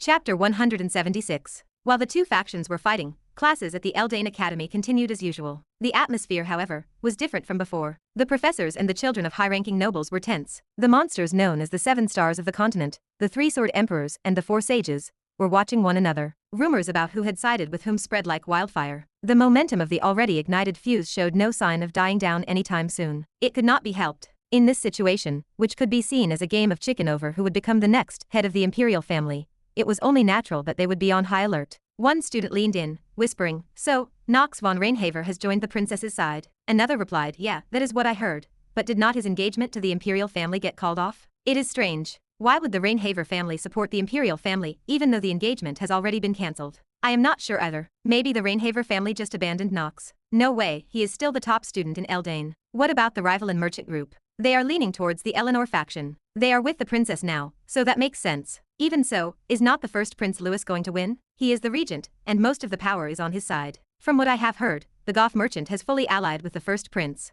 Chapter 176. While the two factions were fighting, classes at the Eldane Academy continued as usual. The atmosphere, however, was different from before. The professors and the children of high-ranking nobles were tense. The monsters known as the Seven Stars of the Continent, the Three-Sword Emperors and the Four Sages, were watching one another. Rumors about who had sided with whom spread like wildfire. The momentum of the already ignited fuse showed no sign of dying down anytime soon. It could not be helped. In this situation, which could be seen as a game of chicken over who would become the next head of the imperial family, it was only natural that they would be on high alert. One student leaned in, whispering, "So, Nox von Reinhaver has joined the princess's side." Another replied, "Yeah, that is what I heard. But did not his engagement to the imperial family get called off? It is strange. Why would the Reinhaver family support the imperial family even though the engagement has already been cancelled? I am not sure either. Maybe the Reinhaver family just abandoned Nox. No way, he is still the top student in Eldane. What about the rival and merchant group? They are leaning towards the Eleanor faction. They are with the princess now, so that makes sense. Even so, is not the first Prince Louis going to win? He is the regent, and most of the power is on his side. From what I have heard, the Goth merchant has fully allied with the first prince.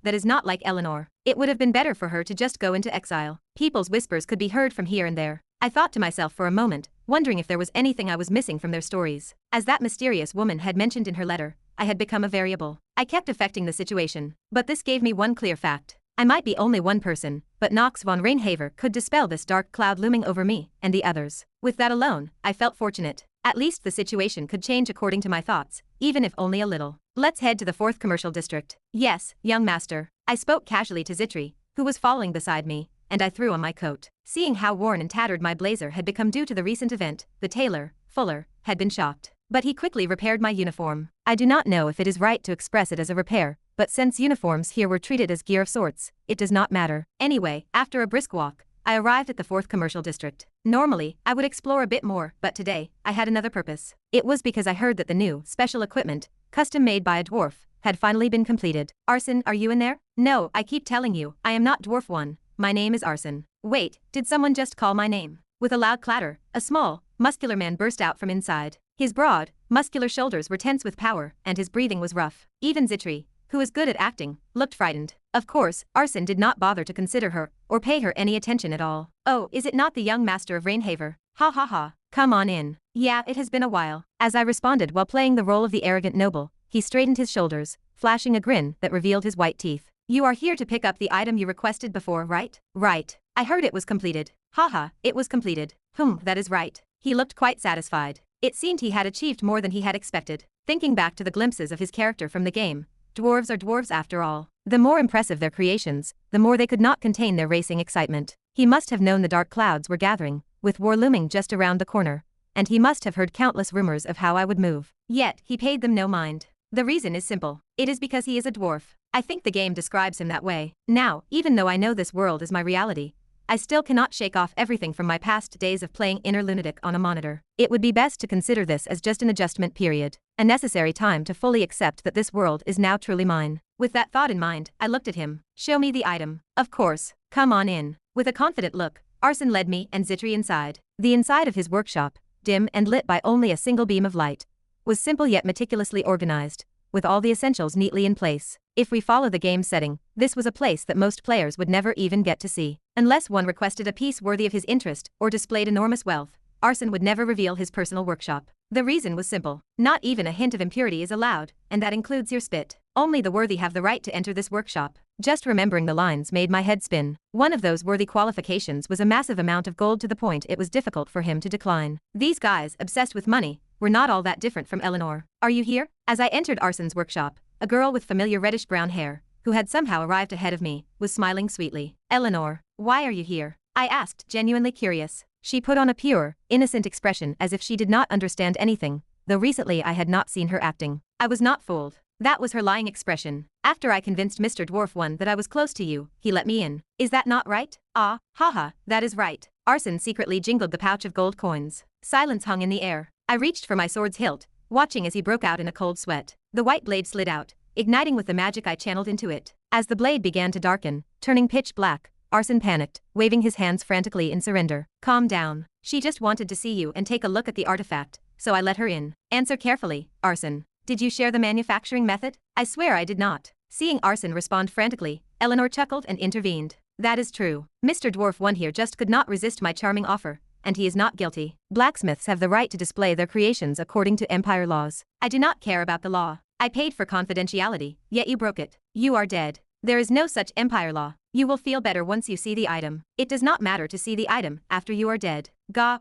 That is not like Eleanor. It would have been better for her to just go into exile." People's whispers could be heard from here and there. I thought to myself for a moment, wondering if there was anything I was missing from their stories. As that mysterious woman had mentioned in her letter, I had become a variable. I kept affecting the situation, but this gave me one clear fact. I might be only one person, but Nox von Reinhaver could dispel this dark cloud looming over me and the others. With that alone, I felt fortunate. At least the situation could change according to my thoughts, even if only a little. Let's head to the 4th commercial district. Yes, young master. I spoke casually to Zitri, who was following beside me, and I threw on my coat. Seeing how worn and tattered my blazer had become due to the recent event, the tailor, Fuller, had been shocked. But he quickly repaired my uniform. I do not know if it is right to express it as a repair, but since uniforms here were treated as gear of sorts, it does not matter. Anyway, after a brisk walk, I arrived at the 4th commercial district. Normally, I would explore a bit more, but today, I had another purpose. It was because I heard that the new, special equipment, custom made by a dwarf, had finally been completed. Arson, are you in there? No, I keep telling you, I am not Dwarf 1. My name is Arson. Wait, did someone just call my name? With a loud clatter, a small, muscular man burst out from inside. His broad, muscular shoulders were tense with power, and his breathing was rough. Even Zitri, who is good at acting, looked frightened. Of course, Arson did not bother to consider her, or pay her any attention at all. "Oh, is it not the young master of Reinhaver? Ha ha ha. Come on in." "Yeah, it has been a while." As I responded while playing the role of the arrogant noble, he straightened his shoulders, flashing a grin that revealed his white teeth. "You are here to pick up the item you requested before, right?" "Right. I heard it was completed." "Haha, it was completed." That is right." He looked quite satisfied. It seemed he had achieved more than he had expected. Thinking back to the glimpses of his character from the game, dwarves are dwarves after all. The more impressive their creations, the more they could not contain their racing excitement. He must have known the dark clouds were gathering, with war looming just around the corner, and he must have heard countless rumors of how I would move. Yet, he paid them no mind. The reason is simple. It is because he is a dwarf. I think the game describes him that way. Now, even though I know this world is my reality, I still cannot shake off everything from my past days of playing inner lunatic on a monitor. It would be best to consider this as just an adjustment period, a necessary time to fully accept that this world is now truly mine. With that thought in mind, I looked at him. "Show me the item." "Of course. Come on in." With a confident look, Arson led me and Zitri inside. The inside of his workshop, dim and lit by only a single beam of light, was simple yet meticulously organized, with all the essentials neatly in place. If we follow the game's setting, this was a place that most players would never even get to see. Unless one requested a piece worthy of his interest or displayed enormous wealth, Arson would never reveal his personal workshop. The reason was simple. Not even a hint of impurity is allowed, and that includes your spit. Only the worthy have the right to enter this workshop. Just remembering the lines made my head spin. One of those worthy qualifications was a massive amount of gold to the point it was difficult for him to decline. These guys, obsessed with money, were not all that different from Eleanor. "Are you here?" As I entered Arson's workshop, a girl with familiar reddish-brown hair, who had somehow arrived ahead of me, was smiling sweetly. "Eleanor, why are you here?" I asked, genuinely curious. She put on a pure, innocent expression as if she did not understand anything, though recently I had not seen her acting. I was not fooled. That was her lying expression. "After I convinced Mr. Dwarf 1 that I was close to you, he let me in. Is that not right?" "Ah, haha, that is right." Arson secretly jingled the pouch of gold coins. Silence hung in the air. I reached for my sword's hilt, watching as he broke out in a cold sweat. The white blade slid out, igniting with the magic I channeled into it. As the blade began to darken, turning pitch black, Arson panicked, waving his hands frantically in surrender. "Calm down. She just wanted to see you and take a look at the artifact, so I let her in." "Answer carefully, Arson. Did you share the manufacturing method?" "I swear I did not." Seeing Arson respond frantically, Eleanor chuckled and intervened. "That is true. Mr. Dwarf 1 here just could not resist my charming offer, and he is not guilty. Blacksmiths have the right to display their creations according to empire laws. I do not care about the law. I paid for confidentiality, yet you broke it. You are dead. There is no such empire law. You will feel better once you see the item. It does not matter to see the item after you are dead.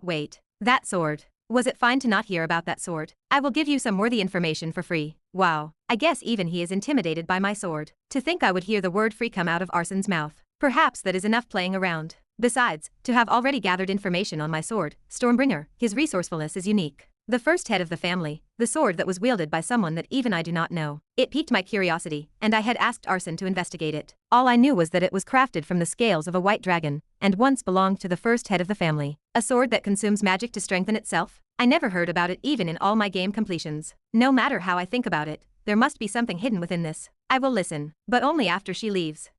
Wait. That sword. Was it fine to not hear about that sword? I will give you some worthy information for free. Wow. I guess even he is intimidated by my sword. To think I would hear the word free come out of Arson's mouth. Perhaps that is enough playing around. Besides, to have already gathered information on my sword, Stormbringer, his resourcefulness is unique. The first head of the family, the sword that was wielded by someone that even I do not know. It piqued my curiosity, and I had asked Arson to investigate it. All I knew was that it was crafted from the scales of a white dragon, and once belonged to the first head of the family. A sword that consumes magic to strengthen itself? I never heard about it even in all my game completions. No matter how I think about it, there must be something hidden within this. I will listen, but only after she leaves.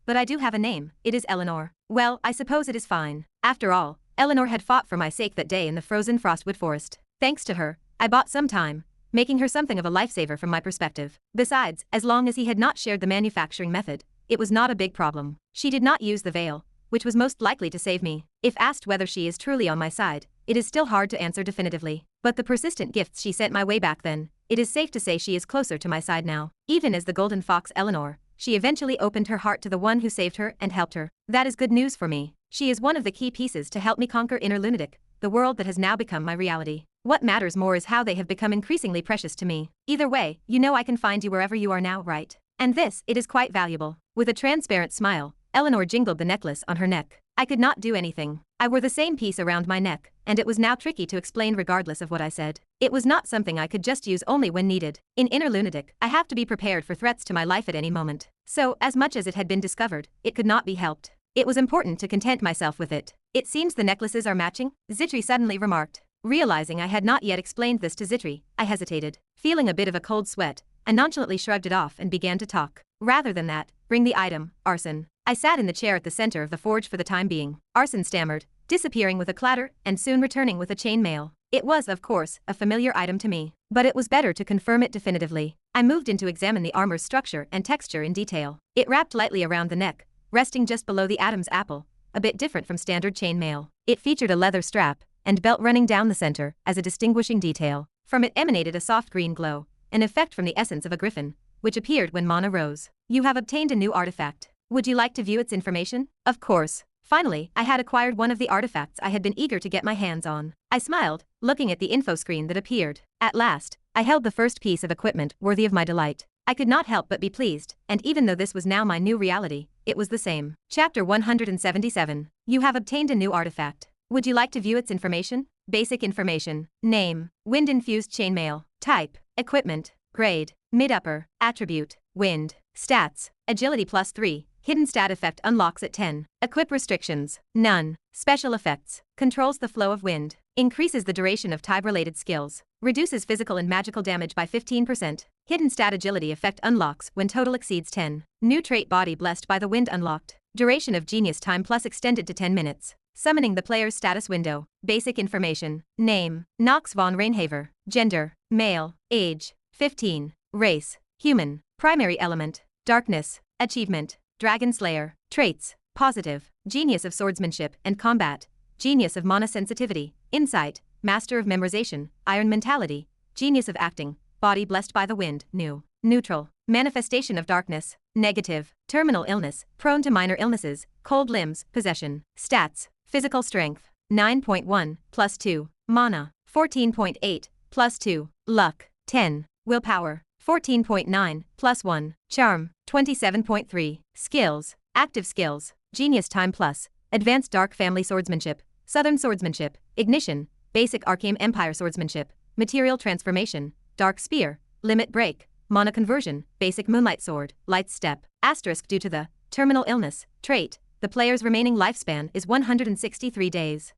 But I do have a name. It is Eleanor. Well, I suppose it is fine. After all, Eleanor had fought for my sake that day in the frozen frostwood forest. Thanks to her, I bought some time, making her something of a lifesaver from my perspective. Besides, as long as he had not shared the manufacturing method, it was not a big problem. She did not use the veil, which was most likely to save me. If asked whether she is truly on my side, it is still hard to answer definitively. But the persistent gifts she sent my way back then, it is safe to say she is closer to my side now. Even as the golden fox Eleanor, she eventually opened her heart to the one who saved her and helped her. That is good news for me. She is one of the key pieces to help me conquer inner lunatic, the world that has now become my reality. What matters more is how they have become increasingly precious to me. Either way, you know I can find you wherever you are now, right? And this, it is quite valuable. With a transparent smile, Eleanor jingled the necklace on her neck. I could not do anything. I wore the same piece around my neck, and it was now tricky to explain regardless of what I said. It was not something I could just use only when needed. In Inner Lunatic, I have to be prepared for threats to my life at any moment. So, as much as it had been discovered, it could not be helped. It was important to content myself with it. It seems the necklaces are matching, Zitri suddenly remarked. Realizing I had not yet explained this to Zitri, I hesitated. Feeling a bit of a cold sweat, I nonchalantly shrugged it off and began to talk. Rather than that, bring the item, Arson. I sat in the chair at the center of the forge for the time being. Arson stammered, disappearing with a clatter and soon returning with a chainmail. It was, of course, a familiar item to me, but it was better to confirm it definitively. I moved in to examine the armor's structure and texture in detail. It wrapped lightly around the neck, resting just below the Adam's apple, a bit different from standard chainmail. It featured a leather strap and belt running down the center as a distinguishing detail. From it emanated a soft green glow, an effect from the essence of a griffin, which appeared when mana rose. You have obtained a new artifact. Would you like to view its information? Of course. Finally, I had acquired one of the artifacts I had been eager to get my hands on. I smiled, looking at the info screen that appeared. At last, I held the first piece of equipment worthy of my delight. I could not help but be pleased, and even though this was now my new reality, it was the same. Chapter 177. You have obtained a new artifact. Would you like to view its information? Basic information. Name. Wind-Infused chainmail. Type. Equipment. Grade. Mid-upper. Attribute. Wind. Stats. Agility +3. Hidden stat effect unlocks at 10. Equip restrictions. None. Special effects. Controls the flow of wind. Increases the duration of type-related skills. Reduces physical and magical damage by 15%. Hidden stat agility effect unlocks when total exceeds 10. New trait body blessed by the wind unlocked. Duration of genius time plus extended to 10 minutes. Summoning the player's status window. Basic information. Name. Nox von Reinhaver. Gender. Male. Age. 15. Race. Human. Primary element. Darkness. Achievement. Dragon Slayer. Traits. Positive. Genius of swordsmanship and combat. Genius of mana sensitivity. Insight. Master of memorization. Iron mentality. Genius of acting. Body blessed by the wind. New. Neutral. Manifestation of darkness. Negative. Terminal illness. Prone to minor illnesses. Cold limbs. Possession. Stats. Physical strength. 9.1, +2. Mana. 14.8, +2. Luck. 10. Willpower. 14.9, +1. Charm. 27.3. Skills. Active skills. Genius time plus. Advanced Dark Family Swordsmanship. Southern Swordsmanship. Ignition. Basic Arcane Empire Swordsmanship. Material Transformation. Dark Spear. Limit Break. Mana Conversion. Basic Moonlight Sword. Light Step. Asterisk due to the terminal illness trait. The player's remaining lifespan is 163 days.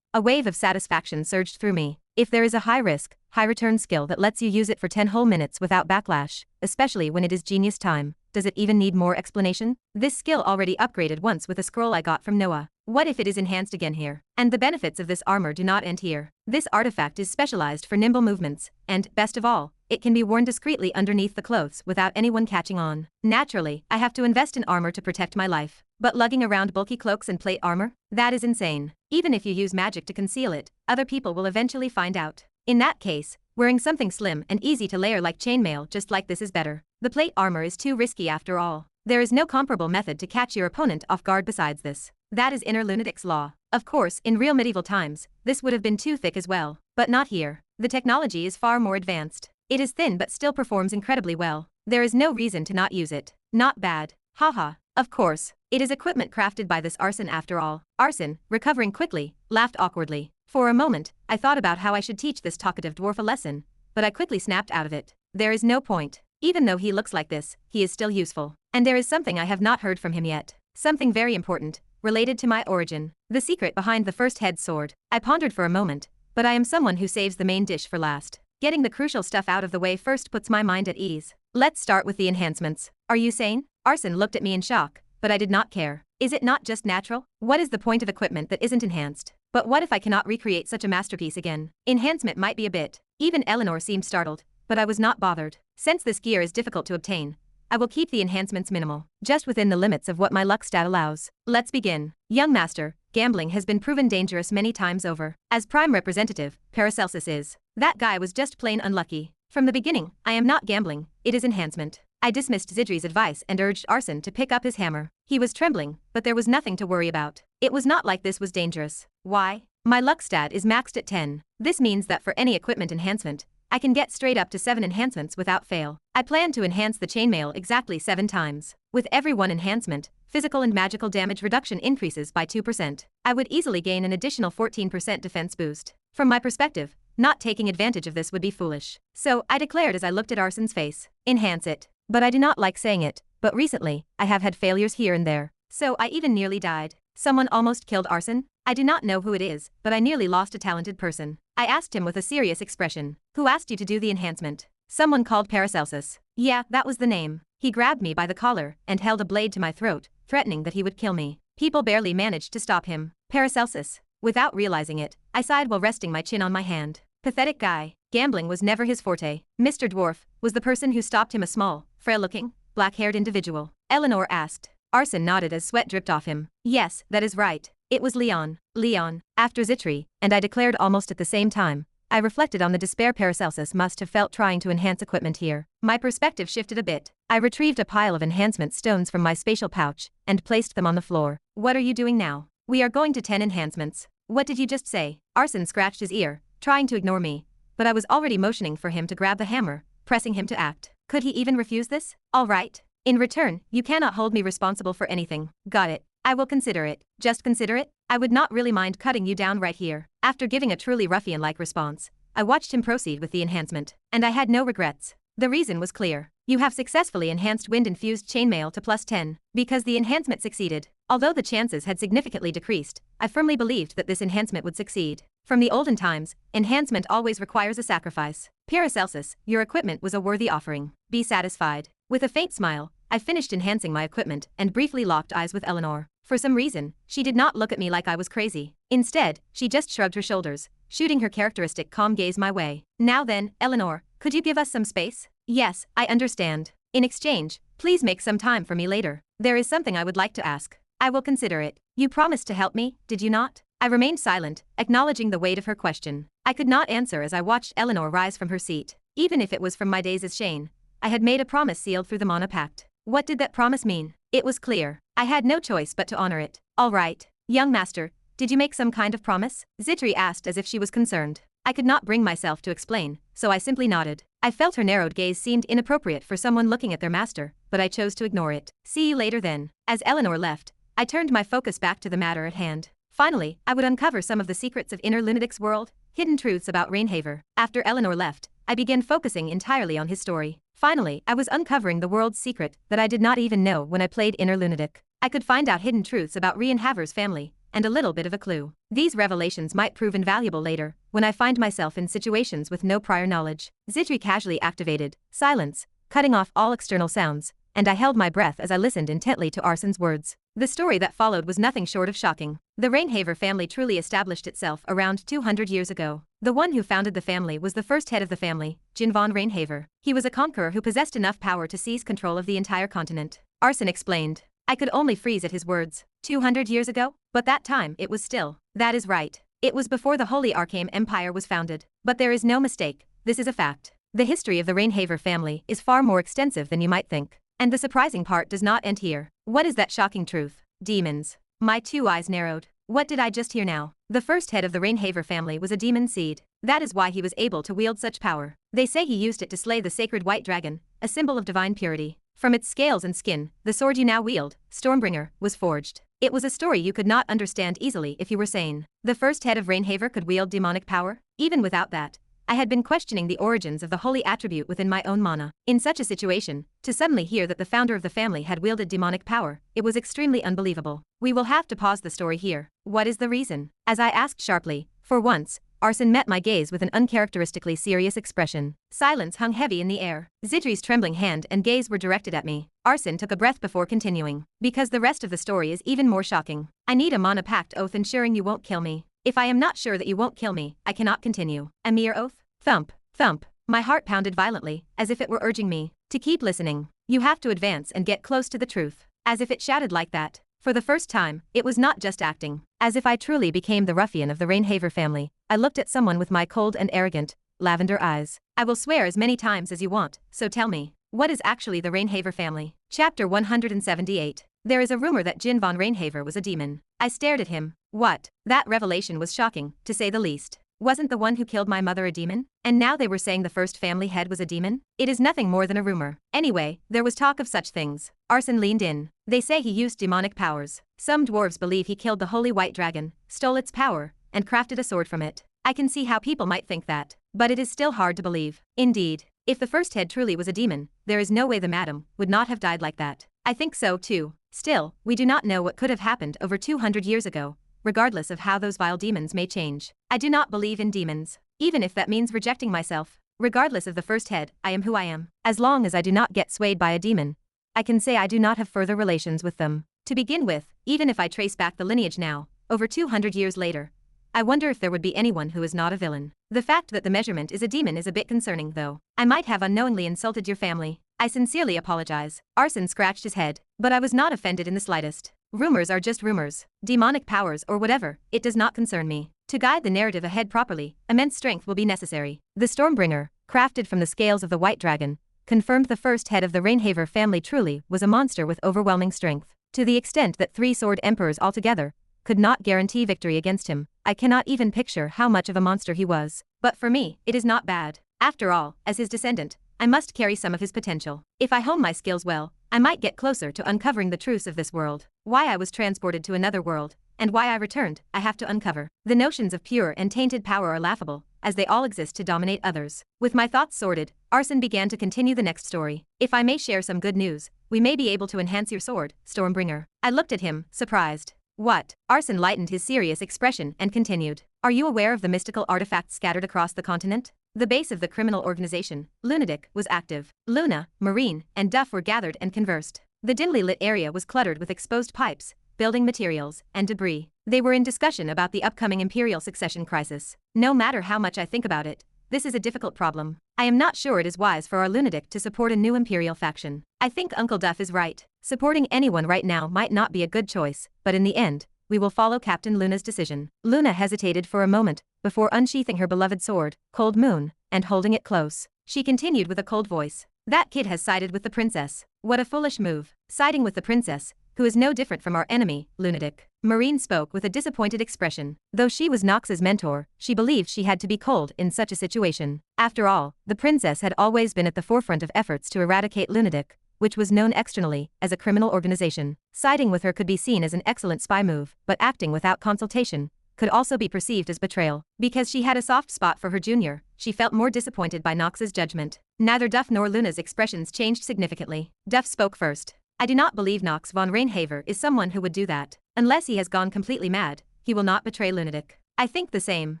A wave of satisfaction surged through me. If there is a high-risk, high-return skill that lets you use it for 10 whole minutes without backlash, especially when it is genius time, does it even need more explanation? This skill already upgraded once with a scroll I got from Noah. What if it is enhanced again here? And the benefits of this armor do not end here. This artifact is specialized for nimble movements, and, best of all, it can be worn discreetly underneath the clothes without anyone catching on. Naturally, I have to invest in armor to protect my life. But lugging around bulky cloaks and plate armor? That is insane. Even if you use magic to conceal it, other people will eventually find out. In that case, wearing something slim and easy to layer like chainmail just like this is better. The plate armor is too risky after all. There is no comparable method to catch your opponent off guard besides this. That is inner lunatic's law. Of course, in real medieval times, this would have been too thick as well. But not here. The technology is far more advanced. It is thin but still performs incredibly well. There is no reason to not use it. Not bad. Haha. Of course. It is equipment crafted by this Arson after all. Arson, recovering quickly, laughed awkwardly. For a moment, I thought about how I should teach this talkative dwarf a lesson, but I quickly snapped out of it. There is no point. Even though he looks like this, he is still useful. And there is something I have not heard from him yet. Something very important, related to my origin. The secret behind the first head sword. I pondered for a moment, but I am someone who saves the main dish for last. Getting the crucial stuff out of the way first puts my mind at ease. Let's start with the enhancements. Are you sane? Arson looked at me in shock, but I did not care. Is it not just natural? What is the point of equipment that isn't enhanced? But what if I cannot recreate such a masterpiece again? Enhancement might be a bit. Even Eleanor seemed startled, but I was not bothered. Since this gear is difficult to obtain, I will keep the enhancements minimal, just within the limits of what my luck stat allows. Let's begin. Young master, gambling has been proven dangerous many times over. As prime representative, Paracelsus is. That guy was just plain unlucky. From the beginning, I am not gambling, it is enhancement. I dismissed Zidri's advice and urged Arson to pick up his hammer. He was trembling, but there was nothing to worry about. It was not like this was dangerous. Why? My luck stat is maxed at 10. This means that for any equipment enhancement, I can get straight up to 7 enhancements without fail. I plan to enhance the chainmail exactly 7 times. With every one enhancement, physical and magical damage reduction increases by 2%. I would easily gain an additional 14% defense boost. From my perspective, not taking advantage of this would be foolish. So, I declared as I looked at Arson's face, enhance it. But I do not like saying it, but recently, I have had failures here and there. So I even nearly died. Someone almost killed Arson? I do not know who it is, but I nearly lost a talented person. I asked him with a serious expression. Who asked you to do the enhancement? Someone called Paracelsus. Yeah, that was the name. He grabbed me by the collar and held a blade to my throat, threatening that he would kill me. People barely managed to stop him. Paracelsus. Without realizing it, I sighed while resting my chin on my hand. Pathetic guy. Gambling was never his forte. Mr. Dwarf was the person who stopped him, a small, frail-looking, black-haired individual. Eleanor asked. Arson nodded as sweat dripped off him. Yes, that is right. It was Leon. Leon. After Zitri, and I declared almost at the same time. I reflected on the despair Paracelsus must have felt trying to enhance equipment here. My perspective shifted a bit. I retrieved a pile of enhancement stones from my spatial pouch and placed them on the floor. What are you doing now? We are going to 10 enhancements. What did you just say? Arson scratched his ear, trying to ignore me. But I was already motioning for him to grab the hammer, pressing him to act. Could he even refuse this? All right. In return, you cannot hold me responsible for anything. Got it. I will consider it. Just consider it? I would not really mind cutting you down right here. After giving a truly ruffian-like response, I watched him proceed with the enhancement, and I had no regrets. The reason was clear. You have successfully enhanced wind-infused chainmail to +10. Because the enhancement succeeded. Although the chances had significantly decreased, I firmly believed that this enhancement would succeed. From the olden times, enhancement always requires a sacrifice. Paracelsus, your equipment was a worthy offering. Be satisfied. With a faint smile, I finished enhancing my equipment and briefly locked eyes with Eleanor. For some reason, she did not look at me like I was crazy. Instead, she just shrugged her shoulders, shooting her characteristic calm gaze my way. Now then, Eleanor, could you give us some space? Yes, I understand. In exchange, please make some time for me later. There is something I would like to ask. I will consider it. You promised to help me, did you not? I remained silent, acknowledging the weight of her question. I could not answer as I watched Eleanor rise from her seat. Even if it was from my days as Shane, I had made a promise sealed through the Manhua Pact. What did that promise mean? It was clear. I had no choice but to honor it. All right. Young master, did you make some kind of promise? Zitri asked as if she was concerned. I could not bring myself to explain, so I simply nodded. I felt her narrowed gaze seemed inappropriate for someone looking at their master, but I chose to ignore it. See you later then. As Eleanor left, I turned my focus back to the matter at hand. Finally, I would uncover some of the secrets of inner lunatic's world, hidden truths about Reinhaver. After Eleanor left, I began focusing entirely on his story. Finally, I was uncovering the world's secret that I did not even know when I played Inner Lunatic. I could find out hidden truths about Reinhaver's family, and a little bit of a clue. These revelations might prove invaluable later, when I find myself in situations with no prior knowledge. Zitri casually activated silence, cutting off all external sounds, and I held my breath as I listened intently to Arson's words. The story that followed was nothing short of shocking. The Reinhaver family truly established itself around 200 years ago. The one who founded the family was the first head of the family, Nox von Reinhaver. He was a conqueror who possessed enough power to seize control of the entire continent. Arson explained. I could only freeze at his words. 200 years ago? But that time it was still. That is right. It was before the Holy Arcane Empire was founded. But there is no mistake, this is a fact. The history of the Reinhaver family is far more extensive than you might think. And the surprising part does not end here. What is that shocking truth? Demons. My two eyes narrowed. What did I just hear now? The first head of the Reinhaver family was a demon seed. That is why he was able to wield such power. They say he used it to slay the sacred white dragon, a symbol of divine purity. From its scales and skin, the sword you now wield, Stormbringer, was forged. It was a story you could not understand easily if you were sane. The first head of Reinhaver could wield demonic power? Even without that, I had been questioning the origins of the holy attribute within my own mana. In such a situation, to suddenly hear that the founder of the family had wielded demonic power, it was extremely unbelievable. We will have to pause the story here. What is the reason? As I asked sharply, for once, Arson met my gaze with an uncharacteristically serious expression. Silence hung heavy in the air. Zidri's trembling hand and gaze were directed at me. Arson took a breath before continuing. Because the rest of the story is even more shocking. I need a mana pact oath ensuring you won't kill me. If I am not sure that you won't kill me, I cannot continue. A mere oath? Thump, thump. My heart pounded violently, as if it were urging me to keep listening. You have to advance and get close to the truth. As if it shouted like that. For the first time, it was not just acting. As if I truly became the ruffian of the Reinhaver family, I looked at someone with my cold and arrogant, lavender eyes. I will swear as many times as you want, so tell me, what is actually the Reinhaver family? Chapter 178. There is a rumor that Jin von Reinhaver was a demon. I stared at him. What? That revelation was shocking, to say the least. Wasn't the one who killed my mother a demon? And now they were saying the first family head was a demon? It is nothing more than a rumor. Anyway, there was talk of such things. Arson leaned in. They say he used demonic powers. Some dwarves believe he killed the holy white dragon, stole its power, and crafted a sword from it. I can see how people might think that, but it is still hard to believe. Indeed, if the first head truly was a demon, there is no way the madam would not have died like that. I think so too. Still, we do not know what could have happened over 200 years ago, regardless of how those vile demons may change. I do not believe in demons, even if that means rejecting myself. Regardless of the first head, I am who I am. As long as I do not get swayed by a demon, I can say I do not have further relations with them. To begin with, even if I trace back the lineage now, over 200 years later, I wonder if there would be anyone who is not a villain. The fact that the measurement is a demon is a bit concerning though. I might have unknowingly insulted your family. I sincerely apologize. Arson scratched his head, but I was not offended in the slightest. Rumors are just rumors. Demonic powers or whatever, it does not concern me. To guide the narrative ahead properly, immense strength will be necessary. The Stormbringer, crafted from the scales of the white dragon, confirmed the first head of the Reinhaver family truly was a monster with overwhelming strength. To the extent that 3 sword emperors altogether could not guarantee victory against him, I cannot even picture how much of a monster he was. But for me, it is not bad. After all, as his descendant, I must carry some of his potential. If I hone my skills well, I might get closer to uncovering the truths of this world. Why I was transported to another world, and why I returned, I have to uncover. The notions of pure and tainted power are laughable, as they all exist to dominate others. With my thoughts sorted, Arson began to continue the next story. If I may share some good news, we may be able to enhance your sword, Stormbringer. I looked at him, surprised. What? Arson lightened his serious expression and continued. Are you aware of the mystical artifacts scattered across the continent? The base of the criminal organization, Lunatic, was active. Luna, Marine, and Duff were gathered and conversed. The dimly lit area was cluttered with exposed pipes, building materials, and debris. They were in discussion about the upcoming imperial succession crisis. No matter how much I think about it, this is a difficult problem. I am not sure it is wise for our Lunatic to support a new imperial faction. I think Uncle Duff is right. Supporting anyone right now might not be a good choice, but in the end, we will follow Captain Luna's decision. Luna hesitated for a moment, before unsheathing her beloved sword, Cold Moon, and holding it close. She continued with a cold voice. That kid has sided with the princess. What a foolish move. Siding with the princess, who is no different from our enemy, Lunatic. Marine spoke with a disappointed expression. Though she was Nox's mentor, she believed she had to be cold in such a situation. After all, the princess had always been at the forefront of efforts to eradicate Lunatic, which was known externally as a criminal organization. Siding with her could be seen as an excellent spy move, but acting without consultation could also be perceived as betrayal. Because she had a soft spot for her junior, she felt more disappointed by Nox's judgment. Neither Duff nor Luna's expressions changed significantly. Duff spoke first. I do not believe Nox von Reinhaver is someone who would do that. Unless he has gone completely mad, he will not betray Lunatic. I think the same.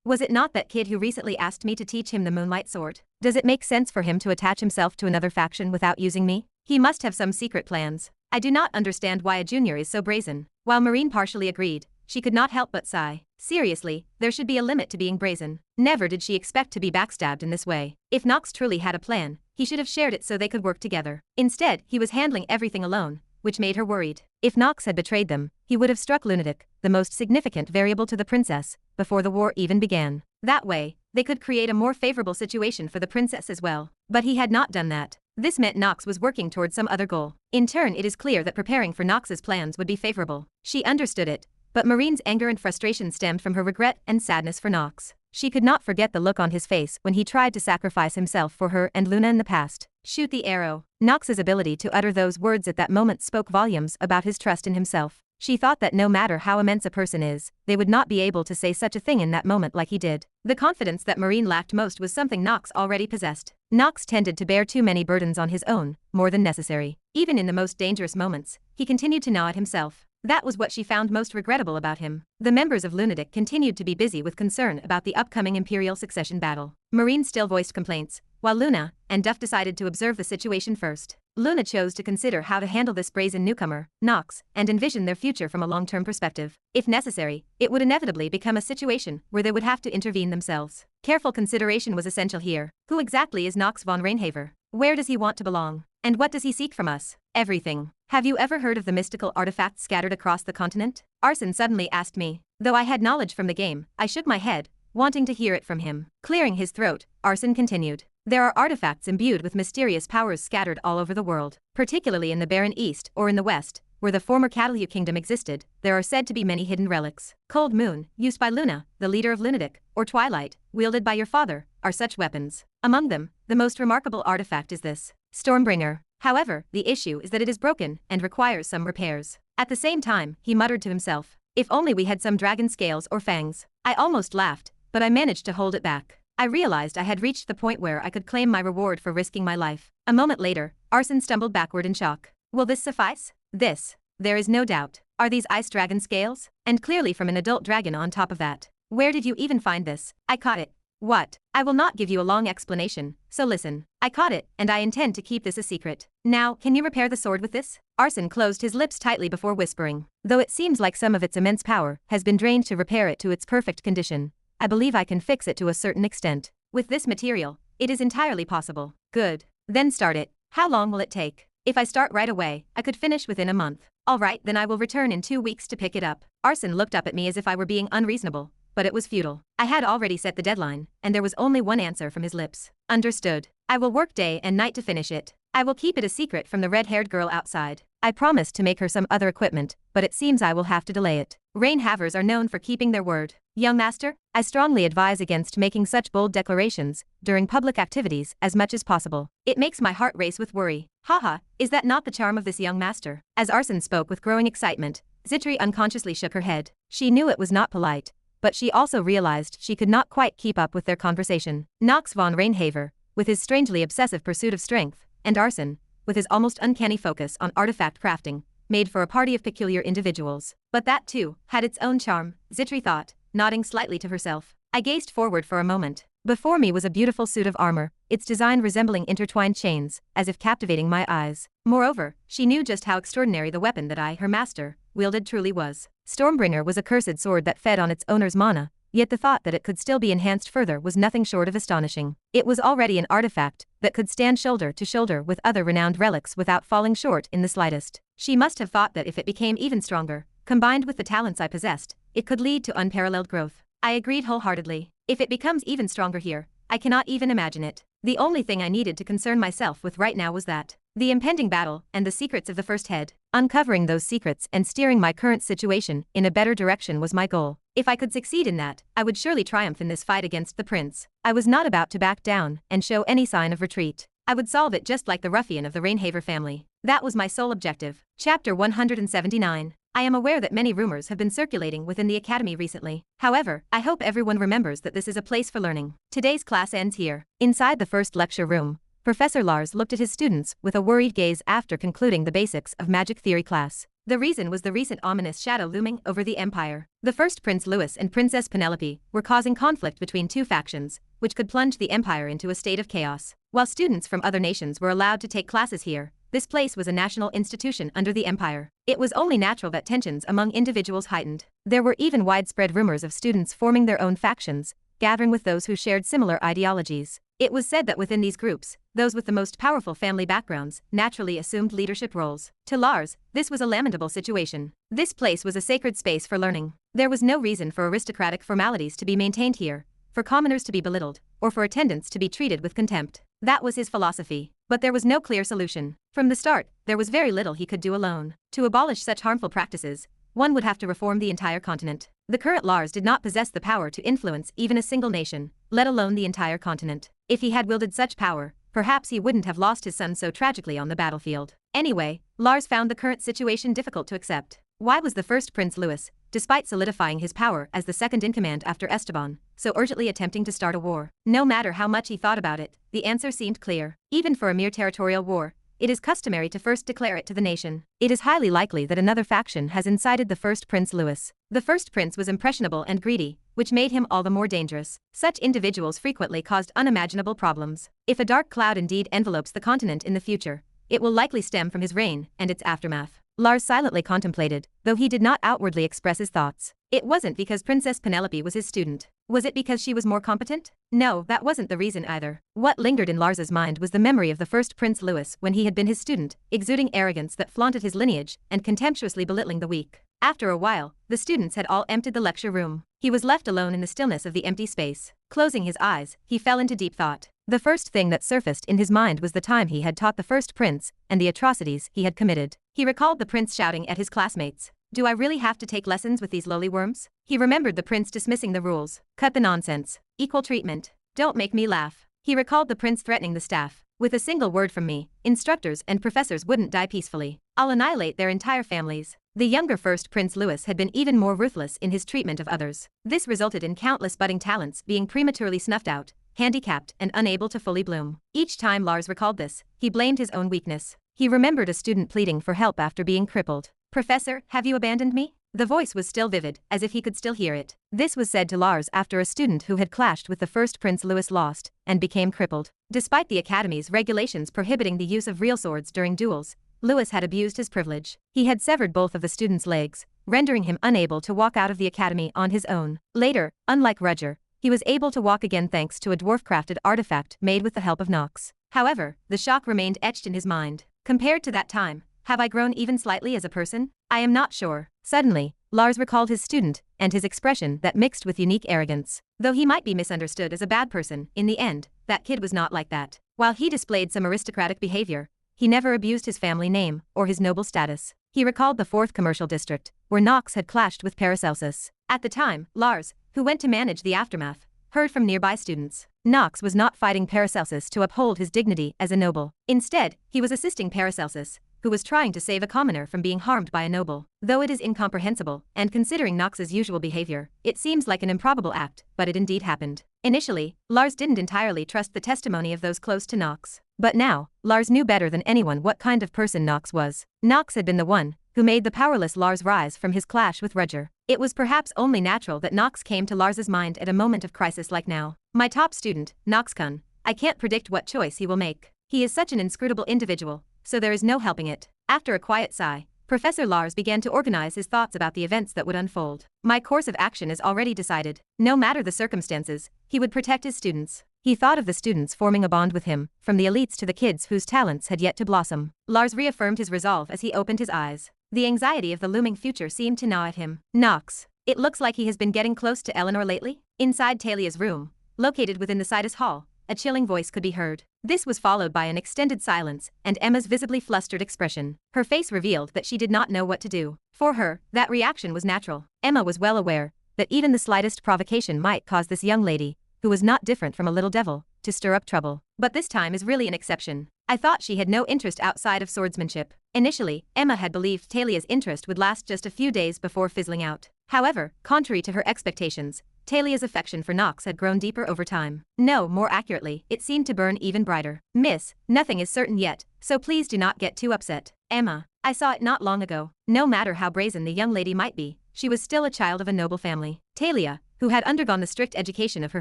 Was it not that kid who recently asked me to teach him the Moonlight Sword? Does it make sense for him to attach himself to another faction without using me? He must have some secret plans. I do not understand why a junior is so brazen. While Marine partially agreed, she could not help but sigh. Seriously, there should be a limit to being brazen. Never did she expect to be backstabbed in this way. If Nox truly had a plan, he should have shared it so they could work together. Instead, he was handling everything alone, which made her worried. If Nox had betrayed them, he would have struck lunatic, the most significant variable to the princess, before the war even began. That way, they could create a more favorable situation for the princess as well. But he had not done that. This meant Nox was working towards some other goal. In turn, it is clear that preparing for Nox's plans would be favorable. She understood it, but Marine's anger and frustration stemmed from her regret and sadness for Nox. She could not forget the look on his face when he tried to sacrifice himself for her and Luna in the past. Shoot the arrow. Nox's ability to utter those words at that moment spoke volumes about his trust in himself. She thought that no matter how immense a person is, they would not be able to say such a thing in that moment like he did. The confidence that Marine lacked most was something Nox already possessed. Nox tended to bear too many burdens on his own, more than necessary. Even in the most dangerous moments, he continued to gnaw at himself. That was what she found most regrettable about him. The members of Lunatic continued to be busy with concern about the upcoming imperial succession battle. Marine still voiced complaints, while Luna and Duff decided to observe the situation first. Luna chose to consider how to handle this brazen newcomer, Nox, and envision their future from a long-term perspective. If necessary, it would inevitably become a situation where they would have to intervene themselves. Careful consideration was essential here. Who exactly is Nox von Reinhaver? Where does he want to belong? And what does he seek from us? Everything. Have you ever heard of the mystical artifacts scattered across the continent? Arson suddenly asked me. Though I had knowledge from the game, I shook my head, wanting to hear it from him. Clearing his throat, Arson continued. There are artifacts imbued with mysterious powers scattered all over the world. Particularly in the barren east or in the west, where the former Catalu kingdom existed, there are said to be many hidden relics. Cold Moon, used by Luna, the leader of Lunatic, or Twilight, wielded by your father, are such weapons. Among them, the most remarkable artifact is this Stormbringer. However, the issue is that it is broken and requires some repairs. At the same time, he muttered to himself, if only we had some dragon scales or fangs. I almost laughed, but I managed to hold it back. I realized I had reached the point where I could claim my reward for risking my life. A moment later, Arson stumbled backward in shock. Will this suffice? This. There is no doubt. Are these ice dragon scales? And clearly from an adult dragon on top of that. Where did you even find this? I caught it. What? I will not give you a long explanation, so listen. I caught it, and I intend to keep this a secret. Now, can you repair the sword with this? Arson closed his lips tightly before whispering. Though it seems like some of its immense power has been drained to repair it to its perfect condition, I believe I can fix it to a certain extent. With this material, it is entirely possible. Good. Then start it. How long will it take? If I start right away, I could finish within a month. All right, then I will return in 2 weeks to pick it up. Arson looked up at me as if I were being unreasonable, but it was futile. I had already set the deadline, and there was only one answer from his lips. Understood. I will work day and night to finish it. I will keep it a secret from the red-haired girl outside. I promised to make her some other equipment, but it seems I will have to delay it. Reinhavers are known for keeping their word. Young master, I strongly advise against making such bold declarations during public activities as much as possible. It makes my heart race with worry. Haha, is that not the charm of this young master? As Arson spoke with growing excitement, Zitri unconsciously shook her head. She knew it was not polite, but she also realized she could not quite keep up with their conversation. Nox von Reinhaver, with his strangely obsessive pursuit of strength, and Arson, with his almost uncanny focus on artifact crafting, made for a party of peculiar individuals. But that too had its own charm, Zitri thought, nodding slightly to herself. I gazed forward for a moment. Before me was a beautiful suit of armor, its design resembling intertwined chains, as if captivating my eyes. Moreover, she knew just how extraordinary the weapon that I, her master, wielded truly was. Stormbringer was a cursed sword that fed on its owner's mana, yet the thought that it could still be enhanced further was nothing short of astonishing. It was already an artifact that could stand shoulder to shoulder with other renowned relics without falling short in the slightest. She must have thought that if it became even stronger, combined with the talents I possessed, it could lead to unparalleled growth. I agreed wholeheartedly. If it becomes even stronger here, I cannot even imagine it. The only thing I needed to concern myself with right now was that. The impending battle and the secrets of the first head. Uncovering those secrets and steering my current situation in a better direction was my goal. If I could succeed in that, I would surely triumph in this fight against the prince. I was not about to back down and show any sign of retreat. I would solve it just like the ruffian of the Reinhaver family. That was my sole objective. Chapter 179. I am aware that many rumors have been circulating within the academy recently. However, I hope everyone remembers that this is a place for learning. Today's class ends here. Inside the first lecture room, Professor Lars looked at his students with a worried gaze after concluding the basics of magic theory class. The reason was the recent ominous shadow looming over the empire. The first Prince Louis and Princess Penelope were causing conflict between two factions, which could plunge the empire into a state of chaos. While students from other nations were allowed to take classes here, this place was a national institution under the empire. It was only natural that tensions among individuals heightened. There were even widespread rumors of students forming their own factions, gathering with those who shared similar ideologies. It was said that within these groups, those with the most powerful family backgrounds naturally assumed leadership roles. To Lars, this was a lamentable situation. This place was a sacred space for learning. There was no reason for aristocratic formalities to be maintained here, for commoners to be belittled, or for attendants to be treated with contempt. That was his philosophy. But there was no clear solution. From the start, there was very little he could do alone. To abolish such harmful practices, one would have to reform the entire continent. The current Lars did not possess the power to influence even a single nation, let alone the entire continent. If he had wielded such power, perhaps he wouldn't have lost his son so tragically on the battlefield. Anyway, Lars found the current situation difficult to accept. Why was the first Prince Louis, despite solidifying his power as the second-in-command after Esteban, so urgently attempting to start a war? No matter how much he thought about it, the answer seemed clear. Even for a mere territorial war, it is customary to first declare it to the nation. It is highly likely that another faction has incited the first Prince Louis. The first prince was impressionable and greedy, which made him all the more dangerous. Such individuals frequently caused unimaginable problems. If a dark cloud indeed envelopes the continent in the future, it will likely stem from his reign and its aftermath. Lars silently contemplated, though he did not outwardly express his thoughts. It wasn't because Princess Penelope was his student. Was it because she was more competent? No, that wasn't the reason either. What lingered in Lars's mind was the memory of the first Prince Louis when he had been his student, exuding arrogance that flaunted his lineage and contemptuously belittling the weak. After a while, the students had all emptied the lecture room. He was left alone in the stillness of the empty space. Closing his eyes, he fell into deep thought. The first thing that surfaced in his mind was the time he had taught the first prince and the atrocities he had committed. He recalled the prince shouting at his classmates, "Do I really have to take lessons with these lowly worms?" He remembered the prince dismissing the rules. "Cut the nonsense. Equal treatment. Don't make me laugh." He recalled the prince threatening the staff, "With a single word from me, instructors and professors wouldn't die peacefully. I'll annihilate their entire families." The younger first Prince Louis had been even more ruthless in his treatment of others. This resulted in countless budding talents being prematurely snuffed out, handicapped and unable to fully bloom. Each time Lars recalled this, he blamed his own weakness. He remembered a student pleading for help after being crippled. "Professor, have you abandoned me?" The voice was still vivid, as if he could still hear it. This was said to Lars after a student who had clashed with the first Prince Louis lost and became crippled. Despite the Academy's regulations prohibiting the use of real swords during duels, Louis had abused his privilege. He had severed both of the student's legs, rendering him unable to walk out of the academy on his own. Later, unlike Rudger, he was able to walk again thanks to a dwarf-crafted artifact made with the help of Nox. However, the shock remained etched in his mind. Compared to that time, have I grown even slightly as a person? I am not sure. Suddenly, Lars recalled his student and his expression that mixed with unique arrogance. Though he might be misunderstood as a bad person, in the end, that kid was not like that. While he displayed some aristocratic behavior, he never abused his family name or his noble status. He recalled the 4th Commercial District, where Nox had clashed with Paracelsus. At the time, Lars, who went to manage the aftermath, heard from nearby students. Nox was not fighting Paracelsus to uphold his dignity as a noble. Instead, he was assisting Paracelsus, who was trying to save a commoner from being harmed by a noble. Though it is incomprehensible, and considering Nox's usual behavior, it seems like an improbable act, but it indeed happened. Initially, Lars didn't entirely trust the testimony of those close to Nox. But now, Lars knew better than anyone what kind of person Nox was. Nox had been the one who made the powerless Lars rise from his clash with Rudger. It was perhaps only natural that Nox came to Lars's mind at a moment of crisis like now. My top student, Nox-kun, I can't predict what choice he will make. He is such an inscrutable individual, so there is no helping it. After a quiet sigh, Professor Lars began to organize his thoughts about the events that would unfold. My course of action is already decided. No matter the circumstances, he would protect his students. He thought of the students forming a bond with him, from the elites to the kids whose talents had yet to blossom. Lars reaffirmed his resolve as he opened his eyes. The anxiety of the looming future seemed to gnaw at him. Nox, it looks like he has been getting close to Eleanor lately. Inside Talia's room, located within the Sidus Hall, a chilling voice could be heard. This was followed by an extended silence and Emma's visibly flustered expression. Her face revealed that she did not know what to do. For her, that reaction was natural. Emma was well aware that even the slightest provocation might cause this young lady, who was not different from a little devil, to stir up trouble. But this time is really an exception. I thought she had no interest outside of swordsmanship. Initially, Emma had believed Talia's interest would last just a few days before fizzling out. However, contrary to her expectations, Talia's affection for Nox had grown deeper over time. No, more accurately, it seemed to burn even brighter. "Miss, nothing is certain yet, so please do not get too upset." "Emma, I saw it not long ago." No matter how brazen the young lady might be, she was still a child of a noble family. Talia, who had undergone the strict education of her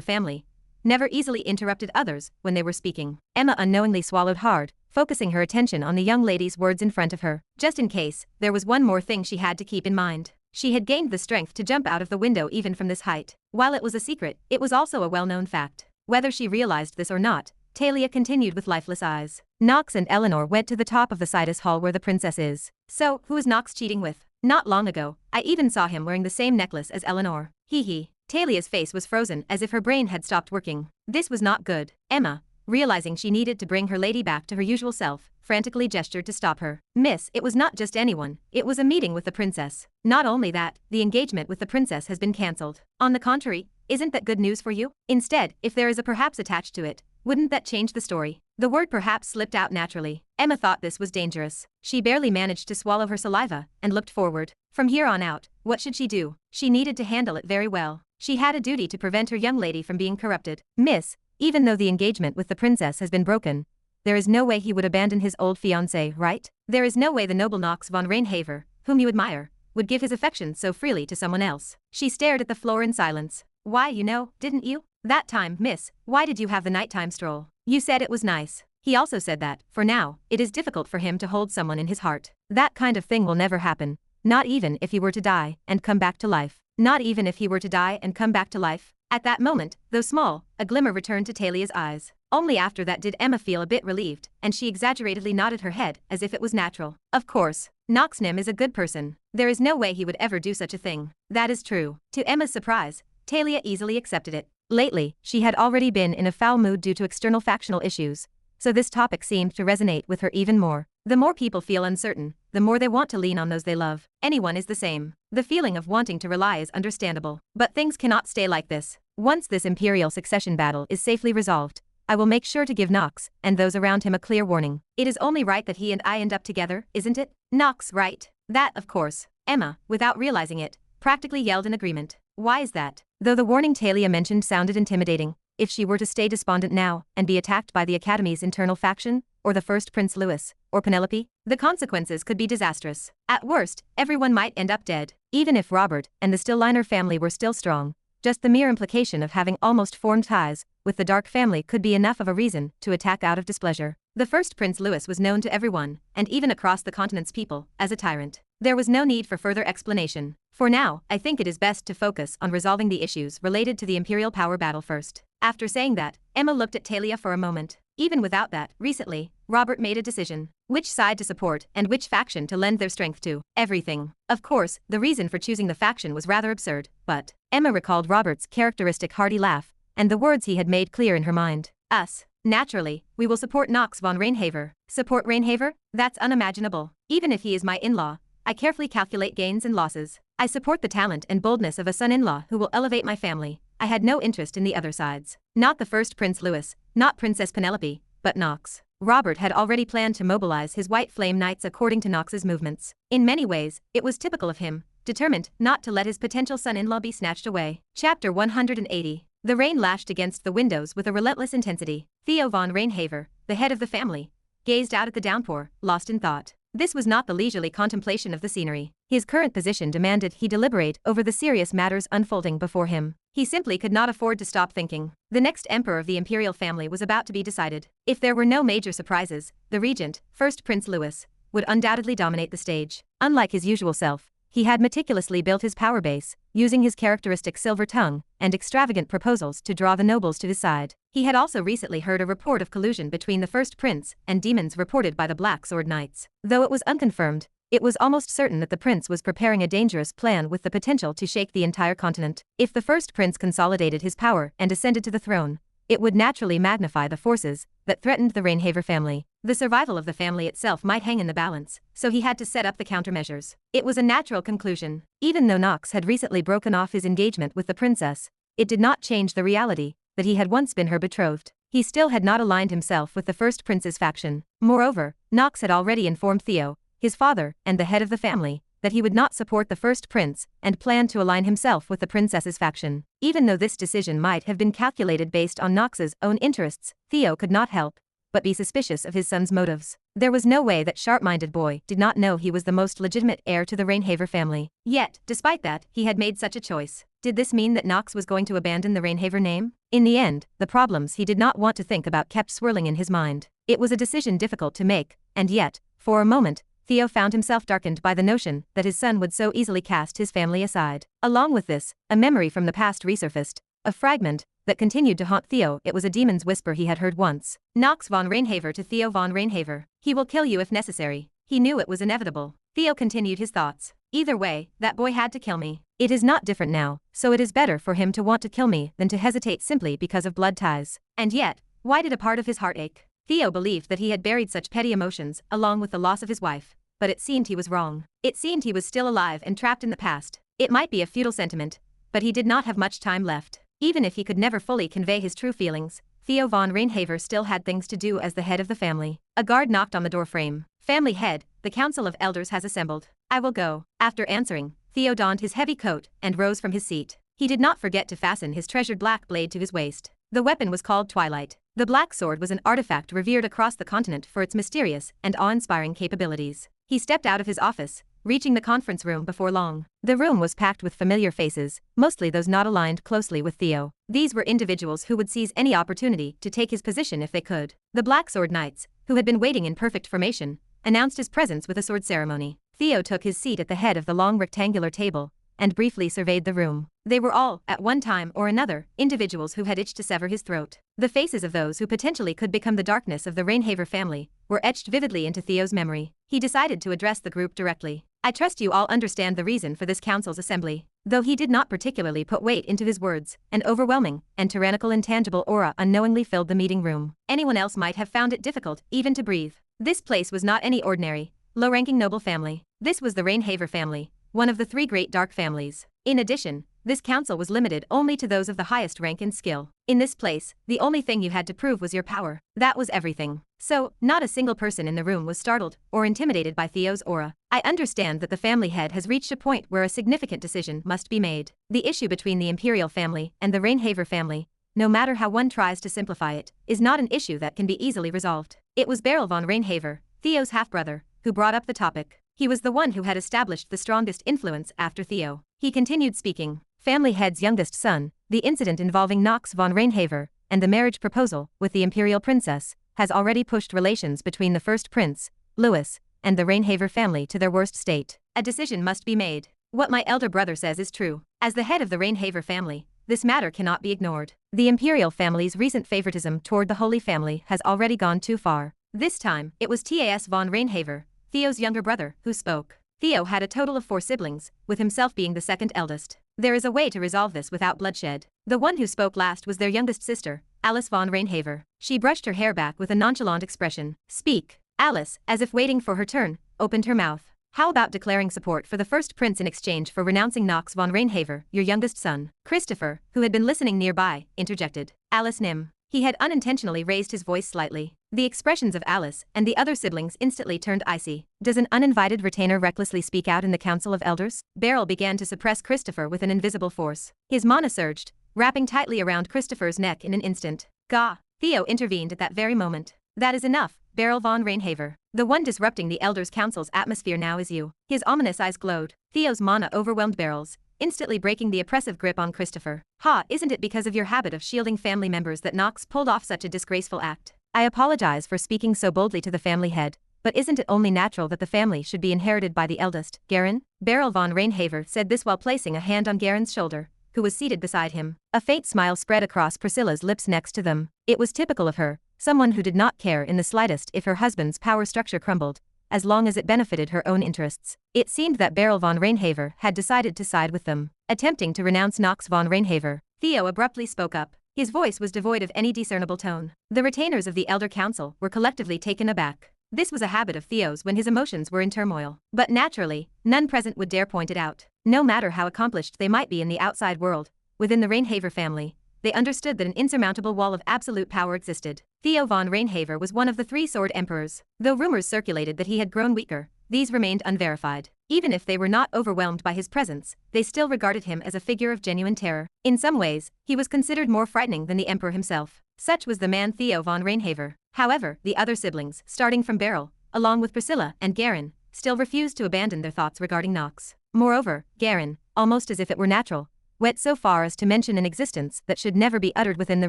family, never easily interrupted others when they were speaking. Emma unknowingly swallowed hard, focusing her attention on the young lady's words in front of her. Just in case, there was one more thing she had to keep in mind. She had gained the strength to jump out of the window even from this height. While it was a secret, it was also a well-known fact. Whether she realized this or not, Talia continued with lifeless eyes. Nox and Eleanor went to the top of the Sidus Hall where the princess is. So, who is Nox cheating with? Not long ago, I even saw him wearing the same necklace as Eleanor. Hee hee. Talia's face was frozen as if her brain had stopped working. This was not good. Emma, realizing she needed to bring her lady back to her usual self, frantically gestured to stop her. Miss, it was not just anyone, it was a meeting with the princess. Not only that, the engagement with the princess has been cancelled. On the contrary, isn't that good news for you? Instead, if there is a perhaps attached to it, wouldn't that change the story? The word perhaps slipped out naturally. Emma thought this was dangerous. She barely managed to swallow her saliva and looked forward. From here on out, what should she do? She needed to handle it very well. She had a duty to prevent her young lady from being corrupted. Miss, even though the engagement with the princess has been broken, there is no way he would abandon his old fiancée, right? There is no way the noble Nox von Reinhaver, whom you admire, would give his affection so freely to someone else. She stared at the floor in silence. Why, you know, didn't you? That time, miss, why did you have the nighttime stroll? You said it was nice. He also said that, for now, it is difficult for him to hold someone in his heart. That kind of thing will never happen. Not even if he were to die and come back to life. Not even if he were to die and come back to life. At that moment, though small, a glimmer returned to Talia's eyes. Only after that did Emma feel a bit relieved, and she exaggeratedly nodded her head as if it was natural. Of course, Noxnim is a good person. There is no way he would ever do such a thing. That is true. To Emma's surprise, Talia easily accepted it. Lately, she had already been in a foul mood due to external factional issues, so this topic seemed to resonate with her even more. The more people feel uncertain, the more they want to lean on those they love. Anyone is the same. The feeling of wanting to rely is understandable. But things cannot stay like this. Once this imperial succession battle is safely resolved, I will make sure to give Nox and those around him a clear warning. It is only right that he and I end up together, isn't it? Nox, right? That, of course. Emma, without realizing it, practically yelled in agreement. Why is that? Though the warning Talia mentioned sounded intimidating, if she were to stay despondent now and be attacked by the Academy's internal faction, or the first Prince Louis, or Penelope, the consequences could be disastrous. At worst, everyone might end up dead. Even if Robert and the Stilliner family were still strong, just the mere implication of having almost formed ties with the Dark family could be enough of a reason to attack out of displeasure. The first Prince Louis was known to everyone, and even across the continent's people, as a tyrant. There was no need for further explanation. For now, I think it is best to focus on resolving the issues related to the Imperial power battle first. After saying that, Emma looked at Talia for a moment. Even without that, recently, Robert made a decision. Which side to support and which faction to lend their strength to. Everything. Of course, the reason for choosing the faction was rather absurd, but Emma recalled Robert's characteristic hearty laugh, and the words he had made clear in her mind. Us. Naturally, we will support Nox von Reinhaver. Support Reinhaver? That's unimaginable. Even if he is my in-law, I carefully calculate gains and losses. I support the talent and boldness of a son-in-law who will elevate my family. I had no interest in the other sides. Not the first Prince Louis, not Princess Penelope, but Nox. Robert had already planned to mobilize his White Flame Knights according to Nox's movements. In many ways, it was typical of him, determined not to let his potential son-in-law be snatched away. Chapter 180. The rain lashed against the windows with a relentless intensity. Theo von Reinhaver, the head of the family, gazed out at the downpour, lost in thought. This was not the leisurely contemplation of the scenery. His current position demanded he deliberate over the serious matters unfolding before him. He simply could not afford to stop thinking. The next emperor of the imperial family was about to be decided. If there were no major surprises, the regent, first Prince Louis, would undoubtedly dominate the stage. Unlike his usual self, he had meticulously built his power base, using his characteristic silver tongue and extravagant proposals to draw the nobles to his side. He had also recently heard a report of collusion between the first prince and demons reported by the Black Sword Knights. Though it was unconfirmed, it was almost certain that the prince was preparing a dangerous plan with the potential to shake the entire continent. If the first prince consolidated his power and ascended to the throne, it would naturally magnify the forces that threatened the Reinhaver family. The survival of the family itself might hang in the balance, so he had to set up the countermeasures. It was a natural conclusion. Even though Nox had recently broken off his engagement with the princess, it did not change the reality that he had once been her betrothed. He still had not aligned himself with the first prince's faction. Moreover, Nox had already informed Theo, his father and the head of the family, that he would not support the first prince and planned to align himself with the princess's faction. Even though this decision might have been calculated based on Nox's own interests, Theo could not help but be suspicious of his son's motives. There was no way that sharp-minded boy did not know he was the most legitimate heir to the Reinhaver family. Yet, despite that, he had made such a choice. Did this mean that Nox was going to abandon the Reinhaver name? In the end, the problems he did not want to think about kept swirling in his mind. It was a decision difficult to make, and yet, for a moment, Theo found himself darkened by the notion that his son would so easily cast his family aside. Along with this, a memory from the past resurfaced, a fragment that continued to haunt Theo. It was a demon's whisper he had heard once. Nox von Reinhaver to Theo von Reinhaver. He will kill you if necessary. He knew it was inevitable. Theo continued his thoughts. Either way, that boy had to kill me. It is not different now, so it is better for him to want to kill me than to hesitate simply because of blood ties. And yet, why did a part of his heart ache? Theo believed that he had buried such petty emotions along with the loss of his wife, but it seemed he was wrong. It seemed he was still alive and trapped in the past. It might be a futile sentiment, but he did not have much time left. Even if he could never fully convey his true feelings, Theo von Reinhaver still had things to do as the head of the family. A guard knocked on the door frame. Family head, the Council of Elders has assembled. I will go. After answering, Theo donned his heavy coat and rose from his seat. He did not forget to fasten his treasured black blade to his waist. The weapon was called Twilight. The black sword was an artifact revered across the continent for its mysterious and awe-inspiring capabilities. He stepped out of his office, reaching the conference room before long. The room was packed with familiar faces, mostly those not aligned closely with Theo. These were individuals who would seize any opportunity to take his position if they could. The Black Sword Knights, who had been waiting in perfect formation, announced his presence with a sword ceremony. Theo took his seat at the head of the long rectangular table and briefly surveyed the room. They were all, at one time or another, individuals who had itched to sever his throat. The faces of those who potentially could become the darkness of the Reinhaver family were etched vividly into Theo's memory. He decided to address the group directly. I trust you all understand the reason for this council's assembly. Though he did not particularly put weight into his words, an overwhelming and tyrannical intangible aura unknowingly filled the meeting room. Anyone else might have found it difficult even to breathe. This place was not any ordinary, low-ranking noble family. This was the Reinhaver family, one of the three great dark families. In addition, this council was limited only to those of the highest rank and skill. In this place, the only thing you had to prove was your power. That was everything. So, not a single person in the room was startled or intimidated by Theo's aura. I understand that the family head has reached a point where a significant decision must be made. The issue between the imperial family and the Reinhaver family, no matter how one tries to simplify it, is not an issue that can be easily resolved. It was Beryl von Reinhaver, Theo's half-brother, who brought up the topic. He was the one who had established the strongest influence after Theo. He continued speaking. Family head's youngest son, the incident involving Nox von Reinhaver, and the marriage proposal with the imperial princess, has already pushed relations between the first prince, Louis, and the Reinhaver family to their worst state. A decision must be made. What my elder brother says is true. As the head of the Reinhaver family, this matter cannot be ignored. The imperial family's recent favoritism toward the Holy Family has already gone too far. This time, it was Tas von Reinhaver, Theo's younger brother, who spoke. Theo had a total of 4 siblings, with himself being the second eldest. There is a way to resolve this without bloodshed. The one who spoke last was their youngest sister, Alice von Reinhaver. She brushed her hair back with a nonchalant expression. Speak. Alice, as if waiting for her turn, opened her mouth. How about declaring support for the first prince in exchange for renouncing Nox von Reinhaver, your youngest son? Christopher, who had been listening nearby, interjected. Alice Nim. He had unintentionally raised his voice slightly. The expressions of Alice and the other siblings instantly turned icy. Does an uninvited retainer recklessly speak out in the Council of Elders? Beryl began to suppress Christopher with an invisible force. His mana surged, wrapping tightly around Christopher's neck in an instant. Gah! Theo intervened at that very moment. That is enough, Beryl von Reinhaver. The one disrupting the Elders' Council's atmosphere now is you. His ominous eyes glowed. Theo's mana overwhelmed Beryl's, instantly breaking the oppressive grip on Christopher. Ha, isn't it because of your habit of shielding family members that Nox pulled off such a disgraceful act? I apologize for speaking so boldly to the family head, but isn't it only natural that the family should be inherited by the eldest, Garen? Beryl von Reinhaver said this while placing a hand on Garen's shoulder, who was seated beside him. A faint smile spread across Priscilla's lips next to them. It was typical of her, someone who did not care in the slightest if her husband's power structure crumbled, as long as it benefited her own interests. It seemed that Beryl von Reinhaver had decided to side with them. Attempting to renounce Nox von Reinhaver, Theo abruptly spoke up. His voice was devoid of any discernible tone. The retainers of the Elder Council were collectively taken aback. This was a habit of Theo's when his emotions were in turmoil. But naturally, none present would dare point it out. No matter how accomplished they might be in the outside world, within the Reinhaver family, they understood that an insurmountable wall of absolute power existed. Theo von Reinhaver was one of the 3 sword emperors. Though rumors circulated that he had grown weaker, these remained unverified. Even if they were not overwhelmed by his presence, they still regarded him as a figure of genuine terror. In some ways, he was considered more frightening than the emperor himself. Such was the man Theo von Reinhaver. However, the other siblings, starting from Beryl, along with Priscilla and Garen, still refused to abandon their thoughts regarding Nox. Moreover, Garen, almost as if it were natural, went so far as to mention an existence that should never be uttered within the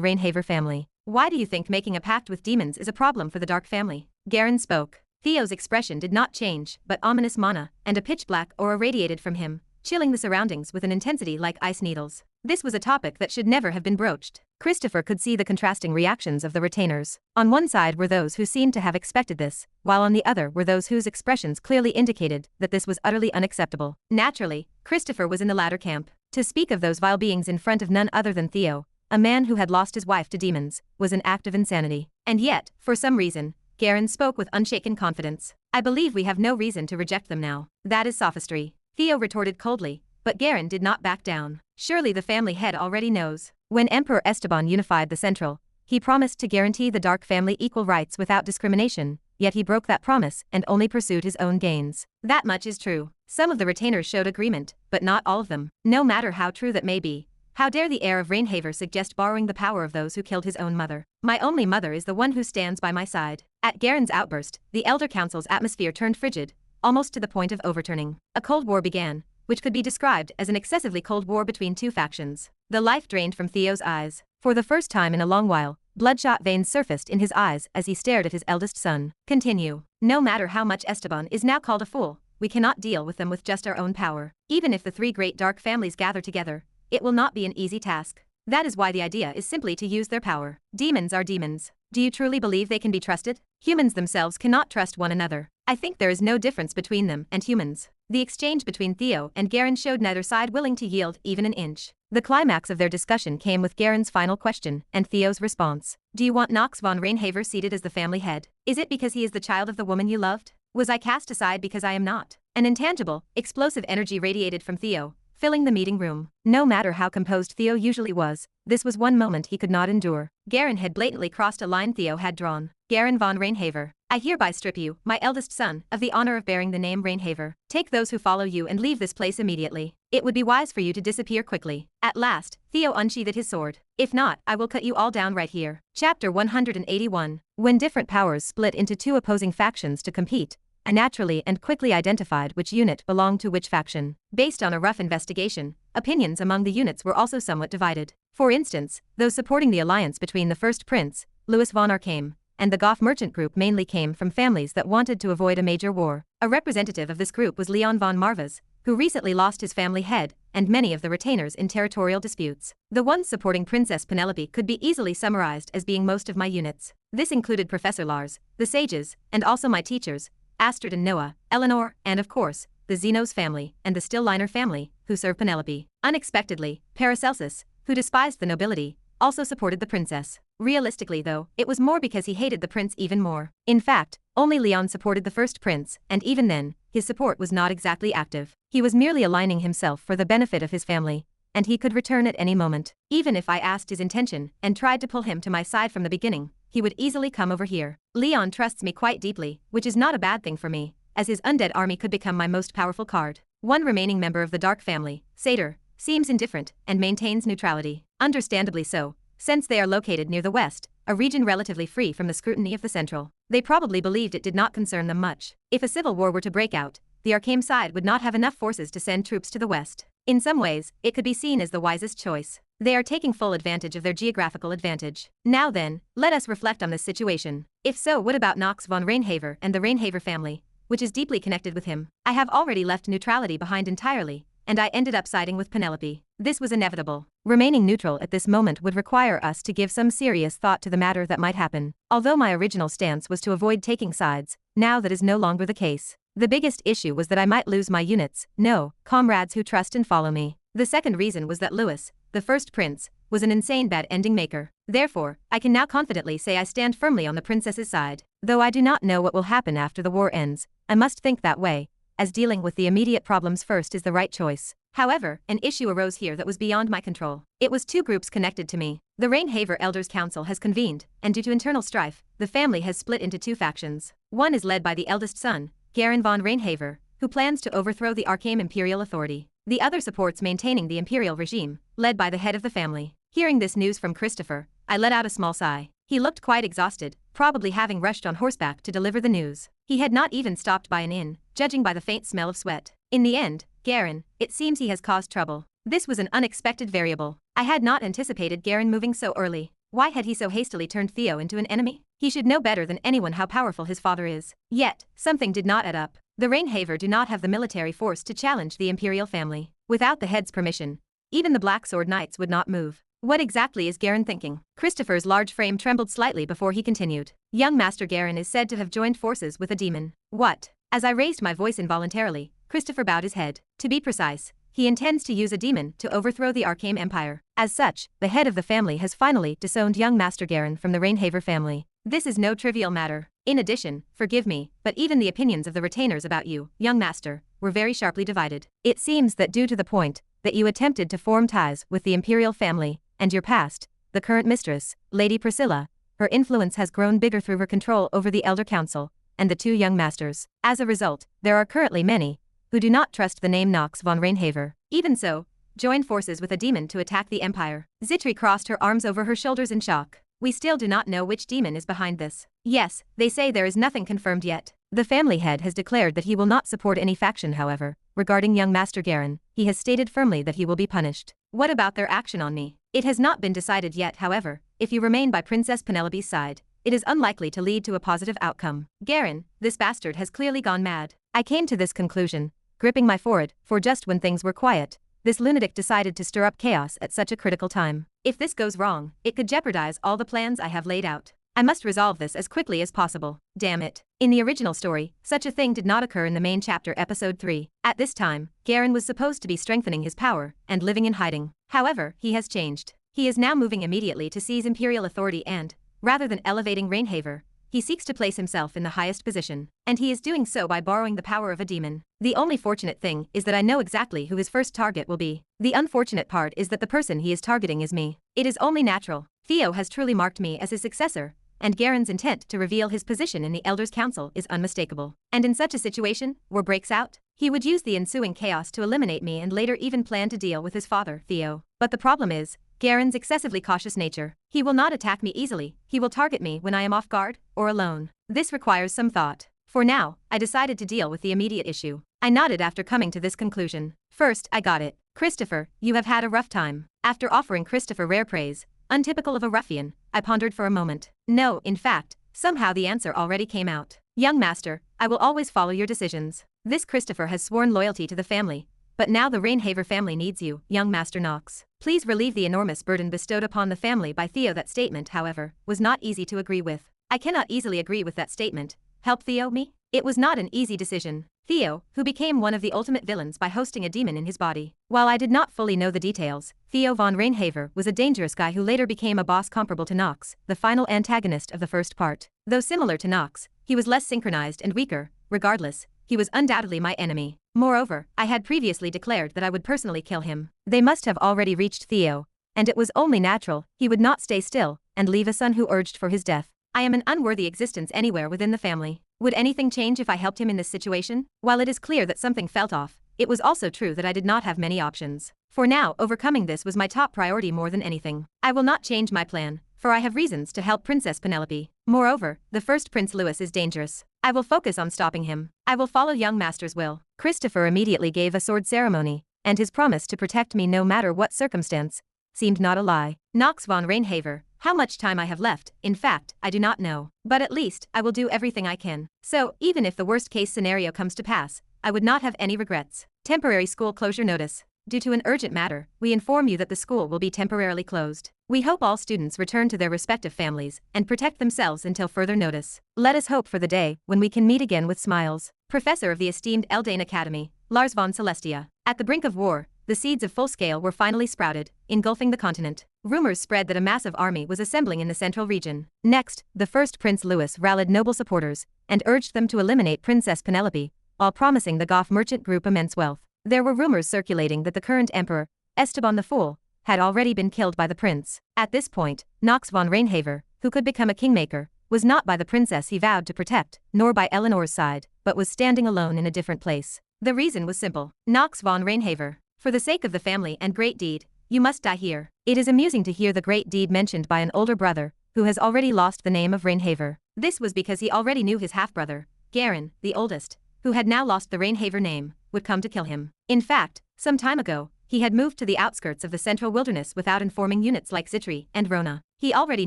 Reinhaver family. Why do you think making a pact with demons is a problem for the Dark family? Garen spoke. Theo's expression did not change, but ominous mana and a pitch-black aura radiated from him, chilling the surroundings with an intensity like ice needles. This was a topic that should never have been broached. Christopher could see the contrasting reactions of the retainers. On one side were those who seemed to have expected this, while on the other were those whose expressions clearly indicated that this was utterly unacceptable. Naturally, Christopher was in the latter camp. To speak of those vile beings in front of none other than Theo, a man who had lost his wife to demons, was an act of insanity. And yet, for some reason, Garen spoke with unshaken confidence. I believe we have no reason to reject them now. That is sophistry, Theo retorted coldly, but Garen did not back down. Surely the family head already knows. When Emperor Esteban unified the Central, he promised to guarantee the Dark family equal rights without discrimination, yet he broke that promise and only pursued his own gains. That much is true. Some of the retainers showed agreement, but not all of them. No matter how true that may be, how dare the heir of Reinhaver suggest borrowing the power of those who killed his own mother? My only mother is the one who stands by my side. At Garen's outburst, the Elder Council's atmosphere turned frigid, almost to the point of overturning. A cold war began, which could be described as an excessively cold war between two factions. The life drained from Theo's eyes. For the first time in a long while, bloodshot veins surfaced in his eyes as he stared at his eldest son. Continue. No matter how much Esteban is now called a fool, we cannot deal with them with just our own power. Even if the three great dark families gather together, it will not be an easy task. That is why the idea is simply to use their power. Demons are demons. Do you truly believe they can be trusted? Humans themselves cannot trust one another. I think there is no difference between them and humans. The exchange between Theo and Garen showed neither side willing to yield even an inch. The climax of their discussion came with Garen's final question and Theo's response. Do you want Nox von Reinhaver seated as the family head? Is it because he is the child of the woman you loved? Was I cast aside because I am not? An intangible, explosive energy radiated from Theo, filling the meeting room. No matter how composed Theo usually was, this was one moment he could not endure. Garen had blatantly crossed a line Theo had drawn. Garen von Reinhaver, I hereby strip you, my eldest son, of the honor of bearing the name Reinhaver. Take those who follow you and leave this place immediately. It would be wise for you to disappear quickly. At last, Theo unsheathed his sword. If not, I will cut you all down right here. Chapter 181. When different powers split into two opposing factions to compete, I naturally and quickly identified which unit belonged to which faction. Based on a rough investigation, opinions among the units were also somewhat divided. For instance, those supporting the alliance between the first prince, Louis von Arcame, and the Goth merchant group mainly came from families that wanted to avoid a major war. A representative of this group was Leon von Marvas, who recently lost his family head, and many of the retainers in territorial disputes. The ones supporting Princess Penelope could be easily summarized as being most of my units. This included Professor Lars, the sages, and also my teachers, Astrid and Noah, Eleanor, and of course, the Xenos family and the Still-Liner family, who serve Penelope. Unexpectedly, Paracelsus, who despised the nobility, also supported the princess. Realistically though, it was more because he hated the prince even more. In fact, only Leon supported the first prince, and even then, his support was not exactly active. He was merely aligning himself for the benefit of his family, and he could return at any moment. Even if I asked his intention and tried to pull him to my side from the beginning, he would easily come over here. Leon trusts me quite deeply, which is not a bad thing for me, as his undead army could become my most powerful card. One remaining member of the Dark family, Satyr, seems indifferent and maintains neutrality. Understandably so, since they are located near the west, a region relatively free from the scrutiny of the Central. They probably believed it did not concern them much. If a civil war were to break out, the Arcame side would not have enough forces to send troops to the west. In some ways, it could be seen as the wisest choice. They are taking full advantage of their geographical advantage. Now then, let us reflect on this situation. If so, what about Nox von Reinhaver and the Reinhaver family, which is deeply connected with him? I have already left neutrality behind entirely, and I ended up siding with Penelope. This was inevitable. Remaining neutral at this moment would require us to give some serious thought to the matter that might happen. Although my original stance was to avoid taking sides, now that is no longer the case. The biggest issue was that I might lose my units, no, comrades who trust and follow me. The second reason was that Louis, the first prince, was an insane bad ending maker. Therefore, I can now confidently say I stand firmly on the princess's side. Though I do not know what will happen after the war ends, I must think that way, as dealing with the immediate problems first is the right choice. However, an issue arose here that was beyond my control. It was two groups connected to me. The Reinhaver Elders Council has convened, and due to internal strife, the family has split into two factions. One is led by the eldest son, Garen von Reinhaver, who plans to overthrow the Arcame imperial authority. The other supports maintaining the imperial regime, led by the head of the family. Hearing this news from Christopher, I let out a small sigh. He looked quite exhausted, probably having rushed on horseback to deliver the news. He had not even stopped by an inn, judging by the faint smell of sweat. In the end, Garen, it seems he has caused trouble. This was an unexpected variable. I had not anticipated Garen moving so early. Why had he so hastily turned Theo into an enemy? He should know better than anyone how powerful his father is. Yet, something did not add up. The Reinhaver do not have the military force to challenge the imperial family. Without the head's permission, even the Black Sword Knights would not move. What exactly is Garen thinking? Christopher's large frame trembled slightly before he continued. Young Master Garen is said to have joined forces with a demon. What? As I raised my voice involuntarily, Christopher bowed his head. To be precise, he intends to use a demon to overthrow the Arcane Empire. As such, the head of the family has finally disowned young Master Garen from the Reinhaver family. This is no trivial matter. In addition, forgive me, but even the opinions of the retainers about you, young master, were very sharply divided. It seems that due to the point that you attempted to form ties with the imperial family, and your past, the current mistress, Lady Priscilla, her influence has grown bigger through her control over the Elder Council and the two young masters. As a result, there are currently many who do not trust the name Nox von Reinhaver. Even so, join forces with a demon to attack the Empire. Zitri crossed her arms over her shoulders in shock. We still do not know which demon is behind this. Yes, they say there is nothing confirmed yet. The family head has declared that he will not support any faction. However, regarding young Master Garen, he has stated firmly that he will be punished. What about their action on me? It has not been decided yet. However, if you remain by Princess Penelope's side, it is unlikely to lead to a positive outcome. Garen, this bastard has clearly gone mad. I came to this conclusion, gripping my forehead, for just when things were quiet, this lunatic decided to stir up chaos at such a critical time. If this goes wrong, it could jeopardize all the plans I have laid out. I must resolve this as quickly as possible. Damn it. In the original story, such a thing did not occur in the main chapter episode 3. At this time, Garen was supposed to be strengthening his power and living in hiding. However, he has changed. He is now moving immediately to seize imperial authority and, rather than elevating Reinhaver, he seeks to place himself in the highest position, and he is doing so by borrowing the power of a demon. The only fortunate thing is that I know exactly who his first target will be. The unfortunate part is that the person he is targeting is me. It is only natural. Theo has truly marked me as his successor, and Garen's intent to reveal his position in the Elders' Council is unmistakable. And in such a situation, war breaks out, he would use the ensuing chaos to eliminate me and later even plan to deal with his father, Theo. But the problem is, Garen's excessively cautious nature. He will not attack me easily, he will target me when I am off guard, or alone. This requires some thought. For now, I decided to deal with the immediate issue. I nodded after coming to this conclusion. First, I got it. Christopher, you have had a rough time. After offering Christopher rare praise, untypical of a ruffian, I pondered for a moment. No, in fact, somehow the answer already came out. Young master, I will always follow your decisions. This Christopher has sworn loyalty to the family, but now the Reinhaver family needs you, young Master Nox. Please relieve the enormous burden bestowed upon the family by Theo. That statement, however, was not easy to agree with. I cannot easily agree with that statement. Help Theo me? It was not an easy decision. Theo, who became one of the ultimate villains by hosting a demon in his body. While I did not fully know the details, Theo von Reinhaver was a dangerous guy who later became a boss comparable to Nox, the final antagonist of the first part. Though similar to Nox, he was less synchronized and weaker. Regardless, he was undoubtedly my enemy. Moreover, I had previously declared that I would personally kill him. They must have already reached Theo, and it was only natural he would not stay still and leave a son who urged for his death. I am an unworthy existence anywhere within the family. Would anything change if I helped him in this situation? While it is clear that something felt off, it was also true that I did not have many options. For now, overcoming this was my top priority more than anything. I will not change my plan, for I have reasons to help Princess Penelope. Moreover, the first Prince Louis is dangerous. I will focus on stopping him. I will follow young master's will. Christopher immediately gave a sword ceremony, and his promise to protect me no matter what circumstance seemed not a lie. Nox von Reinhaver, how much time I have left, in fact, I do not know. But at least, I will do everything I can. So, even if the worst case scenario comes to pass, I would not have any regrets. Temporary school closure notice. Due to an urgent matter, we inform you that the school will be temporarily closed. We hope all students return to their respective families and protect themselves until further notice. Let us hope for the day when we can meet again with smiles. Professor of the esteemed Eldane Academy, Lars von Celestia. At the brink of war, the seeds of full scale were finally sprouted, engulfing the continent. Rumors spread that a massive army was assembling in the central region. Next, the first Prince Louis rallied noble supporters and urged them to eliminate Princess Penelope, while promising the Goth merchant group immense wealth. There were rumors circulating that the current emperor, Esteban the Fool, had already been killed by the prince. At this point, Nox von Reinhaver, who could become a kingmaker, was not by the princess he vowed to protect, nor by Eleanor's side, but was standing alone in a different place. The reason was simple. Nox von Reinhaver, for the sake of the family and great deed, you must die here. It is amusing to hear the great deed mentioned by an older brother, who has already lost the name of Reinhaver. This was because he already knew his half-brother, Garen, the oldest, who had now lost the Reinhaver name, would come to kill him. In fact, some time ago, he had moved to the outskirts of the central wilderness without informing units like Zitri and Rona. He already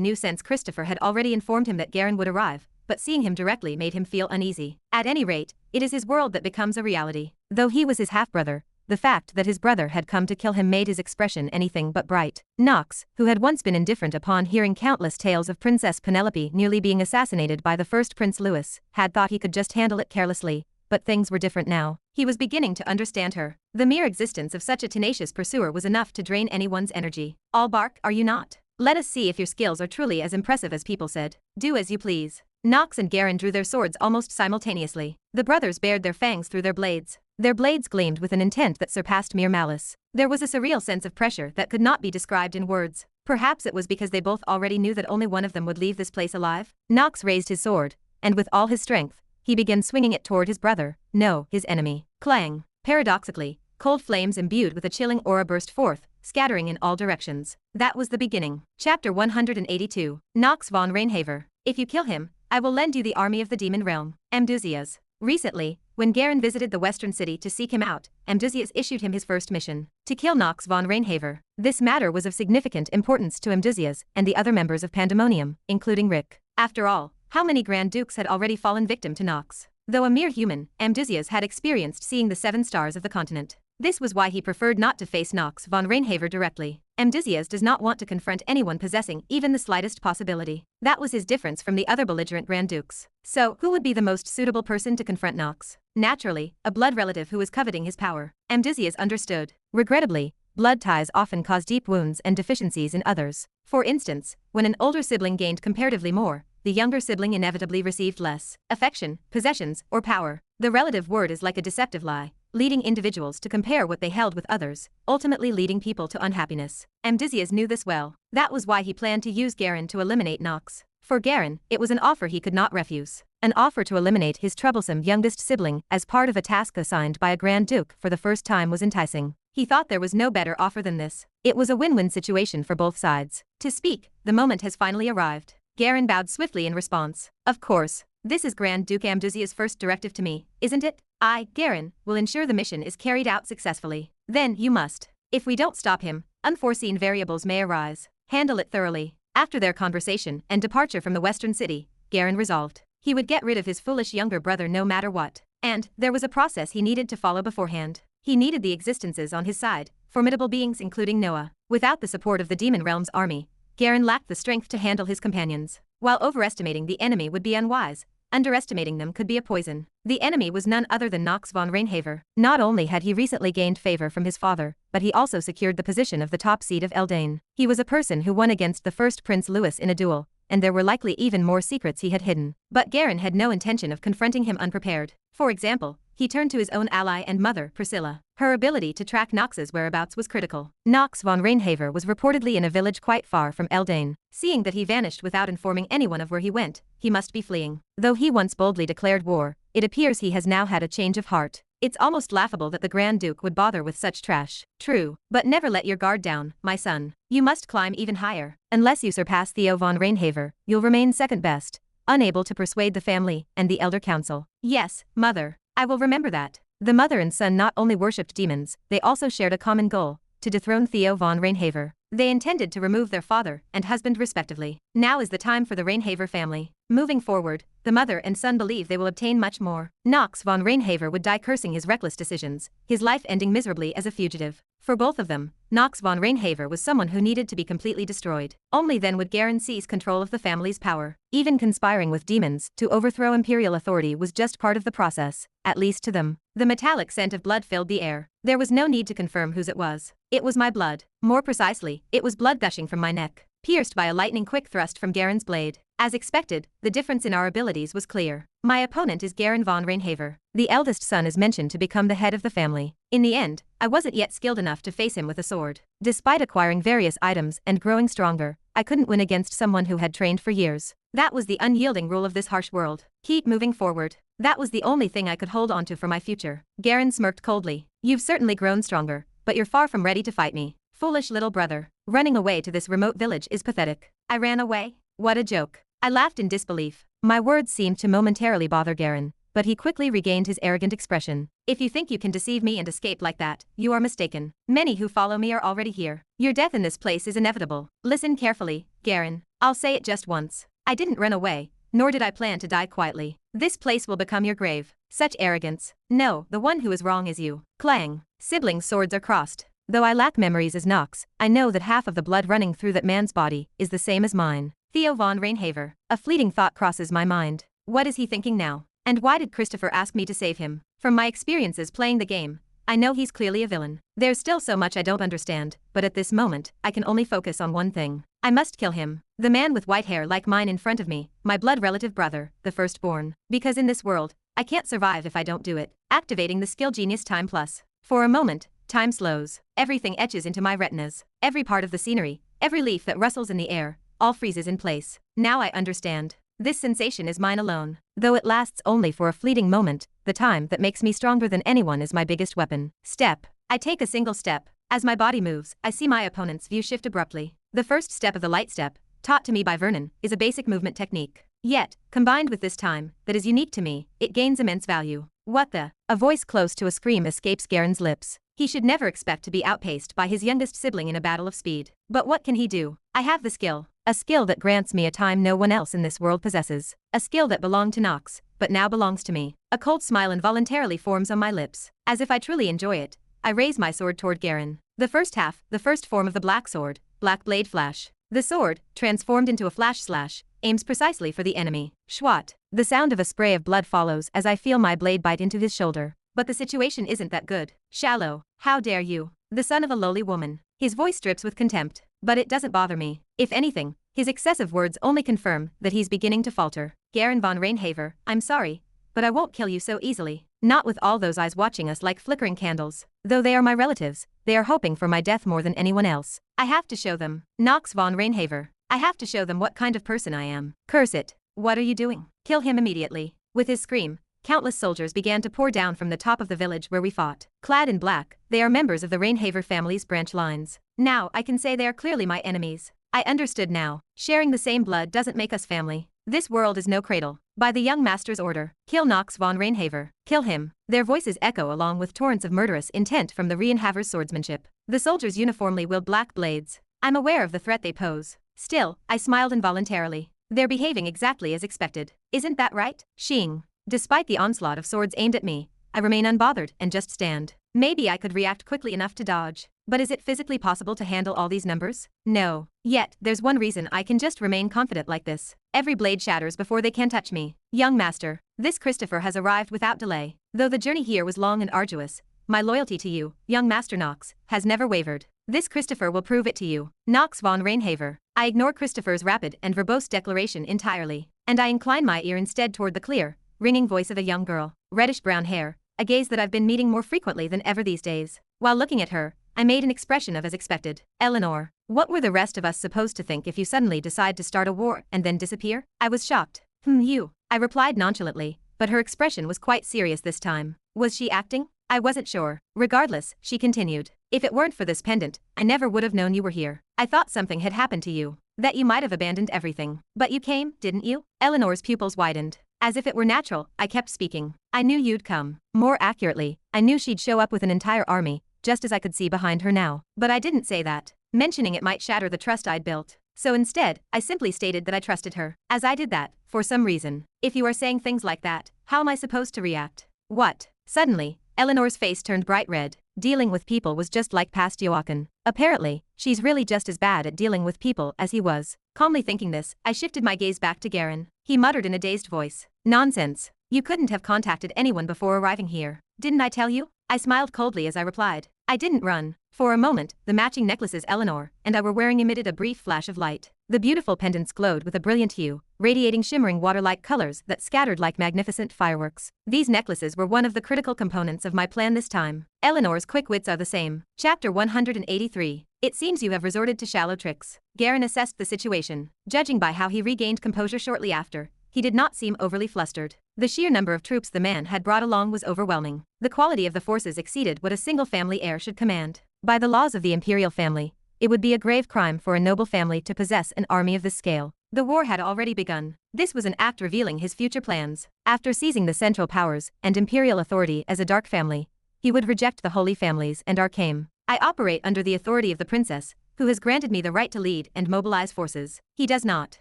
knew since Christopher had already informed him that Garen would arrive, but seeing him directly made him feel uneasy. At any rate, it is his world that becomes a reality. Though he was his half-brother, the fact that his brother had come to kill him made his expression anything but bright. Nox, who had once been indifferent upon hearing countless tales of Princess Penelope nearly being assassinated by the first Prince Louis, had thought he could just handle it carelessly. But things were different now. He was beginning to understand her. The mere existence of such a tenacious pursuer was enough to drain anyone's energy. All bark, are you not? Let us see if your skills are truly as impressive as people said. Do as you please. Nox and Garen drew their swords almost simultaneously. The brothers bared their fangs through their blades. Their blades gleamed with an intent that surpassed mere malice. There was a surreal sense of pressure that could not be described in words. Perhaps it was because they both already knew that only one of them would leave this place alive. Nox raised his sword, and with all his strength, he began swinging it toward his brother, no, his enemy. Clang. Paradoxically, cold flames imbued with a chilling aura burst forth, scattering in all directions. That was the beginning. Chapter 182. Nox von Reinhaver. If you kill him, I will lend you the army of the demon realm. Amdusias. Recently, when Garen visited the western city to seek him out, Amdusias issued him his first mission, to kill Nox von Reinhaver. This matter was of significant importance to Amdusias and the other members of Pandemonium, including Rick. After all, how many Grand Dukes had already fallen victim to Nox? Though a mere human, Amdusias had experienced seeing the 7 stars of the continent. This was why he preferred not to face Nox von Reinhaver directly. Amdusias does not want to confront anyone possessing even the slightest possibility. That was his difference from the other belligerent Grand Dukes. So, who would be the most suitable person to confront Nox? Naturally, a blood relative who was coveting his power. Amdusias understood. Regrettably, blood ties often cause deep wounds and deficiencies in others. For instance, when an older sibling gained comparatively more, the younger sibling inevitably received less affection, possessions, or power. The relative word is like a deceptive lie, leading individuals to compare what they held with others, ultimately leading people to unhappiness. Amdusias knew this well. That was why he planned to use Garen to eliminate Nox. For Garen, it was an offer he could not refuse. An offer to eliminate his troublesome youngest sibling as part of a task assigned by a Grand Duke for the first time was enticing. He thought there was no better offer than this. It was a win-win situation for both sides. To speak, the moment has finally arrived. Garen bowed swiftly in response. Of course. This is Grand Duke Amdusias' first directive to me, isn't it? I, Garen, will ensure the mission is carried out successfully. Then you must. If we don't stop him, unforeseen variables may arise. Handle it thoroughly. After their conversation and departure from the western city, Garen resolved. He would get rid of his foolish younger brother no matter what. And there was a process he needed to follow beforehand. He needed the existences on his side, formidable beings including Noah. Without the support of the Demon Realm's army, Garen lacked the strength to handle his companions. While overestimating the enemy would be unwise, underestimating them could be a poison. The enemy was none other than Nox von Reinhaver. Not only had he recently gained favor from his father, but he also secured the position of the top seed of Eldain. He was a person who won against the first Prince Louis in a duel, and there were likely even more secrets he had hidden. But Garen had no intention of confronting him unprepared. For example, he turned to his own ally and mother, Priscilla. Her ability to track Nox's whereabouts was critical. Nox von Reinhaver was reportedly in a village quite far from Eldain. Seeing that he vanished without informing anyone of where he went, he must be fleeing. Though he once boldly declared war, it appears he has now had a change of heart. It's almost laughable that the Grand Duke would bother with such trash. True, but never let your guard down, my son. You must climb even higher. Unless you surpass Theo von Reinhaver, you'll remain second best, unable to persuade the family and the Elder Council. Yes, mother. I will remember that. The mother and son not only worshipped demons, they also shared a common goal, to dethrone Theo von Reinhaver. They intended to remove their father and husband respectively. Now is the time for the Reinhaver family. Moving forward, the mother and son believe they will obtain much more. Nox von Reinhaver would die cursing his reckless decisions, his life ending miserably as a fugitive. For both of them, Nox von Reinhaver was someone who needed to be completely destroyed. Only then would Garen seize control of the family's power. Even conspiring with demons to overthrow imperial authority was just part of the process, at least to them. The metallic scent of blood filled the air. There was no need to confirm whose it was. It was my blood. More precisely, it was blood gushing from my neck, pierced by a lightning-quick thrust from Garen's blade. As expected, the difference in our abilities was clear. My opponent is Garen von Reinhaver. The eldest son is mentioned to become the head of the family. In the end, I wasn't yet skilled enough to face him with a sword. Despite acquiring various items and growing stronger, I couldn't win against someone who had trained for years. That was the unyielding rule of this harsh world. Keep moving forward. That was the only thing I could hold on to for my future. Garen smirked coldly. You've certainly grown stronger, but you're far from ready to fight me. Foolish little brother. Running away to this remote village is pathetic. I ran away? What a joke. I laughed in disbelief. My words seemed to momentarily bother Garen, but he quickly regained his arrogant expression. If you think you can deceive me and escape like that, you are mistaken. Many who follow me are already here. Your death in this place is inevitable. Listen carefully, Garen. I'll say it just once. I didn't run away, nor did I plan to die quietly. This place will become your grave. Such arrogance. No, the one who is wrong is you. Clang. Siblings' swords are crossed. Though I lack memories as Nox, I know that half of the blood running through that man's body is the same as mine. Theo von Reinhaver. A fleeting thought crosses my mind. What is he thinking now? And why did Christopher ask me to save him? From my experiences playing the game, I know he's clearly a villain. There's still so much I don't understand, but at this moment, I can only focus on one thing. I must kill him. The man with white hair like mine in front of me, my blood relative brother, the firstborn. Because in this world, I can't survive if I don't do it. Activating the skill genius time plus. For a moment, time slows. Everything etches into my retinas. Every part of the scenery, every leaf that rustles in the air, all freezes in place. Now I understand. This sensation is mine alone. Though it lasts only for a fleeting moment, the time that makes me stronger than anyone is my biggest weapon. Step. I take a single step. As my body moves, I see my opponent's view shift abruptly. The first step of the light step, taught to me by Vernon, is a basic movement technique. Yet, combined with this time, that is unique to me, it gains immense value. What the? A voice close to a scream escapes Garen's lips. He should never expect to be outpaced by his youngest sibling in a battle of speed. But what can he do? I have the skill. A skill that grants me a time no one else in this world possesses. A skill that belonged to Nox, but now belongs to me. A cold smile involuntarily forms on my lips. As if I truly enjoy it, I raise my sword toward Garen. The first half, the first form of the black sword, black blade flash. The sword, transformed into a flash slash, aims precisely for the enemy. Schwat. The sound of a spray of blood follows as I feel my blade bite into his shoulder. But the situation isn't that good. Shallow. How dare you? The son of a lowly woman. His voice drips with contempt. But it doesn't bother me. If anything, his excessive words only confirm that he's beginning to falter. Garen von Reinhaver, I'm sorry, but I won't kill you so easily. Not with all those eyes watching us like flickering candles. Though they are my relatives, they are hoping for my death more than anyone else. I have to show them. Nox von Reinhaver. I have to show them what kind of person I am. Curse it. What are you doing? Kill him immediately. With his scream, countless soldiers began to pour down from the top of the village where we fought. Clad in black, they are members of the Reinhaver family's branch lines. Now I can say they are clearly my enemies. I understood now. Sharing the same blood doesn't make us family. This world is no cradle. By the young master's order, kill Nox von Reinhaver. Kill him. Their voices echo along with torrents of murderous intent from the Reinhaver's swordsmanship. The soldiers uniformly wield black blades. I'm aware of the threat they pose. Still, I smiled involuntarily. They're behaving exactly as expected. Isn't that right? Xing. Despite the onslaught of swords aimed at me, I remain unbothered and just stand. Maybe I could react quickly enough to dodge. But is it physically possible to handle all these numbers? No. Yet, there's one reason I can just remain confident like this. Every blade shatters before they can touch me. Young master, this Christopher has arrived without delay. Though the journey here was long and arduous, my loyalty to you, young master Nox, has never wavered. This Christopher will prove it to you. Nox von Reinhaver. I ignore Christopher's rapid and verbose declaration entirely, and I incline my ear instead toward the clear, ringing voice of a young girl. Reddish-brown hair, a gaze that I've been meeting more frequently than ever these days. While looking at her, I made an expression of as expected. Eleanor, what were the rest of us supposed to think if you suddenly decide to start a war and then disappear? I was shocked. You. I replied nonchalantly, but her expression was quite serious this time. Was she acting? I wasn't sure. Regardless, she continued. If it weren't for this pendant, I never would have known you were here. I thought something had happened to you. That you might have abandoned everything. But you came, didn't you? Eleanor's pupils widened. As if it were natural, I kept speaking. I knew you'd come. More accurately, I knew she'd show up with an entire army, just as I could see behind her now. But I didn't say that. Mentioning it might shatter the trust I'd built. So instead, I simply stated that I trusted her. As I did that, for some reason. If you are saying things like that, how am I supposed to react? What? Suddenly, Eleanor's face turned bright red. Dealing with people was just like past Joachim. Apparently, she's really just as bad at dealing with people as he was. Calmly thinking this, I shifted my gaze back to Garen. He muttered in a dazed voice. Nonsense. You couldn't have contacted anyone before arriving here. Didn't I tell you? I smiled coldly as I replied. I didn't run. For a moment, the matching necklaces Eleanor and I were wearing emitted a brief flash of light. The beautiful pendants glowed with a brilliant hue, radiating shimmering water-like colors that scattered like magnificent fireworks. These necklaces were one of the critical components of my plan this time. Eleanor's quick wits are the same. Chapter 183. It seems you have resorted to shallow tricks. Garen assessed the situation. Judging by how he regained composure shortly after, he did not seem overly flustered. The sheer number of troops the man had brought along was overwhelming. The quality of the forces exceeded what a single family heir should command. By the laws of the imperial family, it would be a grave crime for a noble family to possess an army of this scale. The war had already begun. This was an act revealing his future plans. After seizing the central powers and imperial authority as a dark family, he would reject the holy families and arcane. I operate under the authority of the princess, who has granted me the right to lead and mobilize forces. He does not.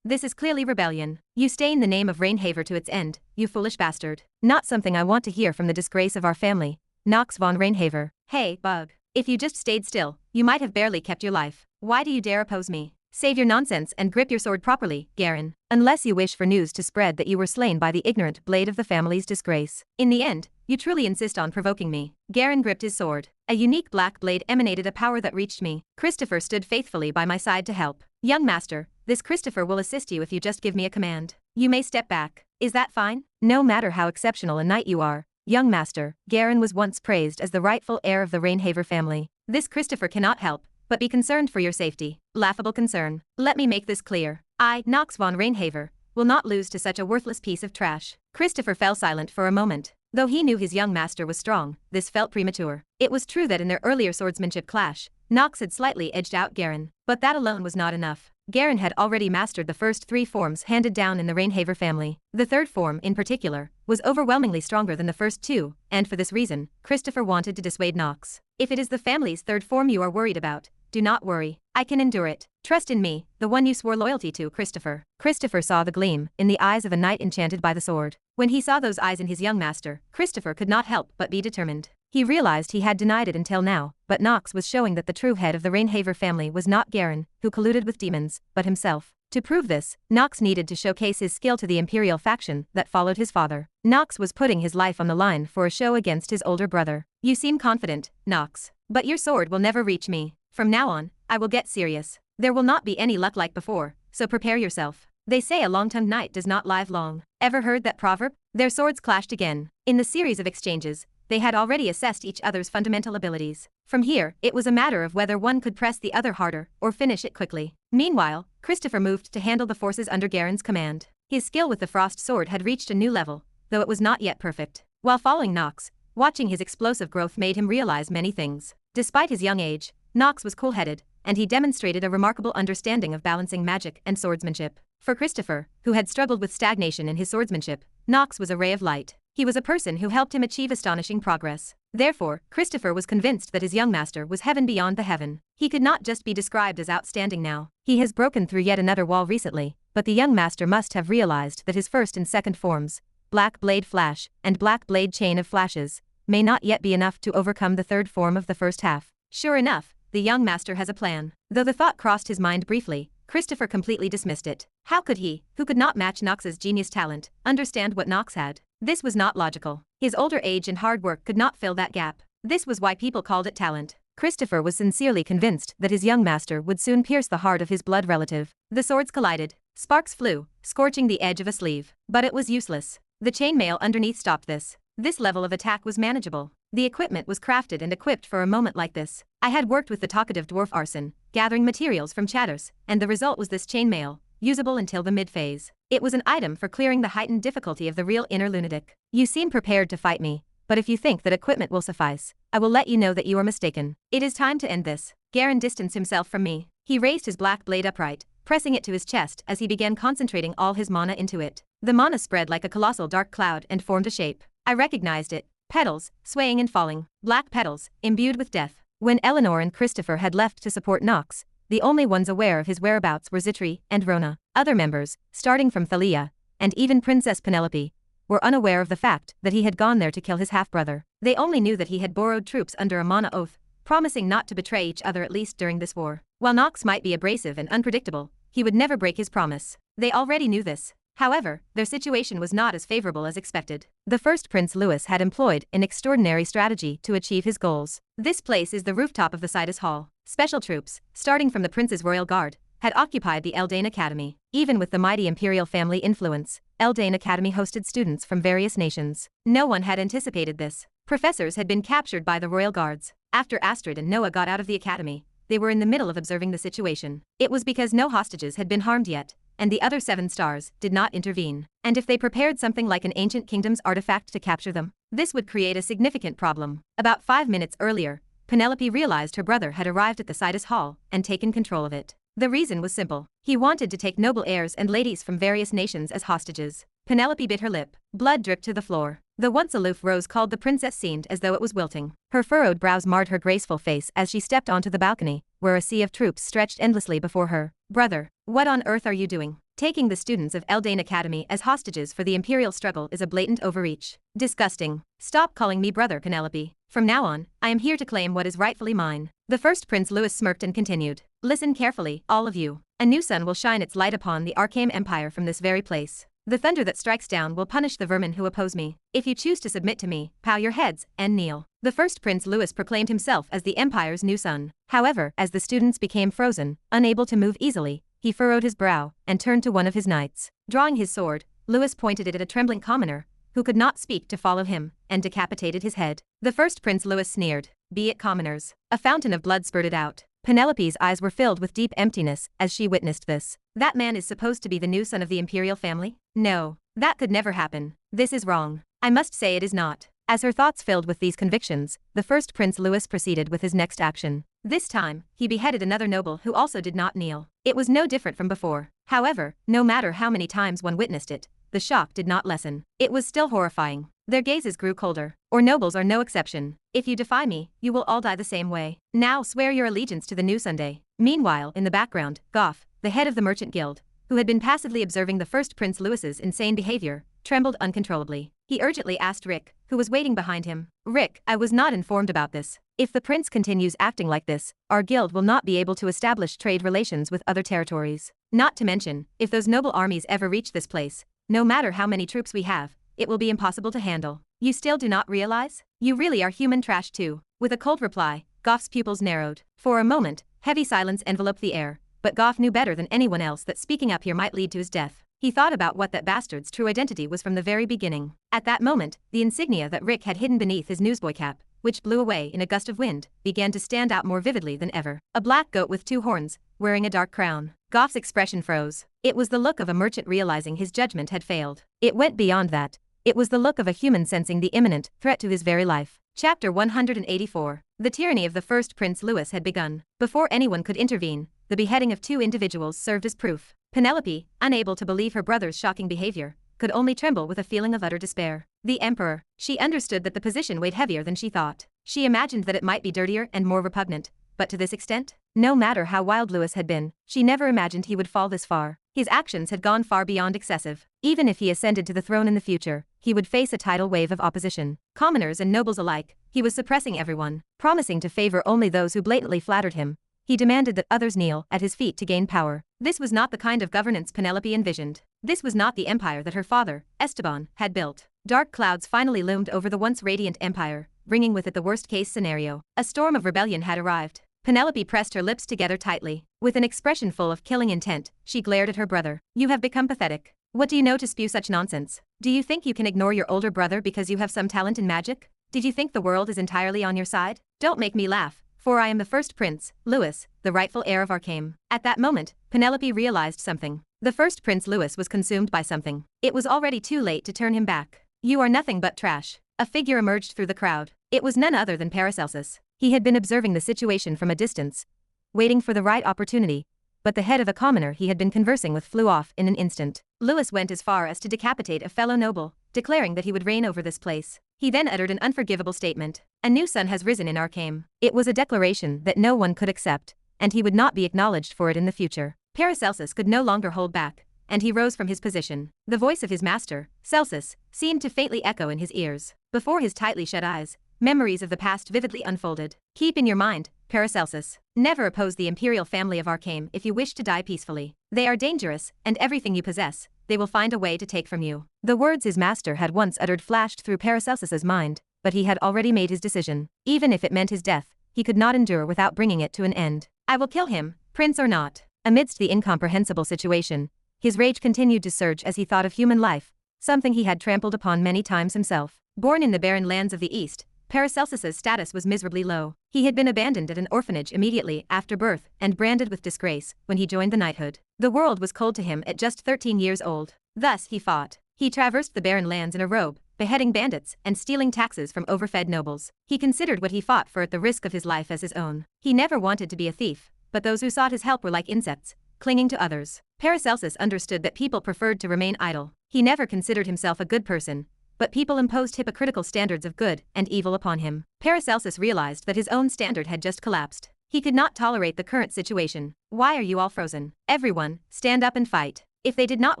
This is clearly rebellion. You stain the name of Reinhaver to its end, you foolish bastard. Not something I want to hear from the disgrace of our family, Nox von Reinhaver. Hey, bug. If you just stayed still, you might have barely kept your life. Why do you dare oppose me? Save your nonsense and grip your sword properly, Garen. Unless you wish for news to spread that you were slain by the ignorant blade of the family's disgrace. In the end, you truly insist on provoking me. Garen gripped his sword. A unique black blade emanated a power that reached me. Christopher stood faithfully by my side to help. Young master, this Christopher will assist you if you just give me a command. You may step back. Is that fine? No matter how exceptional a knight you are, young master, Garen was once praised as the rightful heir of the Reinhaver family. This Christopher cannot help but be concerned for your safety. Laughable concern. Let me make this clear. I, Nox von Reinhaver, will not lose to such a worthless piece of trash. Christopher fell silent for a moment. Though he knew his young master was strong, this felt premature. It was true that in their earlier swordsmanship clash, Nox had slightly edged out Garen, but that alone was not enough. Garen had already mastered the first 3 forms handed down in the Reinhaver family. The third form, in particular, was overwhelmingly stronger than the first 2, and for this reason, Christopher wanted to dissuade Nox. If it is the family's third form you are worried about, do not worry. I can endure it. Trust in me, the one you swore loyalty to, Christopher. Christopher saw the gleam in the eyes of a knight enchanted by the sword. When he saw those eyes in his young master, Christopher could not help but be determined. He realized he had denied it until now, but Nox was showing that the true head of the Reinhaver family was not Garen, who colluded with demons, but himself. To prove this, Nox needed to showcase his skill to the imperial faction that followed his father. Nox was putting his life on the line for a show against his older brother. You seem confident, Nox. But your sword will never reach me. From now on, I will get serious. There will not be any luck like before, so prepare yourself. They say a long-tongued knight does not live long. Ever heard that proverb? Their swords clashed again. In the series of exchanges, they had already assessed each other's fundamental abilities. From here, it was a matter of whether one could press the other harder or finish it quickly. Meanwhile, Christopher moved to handle the forces under Garen's command. His skill with the frost sword had reached a new level, though it was not yet perfect. While following Nox, watching his explosive growth made him realize many things. Despite his young age, Nox was cool-headed, and he demonstrated a remarkable understanding of balancing magic and swordsmanship. For Christopher, who had struggled with stagnation in his swordsmanship, Nox was a ray of light. He was a person who helped him achieve astonishing progress. Therefore, Christopher was convinced that his young master was heaven beyond the heaven. He could not just be described as outstanding now. He has broken through yet another wall recently, but the young master must have realized that his first and second forms, Black Blade Flash and Black Blade Chain of Flashes, may not yet be enough to overcome the third form of the first half. Sure enough, the young master has a plan. Though the thought crossed his mind briefly, Christopher completely dismissed it. How could he, who could not match Nox's genius talent, understand what Nox had? This was not logical. His older age and hard work could not fill that gap. This was why people called it talent. Christopher was sincerely convinced that his young master would soon pierce the heart of his blood relative. The swords collided. Sparks flew, scorching the edge of a sleeve. But it was useless. The chainmail underneath stopped this. This level of attack was manageable. The equipment was crafted and equipped for a moment like this. I had worked with the talkative dwarf Arson, gathering materials from chatters, and the result was this chainmail, usable until the mid-phase. It was an item for clearing the heightened difficulty of the real inner lunatic. You seem prepared to fight me, but if you think that equipment will suffice, I will let you know that you are mistaken. It is time to end this. Garen distanced himself from me. He raised his black blade upright, pressing it to his chest as he began concentrating all his mana into it. The mana spread like a colossal dark cloud and formed a shape. I recognized it. Petals, swaying and falling, black petals, imbued with death. When Eleanor and Christopher had left to support Nox, the only ones aware of his whereabouts were Zitri and Rona. Other members, starting from Thalia, and even Princess Penelope, were unaware of the fact that he had gone there to kill his half-brother. They only knew that he had borrowed troops under a mana oath, promising not to betray each other at least during this war. While Nox might be abrasive and unpredictable, he would never break his promise. They already knew this. However, their situation was not as favorable as expected. The first Prince Louis had employed an extraordinary strategy to achieve his goals. This place is the rooftop of the Sidus Hall. Special troops, starting from the Prince's Royal Guard, had occupied the Eldane Academy. Even with the mighty imperial family influence, Eldane Academy hosted students from various nations. No one had anticipated this. Professors had been captured by the Royal Guards. After Astrid and Noah got out of the academy, they were in the middle of observing the situation. It was because no hostages had been harmed yet, and the other 7 stars did not intervene. And if they prepared something like an ancient kingdom's artifact to capture them, this would create a significant problem. About 5 minutes earlier, Penelope realized her brother had arrived at the Sidus Hall and taken control of it. The reason was simple. He wanted to take noble heirs and ladies from various nations as hostages. Penelope bit her lip. Blood dripped to the floor. The once aloof rose called the princess seemed as though it was wilting. Her furrowed brows marred her graceful face as she stepped onto the balcony, where a sea of troops stretched endlessly before her. Brother, What on earth are you doing? Taking the students of Eldane Academy as hostages for the imperial struggle is a blatant overreach. Disgusting. Stop calling me brother, Penelope. From now on, I am here to claim what is rightfully mine. The first Prince Louis smirked and continued. Listen carefully, all of you. A new sun will shine its light upon the Arcane Empire from this very place. The thunder that strikes down will punish the vermin who oppose me. If you choose to submit to me, bow your heads and kneel. The first Prince Louis proclaimed himself as the Empire's new sun. However, as the students became frozen, unable to move easily, he furrowed his brow and turned to one of his knights. Drawing his sword, Louis pointed it at a trembling commoner, who could not speak, to follow him, and decapitated his head. The first Prince Louis sneered. Be it commoners. A fountain of blood spurted out. Penelope's eyes were filled with deep emptiness as she witnessed this. That man is supposed to be the new son of the imperial family? No, that could never happen. This is wrong. I must say it is not. As her thoughts filled with these convictions, the first Prince Louis proceeded with his next action. This time, he beheaded another noble who also did not kneel. It was no different from before. However, no matter how many times one witnessed it, the shock did not lessen. It was still horrifying. Their gazes grew colder. Or nobles are no exception. If you defy me, you will all die the same way. Now swear your allegiance to the new Sunday. Meanwhile, in the background, Goff, the head of the merchant guild, who had been passively observing the first Prince Louis's insane behavior, trembled uncontrollably. He urgently asked Rick, who was waiting behind him. Rick, I was not informed about this. If the prince continues acting like this, our guild will not be able to establish trade relations with other territories. Not to mention, if those noble armies ever reach this place, no matter how many troops we have, it will be impossible to handle. You still do not realize? You really are human trash too. With a cold reply, Goff's pupils narrowed. For a moment, heavy silence enveloped the air, but Goff knew better than anyone else that speaking up here might lead to his death. He thought about what that bastard's true identity was from the very beginning. At that moment, the insignia that Rick had hidden beneath his newsboy cap, which blew away in a gust of wind, began to stand out more vividly than ever. A black goat with 2 horns, wearing a dark crown. Goff's expression froze. It was the look of a merchant realizing his judgment had failed. It went beyond that. It was the look of a human sensing the imminent threat to his very life. Chapter 184. The tyranny of the first Prince Louis had begun. Before anyone could intervene, the beheading of 2 individuals served as proof. Penelope, unable to believe her brother's shocking behavior, could only tremble with a feeling of utter despair. The Emperor. She understood that the position weighed heavier than she thought. She imagined that it might be dirtier and more repugnant, but to this extent? No matter how wild Louis had been, she never imagined he would fall this far. His actions had gone far beyond excessive. Even if he ascended to the throne in the future, he would face a tidal wave of opposition. Commoners and nobles alike, he was suppressing everyone, promising to favor only those who blatantly flattered him. He demanded that others kneel at his feet to gain power. This was not the kind of governance Penelope envisioned. This was not the empire that her father, Esteban, had built. Dark clouds finally loomed over the once radiant empire, bringing with it the worst-case scenario. A storm of rebellion had arrived. Penelope pressed her lips together tightly. With an expression full of killing intent, she glared at her brother. You have become pathetic. What do you know to spew such nonsense? Do you think you can ignore your older brother because you have some talent in magic? Did you think the world is entirely on your side? Don't make me laugh, for I am the first Prince, Louis, the rightful heir of Arcane. At that moment, Penelope realized something. The first Prince Louis was consumed by something. It was already too late to turn him back. You are nothing but trash. A figure emerged through the crowd. It was none other than Paracelsus. He had been observing the situation from a distance, waiting for the right opportunity, but the head of a commoner he had been conversing with flew off in an instant. Louis went as far as to decapitate a fellow noble, declaring that he would reign over this place. He then uttered an unforgivable statement. A new sun has risen in Arcane. It was a declaration that no one could accept, and he would not be acknowledged for it in the future. Paracelsus could no longer hold back, and he rose from his position. The voice of his master, Celsus, seemed to faintly echo in his ears. Before his tightly shut eyes, memories of the past vividly unfolded. Keep in your mind, Paracelsus, never oppose the imperial family of Arcane if you wish to die peacefully. They are dangerous, and everything you possess, they will find a way to take from you. The words his master had once uttered flashed through Paracelsus's mind, but he had already made his decision. Even if it meant his death, he could not endure without bringing it to an end. I will kill him, prince or not. Amidst the incomprehensible situation, his rage continued to surge as he thought of human life, something he had trampled upon many times himself. Born in the barren lands of the East, Paracelsus's status was miserably low. He had been abandoned at an orphanage immediately after birth and branded with disgrace when he joined the knighthood. The world was cold to him at just 13 years old. Thus he fought. He traversed the barren lands in a robe, beheading bandits and stealing taxes from overfed nobles. He considered what he fought for at the risk of his life as his own. He never wanted to be a thief, but those who sought his help were like insects, clinging to others. Paracelsus understood that people preferred to remain idle. He never considered himself a good person, but people imposed hypocritical standards of good and evil upon him. Paracelsus realized that his own standard had just collapsed. He could not tolerate the current situation. Why are you all frozen? Everyone, stand up and fight. If they did not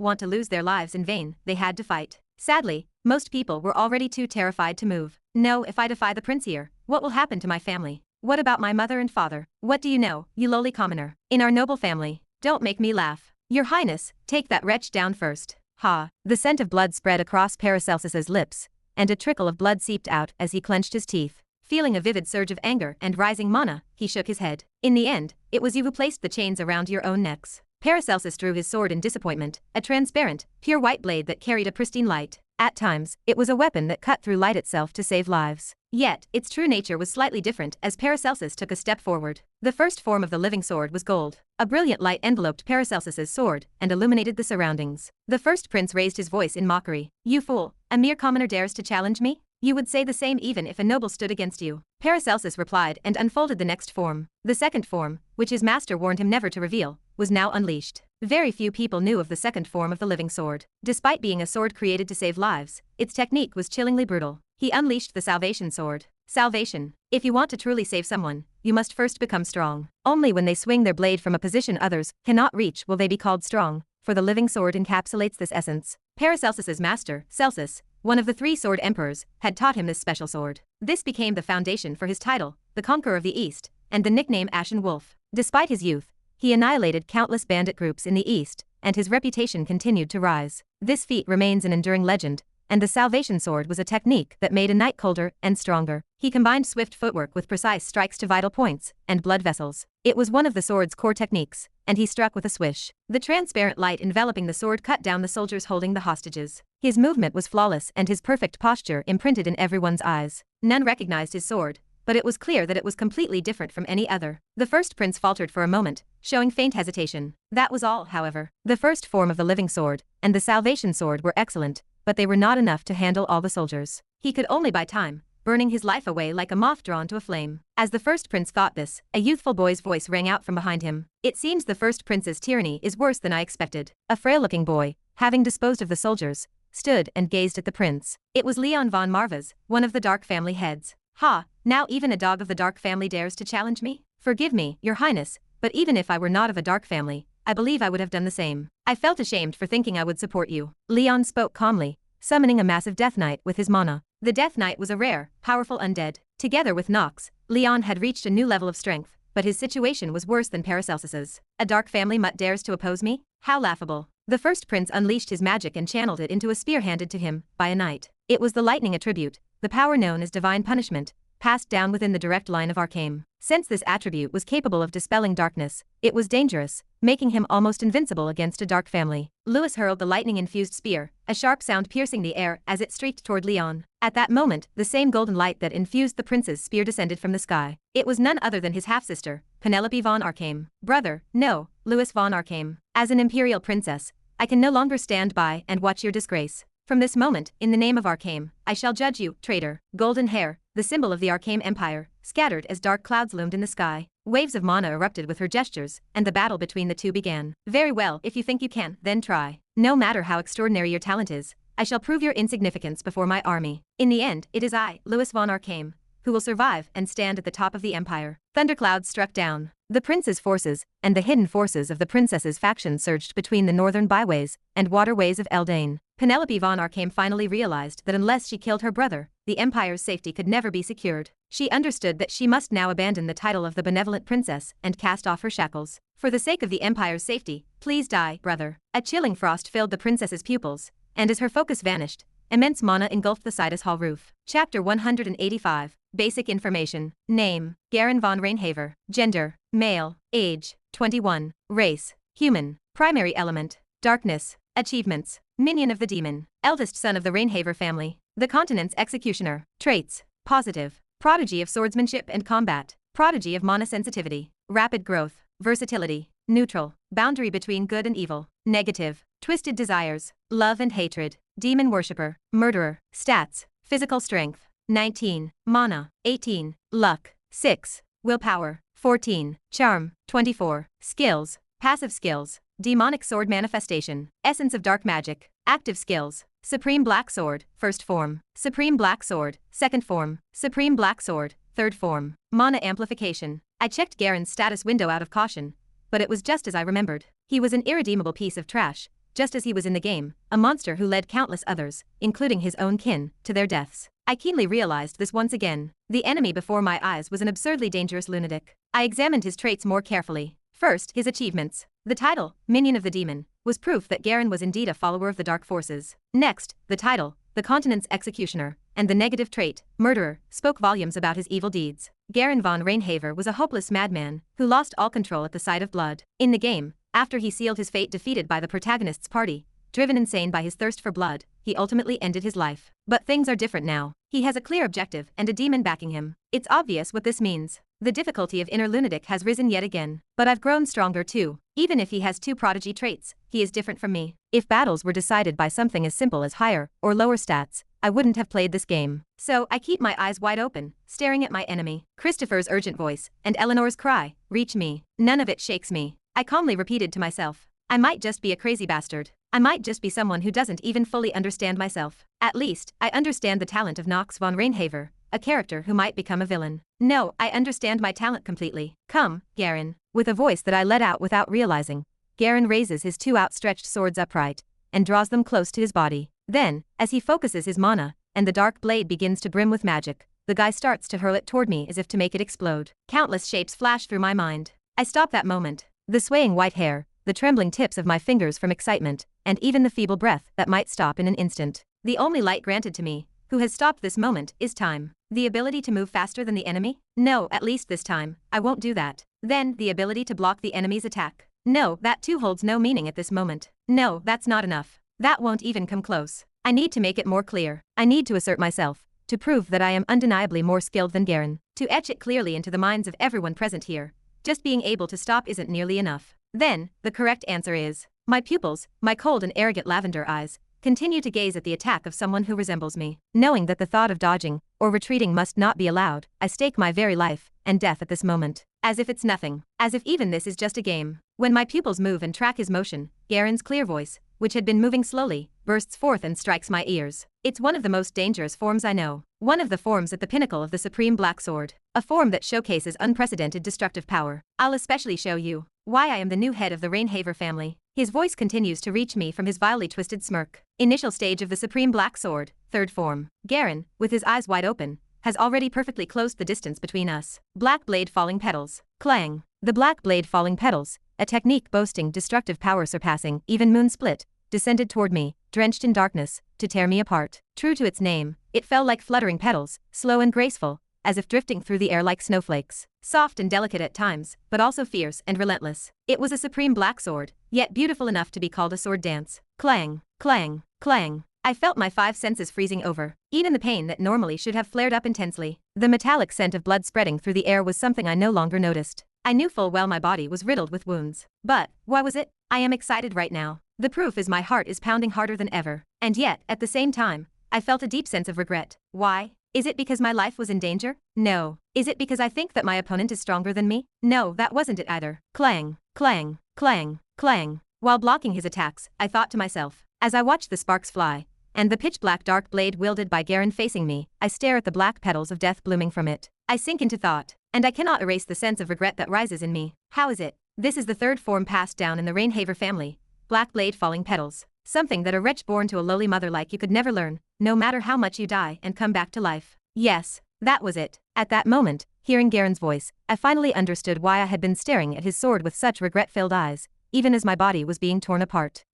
want to lose their lives in vain, they had to fight. Sadly, most people were already too terrified to move. No, if I defy the prince here, what will happen to my family? What about my mother and father? What do you know, you lowly commoner? In our noble family. Don't make me laugh. Your Highness, take that wretch down first. Ha! The scent of blood spread across Paracelsus's lips, and a trickle of blood seeped out as he clenched his teeth. Feeling a vivid surge of anger and rising mana, he shook his head. In the end, it was you who placed the chains around your own necks. Paracelsus drew his sword in disappointment, a transparent, pure white blade that carried a pristine light. At times, it was a weapon that cut through light itself to save lives. Yet, its true nature was slightly different as Paracelsus took a step forward. The first form of the living sword was gold. A brilliant light enveloped Paracelsus's sword and illuminated the surroundings. The first prince raised his voice in mockery. You fool, a mere commoner dares to challenge me? You would say the same even if a noble stood against you. Paracelsus replied and unfolded the next form. The second form, which his master warned him never to reveal, was now unleashed. Very few people knew of the second form of the living sword. Despite being a sword created to save lives, its technique was chillingly brutal. He unleashed the salvation sword. Salvation. If you want to truly save someone, you must first become strong. Only when they swing their blade from a position others cannot reach will they be called strong, for the living sword encapsulates this essence. Paracelsus's master, Celsus, one of the 3 sword emperors, had taught him this special sword. This became the foundation for his title, the Conqueror of the East, and the nickname Ashen Wolf. Despite his youth, he annihilated countless bandit groups in the East, and his reputation continued to rise. This feat remains an enduring legend, and the salvation sword was a technique that made a knight colder and stronger. He combined swift footwork with precise strikes to vital points and blood vessels. It was one of the sword's core techniques, and he struck with a swish. The transparent light enveloping the sword cut down the soldiers holding the hostages. His movement was flawless and his perfect posture imprinted in everyone's eyes. None recognized his sword, but it was clear that it was completely different from any other. The first prince faltered for a moment, showing faint hesitation. That was all, however. The first form of the living sword and the salvation sword were excellent, but they were not enough to handle all the soldiers. He could only buy time, burning his life away like a moth drawn to a flame. As the first prince thought this, a youthful boy's voice rang out from behind him. It seems the first prince's tyranny is worse than I expected. A frail-looking boy, having disposed of the soldiers, stood and gazed at the prince. It was Leon von Marvas, one of the Dark family heads. Ha, now even a dog of the Dark family dares to challenge me? Forgive me, your highness, but even if I were not of a Dark family, I believe I would have done the same. I felt ashamed for thinking I would support you. Leon spoke calmly, summoning a massive Death Knight with his mana. The Death Knight was a rare, powerful undead. Together with Nox, Leon had reached a new level of strength, but his situation was worse than Paracelsus's. A Dark family mutt dares to oppose me? How laughable. The first prince unleashed his magic and channeled it into a spear handed to him by a knight. It was the lightning attribute, the power known as divine punishment, passed down within the direct line of Arcane. Since this attribute was capable of dispelling darkness, it was dangerous, making him almost invincible against a Dark family. Lewis hurled the lightning-infused spear, a sharp sound piercing the air as it streaked toward Leon. At that moment, the same golden light that infused the prince's spear descended from the sky. It was none other than his half-sister, Penelope von Arcane. Brother, no, Lewis von Arcane. As an imperial princess, I can no longer stand by and watch your disgrace. From this moment, in the name of Arcane, I shall judge you, traitor. Golden hair, the symbol of the Arcane Empire, scattered as dark clouds loomed in the sky. Waves of mana erupted with her gestures, and the battle between the two began. Very well, if you think you can, then try. No matter how extraordinary your talent is, I shall prove your insignificance before my army. In the end, it is I, Lewis von Arcane, who will survive and stand at the top of the empire. Thunderclouds struck down. The prince's forces, and the hidden forces of the princess's faction surged between the northern byways and waterways of Eldain. Penelope von Arcane finally realized that unless she killed her brother, the empire's safety could never be secured. She understood that she must now abandon the title of the benevolent princess and cast off her shackles. For the sake of the empire's safety, please die, brother. A chilling frost filled the princess's pupils, and as her focus vanished, immense mana engulfed the Sidus Hall roof. Chapter 185. Basic information. Name, Garen von Reinhaver. Gender, male. Age, 21. Race, human. Primary element, darkness. Achievements, minion of the demon. Eldest son of the Reinhaver family. The continent's executioner. Traits, positive. Prodigy of swordsmanship and combat. Prodigy of mana sensitivity. Rapid growth, versatility. Neutral, boundary between good and evil. Negative, twisted desires, love and hatred. Demon worshipper, murderer. Stats, physical strength, 19, mana, 18, luck, 6, willpower, 14, charm, 24, skills, passive skills, demonic sword manifestation, essence of dark magic, active skills, supreme black sword, first form, supreme black sword, second form, supreme black sword, third form, mana amplification, I checked Garen's status window out of caution, but it was just as I remembered. He was an irredeemable piece of trash, just as he was in the game, a monster who led countless others, including his own kin, to their deaths. I keenly realized this once again. The enemy before my eyes was an absurdly dangerous lunatic. I examined his traits more carefully. First, his achievements. The title, Minion of the Demon, was proof that Garen was indeed a follower of the dark forces. Next, the title, the continent's executioner, and the negative trait, murderer, spoke volumes about his evil deeds. Garen von Reinhaver was a hopeless madman who lost all control at the sight of blood. In the game, after he sealed his fate defeated by the protagonist's party, driven insane by his thirst for blood, he ultimately ended his life. But things are different now. He has a clear objective and a demon backing him. It's obvious what this means. The difficulty of inner lunatic has risen yet again. But I've grown stronger too. Even if he has two prodigy traits, he is different from me. If battles were decided by something as simple as higher or lower stats, I wouldn't have played this game. So I keep my eyes wide open, staring at my enemy. Christopher's urgent voice and Eleanor's cry, reach me. None of it shakes me. I calmly repeated to myself, I might just be a crazy bastard. I might just be someone who doesn't even fully understand myself. At least, I understand the talent of Nox von Reinhaver, a character who might become a villain. No, I understand my talent completely. Come, Garen. With a voice that I let out without realizing, Garen raises his two outstretched swords upright and draws them close to his body. Then, as he focuses his mana, and the dark blade begins to brim with magic, the guy starts to hurl it toward me as if to make it explode. Countless shapes flash through my mind. I stop that moment. The swaying white hair, the trembling tips of my fingers from excitement, and even the feeble breath that might stop in an instant. The only light granted to me, who has stopped this moment, is time. The ability to move faster than the enemy? No, at least this time, I won't do that. Then, the ability to block the enemy's attack. No, that too holds no meaning at this moment. No, that's not enough. That won't even come close. I need to make it more clear. I need to assert myself, to prove that I am undeniably more skilled than Garen. To etch it clearly into the minds of everyone present here. Just being able to stop isn't nearly enough. Then, the correct answer is, my pupils, my cold and arrogant lavender eyes, continue to gaze at the attack of someone who resembles me. Knowing that the thought of dodging or retreating must not be allowed, I stake my very life and death at this moment. As if it's nothing. As if even this is just a game. When my pupils move and track his motion, Garen's clear voice, which had been moving slowly, bursts forth and strikes my ears. It's one of the most dangerous forms I know. One of the forms at the pinnacle of the supreme black sword. A form that showcases unprecedented destructive power. I'll especially show you why I am the new head of the Reinhaver family. His voice continues to reach me from his vilely twisted smirk. Initial stage of the supreme black sword, third form. Garen, with his eyes wide open, has already perfectly closed the distance between us. Black blade falling petals. Clang. The black blade falling petals, a technique boasting destructive power surpassing even moon split, descended toward me, drenched in darkness, to tear me apart. True to its name, it fell like fluttering petals, slow and graceful, as if drifting through the air like snowflakes. Soft and delicate at times, but also fierce and relentless. It was a supreme black sword, yet beautiful enough to be called a sword dance. Clang, clang, clang. I felt my five senses freezing over. Even the pain that normally should have flared up intensely. The metallic scent of blood spreading through the air was something I no longer noticed. I knew full well my body was riddled with wounds. But, why was it? I am excited right now. The proof is my heart is pounding harder than ever. And yet, at the same time, I felt a deep sense of regret. Why? Is it because my life was in danger? No. Is it because I think that my opponent is stronger than me? No, that wasn't it either. Clang, clang, clang, clang. While blocking his attacks, I thought to myself, as I watched the sparks fly, and the pitch-black dark blade wielded by Garen facing me, I stare at the black petals of death blooming from it. I sink into thought, and I cannot erase the sense of regret that rises in me. How is it? This is the third form passed down in the Reinhaver family. Black blade falling petals. Something that a wretch born to a lowly mother like you could never learn, no matter how much you die and come back to life. Yes, that was it. At that moment, hearing Garen's voice, I finally understood why I had been staring at his sword with such regret-filled eyes, even as my body was being torn apart.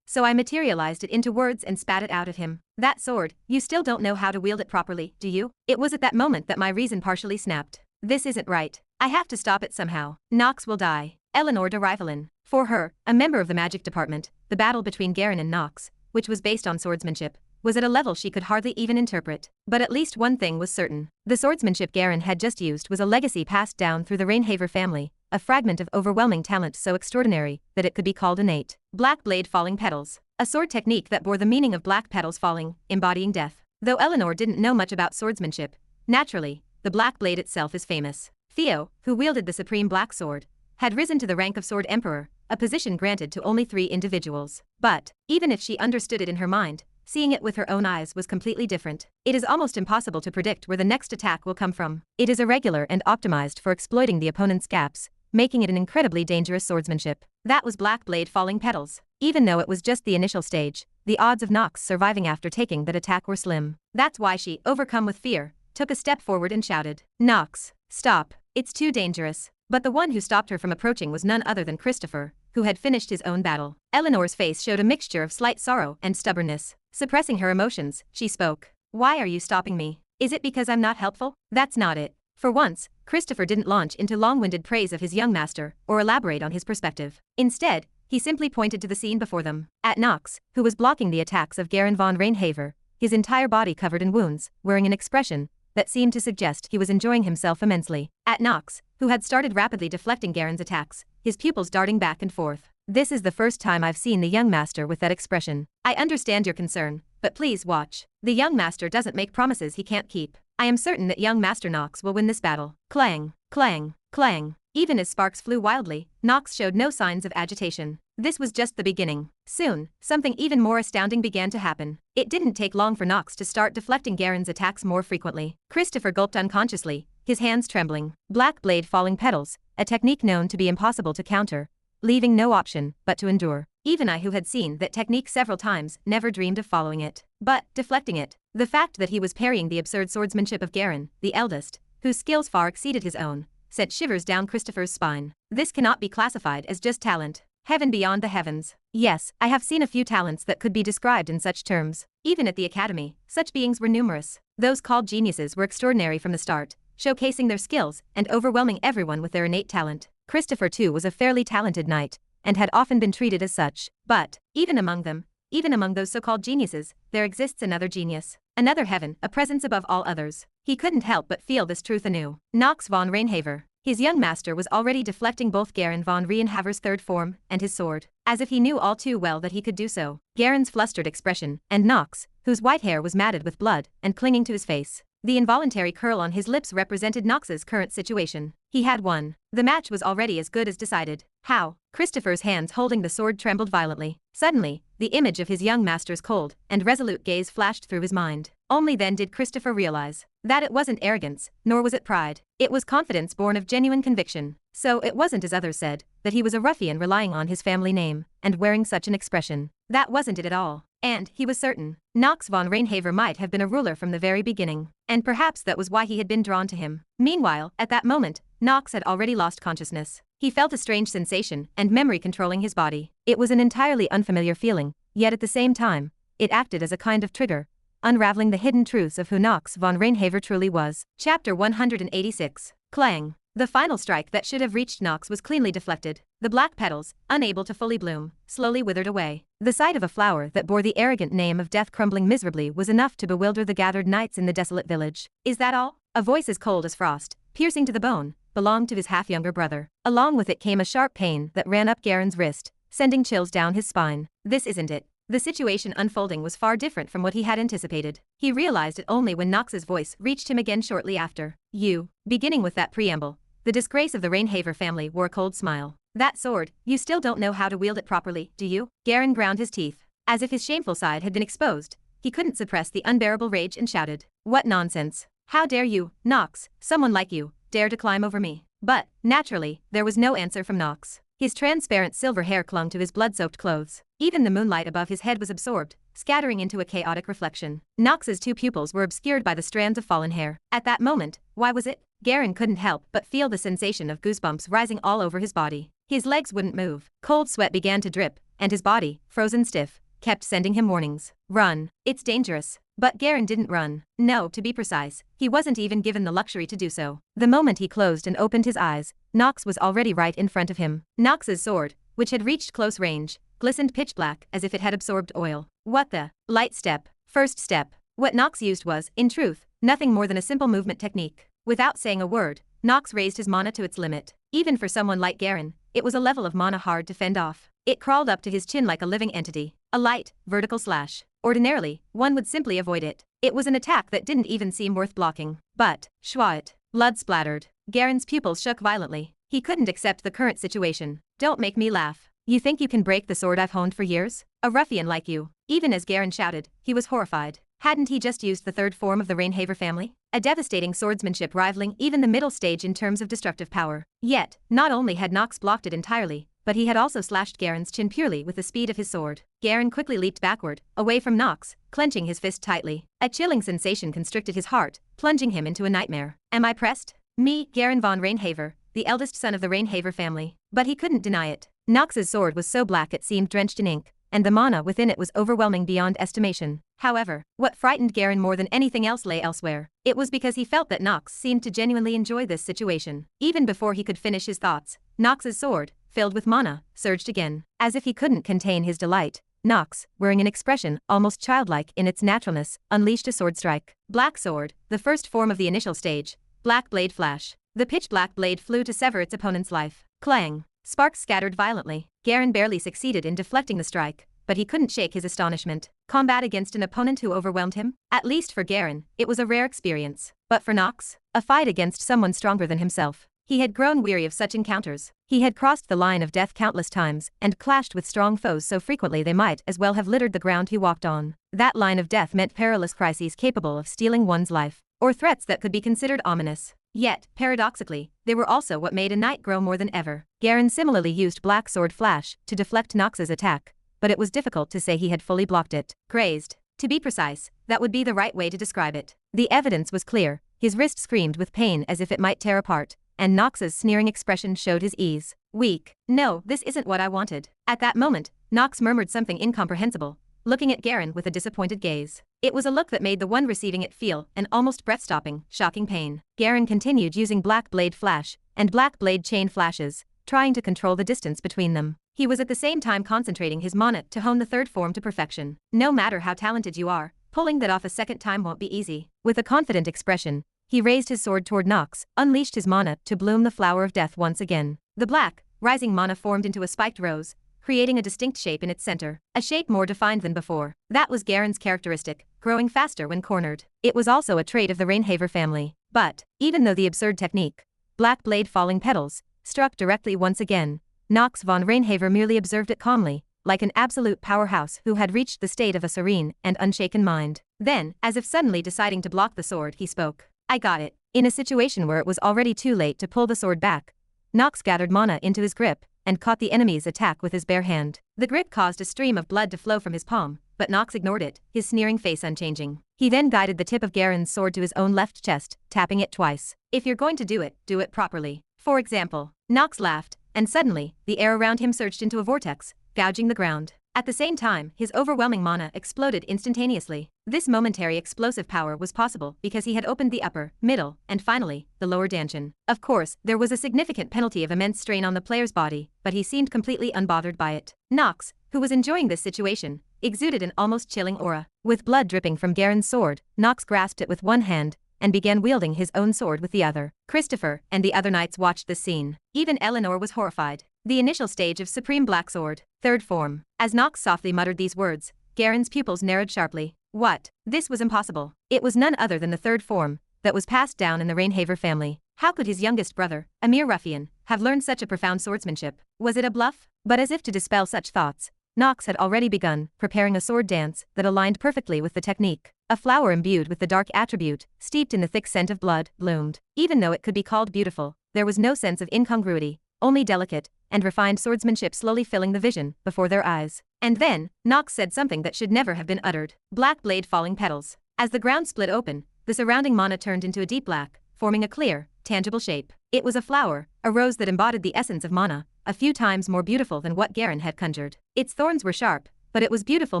So I materialized it into words and spat it out at him. That sword, you still don't know how to wield it properly, do you? It was at that moment that my reason partially snapped. This isn't right. I have to stop it somehow. Nox will die. Eleanor de Rivalen. For her, a member of the magic department, the battle between Garen and Nox, which was based on swordsmanship, was at a level she could hardly even interpret. But at least one thing was certain. The swordsmanship Garen had just used was a legacy passed down through the Reinhaver family, a fragment of overwhelming talent so extraordinary that it could be called innate. Black blade falling petals. A sword technique that bore the meaning of black petals falling, embodying death. Though Eleanor didn't know much about swordsmanship, naturally, the black blade itself is famous. Theo, who wielded the supreme black sword, had risen to the rank of sword emperor, a position granted to only 3 individuals. But, even if she understood it in her mind, seeing it with her own eyes was completely different. It is almost impossible to predict where the next attack will come from. It is irregular and optimized for exploiting the opponent's gaps, making it an incredibly dangerous swordsmanship. That was Black Blade falling petals. Even though it was just the initial stage, the odds of Nox surviving after taking that attack were slim. That's why she, overcome with fear, took a step forward and shouted, "Nox, stop. It's too dangerous." But the one who stopped her from approaching was none other than Christopher, who had finished his own battle. Eleanor's face showed a mixture of slight sorrow and stubbornness. Suppressing her emotions, she spoke. "Why are you stopping me? Is it because I'm not helpful?" "That's not it." For once, Christopher didn't launch into long-winded praise of his young master or elaborate on his perspective. Instead, he simply pointed to the scene before them. At Nox, who was blocking the attacks of Nox von Reinhaver, his entire body covered in wounds, wearing an expression that seemed to suggest he was enjoying himself immensely. At Nox, who had started rapidly deflecting Garen's attacks, his pupils darting back and forth. "This is the first time I've seen the young master with that expression. I understand your concern, but please watch. The young master doesn't make promises he can't keep. I am certain that young Master Nox will win this battle." Clang, clang, clang. Even as sparks flew wildly, Nox showed no signs of agitation. This was just the beginning. Soon, something even more astounding began to happen. It didn't take long for Nox to start deflecting Garen's attacks more frequently. Christopher gulped unconsciously, his hands trembling. Black Blade falling petals, a technique known to be impossible to counter, leaving no option but to endure. Even I, who had seen that technique several times, never dreamed of following it. But, deflecting it, the fact that he was parrying the absurd swordsmanship of Garen, the eldest, whose skills far exceeded his own, sent shivers down Christopher's spine. This cannot be classified as just talent. Heaven beyond the heavens. Yes, I have seen a few talents that could be described in such terms. Even at the academy, such beings were numerous. Those called geniuses were extraordinary from the start, showcasing their skills and overwhelming everyone with their innate talent. Christopher too was a fairly talented knight, and had often been treated as such. But, even among them, even among those so-called geniuses, there exists another genius. Another heaven, a presence above all others. He couldn't help but feel this truth anew. Nox von Reinhaver. His young master was already deflecting both Nox von Reinhaver's third form and his sword, as if he knew all too well that he could do so. Garen's flustered expression, and Nox, whose white hair was matted with blood and clinging to his face. The involuntary curl on his lips represented Nox's current situation. He had won. The match was already as good as decided. How? Christopher's hands holding the sword trembled violently. Suddenly, the image of his young master's cold and resolute gaze flashed through his mind. Only then did Christopher realize that it wasn't arrogance, nor was it pride. It was confidence born of genuine conviction. So it wasn't, as others said, that he was a ruffian relying on his family name and wearing such an expression. That wasn't it at all. And, he was certain, Nox von Reinhaver might have been a ruler from the very beginning. And perhaps that was why he had been drawn to him. Meanwhile, at that moment, Nox had already lost consciousness. He felt a strange sensation and memory controlling his body. It was an entirely unfamiliar feeling, yet at the same time, it acted as a kind of trigger, unraveling the hidden truths of who Nox von Reinhaver truly was. Chapter 186. Clang. The final strike that should have reached Nox was cleanly deflected. The black petals, unable to fully bloom, slowly withered away. The sight of a flower that bore the arrogant name of death crumbling miserably was enough to bewilder the gathered knights in the desolate village. "Is that all?" A voice as cold as frost, piercing to the bone, belonged to his half-younger brother. Along with it came a sharp pain that ran up Garen's wrist, sending chills down his spine. This isn't it. The situation unfolding was far different from what he had anticipated. He realized it only when Nox's voice reached him again shortly after. "You." Beginning with that preamble, the disgrace of the Reinhaver family wore a cold smile. "That sword, you still don't know how to wield it properly, do you?" Garen ground his teeth. As if his shameful side had been exposed, he couldn't suppress the unbearable rage and shouted, "What nonsense! How dare you, Nox, someone like you, dare to climb over me?" But, naturally, there was no answer from Nox. His transparent silver hair clung to his blood-soaked clothes. Even the moonlight above his head was absorbed, scattering into a chaotic reflection. Nox's two pupils were obscured by the strands of fallen hair. At that moment, why was it? Garen couldn't help but feel the sensation of goosebumps rising all over his body. His legs wouldn't move. Cold sweat began to drip, and his body, frozen stiff, kept sending him warnings. "Run. It's dangerous." But Garen didn't run. No, to be precise, he wasn't even given the luxury to do so. The moment he closed and opened his eyes, Nox was already right in front of him. Nox's sword, which had reached close range, glistened pitch black as if it had absorbed oil. What the? Light step. First step. What Nox used was, in truth, nothing more than a simple movement technique. Without saying a word, Nox raised his mana to its limit. Even for someone like Garen, it was a level of mana hard to fend off. It crawled up to his chin like a living entity. A light, vertical slash. Ordinarily, one would simply avoid it. It was an attack that didn't even seem worth blocking. But, schwa-it. Blood splattered. Garen's pupils shook violently. He couldn't accept the current situation. "Don't make me laugh." You think you can break the sword I've honed for years? A ruffian like you. Even as Garen shouted, he was horrified. Hadn't he just used the third form of the Reinhaver family? A devastating swordsmanship rivaling even the middle stage in terms of destructive power. Yet, not only had Nox blocked it entirely, but he had also slashed Garen's chin purely with the speed of his sword. Garen quickly leaped backward, away from Nox, clenching his fist tightly. A chilling sensation constricted his heart, plunging him into a nightmare. Am I pressed? Me, Garen von Reinhaver, the eldest son of the Reinhaver family. But he couldn't deny it. Nox's sword was so black it seemed drenched in ink, and the mana within it was overwhelming beyond estimation. However, what frightened Garen more than anything else lay elsewhere. It was because he felt that Nox seemed to genuinely enjoy this situation. Even before he could finish his thoughts, Nox's sword, filled with mana, surged again. As if he couldn't contain his delight, Nox, wearing an expression almost childlike in its naturalness, unleashed a sword strike. Black sword, the first form of the initial stage. Black blade flash. The pitch-black blade flew to sever its opponent's life. Clang. Sparks scattered violently. Garen barely succeeded in deflecting the strike, but he couldn't shake his astonishment. Combat against an opponent who overwhelmed him? At least for Garen, it was a rare experience. But for Nox, a fight against someone stronger than himself. He had grown weary of such encounters. He had crossed the line of death countless times and clashed with strong foes so frequently they might as well have littered the ground he walked on. That line of death meant perilous crises capable of stealing one's life, or threats that could be considered ominous. Yet, paradoxically, they were also what made a knight grow more than ever. Garen similarly used Black Sword Flash to deflect Nox's attack, but it was difficult to say he had fully blocked it. Grazed. To be precise, that would be the right way to describe it. The evidence was clear. His wrist screamed with pain as if it might tear apart, and Nox's sneering expression showed his ease. Weak. No, this isn't what I wanted. At that moment, Nox murmured something incomprehensible, looking at Garen with a disappointed gaze. It was a look that made the one receiving it feel an almost breath-stopping, shocking pain. Garen continued using Black Blade Flash and Black Blade Chain Flashes, trying to control the distance between them. He was at the same time concentrating his mana to hone the third form to perfection. No matter how talented you are, pulling that off a second time won't be easy. With a confident expression, he raised his sword toward Nox, unleashed his mana to bloom the flower of death once again. The black, rising mana formed into a spiked rose, creating a distinct shape in its center, a shape more defined than before. That was Garen's characteristic, growing faster when cornered. It was also a trait of the Reinhaver family. But, even though the absurd technique, Black Blade Falling Petals, struck directly once again, Nox von Reinhaver merely observed it calmly, like an absolute powerhouse who had reached the state of a serene and unshaken mind. Then, as if suddenly deciding to block the sword, he spoke. I got it. In a situation where it was already too late to pull the sword back, Nox gathered mana into his grip and caught the enemy's attack with his bare hand. The grip caused a stream of blood to flow from his palm, but Nox ignored it, his sneering face unchanging. He then guided the tip of Garen's sword to his own left chest, tapping it twice. If you're going to do it properly. For example. Nox laughed, and suddenly, the air around him surged into a vortex, gouging the ground. At the same time, his overwhelming mana exploded instantaneously. This momentary explosive power was possible because he had opened the upper, middle, and finally, the lower dantian. Of course, there was a significant penalty of immense strain on the player's body, but he seemed completely unbothered by it. Nox, who was enjoying this situation, exuded an almost chilling aura. With blood dripping from Garen's sword, Nox grasped it with one hand and began wielding his own sword with the other. Christopher and the other knights watched this scene. Even Eleanor was horrified. The initial stage of Supreme Black Sword, third form. As Nox softly muttered these words, Garen's pupils narrowed sharply. What? This was impossible. It was none other than the third form that was passed down in the Reinhaver family. How could his youngest brother, a mere ruffian, have learned such a profound swordsmanship? Was it a bluff? But as if to dispel such thoughts, Nox had already begun preparing a sword dance that aligned perfectly with the technique. A flower imbued with the dark attribute, steeped in the thick scent of blood, bloomed. Even though it could be called beautiful, there was no sense of incongruity, only delicate and refined swordsmanship slowly filling the vision before their eyes. And then, Nox said something that should never have been uttered. Black Blade Falling Petals. As the ground split open, the surrounding mana turned into a deep black, forming a clear, tangible shape. It was a flower, a rose that embodied the essence of mana, a few times more beautiful than what Garen had conjured. Its thorns were sharp, but it was beautiful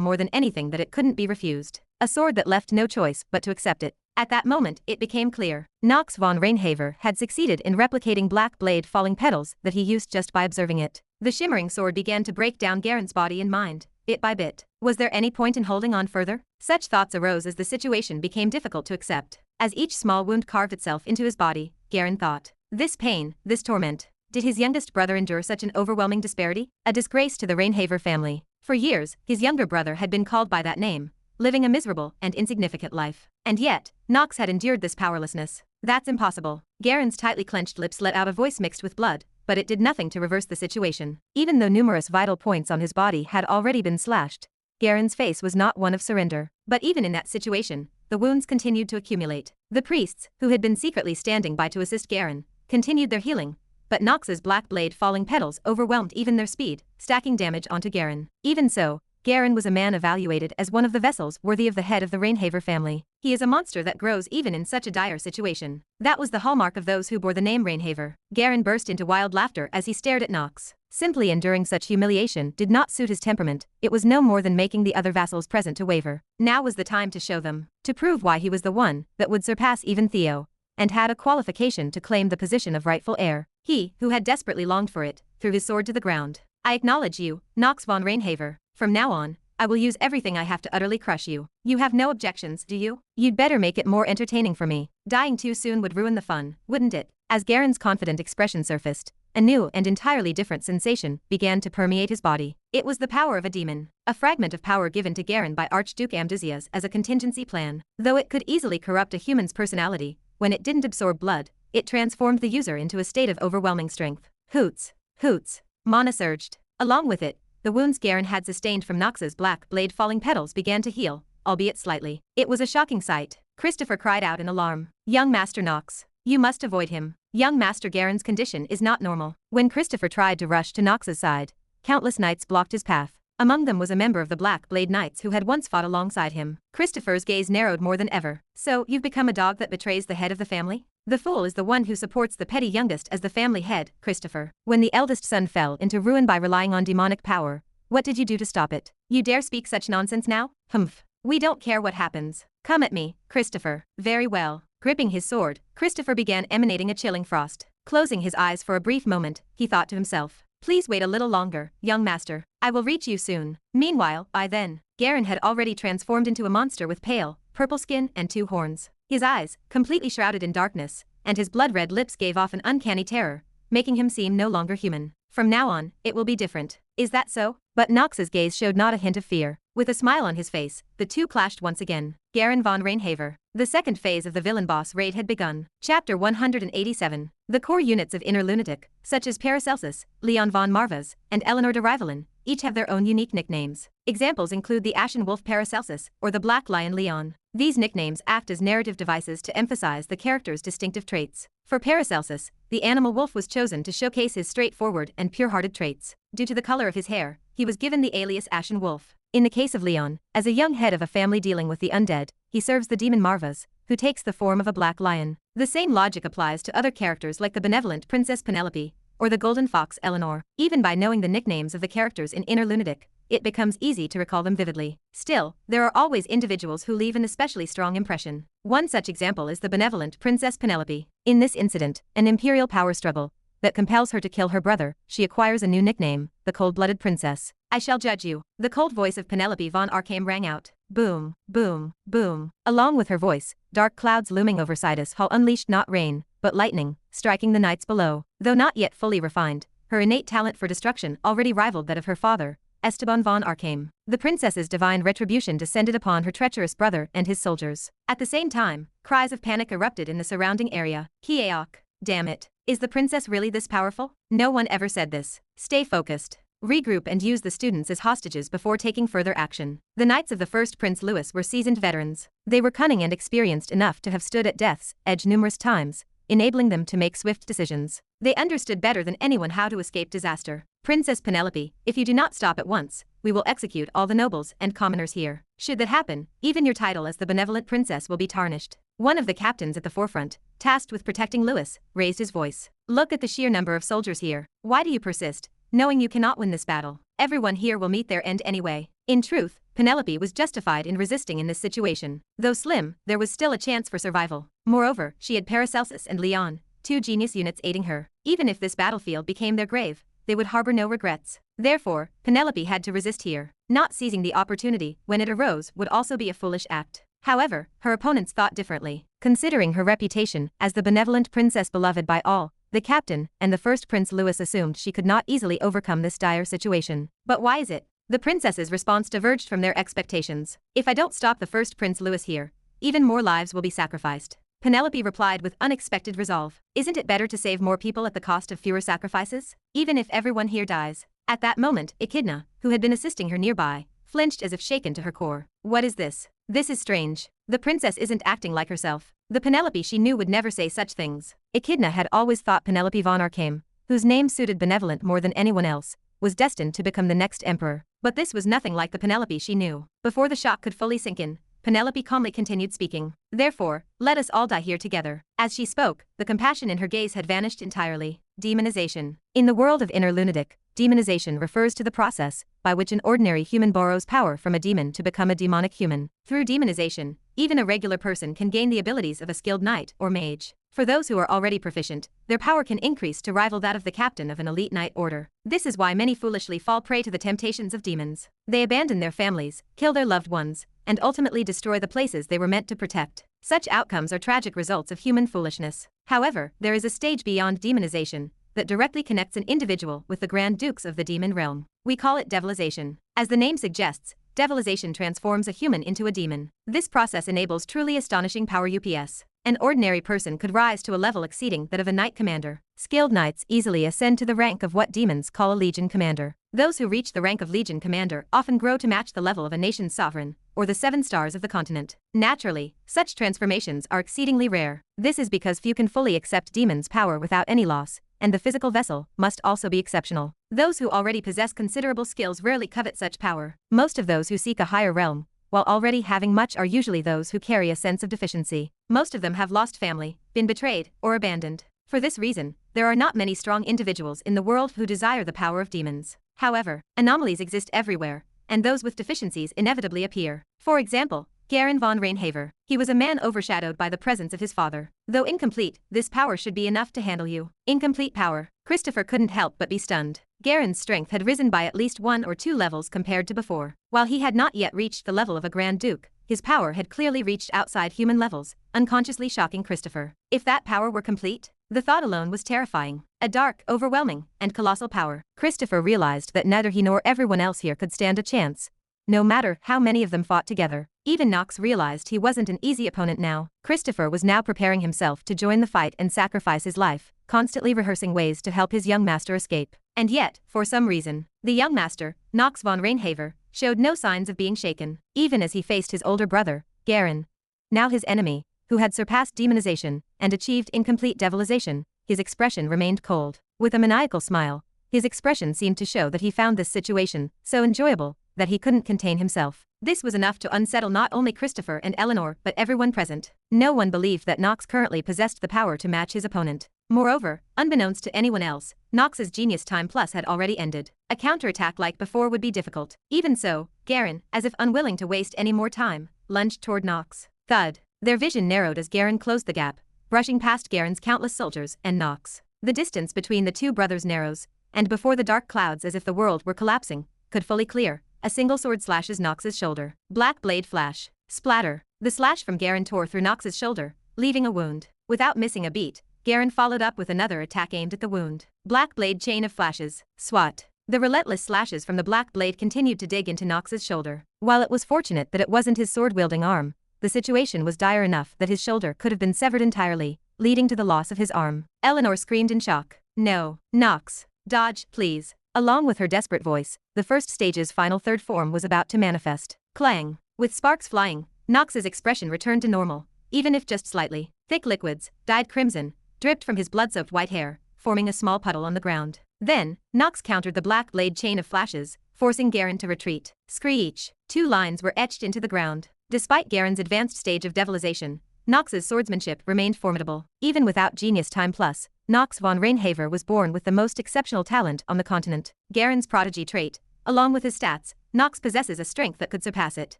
more than anything that it couldn't be refused. A sword that left no choice but to accept it. At that moment, it became clear. Nox von Reinhaver had succeeded in replicating Black Blade Falling Petals that he used just by observing it. The shimmering sword began to break down Garen's body and mind, bit by bit. Was there any point in holding on further? Such thoughts arose as the situation became difficult to accept. As each small wound carved itself into his body, Garen thought. This pain, this torment. Did his youngest brother endure such an overwhelming disparity? A disgrace to the Reinhaver family. For years, his younger brother had been called by that name, living a miserable and insignificant life. And yet, Nox had endured this powerlessness. That's impossible. Garen's tightly clenched lips let out a voice mixed with blood, but it did nothing to reverse the situation. Even though numerous vital points on his body had already been slashed, Garen's face was not one of surrender. But even in that situation, the wounds continued to accumulate. The priests, who had been secretly standing by to assist Garen, continued their healing, but Nox's black blade falling petals overwhelmed even their speed, stacking damage onto Garen. Even so, Garen was a man evaluated as one of the vessels worthy of the head of the Reinhaver family. He is a monster that grows even in such a dire situation. That was the hallmark of those who bore the name Reinhaver. Garen burst into wild laughter as he stared at Nox. Simply enduring such humiliation did not suit his temperament, it was no more than making the other vassals present to waver. Now was the time to show them, to prove why he was the one that would surpass even Theo, and had a qualification to claim the position of rightful heir. He, who had desperately longed for it, threw his sword to the ground. I acknowledge you, Nox von Reinhaver. From now on, I will use everything I have to utterly crush you. You have no objections, do you? You'd better make it more entertaining for me. Dying too soon would ruin the fun, wouldn't it? As Garen's confident expression surfaced, a new and entirely different sensation began to permeate his body. It was the power of a demon, a fragment of power given to Garen by Archduke Amdusias as a contingency plan. Though it could easily corrupt a human's personality, when it didn't absorb blood, it transformed the user into a state of overwhelming strength. Hoots, hoots, mana surged. Along with it, the wounds Garen had sustained from Nox's black blade falling petals began to heal, albeit slightly. It was a shocking sight. Christopher cried out in alarm. Young Master Nox, you must avoid him. Young Master Garen's condition is not normal. When Christopher tried to rush to Nox's side, countless knights blocked his path. Among them was a member of the Black Blade Knights who had once fought alongside him. Christopher's gaze narrowed more than ever. So, you've become a dog that betrays the head of the family? The fool is the one who supports the petty youngest as the family head, Christopher. When the eldest son fell into ruin by relying on demonic power, what did you do to stop it? You dare speak such nonsense now? Humph. We don't care what happens. Come at me, Christopher. Very well. Gripping his sword, Christopher began emanating a chilling frost. Closing his eyes for a brief moment, he thought to himself, please wait a little longer, young master. I will reach you soon. Meanwhile, by then, Garen had already transformed into a monster with pale, purple skin and 2 horns. His eyes, completely shrouded in darkness, and his blood-red lips gave off an uncanny terror, making him seem no longer human. From now on, it will be different. Is that so? But Nox's gaze showed not a hint of fear. With a smile on his face, the two clashed once again. Garen von Reinhaver. The second phase of the villain boss raid had begun. Chapter 187. The core units of Inner Lunatic, such as Paracelsus, Leon von Marvas, and Eleanor de Rivelin, each have their own unique nicknames. Examples include the Ashen Wolf Paracelsus, or the Black Lion Leon. These nicknames act as narrative devices to emphasize the character's distinctive traits. For Paracelsus, the animal wolf was chosen to showcase his straightforward and pure-hearted traits. Due to the color of his hair, he was given the alias Ashen Wolf. In the case of Leon, as a young head of a family dealing with the undead, he serves the demon Marvas, who takes the form of a black lion. The same logic applies to other characters like the benevolent Princess Penelope, or the golden fox Eleanor. Even by knowing the nicknames of the characters in Inner Lunatic, it becomes easy to recall them vividly. Still, there are always individuals who leave an especially strong impression. One such example is the benevolent Princess Penelope. In this incident, an imperial power struggle that compels her to kill her brother, she acquires a new nickname, the Cold-Blooded Princess. I shall judge you. The cold voice of Penelope von Arkham rang out. Boom, boom, boom. Along with her voice, dark clouds looming over Sidus Hall unleashed not rain, but lightning, striking the knights below. Though not yet fully refined, her innate talent for destruction already rivaled that of her father, Esteban von Arkham. The princess's divine retribution descended upon her treacherous brother and his soldiers. At the same time, cries of panic erupted in the surrounding area. Kieok. Damn it. Is the princess really this powerful? No one ever said this. Stay focused. Regroup and use the students as hostages before taking further action. The knights of the first Prince Louis were seasoned veterans. They were cunning and experienced enough to have stood at death's edge numerous times, enabling them to make swift decisions. They understood better than anyone how to escape disaster. Princess Penelope, if you do not stop at once, we will execute all the nobles and commoners here. Should that happen, even your title as the benevolent princess will be tarnished. One of the captains at the forefront, tasked with protecting Louis, raised his voice. Look at the sheer number of soldiers here. Why do you persist, knowing you cannot win this battle? Everyone here will meet their end anyway. In truth, Penelope was justified in resisting in this situation. Though slim, there was still a chance for survival. Moreover, she had Paracelsus and Leon, 2 genius units aiding her. Even if this battlefield became their grave, they would harbor no regrets. Therefore, Penelope had to resist here. Not seizing the opportunity when it arose would also be a foolish act. However, her opponents thought differently. Considering her reputation as the benevolent princess beloved by all, the captain and the first Prince Louis assumed she could not easily overcome this dire situation. But why is it? The princess's response diverged from their expectations. If I don't stop the first Prince Louis here, even more lives will be sacrificed. Penelope replied with unexpected resolve. Isn't it better to save more people at the cost of fewer sacrifices? Even if everyone here dies. At that moment, Echidna, who had been assisting her nearby, flinched as if shaken to her core. What is this? This is strange. The princess isn't acting like herself. The Penelope she knew would never say such things. Echidna had always thought Penelope von Arcame, whose name suited benevolent more than anyone else, was destined to become the next emperor. But this was nothing like the Penelope she knew. Before the shock could fully sink in, Penelope calmly continued speaking. Therefore, let us all die here together. As she spoke, the compassion in her gaze had vanished entirely. Demonization. In the world of inner lunatic, demonization refers to the process by which an ordinary human borrows power from a demon to become a demonic human. Through demonization, even a regular person can gain the abilities of a skilled knight or mage. For those who are already proficient, their power can increase to rival that of the captain of an elite knight order. This is why many foolishly fall prey to the temptations of demons. They abandon their families, kill their loved ones, and ultimately destroy the places they were meant to protect. Such outcomes are tragic results of human foolishness. However, there is a stage beyond demonization that directly connects an individual with the Grand Dukes of the demon realm. We call it devilization. As the name suggests, devilization transforms a human into a demon. This process enables truly astonishing power UPS. An ordinary person could rise to a level exceeding that of a knight commander. Skilled knights easily ascend to the rank of what demons call a legion commander. Those who reach the rank of legion commander often grow to match the level of a nation's sovereign, or the 7 stars of the continent. Naturally, such transformations are exceedingly rare. This is because few can fully accept demons' power without any loss, and the physical vessel must also be exceptional. Those who already possess considerable skills rarely covet such power. Most of those who seek a higher realm, while already having much, are usually those who carry a sense of deficiency. Most of them have lost family, been betrayed, or abandoned. For this reason, there are not many strong individuals in the world who desire the power of demons. However, anomalies exist everywhere, and those with deficiencies inevitably appear. For example, Nox von Reinhaver. He was a man overshadowed by the presence of his father. Though incomplete, this power should be enough to handle you. Incomplete power. Christopher couldn't help but be stunned. Garen's strength had risen by at least 1 or 2 levels compared to before. While he had not yet reached the level of a Grand Duke, his power had clearly reached outside human levels, unconsciously shocking Christopher. If that power were complete, the thought alone was terrifying. A dark, overwhelming, and colossal power. Christopher realized that neither he nor everyone else here could stand a chance, no matter how many of them fought together. Even Nox realized he wasn't an easy opponent now. Christopher was now preparing himself to join the fight and sacrifice his life, constantly rehearsing ways to help his young master escape. And yet, for some reason, the young master, Nox von Reinhaver, showed no signs of being shaken, even as he faced his older brother, Garen. Now his enemy, who had surpassed demonization and achieved incomplete devilization, his expression remained cold. With a maniacal smile, his expression seemed to show that he found this situation so enjoyable that he couldn't contain himself. This was enough to unsettle not only Christopher and Eleanor but everyone present. No one believed that Nox currently possessed the power to match his opponent. Moreover, unbeknownst to anyone else, Nox's genius time plus had already ended. A counterattack like before would be difficult. Even so, Garen, as if unwilling to waste any more time, lunged toward Nox. Thud. Their vision narrowed as Garen closed the gap, brushing past Garen's countless soldiers and Nox. The distance between the two brothers narrows, and before the dark clouds as if the world were collapsing could fully clear, a single sword slashes Nox's shoulder. Black blade flash. Splatter. The slash from Garen tore through Nox's shoulder, leaving a wound. Without missing a beat, Garen followed up with another attack aimed at the wound. Black blade chain of flashes. Swat. The relentless slashes from the black blade continued to dig into Nox's shoulder. While it was fortunate that it wasn't his sword-wielding arm, the situation was dire enough that his shoulder could have been severed entirely, leading to the loss of his arm. Eleanor screamed in shock. No. Nox. Dodge, please. Along with her desperate voice, the first stage's final third form was about to manifest. Clang. With sparks flying, Nox's expression returned to normal, even if just slightly. Thick liquids, dyed crimson, dripped from his blood-soaked white hair, forming a small puddle on the ground. Then, Nox countered the black blade chain of flashes, forcing Garen to retreat. Screech. 2 lines were etched into the ground. Despite Garen's advanced stage of devilization, Nox's swordsmanship remained formidable. Even without genius time plus, Nox von Reinhaver was born with the most exceptional talent on the continent. Garen's prodigy trait, along with his stats, Nox possesses a strength that could surpass it.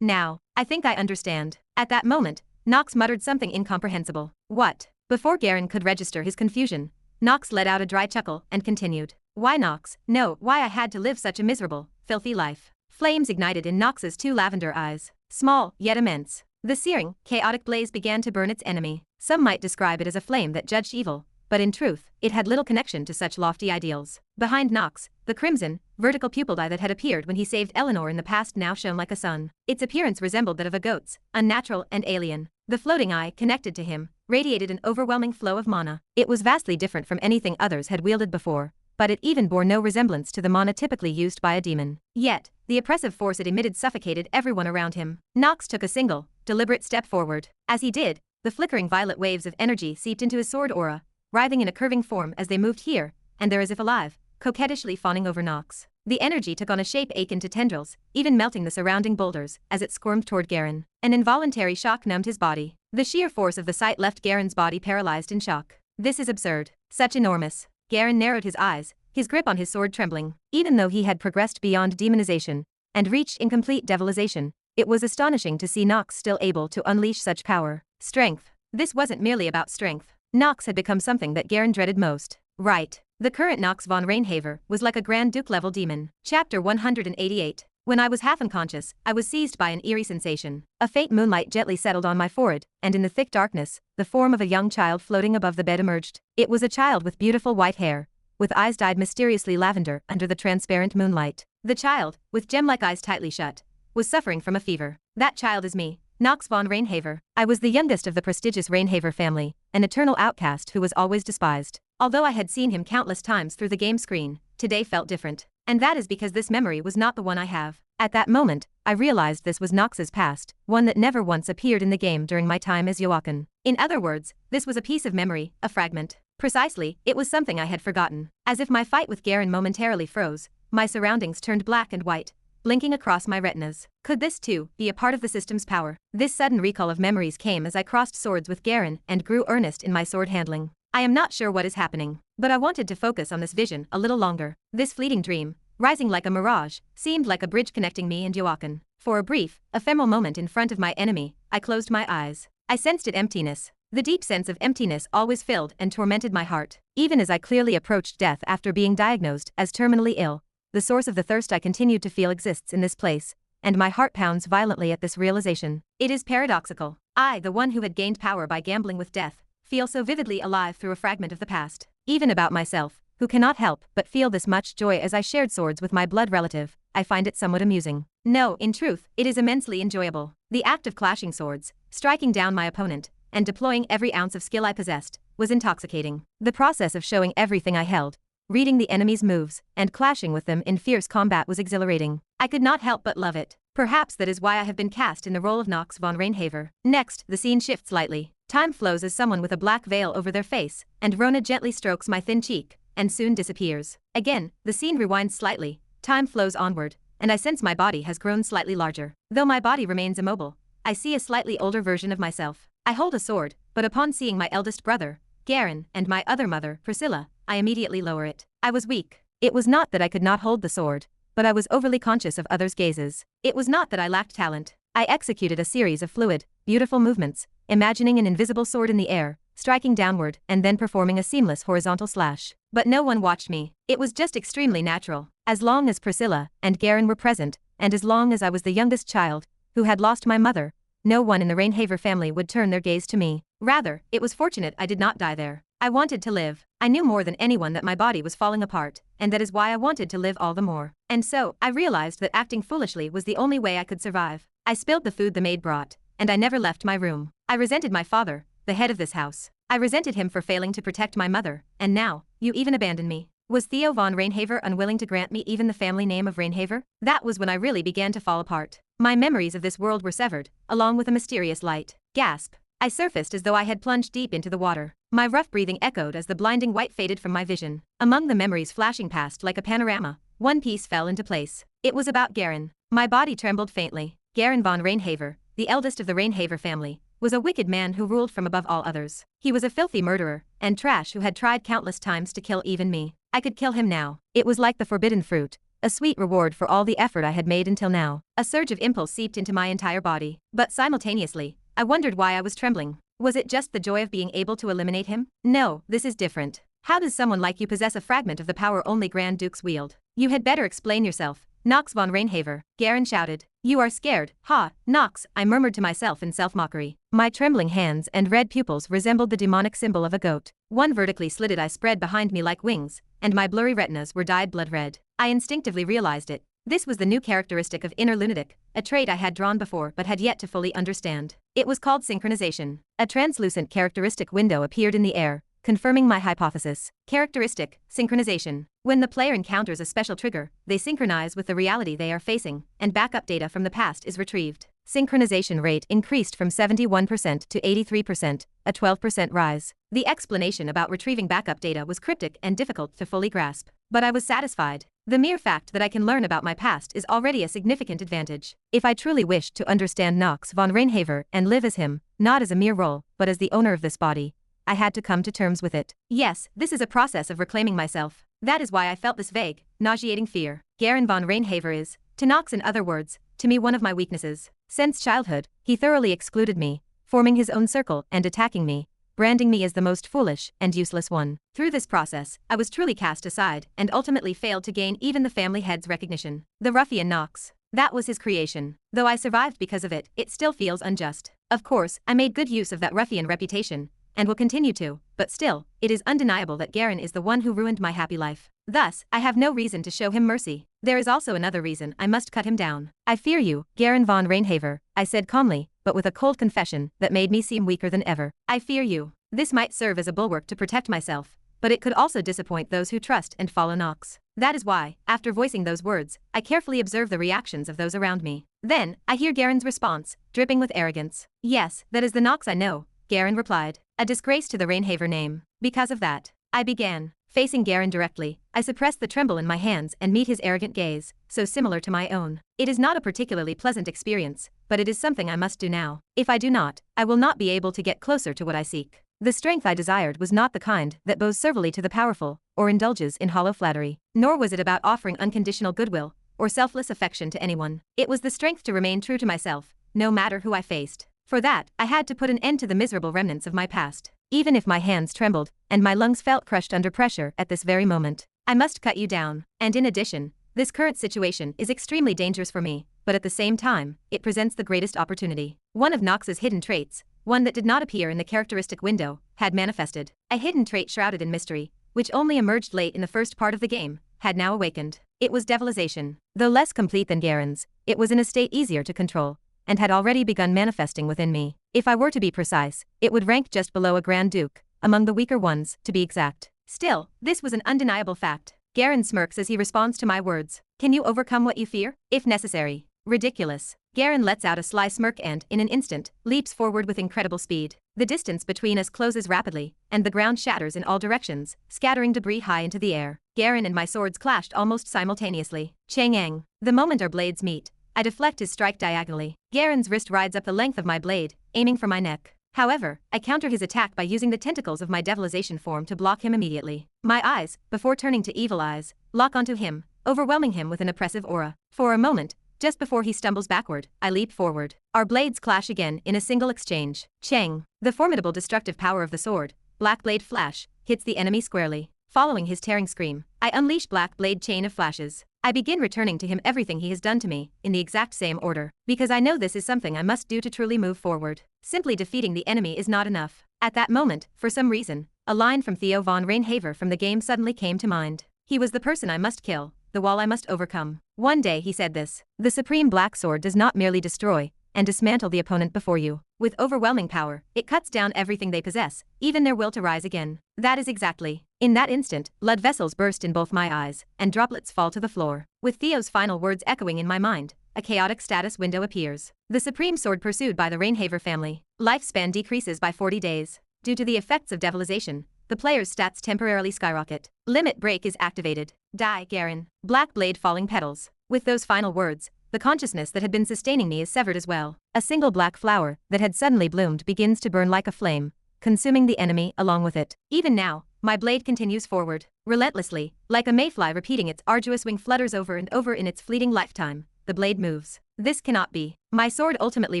Now, I think I understand. At that moment, Nox muttered something incomprehensible. What? Before Garen could register his confusion, Nox let out a dry chuckle and continued. Why Nox? No, why I had to live such a miserable, filthy life. Flames ignited in Nox's 2 lavender eyes. Small, yet immense. The searing, chaotic blaze began to burn its enemy. Some might describe it as a flame that judged evil, but in truth, it had little connection to such lofty ideals. Behind Nox, the crimson, vertical pupil eye that had appeared when he saved Eleanor in the past now shone like a sun. Its appearance resembled that of a goat's, unnatural and alien. The floating eye, connected to him, radiated an overwhelming flow of mana. It was vastly different from anything others had wielded before, but it even bore no resemblance to the mana typically used by a demon. Yet, the oppressive force it emitted suffocated everyone around him. Nox took a single, deliberate step forward. As he did, the flickering violet waves of energy seeped into his sword aura, writhing in a curving form as they moved here and there as if alive, coquettishly fawning over Nox. The energy took on a shape akin to tendrils, even melting the surrounding boulders as it squirmed toward Garen. An involuntary shock numbed his body. The sheer force of the sight left Garen's body paralyzed in shock. This is absurd. Such enormous. Garen narrowed his eyes, his grip on his sword trembling. Even though he had progressed beyond demonization and reached incomplete devilization, it was astonishing to see Nox still able to unleash such power. Strength. This wasn't merely about strength. Nox had become something that Garen dreaded most. Right. The current Nox von Reinhaver was like a Grand Duke-level demon. Chapter 188. When I was half unconscious, I was seized by an eerie sensation. A faint moonlight gently settled on my forehead, and in the thick darkness, the form of a young child floating above the bed emerged. It was a child with beautiful white hair, with eyes dyed mysteriously lavender under the transparent moonlight. The child, with gem-like eyes tightly shut, was suffering from a fever. That child is me, Nox von Reinhaver. I was the youngest of the prestigious Reinhaver family, an eternal outcast who was always despised. Although I had seen him countless times through the game screen, today felt different. And that is because this memory was not the one I have. At that moment, I realized this was Nox's past, one that never once appeared in the game during my time as Joachim. In other words, this was a piece of memory, a fragment. Precisely, it was something I had forgotten. As if my fight with Garen momentarily froze, my surroundings turned black and white, blinking across my retinas. Could this too be a part of the system's power? This sudden recall of memories came as I crossed swords with Garen and grew earnest in my sword handling. I am not sure what is happening, but I wanted to focus on this vision a little longer. This fleeting dream, rising like a mirage, seemed like a bridge connecting me and Joachim. For a brief, ephemeral moment in front of my enemy, I closed my eyes. I sensed its emptiness. The deep sense of emptiness always filled and tormented my heart. Even as I clearly approached death after being diagnosed as terminally ill, the source of the thirst I continued to feel exists in this place, and my heart pounds violently at this realization. It is paradoxical. I, the one who had gained power by gambling with death, feel so vividly alive through a fragment of the past. Even about myself, who cannot help but feel this much joy as I shared swords with my blood relative, I find it somewhat amusing. No, in truth, it is immensely enjoyable. The act of clashing swords, striking down my opponent, and deploying every ounce of skill I possessed, was intoxicating. The process of showing everything I held, reading the enemy's moves, and clashing with them in fierce combat was exhilarating. I could not help but love it. Perhaps that is why I have been cast in the role of Nox von Reinhaver. Next, the scene shifts slightly. Time flows as someone with a black veil over their face, and Rona gently strokes my thin cheek, and soon disappears. Again, the scene rewinds slightly. Time flows onward, and I sense my body has grown slightly larger. Though my body remains immobile, I see a slightly older version of myself. I hold a sword, but upon seeing my eldest brother, Garen, and my other mother, Priscilla, I immediately lower it. I was weak. It was not that I could not hold the sword, but I was overly conscious of others' gazes. It was not that I lacked talent. I executed a series of fluid, beautiful movements, imagining an invisible sword in the air, striking downward, and then performing a seamless horizontal slash. But no one watched me. It was just extremely natural. As long as Priscilla and Garen were present, and as long as I was the youngest child, who had lost my mother, no one in the Reinhaver family would turn their gaze to me. Rather, it was fortunate I did not die there. I wanted to live. I knew more than anyone that my body was falling apart, and that is why I wanted to live all the more. And so, I realized that acting foolishly was the only way I could survive. I spilled the food the maid brought, and I never left my room. I resented my father, the head of this house. I resented him for failing to protect my mother, and now, you even abandoned me. Was Theo von Reinhaver unwilling to grant me even the family name of Reinhaver? That was when I really began to fall apart. My memories of this world were severed, along with a mysterious light. Gasp. I surfaced as though I had plunged deep into the water. My rough breathing echoed as the blinding white faded from my vision. Among the memories flashing past like a panorama, one piece fell into place. It was about Garen. My body trembled faintly. Garen von Reinhaver, the eldest of the Reinhaver family, was a wicked man who ruled from above all others. He was a filthy murderer and trash who had tried countless times to kill even me. I could kill him now. It was like the forbidden fruit, a sweet reward for all the effort I had made until now. A surge of impulse seeped into my entire body, but simultaneously, I wondered why I was trembling. Was it just the joy of being able to eliminate him? No, this is different. How does someone like you possess a fragment of the power only Grand Dukes wield? You had better explain yourself, Nox von Reinhaver, Garen shouted. You are scared, ha, Nox, I murmured to myself in self-mockery. My trembling hands and red pupils resembled the demonic symbol of a goat. One vertically slitted eye spread behind me like wings, and my blurry retinas were dyed blood red. I instinctively realized it. This was the new characteristic of inner lunatic, a trait I had drawn before but had yet to fully understand. It was called synchronization. A translucent characteristic window appeared in the air, confirming my hypothesis. Characteristic, synchronization. When the player encounters a special trigger, they synchronize with the reality they are facing, and backup data from the past is retrieved. Synchronization rate increased from 71% to 83%, a 12% rise. The explanation about retrieving backup data was cryptic and difficult to fully grasp. But I was satisfied. The mere fact that I can learn about my past is already a significant advantage. If I truly wished to understand Nox von Reinhaver and live as him, not as a mere role, but as the owner of this body, I had to come to terms with it. Yes, this is a process of reclaiming myself. That is why I felt this vague, nauseating fear. Garen von Reinhaver is, to Nox in other words, to me one of my weaknesses. Since childhood, he thoroughly excluded me, forming his own circle and attacking me, branding me as the most foolish and useless one. Through this process, I was truly cast aside and ultimately failed to gain even the family head's recognition. The ruffian Nox. That was his creation. Though I survived because of it, it still feels unjust. Of course, I made good use of that ruffian reputation, and will continue to, but still, it is undeniable that Garen is the one who ruined my happy life. Thus, I have no reason to show him mercy. There is also another reason I must cut him down. I fear you, Garen von Reinhaver, I said calmly, but with a cold confession that made me seem weaker than ever. I fear you. This might serve as a bulwark to protect myself, but it could also disappoint those who trust and follow Nox. That is why, after voicing those words, I carefully observe the reactions of those around me. Then, I hear Garen's response, dripping with arrogance. Yes, that is the Nox I know, Garen replied. A disgrace to the Reinhaver name. Because of that, I began. Facing Garen directly, I suppressed the tremble in my hands and meet his arrogant gaze, so similar to my own. It is not a particularly pleasant experience, but it is something I must do now. If I do not, I will not be able to get closer to what I seek. The strength I desired was not the kind that bows servilely to the powerful, or indulges in hollow flattery. Nor was it about offering unconditional goodwill, or selfless affection to anyone. It was the strength to remain true to myself, no matter who I faced. For that, I had to put an end to the miserable remnants of my past. Even if my hands trembled, and my lungs felt crushed under pressure at this very moment. I must cut you down. And in addition, this current situation is extremely dangerous for me, but at the same time, it presents the greatest opportunity. One of Nox's hidden traits, one that did not appear in the characteristic window, had manifested. A hidden trait shrouded in mystery, which only emerged late in the first part of the game, had now awakened. It was devilization. Though less complete than Garen's, it was in a state easier to control, and had already begun manifesting within me. If I were to be precise, it would rank just below a Grand Duke, among the weaker ones, to be exact. Still, this was an undeniable fact. Garen smirks as he responds to my words. Can you overcome what you fear? If necessary. Ridiculous. Garen lets out a sly smirk and, in an instant, leaps forward with incredible speed. The distance between us closes rapidly, and the ground shatters in all directions, scattering debris high into the air. Garen and my swords clashed almost simultaneously. Chang-ang. The moment our blades meet, I deflect his strike diagonally. Garen's wrist rides up the length of my blade, aiming for my neck. However, I counter his attack by using the tentacles of my devilization form to block him immediately. My eyes, before turning to evil eyes, lock onto him, overwhelming him with an oppressive aura. For a moment, just before he stumbles backward, I leap forward. Our blades clash again in a single exchange. Chang. The formidable destructive power of the sword, Black Blade Flash, hits the enemy squarely. Following his tearing scream, I unleash Black Blade Chain of Flashes. I begin returning to him everything he has done to me, in the exact same order, because I know this is something I must do to truly move forward. Simply defeating the enemy is not enough. At that moment, for some reason, a line from Theo von Reinhaver from the game suddenly came to mind. He was the person I must kill, the wall I must overcome. One day he said this: the supreme black sword does not merely destroy and dismantle the opponent before you. With overwhelming power, it cuts down everything they possess, even their will to rise again. That is exactly. In that instant, blood vessels burst in both my eyes, and droplets fall to the floor. With Theo's final words echoing in my mind, a chaotic status window appears. The supreme sword pursued by the Reinhaver family. Lifespan decreases by 40 days. Due to the effects of devilization, the player's stats temporarily skyrocket. Limit break is activated. Die, Garen. Black blade falling petals. With those final words, the consciousness that had been sustaining me is severed as well. A single black flower that had suddenly bloomed begins to burn like a flame, consuming the enemy along with it. Even now, my blade continues forward, relentlessly, like a mayfly repeating its arduous wing flutters over and over in its fleeting lifetime. The blade moves. This cannot be. My sword ultimately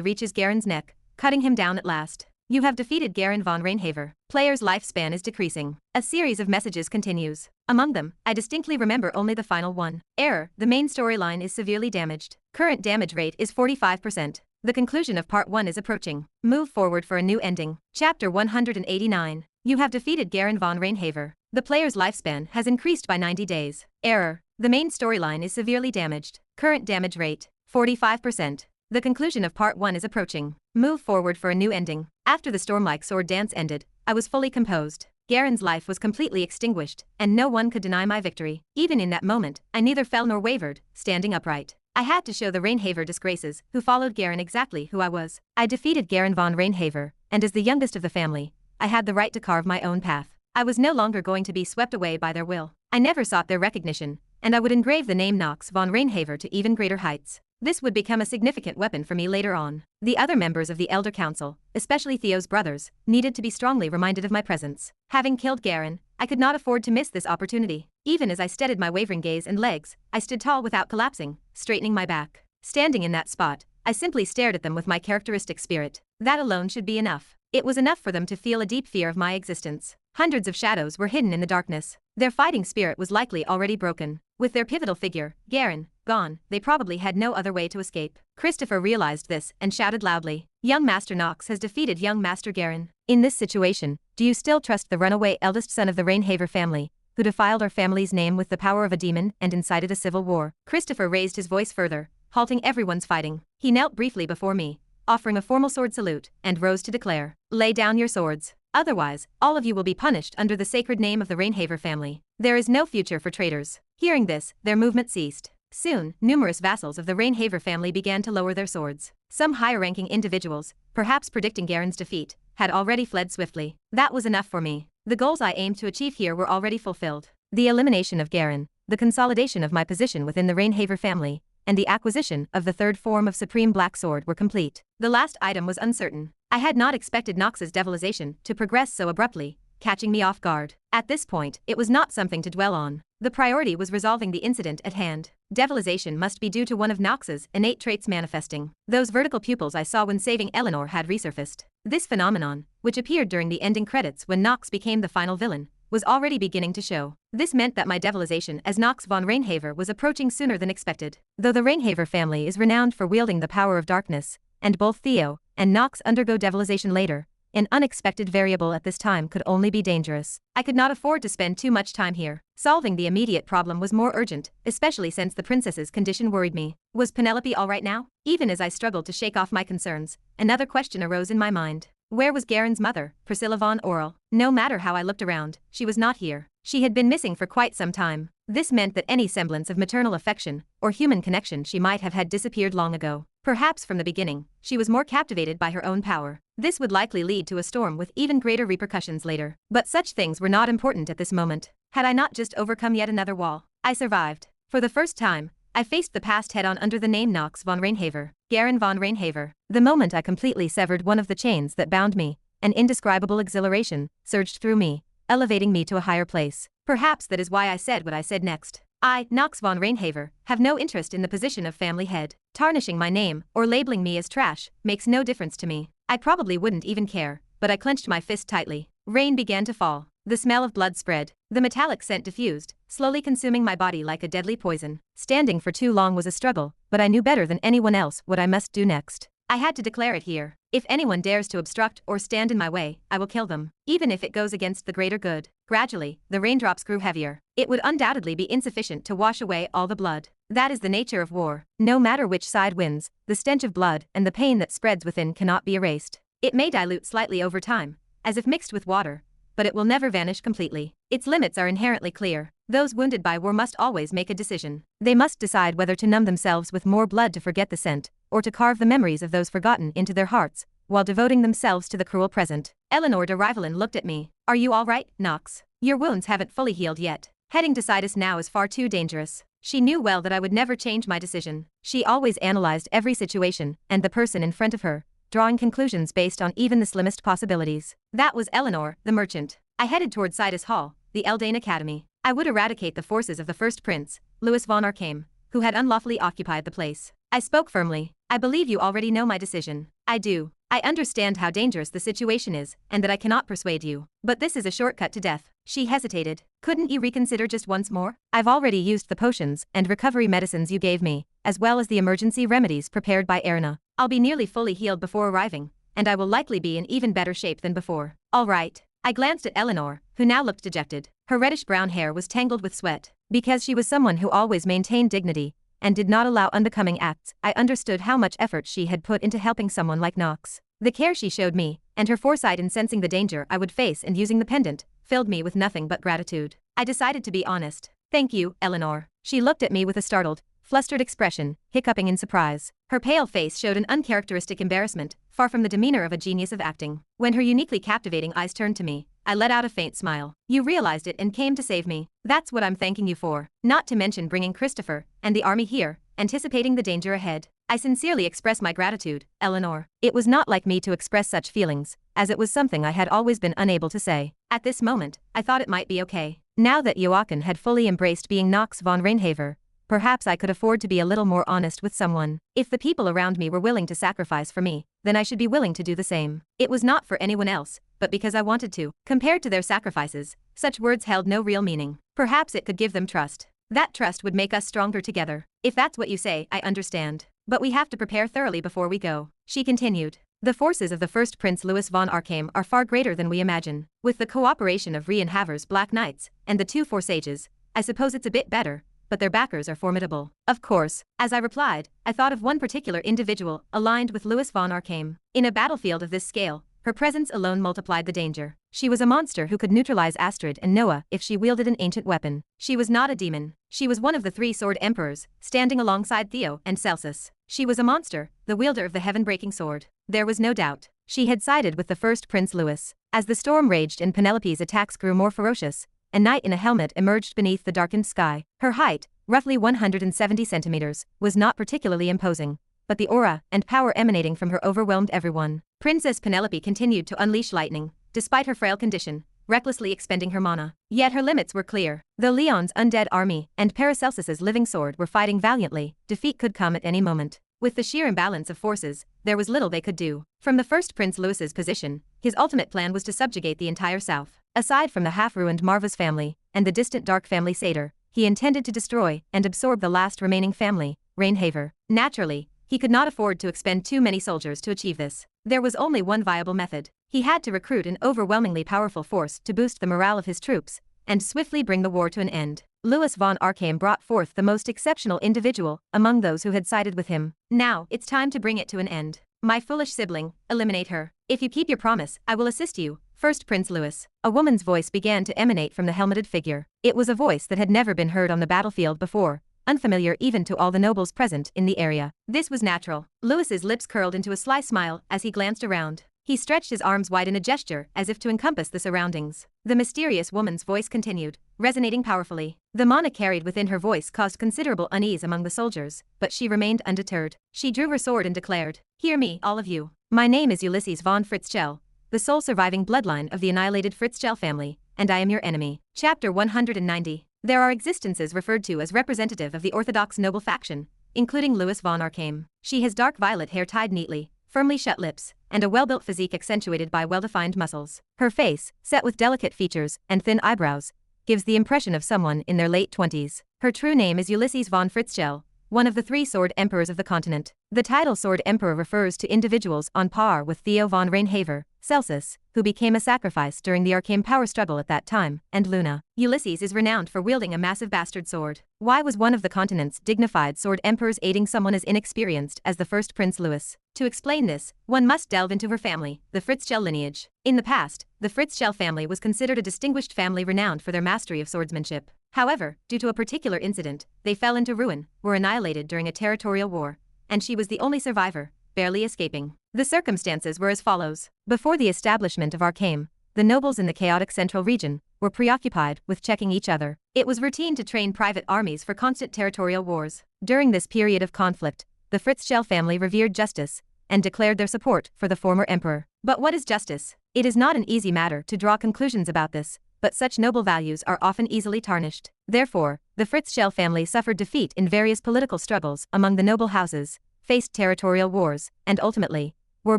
reaches Garen's neck, cutting him down at last. You have defeated Garen von Reinhaver. Player's lifespan is decreasing. A series of messages continues. Among them, I distinctly remember only the final one. Error, the main storyline is severely damaged. Current damage rate is 45%. The conclusion of Part 1 is approaching. Move forward for a new ending. Chapter 189. You have defeated Garen von Reinhaver. The player's lifespan has increased by 90 days. Error, the main storyline is severely damaged. Current damage rate, 45%. The conclusion of Part 1 is approaching. Move forward for a new ending. After the storm-like sword dance ended, I was fully composed. Garen's life was completely extinguished, and no one could deny my victory. Even in that moment, I neither fell nor wavered, standing upright. I had to show the Reinhaver disgraces, who followed Garen exactly who I was. I defeated Garen von Reinhaver, and as the youngest of the family, I had the right to carve my own path. I was no longer going to be swept away by their will. I never sought their recognition, and I would engrave the name Nox von Reinhaver to even greater heights. This would become a significant weapon for me later on. The other members of the Elder Council, especially Theo's brothers, needed to be strongly reminded of my presence. Having killed Garen, I could not afford to miss this opportunity. Even as I steadied my wavering gaze and legs, I stood tall without collapsing, straightening my back. Standing in that spot, I simply stared at them with my characteristic spirit. That alone should be enough. It was enough for them to feel a deep fear of my existence. Hundreds of shadows were hidden in the darkness. Their fighting spirit was likely already broken. With their pivotal figure, Garen, gone, they probably had no other way to escape. Christopher realized this and shouted loudly, "Young Master Nox has defeated young Master Garen. In this situation, do you still trust the runaway eldest son of the Reinhaver family, who defiled our family's name with the power of a demon and incited a civil war?" Christopher raised his voice further, halting everyone's fighting. He knelt briefly before me, offering a formal sword salute, and rose to declare, "Lay down your swords. Otherwise, all of you will be punished under the sacred name of the Reinhaver family. There is no future for traitors." Hearing this, their movement ceased. Soon, numerous vassals of the Reinhaver family began to lower their swords. Some higher-ranking individuals, perhaps predicting Garen's defeat, had already fled swiftly. That was enough for me. The goals I aimed to achieve here were already fulfilled. The elimination of Garen, the consolidation of my position within the Reinhaver family, and the acquisition of the third form of Supreme Black Sword were complete. The last item was uncertain. I had not expected Nox's devilization to progress so abruptly, catching me off guard. At this point, it was not something to dwell on. The priority was resolving the incident at hand. Devilization must be due to one of Nox's innate traits manifesting. Those vertical pupils I saw when saving Eleanor had resurfaced. This phenomenon, which appeared during the ending credits when Nox became the final villain, was already beginning to show. This meant that my devilization as Nox von Reinhaver was approaching sooner than expected. Though the Reinhaver family is renowned for wielding the power of darkness, and both Theo and Nox undergo devilization later, an unexpected variable at this time could only be dangerous. I could not afford to spend too much time here. Solving the immediate problem was more urgent, especially since the princess's condition worried me. Was Penelope all right now? Even as I struggled to shake off my concerns, another question arose in my mind. Where was Garen's mother, Priscilla von Orel? No matter how I looked around, she was not here. She had been missing for quite some time. This meant that any semblance of maternal affection or human connection she might have had disappeared long ago. Perhaps from the beginning, she was more captivated by her own power. This would likely lead to a storm with even greater repercussions later. But such things were not important at this moment. Had I not just overcome yet another wall? I survived. For the first time, I faced the past head-on under the name Nox von Reinhaver, Garen von Reinhaver. The moment I completely severed one of the chains that bound me, an indescribable exhilaration surged through me, elevating me to a higher place. Perhaps that is why I said what I said next. I, Nox von Reinhaver, have no interest in the position of family head. Tarnishing my name or labeling me as trash makes no difference to me. I probably wouldn't even care, but I clenched my fist tightly. Rain began to fall. The smell of blood spread. The metallic scent diffused, slowly consuming my body like a deadly poison. Standing for too long was a struggle, but I knew better than anyone else what I must do next. I had to declare it here. If anyone dares to obstruct or stand in my way, I will kill them, even if it goes against the greater good. Gradually, the raindrops grew heavier. It would undoubtedly be insufficient to wash away all the blood. That is the nature of war. No matter which side wins, the stench of blood and the pain that spreads within cannot be erased. It may dilute slightly over time, as if mixed with water, but it will never vanish completely. Its limits are inherently clear. Those wounded by war must always make a decision. They must decide whether to numb themselves with more blood to forget the scent, or to carve the memories of those forgotten into their hearts, while devoting themselves to the cruel present. Eleanor de Rivelin looked at me. "Are you all right, Nox? Your wounds haven't fully healed yet. Heading to Sidus now is far too dangerous." She knew well that I would never change my decision. She always analyzed every situation and the person in front of her, drawing conclusions based on even the slimmest possibilities. That was Eleanor, the merchant. I headed toward Sidus Hall, the Eldane Academy. I would eradicate the forces of the first prince, Louis von Arkham, who had unlawfully occupied the place. I spoke firmly. "I believe you already know my decision." "I do. I understand how dangerous the situation is, and that I cannot persuade you. But this is a shortcut to death." She hesitated. "Couldn't you reconsider just once more? I've already used the potions and recovery medicines you gave me, as well as the emergency remedies prepared by Erna. I'll be nearly fully healed before arriving, and I will likely be in even better shape than before." "All right." I glanced at Eleanor, who now looked dejected. Her reddish-brown hair was tangled with sweat. Because she was someone who always maintained dignity and did not allow unbecoming acts, I understood how much effort she had put into helping someone like Nox. The care she showed me, and her foresight in sensing the danger I would face and using the pendant, filled me with nothing but gratitude. I decided to be honest. Thank you, Eleanor. She looked at me with a startled, flustered expression, hiccuping in surprise. Her pale face showed an uncharacteristic embarrassment, far from the demeanor of a genius of acting. When her uniquely captivating eyes turned to me, I let out a faint smile. You realized it and came to save me. That's what I'm thanking you for. Not to mention bringing Christopher and the army here, anticipating the danger ahead. I sincerely express my gratitude, Eleanor. It was not like me to express such feelings, as it was something I had always been unable to say. At this moment, I thought it might be okay. Now that Joachim had fully embraced being Nox von Reinhaver, perhaps I could afford to be a little more honest with someone. If the people around me were willing to sacrifice for me, then I should be willing to do the same. It was not for anyone else, but because I wanted to. Compared to their sacrifices, such words held no real meaning. Perhaps it could give them trust. That trust would make us stronger together. If that's what you say, I understand. But we have to prepare thoroughly before we go. She continued. The forces of the first Prince Louis von Arkham are far greater than we imagine. With the cooperation of Reinhaver's Black Knights and the two Forsages, I suppose it's a bit better, but their backers are formidable. Of course, as I replied, I thought of one particular individual aligned with Louis von Arkham. In a battlefield of this scale, her presence alone multiplied the danger. She was a monster who could neutralize Astrid and Noah if she wielded an ancient weapon. She was not a demon. She was one of the three sword emperors, standing alongside Theo and Celsus. She was a monster, the wielder of the heaven-breaking sword. There was no doubt. She had sided with the first Prince Louis. As the storm raged and Penelope's attacks grew more ferocious, a knight in a helmet emerged beneath the darkened sky. Her height, roughly 170 centimeters, was not particularly imposing, but the aura and power emanating from her overwhelmed everyone. Princess Penelope continued to unleash lightning, despite her frail condition, recklessly expending her mana. Yet her limits were clear. Though Leon's undead army and Paracelsus's living sword were fighting valiantly, defeat could come at any moment. With the sheer imbalance of forces, there was little they could do. From the first Prince Louis's position, his ultimate plan was to subjugate the entire south. Aside from the half-ruined Marva's family and the distant Dark family Satyr, he intended to destroy and absorb the last remaining family, Reinhaver. Naturally, he could not afford to expend too many soldiers to achieve this. There was only one viable method. He had to recruit an overwhelmingly powerful force to boost the morale of his troops and swiftly bring the war to an end. Louis von Arkham brought forth the most exceptional individual among those who had sided with him. Now, it's time to bring it to an end. My foolish sibling, eliminate her. If you keep your promise, I will assist you. First Prince Louis. A woman's voice began to emanate from the helmeted figure. It was a voice that had never been heard on the battlefield before, unfamiliar even to all the nobles present in the area. This was natural. Louis's lips curled into a sly smile as he glanced around. He stretched his arms wide in a gesture as if to encompass the surroundings. The mysterious woman's voice continued, resonating powerfully. The mana carried within her voice caused considerable unease among the soldiers, but she remained undeterred. She drew her sword and declared, "Hear me, all of you. My name is Ulysses von Fritzschell, the sole surviving bloodline of the annihilated Fritzschell family, and I am your enemy." Chapter 190. There are existences referred to as representative of the orthodox noble faction, including Louis von Arkham. She has dark violet hair tied neatly, firmly shut lips, and a well-built physique accentuated by well-defined muscles. Her face, set with delicate features and thin eyebrows, gives the impression of someone in their late 20s. Her true name is Ulysses von Fritzschell, one of the three sword emperors of the continent. The title Sword Emperor refers to individuals on par with Theo von Reinhaver, Celsus, who became a sacrifice during the arcane power struggle at that time, and Luna. Ulysses is renowned for wielding a massive bastard sword. Why was one of the continent's dignified sword emperors aiding someone as inexperienced as the first Prince Louis? To explain this, one must delve into her family, the Fritzschell lineage. In the past, the Fritzschell family was considered a distinguished family renowned for their mastery of swordsmanship. However, due to a particular incident, they fell into ruin, were annihilated during a territorial war, and she was the only survivor, barely escaping. The circumstances were as follows. Before the establishment of Arkham, the nobles in the chaotic central region were preoccupied with checking each other. It was routine to train private armies for constant territorial wars. During this period of conflict, the Fritzschell family revered justice and declared their support for the former emperor. But what is justice? It is not an easy matter to draw conclusions about this, but such noble values are often easily tarnished. Therefore, the Fritzschell family suffered defeat in various political struggles among the noble houses, faced territorial wars, and ultimately, were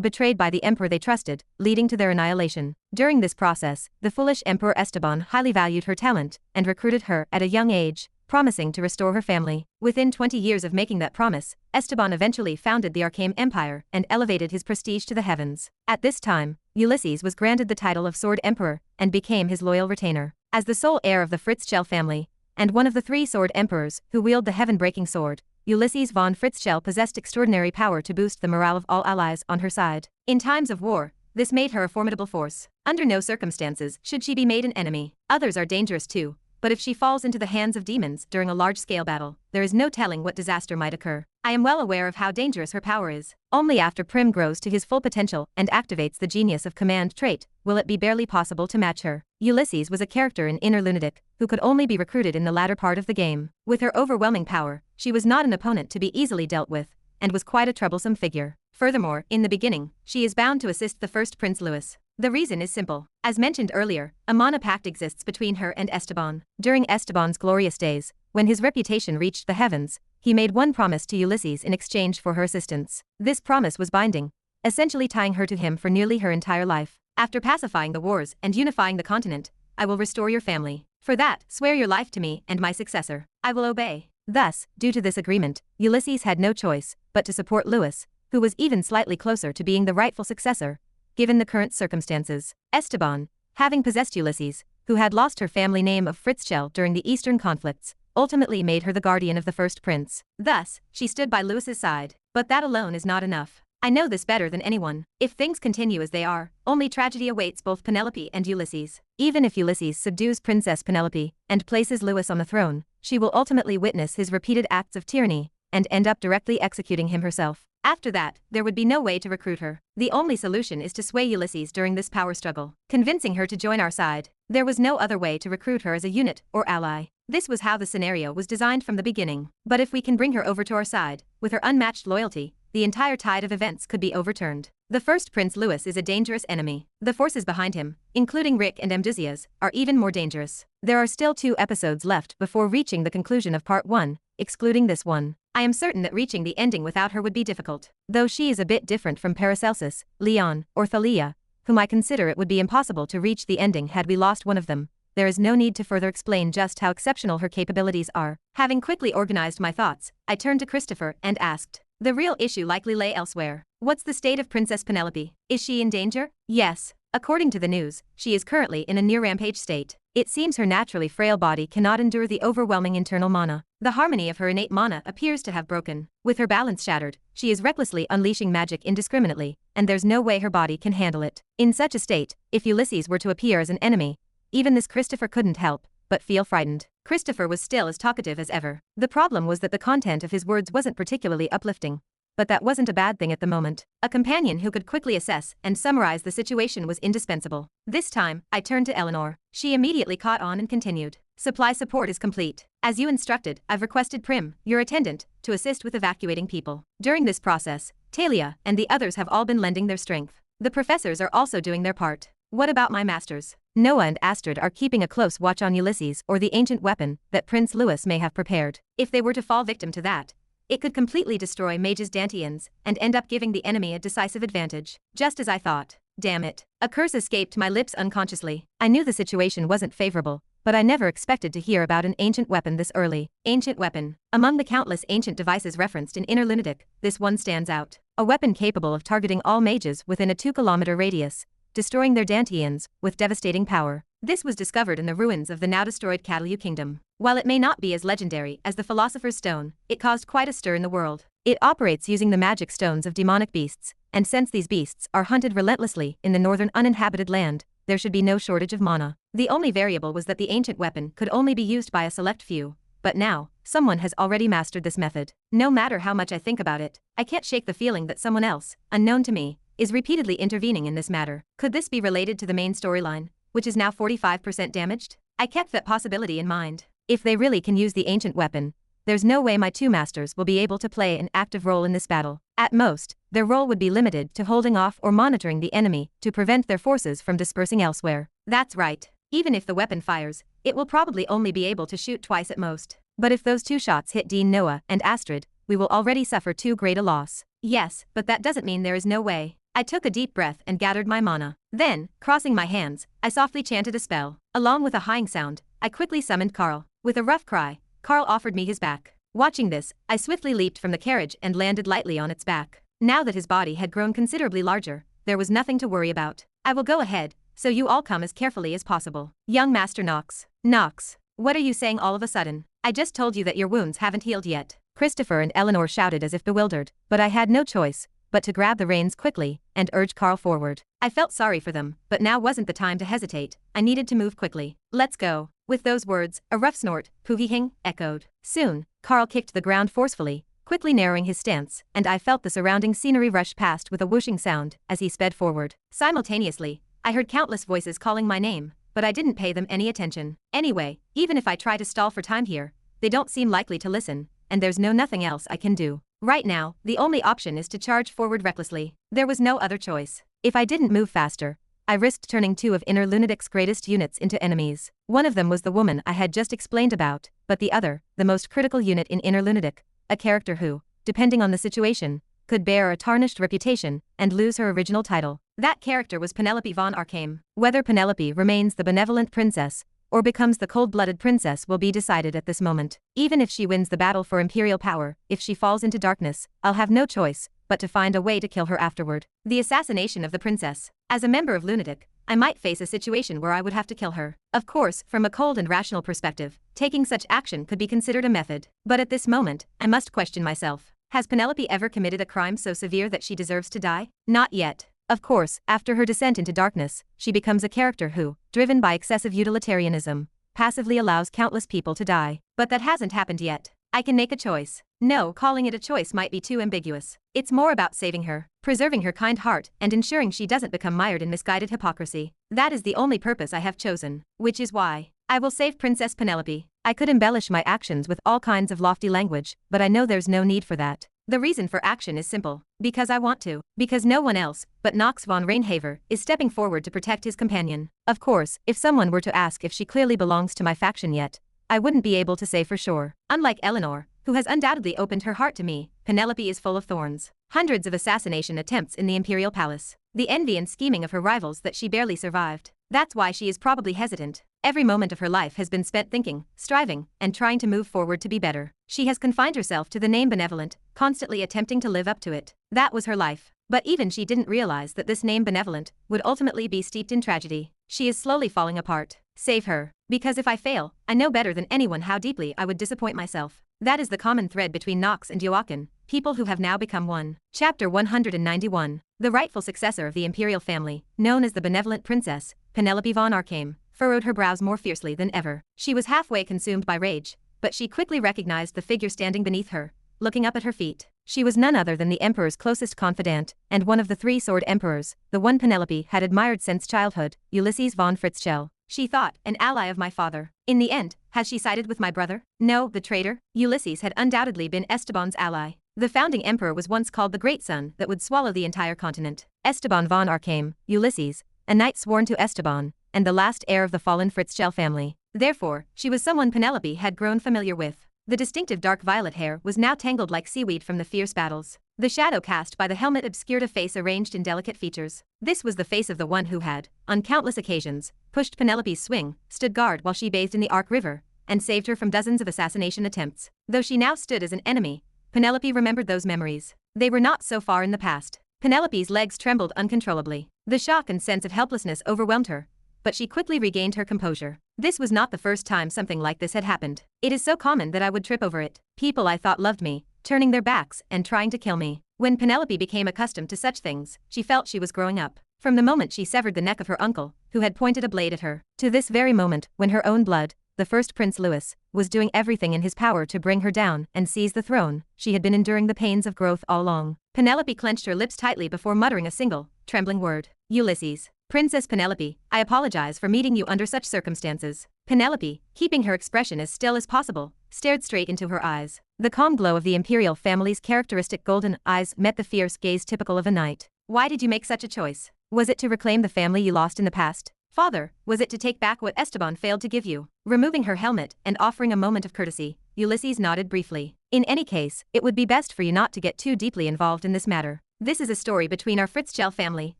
betrayed by the emperor they trusted, leading to their annihilation. During this process, the foolish Emperor Esteban highly valued her talent and recruited her at a young age, promising to restore her family. Within 20 years of making that promise, Esteban eventually founded the Arkham Empire and elevated his prestige to the heavens. At this time, Ulysses was granted the title of Sword Emperor and became his loyal retainer. As the sole heir of the Fritzschell family, and one of the three sword emperors who wield the heaven-breaking sword, Ulysses von Fritzschell possessed extraordinary power to boost the morale of all allies on her side. In times of war, this made her a formidable force. Under no circumstances should she be made an enemy. Others are dangerous too, but if she falls into the hands of demons during a large-scale battle, there is no telling what disaster might occur. I am well aware of how dangerous her power is. Only after Prim grows to his full potential and activates the genius of command trait will it be barely possible to match her. Ulysses was a character in Inner Lunatic who could only be recruited in the latter part of the game. With her overwhelming power, she was not an opponent to be easily dealt with, and was quite a troublesome figure. Furthermore, in the beginning, she is bound to assist the first Prince Louis. The reason is simple. As mentioned earlier, a mana pact exists between her and Esteban. During Esteban's glorious days, when his reputation reached the heavens, he made one promise to Ulysses in exchange for her assistance. This promise was binding, essentially tying her to him for nearly her entire life. After pacifying the wars and unifying the continent, I will restore your family. For that, swear your life to me and my successor. I will obey. Thus, due to this agreement, Ulysses had no choice but to support Louis, who was even slightly closer to being the rightful successor, given the current circumstances. Esteban, having possessed Ulysses, who had lost her family name of Fritzschell during the Eastern conflicts, ultimately made her the guardian of the first prince. Thus, she stood by Louis's side. But that alone is not enough. I know this better than anyone. If things continue as they are, only tragedy awaits both Penelope and Ulysses. Even if Ulysses subdues Princess Penelope and places Louis on the throne, she will ultimately witness his repeated acts of tyranny and end up directly executing him herself. After that, there would be no way to recruit her. The only solution is to sway Ulysses during this power struggle, convincing her to join our side. There was no other way to recruit her as a unit or ally. This was how the scenario was designed from the beginning. But if we can bring her over to our side, with her unmatched loyalty, the entire tide of events could be overturned. The first Prince Louis is a dangerous enemy. The forces behind him, including Rick and Amdusias, are even more dangerous. There are still 2 episodes left before reaching the conclusion of Part 1, excluding this one. I am certain that reaching the ending without her would be difficult. Though she is a bit different from Paracelsus, Leon, or Thalia, whom I consider it would be impossible to reach the ending had we lost one of them, there is no need to further explain just how exceptional her capabilities are. Having quickly organized my thoughts, I turned to Christopher and asked, "The real issue likely lay elsewhere. What's the state of Princess Penelope? Is she in danger?" "Yes. According to the news, she is currently in a near-rampage state. It seems her naturally frail body cannot endure the overwhelming internal mana. The harmony of her innate mana appears to have broken. With her balance shattered, she is recklessly unleashing magic indiscriminately, and there's no way her body can handle it. In such a state, if Ulysses were to appear as an enemy, even this Christopher couldn't help but feel frightened." Christopher was still as talkative as ever. The problem was that the content of his words wasn't particularly uplifting. But that wasn't a bad thing at the moment. A companion who could quickly assess and summarize the situation was indispensable. This time, I turned to Eleanor. She immediately caught on and continued. "Supply support is complete. As you instructed, I've requested Prim, your attendant, to assist with evacuating people. During this process, Talia and the others have all been lending their strength. The professors are also doing their part. What about my masters? Noah and Astrid are keeping a close watch on Ulysses or the ancient weapon that Prince Louis may have prepared. If they were to fall victim to that, it could completely destroy Mage's Dantians and end up giving the enemy a decisive advantage. Just as I thought. Damn it. A curse escaped my lips unconsciously. I knew the situation wasn't favorable, but I never expected to hear about an ancient weapon this early. Ancient weapon. Among the countless ancient devices referenced in Inner Lunatic, this one stands out. A weapon capable of targeting all mages within a 2-kilometer radius, destroying their Dantians with devastating power. This was discovered in the ruins of the now-destroyed Catalu Kingdom. While it may not be as legendary as the Philosopher's Stone, it caused quite a stir in the world. It operates using the magic stones of demonic beasts, and since these beasts are hunted relentlessly in the northern uninhabited land, there should be no shortage of mana. The only variable was that the ancient weapon could only be used by a select few, but now, someone has already mastered this method. No matter how much I think about it, I can't shake the feeling that someone else, unknown to me, is repeatedly intervening in this matter. Could this be related to the main storyline, which is now 45% damaged? I kept that possibility in mind. If they really can use the ancient weapon, there's no way my 2 masters will be able to play an active role in this battle. At most, their role would be limited to holding off or monitoring the enemy to prevent their forces from dispersing elsewhere. That's right. Even if the weapon fires, it will probably only be able to shoot twice at most. But if those 2 shots hit Dean Noah and Astrid, we will already suffer too great a loss. Yes, but that doesn't mean there is no way. I took a deep breath and gathered my mana. Then, crossing my hands, I softly chanted a spell. Along with a hissing sound, I quickly summoned Carl. With a rough cry, Carl offered me his back. Watching this, I swiftly leaped from the carriage and landed lightly on its back. Now that his body had grown considerably larger, there was nothing to worry about. I will go ahead, so you all come as carefully as possible. Young Master Nox. Nox, what are you saying all of a sudden? I just told you that your wounds haven't healed yet. Christopher and Eleanor shouted as if bewildered, but I had no choice but to grab the reins quickly and urge Carl forward. I felt sorry for them, but now wasn't the time to hesitate. I needed to move quickly. Let's go. With those words, a rough snort, "Puvihing," echoed. Soon, Carl kicked the ground forcefully, quickly narrowing his stance, and I felt the surrounding scenery rush past with a whooshing sound as he sped forward. Simultaneously, I heard countless voices calling my name, but I didn't pay them any attention. Anyway, even if I try to stall for time here, they don't seem likely to listen, and there's nothing else I can do. Right now, the only option is to charge forward recklessly. There was no other choice. If I didn't move faster, I risked turning two of Inner Lunatic's greatest units into enemies. One of them was the woman I had just explained about, but the other, the most critical unit in Inner Lunatic, a character who, depending on the situation, could bear a tarnished reputation and lose her original title. That character was Penelope von Arkham. Whether Penelope remains the benevolent princess or becomes the cold-blooded princess will be decided at this moment. Even if she wins the battle for imperial power, if she falls into darkness, I'll have no choice but to find a way to kill her afterward. The assassination of the princess. As a member of Lunatic, I might face a situation where I would have to kill her. Of course, from a cold and rational perspective, taking such action could be considered a method. But at this moment, I must question myself. Has Penelope ever committed a crime so severe that she deserves to die? Not yet. Of course, after her descent into darkness, she becomes a character who, driven by excessive utilitarianism, passively allows countless people to die. But that hasn't happened yet. I can make a choice. No, calling it a choice might be too ambiguous. It's more about saving her, preserving her kind heart, and ensuring she doesn't become mired in misguided hypocrisy. That is the only purpose I have chosen, which is why I will save Princess Penelope. I could embellish my actions with all kinds of lofty language, but I know there's no need for that. The reason for action is simple. Because I want to. Because no one else, but Nox von Reinhaver, is stepping forward to protect his companion. Of course, if someone were to ask if she clearly belongs to my faction yet, I wouldn't be able to say for sure. Unlike Eleanor, who has undoubtedly opened her heart to me, Penelope is full of thorns. Hundreds of assassination attempts in the imperial palace. The envy and scheming of her rivals that she barely survived. That's why she is probably hesitant. Every moment of her life has been spent thinking, striving, and trying to move forward to be better. She has confined herself to the name benevolent, constantly attempting to live up to it. That was her life. But even she didn't realize that this name benevolent would ultimately be steeped in tragedy. She is slowly falling apart. Save her. Because if I fail, I know better than anyone how deeply I would disappoint myself. That is the common thread between Nox and Joachim, people who have now become one. Chapter 191. The rightful successor of the imperial family, known as the benevolent princess, Penelope von Arkham, furrowed her brows more fiercely than ever. She was halfway consumed by rage, but she quickly recognized the figure standing beneath her, looking up at her feet. She was none other than the emperor's closest confidant, and one of the three sword emperors, the one Penelope had admired since childhood, Ulysses von Fritzschel. She thought, an ally of my father. In the end, has she sided with my brother? No, the traitor. Ulysses had undoubtedly been Esteban's ally. The founding emperor was once called the Great Sun that would swallow the entire continent. Esteban von Arkham, Ulysses, a knight sworn to Esteban, and the last heir of the fallen Fritzschel family. Therefore, she was someone Penelope had grown familiar with. The distinctive dark violet hair was now tangled like seaweed from the fierce battles. The shadow cast by the helmet obscured a face arranged in delicate features. This was the face of the one who had, on countless occasions, pushed Penelope's swing, stood guard while she bathed in the Ark River, and saved her from dozens of assassination attempts. Though she now stood as an enemy, Penelope remembered those memories. They were not so far in the past. Penelope's legs trembled uncontrollably. The shock and sense of helplessness overwhelmed her, but she quickly regained her composure. This was not the first time something like this had happened. It is so common that I would trip over it. People I thought loved me, turning their backs and trying to kill me. When Penelope became accustomed to such things, she felt she was growing up. From the moment she severed the neck of her uncle, who had pointed a blade at her, to this very moment when her own blood, the first Prince Louis, was doing everything in his power to bring her down and seize the throne, she had been enduring the pains of growth all along. Penelope clenched her lips tightly before muttering a single, trembling word. Ulysses. Princess Penelope, I apologize for meeting you under such circumstances. Penelope, keeping her expression as still as possible, stared straight into her eyes. The calm glow of the imperial family's characteristic golden eyes met the fierce gaze typical of a knight. Why did you make such a choice? Was it to reclaim the family you lost in the past? Father, was it to take back what Esteban failed to give you? Removing her helmet and offering a moment of courtesy, Ulysses nodded briefly. In any case, it would be best for you not to get too deeply involved in this matter. This is a story between our Fritzschel family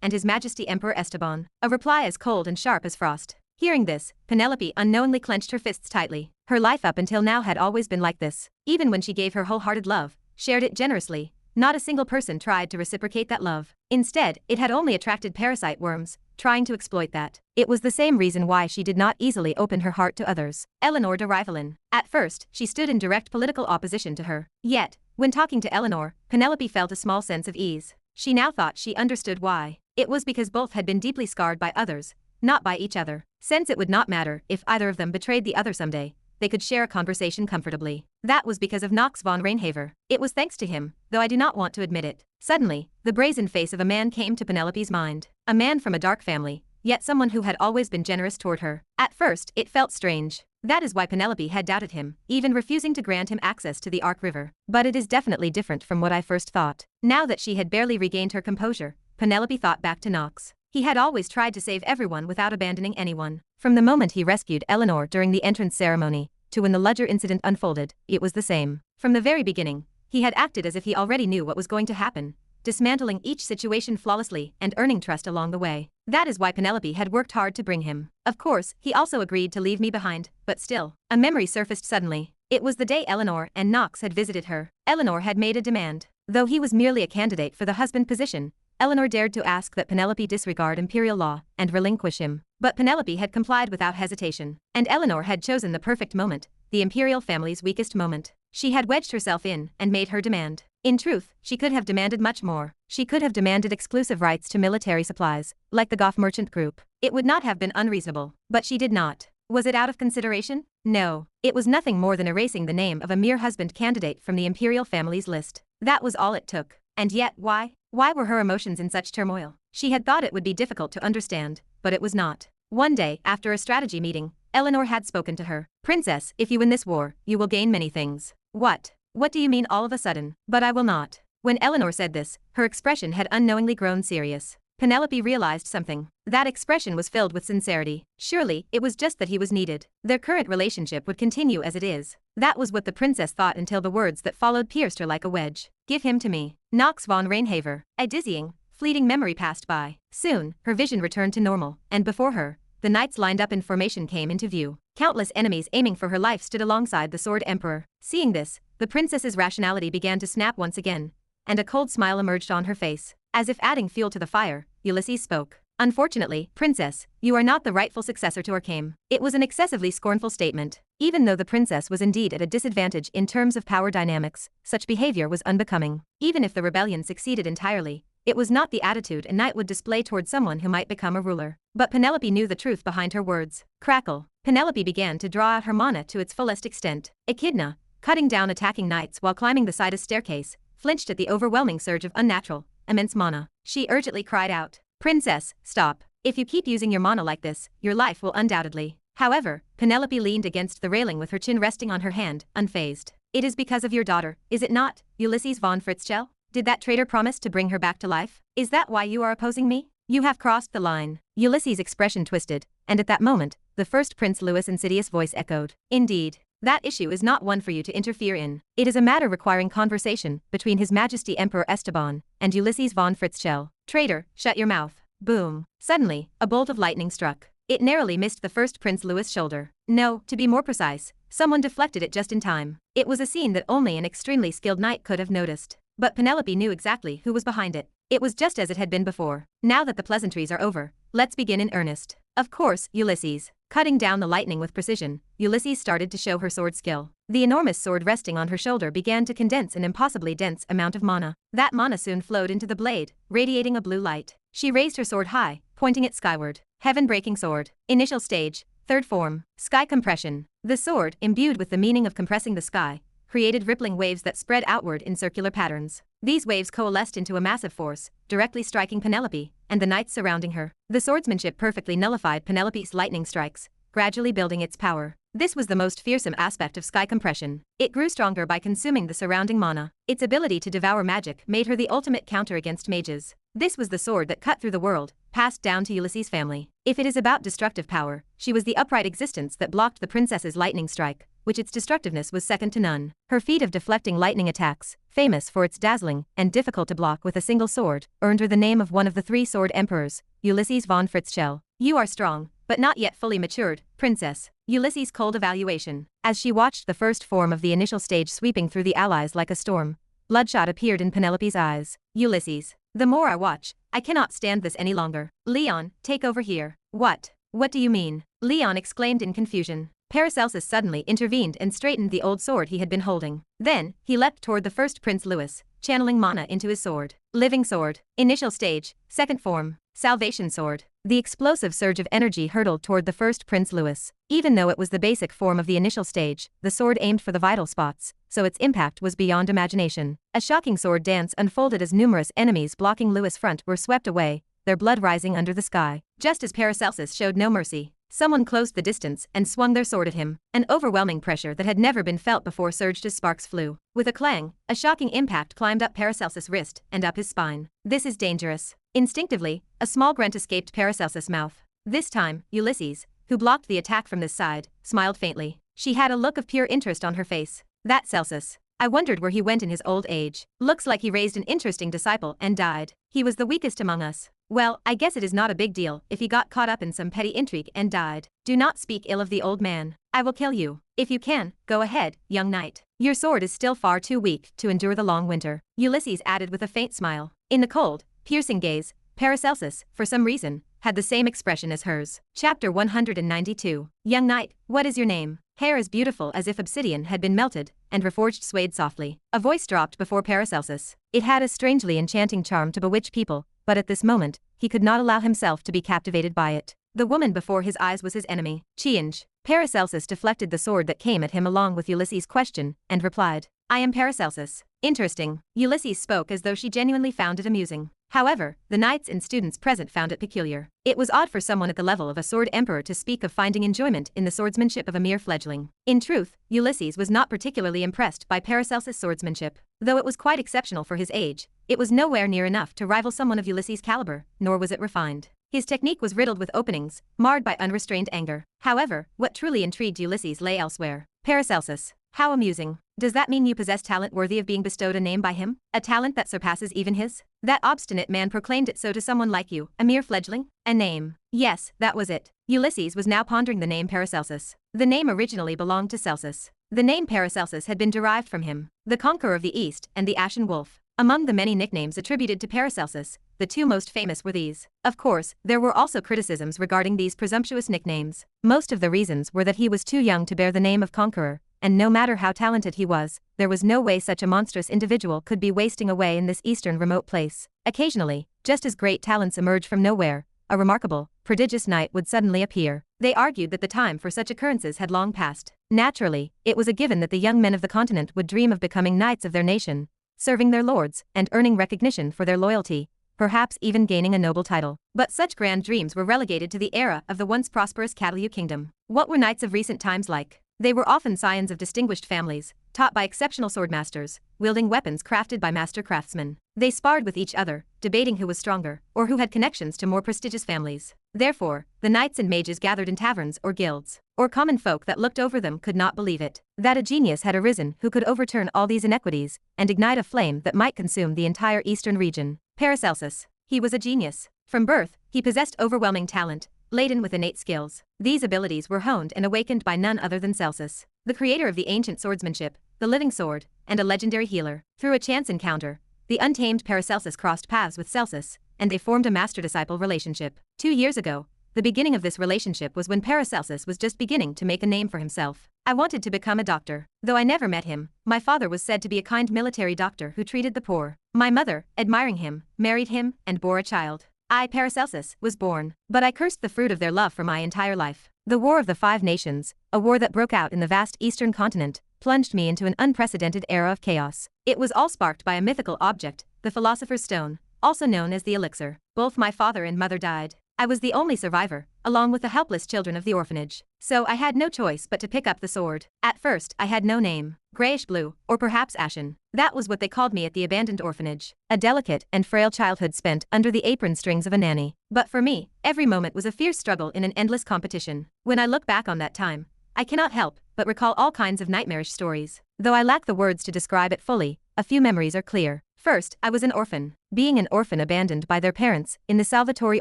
and His Majesty Emperor Esteban. A reply as cold and sharp as frost. Hearing this, Penelope unknowingly clenched her fists tightly. Her life up until now had always been like this. Even when she gave her wholehearted love, shared it generously, not a single person tried to reciprocate that love. Instead, it had only attracted parasite worms, trying to exploit that. It was the same reason why she did not easily open her heart to others. Eleanor de Rivellin. At first, she stood in direct political opposition to her. Yet, when talking to Eleanor, Penelope felt a small sense of ease. She now thought she understood why. It was because both had been deeply scarred by others, not by each other. Since it would not matter if either of them betrayed the other someday, they could share a conversation comfortably. That was because of Nox von Reinhaver. It was thanks to him, though I do not want to admit it. Suddenly, the brazen face of a man came to Penelope's mind. A man from a dark family, yet someone who had always been generous toward her. At first, it felt strange. That is why Penelope had doubted him, even refusing to grant him access to the Ark River. But it is definitely different from what I first thought. Now that she had barely regained her composure, Penelope thought back to Nox. He had always tried to save everyone without abandoning anyone. From the moment he rescued Eleanor during the entrance ceremony, to when the Ludger incident unfolded, it was the same. From the very beginning, he had acted as if he already knew what was going to happen, dismantling each situation flawlessly and earning trust along the way. That is why Penelope had worked hard to bring him. Of course, he also agreed to leave me behind, but still, a memory surfaced suddenly. It was the day Eleanor and Nox had visited her. Eleanor had made a demand. Though he was merely a candidate for the husband position, Eleanor dared to ask that Penelope disregard imperial law and relinquish him. But Penelope had complied without hesitation. And Eleanor had chosen the perfect moment, the imperial family's weakest moment. She had wedged herself in and made her demand. In truth, she could have demanded much more. She could have demanded exclusive rights to military supplies, like the Goff merchant group. It would not have been unreasonable. But she did not. Was it out of consideration? No. It was nothing more than erasing the name of a mere husband candidate from the imperial family's list. That was all it took. And yet, why? Why were her emotions in such turmoil? She had thought it would be difficult to understand, but it was not. One day, after a strategy meeting, Eleanor had spoken to her. Princess, if you win this war, you will gain many things. What? What do you mean all of a sudden? But I will not. When Eleanor said this, her expression had unknowingly grown serious. Penelope realized something. That expression was filled with sincerity. Surely, it was just that he was needed. Their current relationship would continue as it is. That was what the princess thought until the words that followed pierced her like a wedge. Give him to me. Nox von Reinhaver. A dizzying, fleeting memory passed by. Soon, her vision returned to normal, and before her, the knights lined up in formation came into view. Countless enemies aiming for her life stood alongside the Sword Emperor. Seeing this, the princess's rationality began to snap once again, and a cold smile emerged on her face. As if adding fuel to the fire, Ulysses spoke. Unfortunately, princess, you are not the rightful successor to Arcane. It was an excessively scornful statement. Even though the princess was indeed at a disadvantage in terms of power dynamics, such behavior was unbecoming. Even if the rebellion succeeded entirely, it was not the attitude a knight would display toward someone who might become a ruler. But Penelope knew the truth behind her words. Crackle. Penelope began to draw out her mana to its fullest extent. Echidna, cutting down attacking knights while climbing the side of staircase, flinched at the overwhelming surge of unnatural, immense mana. She urgently cried out, Princess, stop. If you keep using your mana like this, your life will undoubtedly. However, Penelope leaned against the railing with her chin resting on her hand, unfazed. It is because of your daughter, is it not, Ulysses von Fritzschell? Did that traitor promise to bring her back to life? Is that why you are opposing me? You have crossed the line. Ulysses' expression twisted, and at that moment, the first Prince Louis' insidious voice echoed. Indeed. That issue is not one for you to interfere in. It is a matter requiring conversation between His Majesty Emperor Esteban and Ulysses von Fritzschell. Traitor, shut your mouth. Boom. Suddenly, a bolt of lightning struck. It narrowly missed the first Prince Louis' shoulder. No, to be more precise, someone deflected it just in time. It was a scene that only an extremely skilled knight could have noticed. But Penelope knew exactly who was behind it. It was just as it had been before. Now that the pleasantries are over, let's begin in earnest. Of course, Ulysses. Cutting down the lightning with precision, Ulysses started to show her sword skill. The enormous sword resting on her shoulder began to condense an impossibly dense amount of mana. That mana soon flowed into the blade, radiating a blue light. She raised her sword high, pointing it skyward. Heaven-breaking sword. Initial stage, third form, sky compression. The sword, imbued with the meaning of compressing the sky, created rippling waves that spread outward in circular patterns. These waves coalesced into a massive force, directly striking Penelope and the knights surrounding her. The swordsmanship perfectly nullified Penelope's lightning strikes, gradually building its power. This was the most fearsome aspect of sky compression. It grew stronger by consuming the surrounding mana. Its ability to devour magic made her the ultimate counter against mages. This was the sword that cut through the world, passed down to Ulysses' family. If it is about destructive power, she was the upright existence that blocked the princess's lightning strike, which its destructiveness was second to none. Her feat of deflecting lightning attacks, famous for its dazzling and difficult to block with a single sword, earned her the name of one of the three sword emperors, Ulysses von Fritzschell. You are strong, but not yet fully matured, princess. Ulysses' cold evaluation. As she watched the first form of the initial stage sweeping through the allies like a storm, bloodshot appeared in Penelope's eyes. Ulysses. The more I watch, I cannot stand this any longer. Leon, take over here. What? What do you mean? Leon exclaimed in confusion. Paracelsus suddenly intervened and straightened the old sword he had been holding. Then, he leapt toward the first Prince Louis, channeling mana into his sword. Living sword. Initial stage. Second form. Salvation sword. The explosive surge of energy hurtled toward the first Prince Louis. Even though it was the basic form of the initial stage, the sword aimed for the vital spots, so its impact was beyond imagination. A shocking sword dance unfolded as numerous enemies blocking Louis' front were swept away, their blood rising under the sky. Just as Paracelsus showed no mercy, someone closed the distance and swung their sword at him. An overwhelming pressure that had never been felt before surged as sparks flew. With a clang, a shocking impact climbed up Paracelsus' wrist and up his spine. This is dangerous. Instinctively, a small grunt escaped Paracelsus' mouth. This time, Ulysses, who blocked the attack from this side, smiled faintly. She had a look of pure interest on her face. That Celsus. I wondered where he went in his old age. Looks like he raised an interesting disciple and died. He was the weakest among us. Well, I guess it is not a big deal if he got caught up in some petty intrigue and died. Do not speak ill of the old man. I will kill you. If you can, go ahead, young knight. Your sword is still far too weak to endure the long winter. Ulysses added with a faint smile. In the cold, piercing gaze, Paracelsus, for some reason, had the same expression as hers. Chapter 192. Young knight, what is your name? Hair as beautiful as if obsidian had been melted, and reforged swayed softly. A voice dropped before Paracelsus. It had a strangely enchanting charm to bewitch people, but at this moment, he could not allow himself to be captivated by it. The woman before his eyes was his enemy. Change. Paracelsus deflected the sword that came at him along with Ulysses' question, and replied, I am Paracelsus. Interesting. Ulysses spoke as though she genuinely found it amusing. However, the knights and students present found it peculiar. It was odd for someone at the level of a sword emperor to speak of finding enjoyment in the swordsmanship of a mere fledgling. In truth, Ulysses was not particularly impressed by Paracelsus' swordsmanship. Though it was quite exceptional for his age, it was nowhere near enough to rival someone of Ulysses' caliber, nor was it refined. His technique was riddled with openings, marred by unrestrained anger. However, what truly intrigued Ulysses lay elsewhere. Paracelsus. How amusing. Does that mean you possess talent worthy of being bestowed a name by him? A talent that surpasses even his? That obstinate man proclaimed it so to someone like you, a mere fledgling? A name. Yes, that was it. Ulysses was now pondering the name Paracelsus. The name originally belonged to Celsus. The name Paracelsus had been derived from him, the conqueror of the East and the Ashen Wolf. Among the many nicknames attributed to Paracelsus, the two most famous were these. Of course, there were also criticisms regarding these presumptuous nicknames. Most of the reasons were that he was too young to bear the name of conqueror, and no matter how talented he was, there was no way such a monstrous individual could be wasting away in this eastern remote place. Occasionally, just as great talents emerge from nowhere, a remarkable, prodigious knight would suddenly appear. They argued that the time for such occurrences had long passed. Naturally, it was a given that the young men of the continent would dream of becoming knights of their nation, serving their lords, and earning recognition for their loyalty, perhaps even gaining a noble title. But such grand dreams were relegated to the era of the once prosperous Catalu kingdom. What were knights of recent times like? They were often scions of distinguished families, taught by exceptional swordmasters, wielding weapons crafted by master craftsmen. They sparred with each other, debating who was stronger, or who had connections to more prestigious families. Therefore, the knights and mages gathered in taverns or guilds, or common folk that looked over them could not believe it. That a genius had arisen who could overturn all these inequities, and ignite a flame that might consume the entire eastern region. Paracelsus. He was a genius. From birth, he possessed overwhelming talent, laden with innate skills. These abilities were honed and awakened by none other than Celsus, the creator of the ancient swordsmanship, the living sword, and a legendary healer. Through a chance encounter, the untamed Paracelsus crossed paths with Celsus, and they formed a master-disciple relationship. 2 years ago, the beginning of this relationship was when Paracelsus was just beginning to make a name for himself. I wanted to become a doctor. Though I never met him, my father was said to be a kind military doctor who treated the poor. My mother, admiring him, married him, and bore a child. I, Paracelsus, was born, but I cursed the fruit of their love for my entire life. The War of the Five Nations, a war that broke out in the vast eastern continent, plunged me into an unprecedented era of chaos. It was all sparked by a mythical object, the Philosopher's Stone, also known as the elixir. Both my father and mother died. I was the only survivor, along with the helpless children of the orphanage. So I had no choice but to pick up the sword. At first, I had no name. Grayish-blue, or perhaps ashen. That was what they called me at the abandoned orphanage. A delicate and frail childhood spent under the apron strings of a nanny. But for me, every moment was a fierce struggle in an endless competition. When I look back on that time, I cannot help but recall all kinds of nightmarish stories. Though I lack the words to describe it fully, a few memories are clear. First, I was an orphan. Being an orphan abandoned by their parents in the Salvatore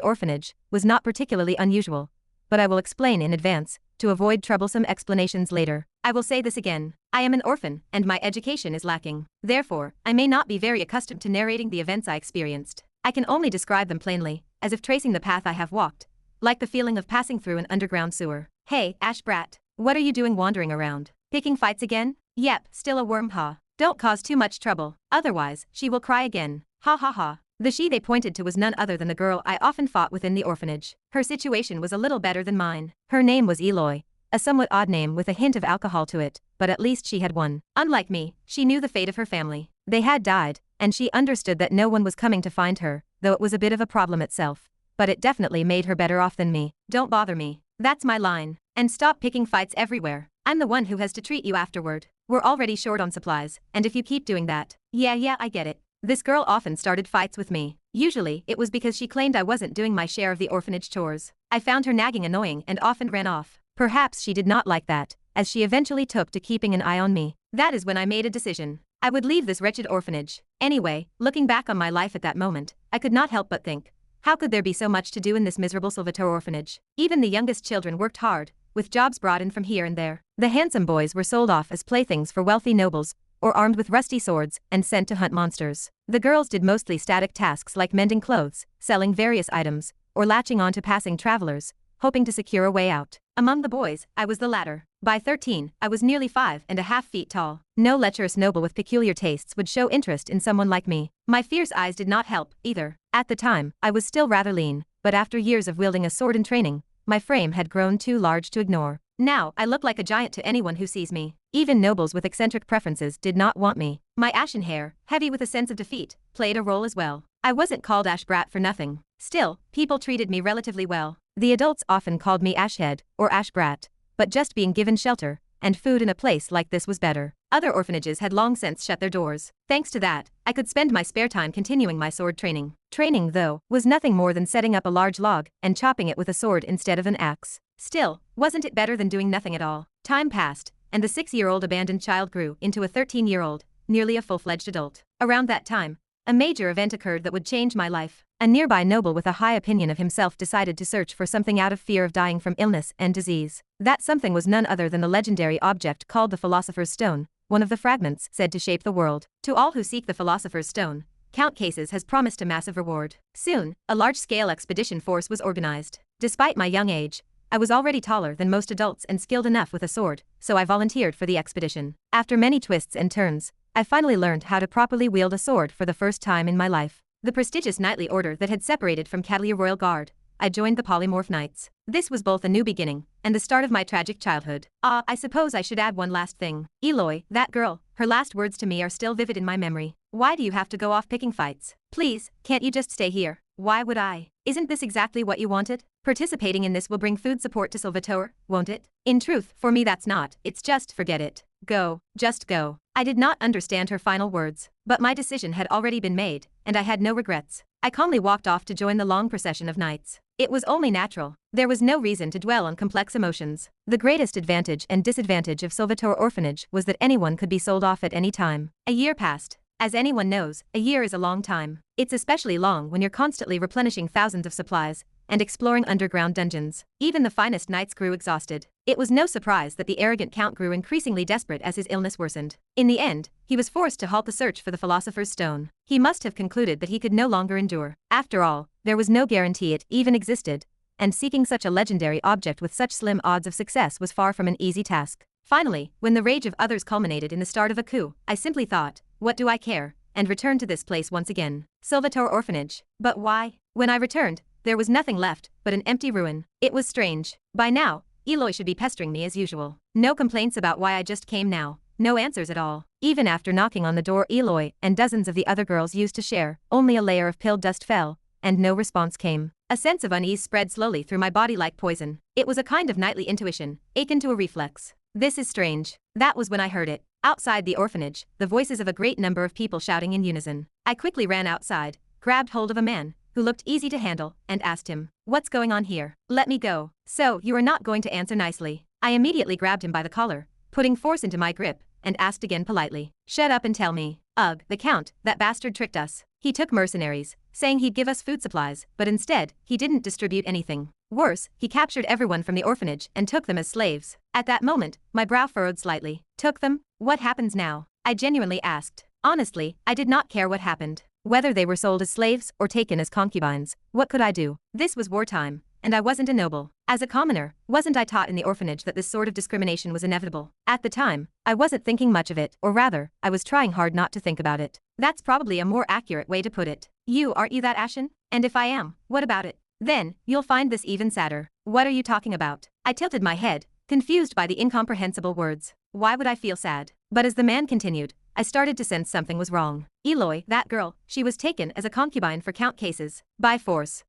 orphanage was not particularly unusual, but I will explain in advance, to avoid troublesome explanations later. I will say this again. I am an orphan, and my education is lacking. Therefore, I may not be very accustomed to narrating the events I experienced. I can only describe them plainly, as if tracing the path I have walked, like the feeling of passing through an underground sewer. Hey, Ash brat, what are you doing wandering around? Picking fights again? Yep, still a worm ha. Don't cause too much trouble, otherwise, she will cry again. Ha ha ha. The she they pointed to was none other than the girl I often fought within the orphanage. Her situation was a little better than mine. Her name was Eloy, a somewhat odd name with a hint of alcohol to it, but at least she had won. Unlike me, she knew the fate of her family. They had died, and she understood that no one was coming to find her, though it was a bit of a problem itself. But it definitely made her better off than me. Don't bother me. That's my line. And stop picking fights everywhere. I'm the one who has to treat you afterward. We're already short on supplies, and if you keep doing that. Yeah, I get it. This girl often started fights with me. Usually, it was because she claimed I wasn't doing my share of the orphanage chores. I found her nagging annoying and often ran off. Perhaps she did not like that, as she eventually took to keeping an eye on me. That is when I made a decision. I would leave this wretched orphanage. Anyway, looking back on my life at that moment, I could not help but think, how could there be so much to do in this miserable Salvatore orphanage? Even the youngest children worked hard, with jobs brought in from here and there. The handsome boys were sold off as playthings for wealthy nobles, or armed with rusty swords and sent to hunt monsters. The girls did mostly static tasks like mending clothes, selling various items, or latching on to passing travelers, hoping to secure a way out. Among the boys, I was the latter. By 13, I was nearly 5.5 feet tall. No lecherous noble with peculiar tastes would show interest in someone like me. My fierce eyes did not help, either. At the time, I was still rather lean, but after years of wielding a sword and training, my frame had grown too large to ignore. Now, I look like a giant to anyone who sees me. Even nobles with eccentric preferences did not want me. My ashen hair, heavy with a sense of defeat, played a role as well. I wasn't called Ash Brat for nothing. Still, people treated me relatively well. The adults often called me Ashhead, or Ash Brat, but just being given shelter and food in a place like this was better. Other orphanages had long since shut their doors. Thanks to that, I could spend my spare time continuing my sword training. Training, though, was nothing more than setting up a large log and chopping it with a sword instead of an axe. Still, wasn't it better than doing nothing at all? Time passed, and the 6-year-old abandoned child grew into a 13-year-old, nearly a full-fledged adult. Around that time, a major event occurred that would change my life. A nearby noble with a high opinion of himself decided to search for something out of fear of dying from illness and disease. That something was none other than the legendary object called the Philosopher's Stone, one of the fragments said to shape the world. To all who seek the Philosopher's Stone, Count Cases has promised a massive reward. Soon, a large-scale expedition force was organized. Despite my young age, I was already taller than most adults and skilled enough with a sword, so I volunteered for the expedition. After many twists and turns, I finally learned how to properly wield a sword for the first time in my life. The prestigious knightly order that had separated from Cavalier Royal Guard, I joined the Polymorph Knights. This was both a new beginning and the start of my tragic childhood. I suppose I should add one last thing. Eloy, that girl, her last words to me are still vivid in my memory. Why do you have to go off picking fights? Please, can't you just stay here? Why would I? Isn't this exactly what you wanted? Participating in this will bring food support to Salvatore, won't it? In truth, for me that's not. It's just forget it. Go, just go. I did not understand her final words, but my decision had already been made, and I had no regrets. I calmly walked off to join the long procession of knights. It was only natural. There was no reason to dwell on complex emotions. The greatest advantage and disadvantage of Salvatore Orphanage was that anyone could be sold off at any time. A year passed. As anyone knows, a year is a long time. It's especially long when you're constantly replenishing thousands of supplies and exploring underground dungeons. Even the finest knights grew exhausted. It was no surprise that the arrogant count grew increasingly desperate as his illness worsened. In the end, he was forced to halt the search for the Philosopher's Stone. He must have concluded that he could no longer endure. After all, there was no guarantee it even existed, and seeking such a legendary object with such slim odds of success was far from an easy task. Finally, when the rage of others culminated in the start of a coup, I simply thought, what do I care, and returned to this place once again. Salvatore Orphanage. But why? When I returned, there was nothing left but an empty ruin. It was strange. By now, Eloy should be pestering me as usual. No complaints about why I just came now. No answers at all. Even after knocking on the door Eloy and dozens of the other girls used to share, only a layer of pilled dust fell, and no response came. A sense of unease spread slowly through my body like poison. It was a kind of nightly intuition, akin to a reflex. This is strange. That was when I heard it. Outside the orphanage, the voices of a great number of people shouting in unison. I quickly ran outside, grabbed hold of a man who looked easy to handle, and asked him, "What's going on here? Let me go." "So, you are not going to answer nicely." I immediately grabbed him by the collar, putting force into my grip, and asked again politely, "Shut up and tell me." "Ugh, the Count, that bastard tricked us. He took mercenaries, saying he'd give us food supplies, but instead, he didn't distribute anything. Worse, he captured everyone from the orphanage and took them as slaves." At that moment, my brow furrowed slightly. Took them? What happens now? I genuinely asked. Honestly, I did not care what happened. Whether they were sold as slaves or taken as concubines, what could I do? This was wartime, and I wasn't a noble. As a commoner, wasn't I taught in the orphanage that this sort of discrimination was inevitable? At the time, I wasn't thinking much of it, or rather, I was trying hard not to think about it. That's probably a more accurate way to put it. Aren't you that Ashen? And if I am, what about it? Then, you'll find this even sadder. What are you talking about? I tilted my head, confused by the incomprehensible words. Why would I feel sad? But as the man continued, I started to sense something was wrong. Eloy, that girl, she was taken as a concubine for count cases. By force.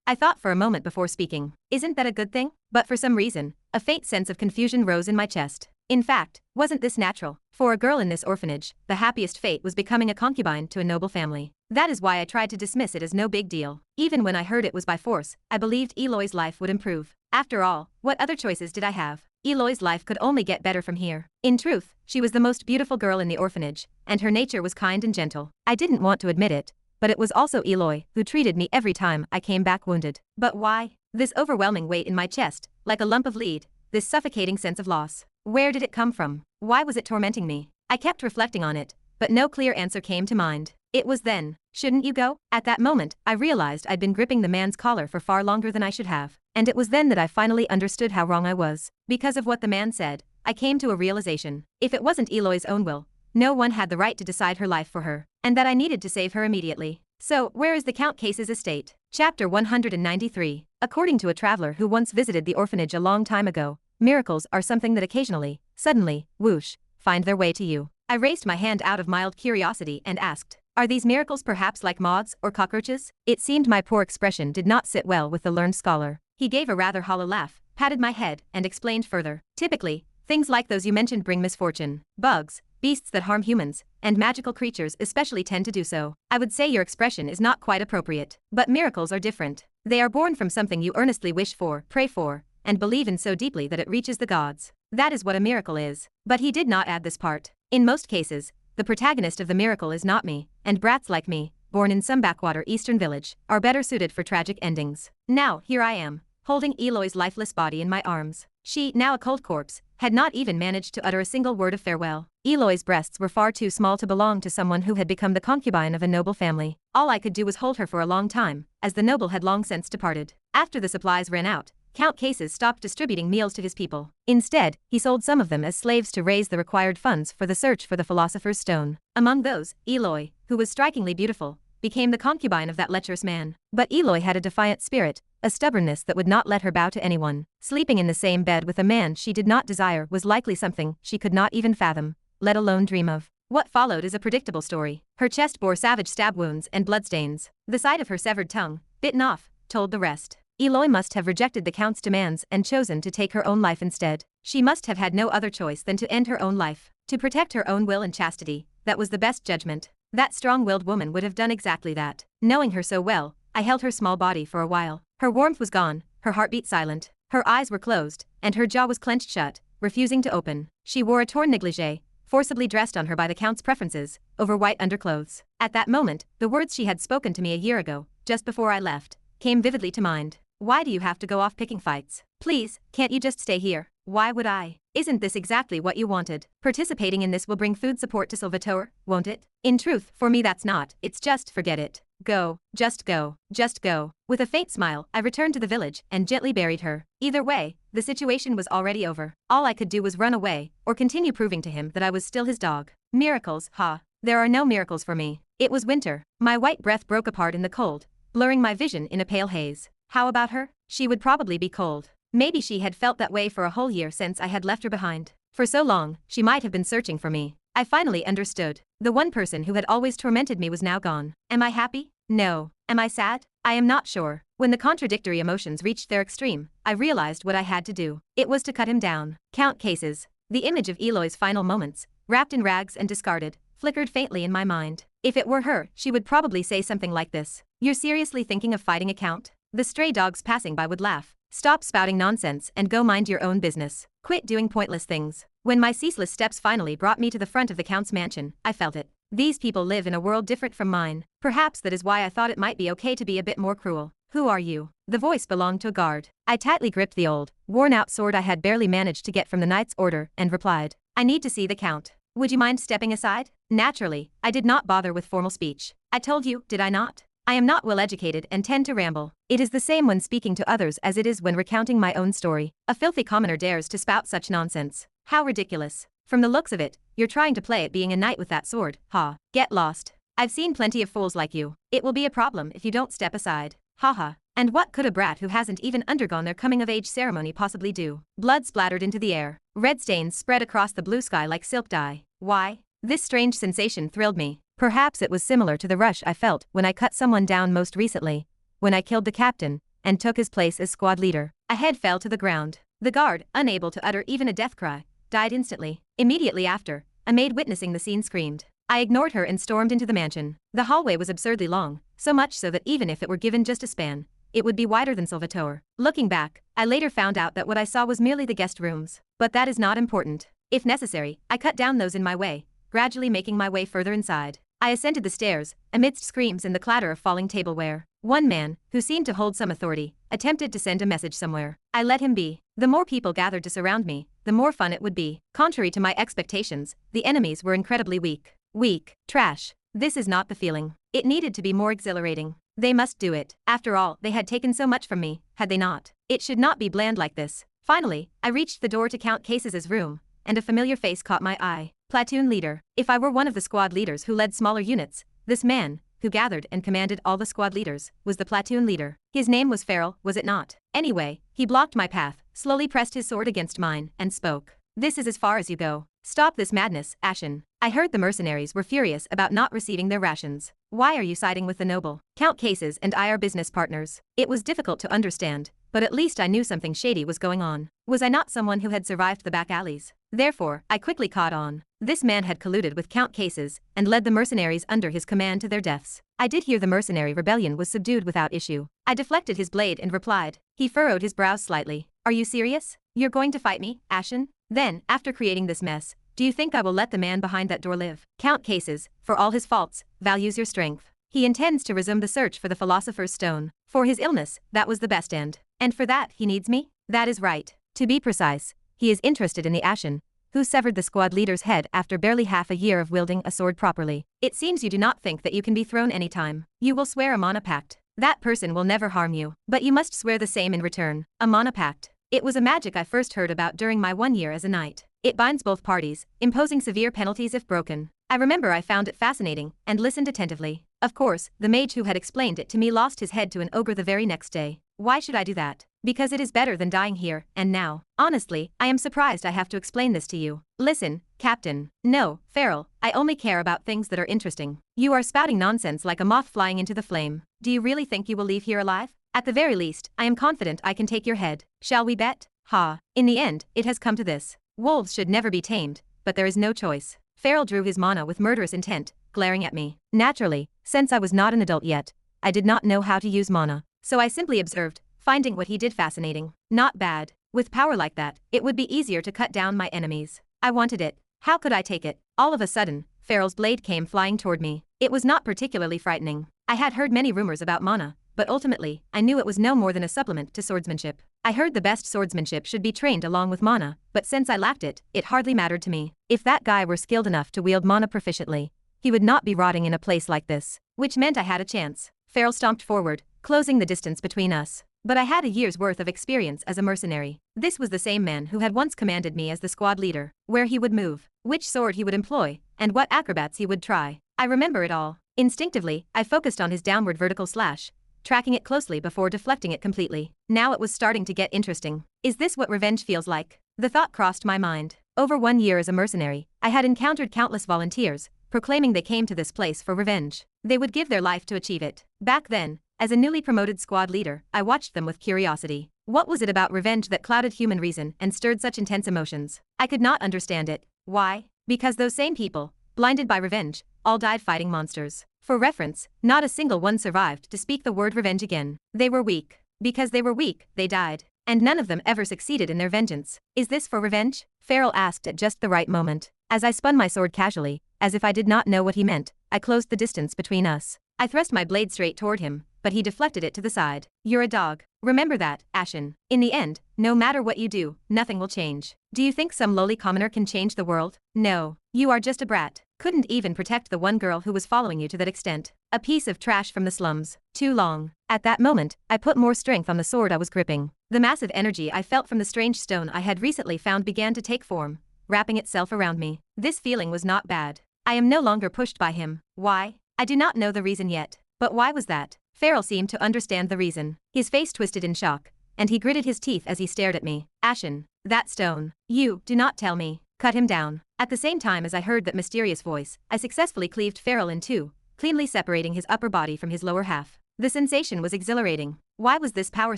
I thought for a moment before speaking. Isn't that a good thing? But for some reason, a faint sense of confusion rose in my chest. In fact, wasn't this natural? For a girl in this orphanage, the happiest fate was becoming a concubine to a noble family. That is why I tried to dismiss it as no big deal. Even when I heard it was by force, I believed Eloy's life would improve. After all, what other choices did I have? Eloy's life could only get better from here. In truth, she was the most beautiful girl in the orphanage, and her nature was kind and gentle. I didn't want to admit it, but it was also Eloy who treated me every time I came back wounded. But why? This overwhelming weight in my chest, like a lump of lead, this suffocating sense of loss. Where did it come from? Why was it tormenting me? I kept reflecting on it, but no clear answer came to mind. It was then, shouldn't you go? At that moment, I realized I'd been gripping the man's collar for far longer than I should have, and it was then that I finally understood how wrong I was. Because of what the man said, I came to a realization. If it wasn't Eloy's own will, no one had the right to decide her life for her, and that I needed to save her immediately. So, where is the Count Case's estate? Chapter 193. According to a traveler who once visited the orphanage a long time ago, miracles are something that occasionally, suddenly, whoosh, find their way to you. I raised my hand out of mild curiosity and asked, are these miracles perhaps like moths or cockroaches? It seemed my poor expression did not sit well with the learned scholar. He gave a rather hollow laugh, patted my head, and explained further. Typically, things like those you mentioned bring misfortune. Bugs, beasts that harm humans, and magical creatures especially tend to do so. I would say your expression is not quite appropriate. But miracles are different. They are born from something you earnestly wish for, pray for, and believe in so deeply that it reaches the gods. That is what a miracle is. But he did not add this part. In most cases, the protagonist of the miracle is not me, and brats like me, born in some backwater eastern village, are better suited for tragic endings. Now, here I am, holding Eloy's lifeless body in my arms. She, now a cold corpse, had not even managed to utter a single word of farewell. Eloy's breasts were far too small to belong to someone who had become the concubine of a noble family. All I could do was hold her for a long time, as the noble had long since departed. After the supplies ran out, Count Cases stopped distributing meals to his people. Instead, he sold some of them as slaves to raise the required funds for the search for the Philosopher's Stone. Among those, Eloy, who was strikingly beautiful, became the concubine of that lecherous man. But Eloy had a defiant spirit, a stubbornness that would not let her bow to anyone. Sleeping in the same bed with a man she did not desire was likely something she could not even fathom, let alone dream of. What followed is a predictable story. Her chest bore savage stab wounds and bloodstains. The sight of her severed tongue, bitten off, told the rest. Eloy must have rejected the Count's demands and chosen to take her own life instead. She must have had no other choice than to end her own life. To protect her own will and chastity, that was the best judgment. That strong-willed woman would have done exactly that. Knowing her so well, I held her small body for a while. Her warmth was gone, her heartbeat silent, her eyes were closed, and her jaw was clenched shut, refusing to open. She wore a torn negligee, forcibly dressed on her by the Count's preferences, over white underclothes. At that moment, the words she had spoken to me a year ago, just before I left, came vividly to mind. Why do you have to go off picking fights? Please, can't you just stay here? Why would I? Isn't this exactly what you wanted? Participating in this will bring food support to Salvatore, won't it? In truth, for me that's not. It's just forget it. Go, just go, just go. With a faint smile, I returned to the village and gently buried her. Either way, the situation was already over. All I could do was run away, or continue proving to him that I was still his dog. Miracles, ha. There are no miracles for me. It was winter. My white breath broke apart in the cold, blurring my vision in a pale haze. How about her? She would probably be cold. Maybe she had felt that way for a whole year since I had left her behind. For so long, she might have been searching for me. I finally understood. The one person who had always tormented me was now gone. Am I happy? No. Am I sad? I am not sure. When the contradictory emotions reached their extreme, I realized what I had to do. It was to cut him down. Count Cases. The image of Eloy's final moments, wrapped in rags and discarded, flickered faintly in my mind. If it were her, she would probably say something like this. You're seriously thinking of fighting a count? The stray dogs passing by would laugh. Stop spouting nonsense and go mind your own business. Quit doing pointless things. When my ceaseless steps finally brought me to the front of the Count's mansion, I felt it. These people live in a world different from mine. Perhaps that is why I thought it might be okay to be a bit more cruel. Who are you? The voice belonged to a guard. I tightly gripped the old, worn-out sword I had barely managed to get from the knight's order and replied, I need to see the Count. Would you mind stepping aside? Naturally, I did not bother with formal speech. I told you, did I not? I am not well educated and tend to ramble. It is the same when speaking to others as it is when recounting my own story. A filthy commoner dares to spout such nonsense. How ridiculous. From the looks of it, you're trying to play at being a knight with that sword, ha. Get lost. I've seen plenty of fools like you. It will be a problem if you don't step aside. Haha. And what could a brat who hasn't even undergone their coming-of-age ceremony possibly do? Blood splattered into the air. Red stains spread across the blue sky like silk dye. Why? This strange sensation thrilled me. Perhaps it was similar to the rush I felt when I cut someone down most recently, when I killed the captain and took his place as squad leader. A head fell to the ground. The guard, unable to utter even a death cry, died instantly. Immediately after, a maid witnessing the scene screamed. I ignored her and stormed into the mansion. The hallway was absurdly long, so much so that even if it were given just a span, it would be wider than Salvatore. Looking back, I later found out that what I saw was merely the guest rooms. But that is not important. If necessary, I cut down those in my way, gradually making my way further inside. I ascended the stairs, amidst screams and the clatter of falling tableware. One man, who seemed to hold some authority, attempted to send a message somewhere. I let him be. The more people gathered to surround me, the more fun it would be. Contrary to my expectations, the enemies were incredibly weak. Weak. Trash. This is not the feeling. It needed to be more exhilarating. They must do it. After all, they had taken so much from me, had they not? It should not be bland like this. Finally, I reached the door to Count Cases's room, and a familiar face caught my eye. Platoon leader. If I were one of the squad leaders who led smaller units, this man, who gathered and commanded all the squad leaders, was the platoon leader. His name was Farrell, was it not? Anyway, he blocked my path, slowly pressed his sword against mine, and spoke. This is as far as you go. Stop this madness, Ashen. I heard the mercenaries were furious about not receiving their rations. Why are you siding with the noble? Count Cases and I are business partners. It was difficult to understand, but at least I knew something shady was going on. Was I not someone who had survived the back alleys? Therefore, I quickly caught on. This man had colluded with Count Cases and led the mercenaries under his command to their deaths. I did hear the mercenary rebellion was subdued without issue. I deflected his blade and replied. He furrowed his brows slightly. Are you serious? You're going to fight me, Ashen? Then, after creating this mess, do you think I will let the man behind that door live? Count Cases, for all his faults, values your strength. He intends to resume the search for the Philosopher's Stone. For his illness, that was the best end. And for that, he needs me? That is right. To be precise, he is interested in the Ashen, who severed the squad leader's head after barely half a year of wielding a sword properly. It seems you do not think that you can be thrown anytime. You will swear a mana pact. That person will never harm you, but you must swear the same in return. A mana pact. It was a magic I first heard about during my 1 year as a knight. It binds both parties, imposing severe penalties if broken. I remember I found it fascinating and listened attentively. Of course, the mage who had explained it to me lost his head to an ogre the very next day. Why should I do that? Because it is better than dying here and now. Honestly, I am surprised I have to explain this to you. Listen, Captain. No, Farrell, I only care about things that are interesting. You are spouting nonsense like a moth flying into the flame. Do you really think you will leave here alive? At the very least, I am confident I can take your head. Shall we bet? Ha. In the end, it has come to this. Wolves should never be tamed, but there is no choice. Farrell drew his mana with murderous intent, glaring at me. Naturally, since I was not an adult yet, I did not know how to use mana, so I simply observed, finding what he did fascinating. Not bad. With power like that, it would be easier to cut down my enemies. I wanted it. How could I take it? All of a sudden, Farrell's blade came flying toward me. It was not particularly frightening. I had heard many rumors about mana, but ultimately, I knew it was no more than a supplement to swordsmanship. I heard the best swordsmanship should be trained along with mana, but since I lacked it, it hardly mattered to me. If that guy were skilled enough to wield mana proficiently, he would not be rotting in a place like this, which meant I had a chance. Farrell stomped forward, closing the distance between us. But I had a year's worth of experience as a mercenary. This was the same man who had once commanded me as the squad leader, where he would move, which sword he would employ, and what acrobats he would try. I remember it all. Instinctively, I focused on his downward vertical slash, tracking it closely before deflecting it completely. Now it was starting to get interesting. Is this what revenge feels like? The thought crossed my mind. Over 1 year as a mercenary, I had encountered countless volunteers, proclaiming they came to this place for revenge. They would give their life to achieve it. Back then, as a newly promoted squad leader, I watched them with curiosity. What was it about revenge that clouded human reason and stirred such intense emotions? I could not understand it. Why? Because those same people, blinded by revenge, all died fighting monsters. For reference, not a single one survived to speak the word revenge again. They were weak. Because they were weak, they died. And none of them ever succeeded in their vengeance. Is this for revenge? Farrell asked at just the right moment. As I spun my sword casually, as if I did not know what he meant, I closed the distance between us. I thrust my blade straight toward him, but he deflected it to the side. You're a dog. Remember that, Ashen. In the end, no matter what you do, nothing will change. Do you think some lowly commoner can change the world? No. You are just a brat. Couldn't even protect the one girl who was following you to that extent. A piece of trash from the slums. Too long. At that moment, I put more strength on the sword I was gripping. The massive energy I felt from the strange stone I had recently found began to take form, wrapping itself around me. This feeling was not bad. I am no longer pushed by him. Why? I do not know the reason yet. But why was that? Farrell seemed to understand the reason. His face twisted in shock, and he gritted his teeth as he stared at me. Ashen. That stone. You, do not tell me. Cut him down. At the same time as I heard that mysterious voice, I successfully cleaved Farrell in two, cleanly separating his upper body from his lower half. The sensation was exhilarating. Why was this power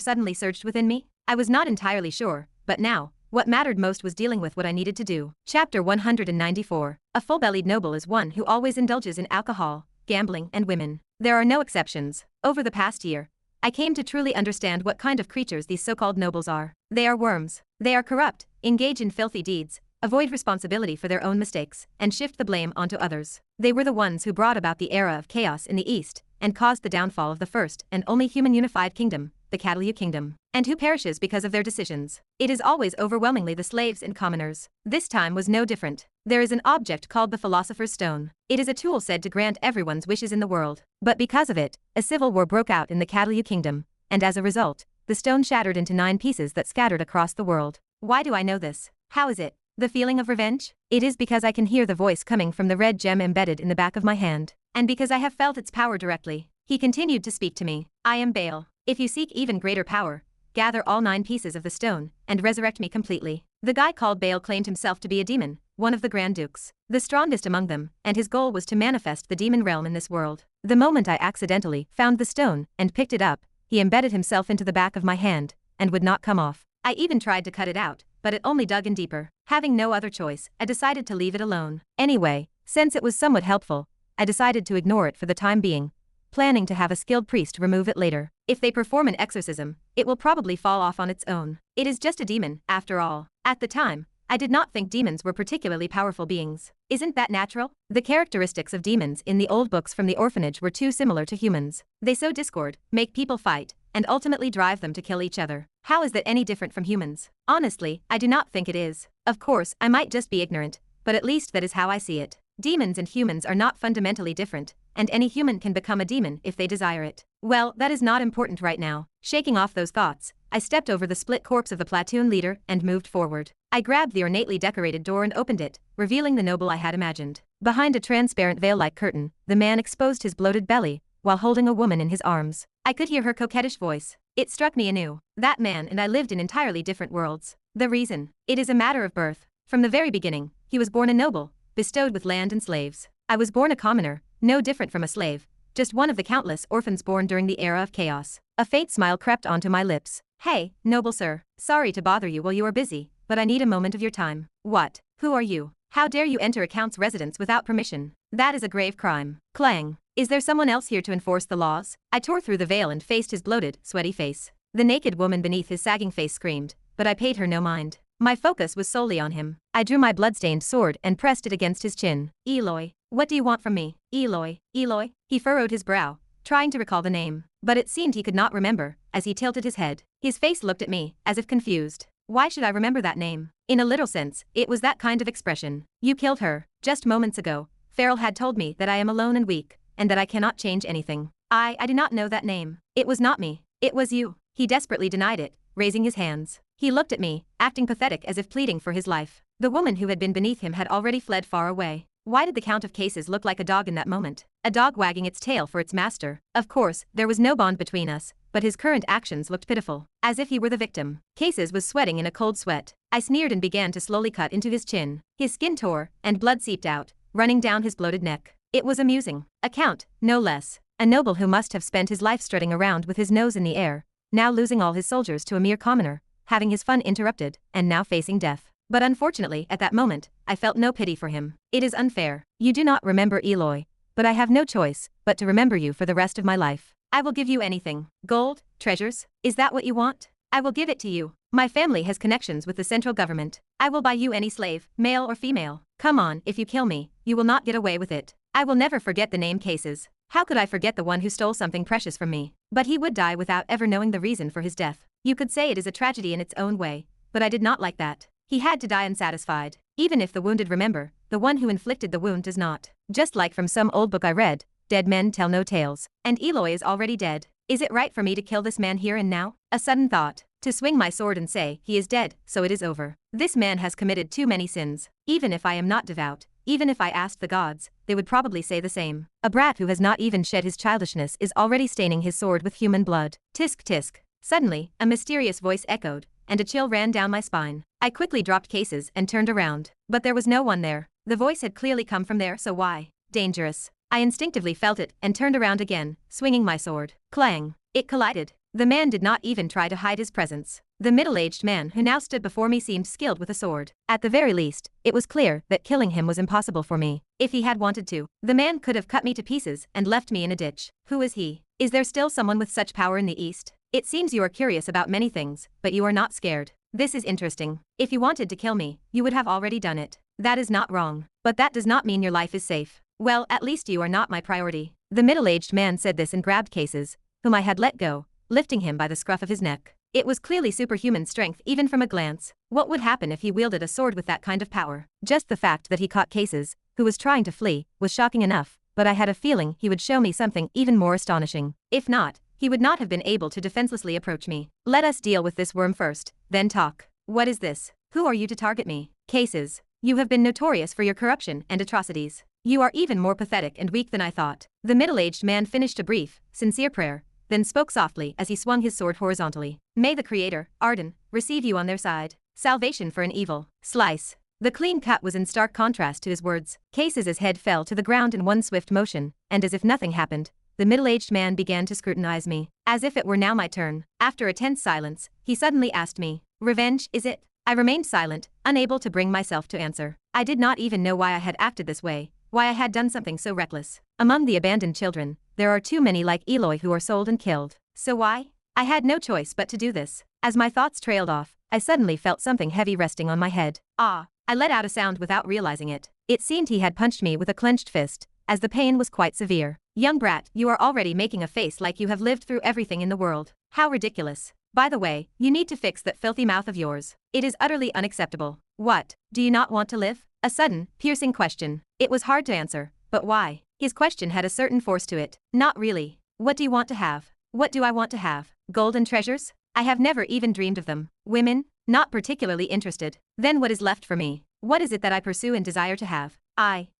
suddenly surged within me? I was not entirely sure, but now, what mattered most was dealing with what I needed to do. Chapter 194. A full-bellied noble is one who always indulges in alcohol, gambling, and women. There are no exceptions. Over the past year, I came to truly understand what kind of creatures these so-called nobles are. They are worms. They are corrupt, engage in filthy deeds, avoid responsibility for their own mistakes, and shift the blame onto others. They were the ones who brought about the era of chaos in the East, and caused the downfall of the first and only human unified kingdom, the Catalu Kingdom. And who perishes because of their decisions? It is always overwhelmingly the slaves and commoners. This time was no different. There is an object called the Philosopher's Stone. It is a tool said to grant everyone's wishes in the world. But because of it, a civil war broke out in the Catalu Kingdom, and as a result, the stone shattered into 9 pieces that scattered across the world. Why do I know this? How is it? The feeling of revenge? It is because I can hear the voice coming from the red gem embedded in the back of my hand. And because I have felt its power directly. He continued to speak to me. I am Baal. If you seek even greater power, gather all 9 pieces of the stone, and resurrect me completely. The guy called Baal claimed himself to be a demon, one of the Grand Dukes, the strongest among them, and his goal was to manifest the demon realm in this world. The moment I accidentally found the stone and picked it up, he embedded himself into the back of my hand, and would not come off. I even tried to cut it out, but it only dug in deeper. Having no other choice, I decided to leave it alone. Anyway, since it was somewhat helpful, I decided to ignore it for the time being, planning to have a skilled priest remove it later. If they perform an exorcism, it will probably fall off on its own. It is just a demon, after all. At the time, I did not think demons were particularly powerful beings. Isn't that natural? The characteristics of demons in the old books from the orphanage were too similar to humans. They sow discord, make people fight, and ultimately drive them to kill each other. How is that any different from humans? Honestly, I do not think it is. Of course, I might just be ignorant, but at least that is how I see it. Demons and humans are not fundamentally different, and any human can become a demon if they desire it. Well, that is not important right now. Shaking off those thoughts, I stepped over the split corpse of the platoon leader and moved forward. I grabbed the ornately decorated door and opened it, revealing the noble I had imagined. Behind a transparent veil-like curtain, the man exposed his bloated belly, while holding a woman in his arms. I could hear her coquettish voice. It struck me anew. That man and I lived in entirely different worlds. The reason? It is a matter of birth. From the very beginning, he was born a noble, bestowed with land and slaves. I was born a commoner, no different from a slave, just one of the countless orphans born during the era of chaos. A faint smile crept onto my lips. Hey, noble sir. Sorry to bother you while you are busy, but I need a moment of your time. What? Who are you? How dare you enter a count's residence without permission? That is a grave crime. Clang. Is there someone else here to enforce the laws? I tore through the veil and faced his bloated, sweaty face. The naked woman beneath his sagging face screamed, but I paid her no mind. My focus was solely on him. I drew my blood-stained sword and pressed it against his chin. Eloy. What do you want from me? Eloy. Eloy? He furrowed his brow, trying to recall the name, but it seemed he could not remember, as he tilted his head. His face looked at me, as if confused. Why should I remember that name? In a literal sense, it was that kind of expression. You killed her. Just moments ago, Farrell had told me that I am alone and weak, and that I cannot change anything. I do not know that name. It was not me. It was you. He desperately denied it, raising his hands. He looked at me, acting pathetic as if pleading for his life. The woman who had been beneath him had already fled far away. Why did the Count of Cases look like a dog in that moment? A dog wagging its tail for its master. Of course, there was no bond between us, but his current actions looked pitiful, as if he were the victim. Cases was sweating in a cold sweat. I sneered and began to slowly cut into his chin. His skin tore, and blood seeped out, running down his bloated neck. It was amusing. A count, no less. A noble who must have spent his life strutting around with his nose in the air, now losing all his soldiers to a mere commoner, having his fun interrupted, and now facing death. But unfortunately, at that moment, I felt no pity for him. It is unfair. You do not remember Eloy, but I have no choice but to remember you for the rest of my life. I will give you anything. Gold? Treasures? Is that what you want? I will give it to you. My family has connections with the central government. I will buy you any slave, male or female. Come on, if you kill me, you will not get away with it. I will never forget the name Cases. How could I forget the one who stole something precious from me? But he would die without ever knowing the reason for his death. You could say it is a tragedy in its own way, but I did not like that. He had to die unsatisfied. Even if the wounded remember, the one who inflicted the wound does not. Just like from some old book I read, dead men tell no tales. And Eloy is already dead. Is it right for me to kill this man here and now? A sudden thought. To swing my sword and say, he is dead, so it is over. This man has committed too many sins. Even if I am not devout, even if I asked the gods, they would probably say the same. A brat who has not even shed his childishness is already staining his sword with human blood. Tisk tisk. Suddenly, a mysterious voice echoed, and a chill ran down my spine. I quickly dropped cases and turned around. But there was no one there. The voice had clearly come from there, so why? Dangerous. I instinctively felt it and turned around again, swinging my sword. Clang. It collided. The man did not even try to hide his presence. The middle-aged man who now stood before me seemed skilled with a sword. At the very least, it was clear that killing him was impossible for me. If he had wanted to, the man could have cut me to pieces and left me in a ditch. Who is he? Is there still someone with such power in the East? It seems you are curious about many things, but you are not scared. This is interesting. If you wanted to kill me, you would have already done it. That is not wrong. But that does not mean your life is safe. Well, at least you are not my priority. The middle-aged man said this and grabbed Cases, whom I had let go, lifting him by the scruff of his neck. It was clearly superhuman strength even from a glance. What would happen if he wielded a sword with that kind of power? Just the fact that he caught Cases, who was trying to flee, was shocking enough, but I had a feeling he would show me something even more astonishing. If not, he would not have been able to defenselessly approach me. Let us deal with this worm first, then talk. What is this? Who are you to target me? Cases. You have been notorious for your corruption and atrocities. You are even more pathetic and weak than I thought. The middle-aged man finished a brief, sincere prayer, then spoke softly as he swung his sword horizontally. May the Creator, Arden, receive you on their side. Salvation for an evil. Slice. The clean cut was in stark contrast to his words. Cases' head fell to the ground in one swift motion, and as if nothing happened, the middle-aged man began to scrutinize me, as if it were now my turn. After a tense silence, he suddenly asked me, "Revenge, is it?" I remained silent, unable to bring myself to answer. I did not even know why I had acted this way, why I had done something so reckless. Among the abandoned children, there are too many like Eloy who are sold and killed. So why? I had no choice but to do this. As my thoughts trailed off, I suddenly felt something heavy resting on my head. Ah! I let out a sound without realizing it. It seemed he had punched me with a clenched fist, as the pain was quite severe. Young brat, you are already making a face like you have lived through everything in the world. How ridiculous. By the way, you need to fix that filthy mouth of yours. It is utterly unacceptable. What? Do you not want to live? A sudden, piercing question. It was hard to answer, but why? His question had a certain force to it. Not really. What do you want to have? What do I want to have? Gold and treasures? I have never even dreamed of them. Women? Not particularly interested. Then what is left for me? What is it that I pursue and desire to have?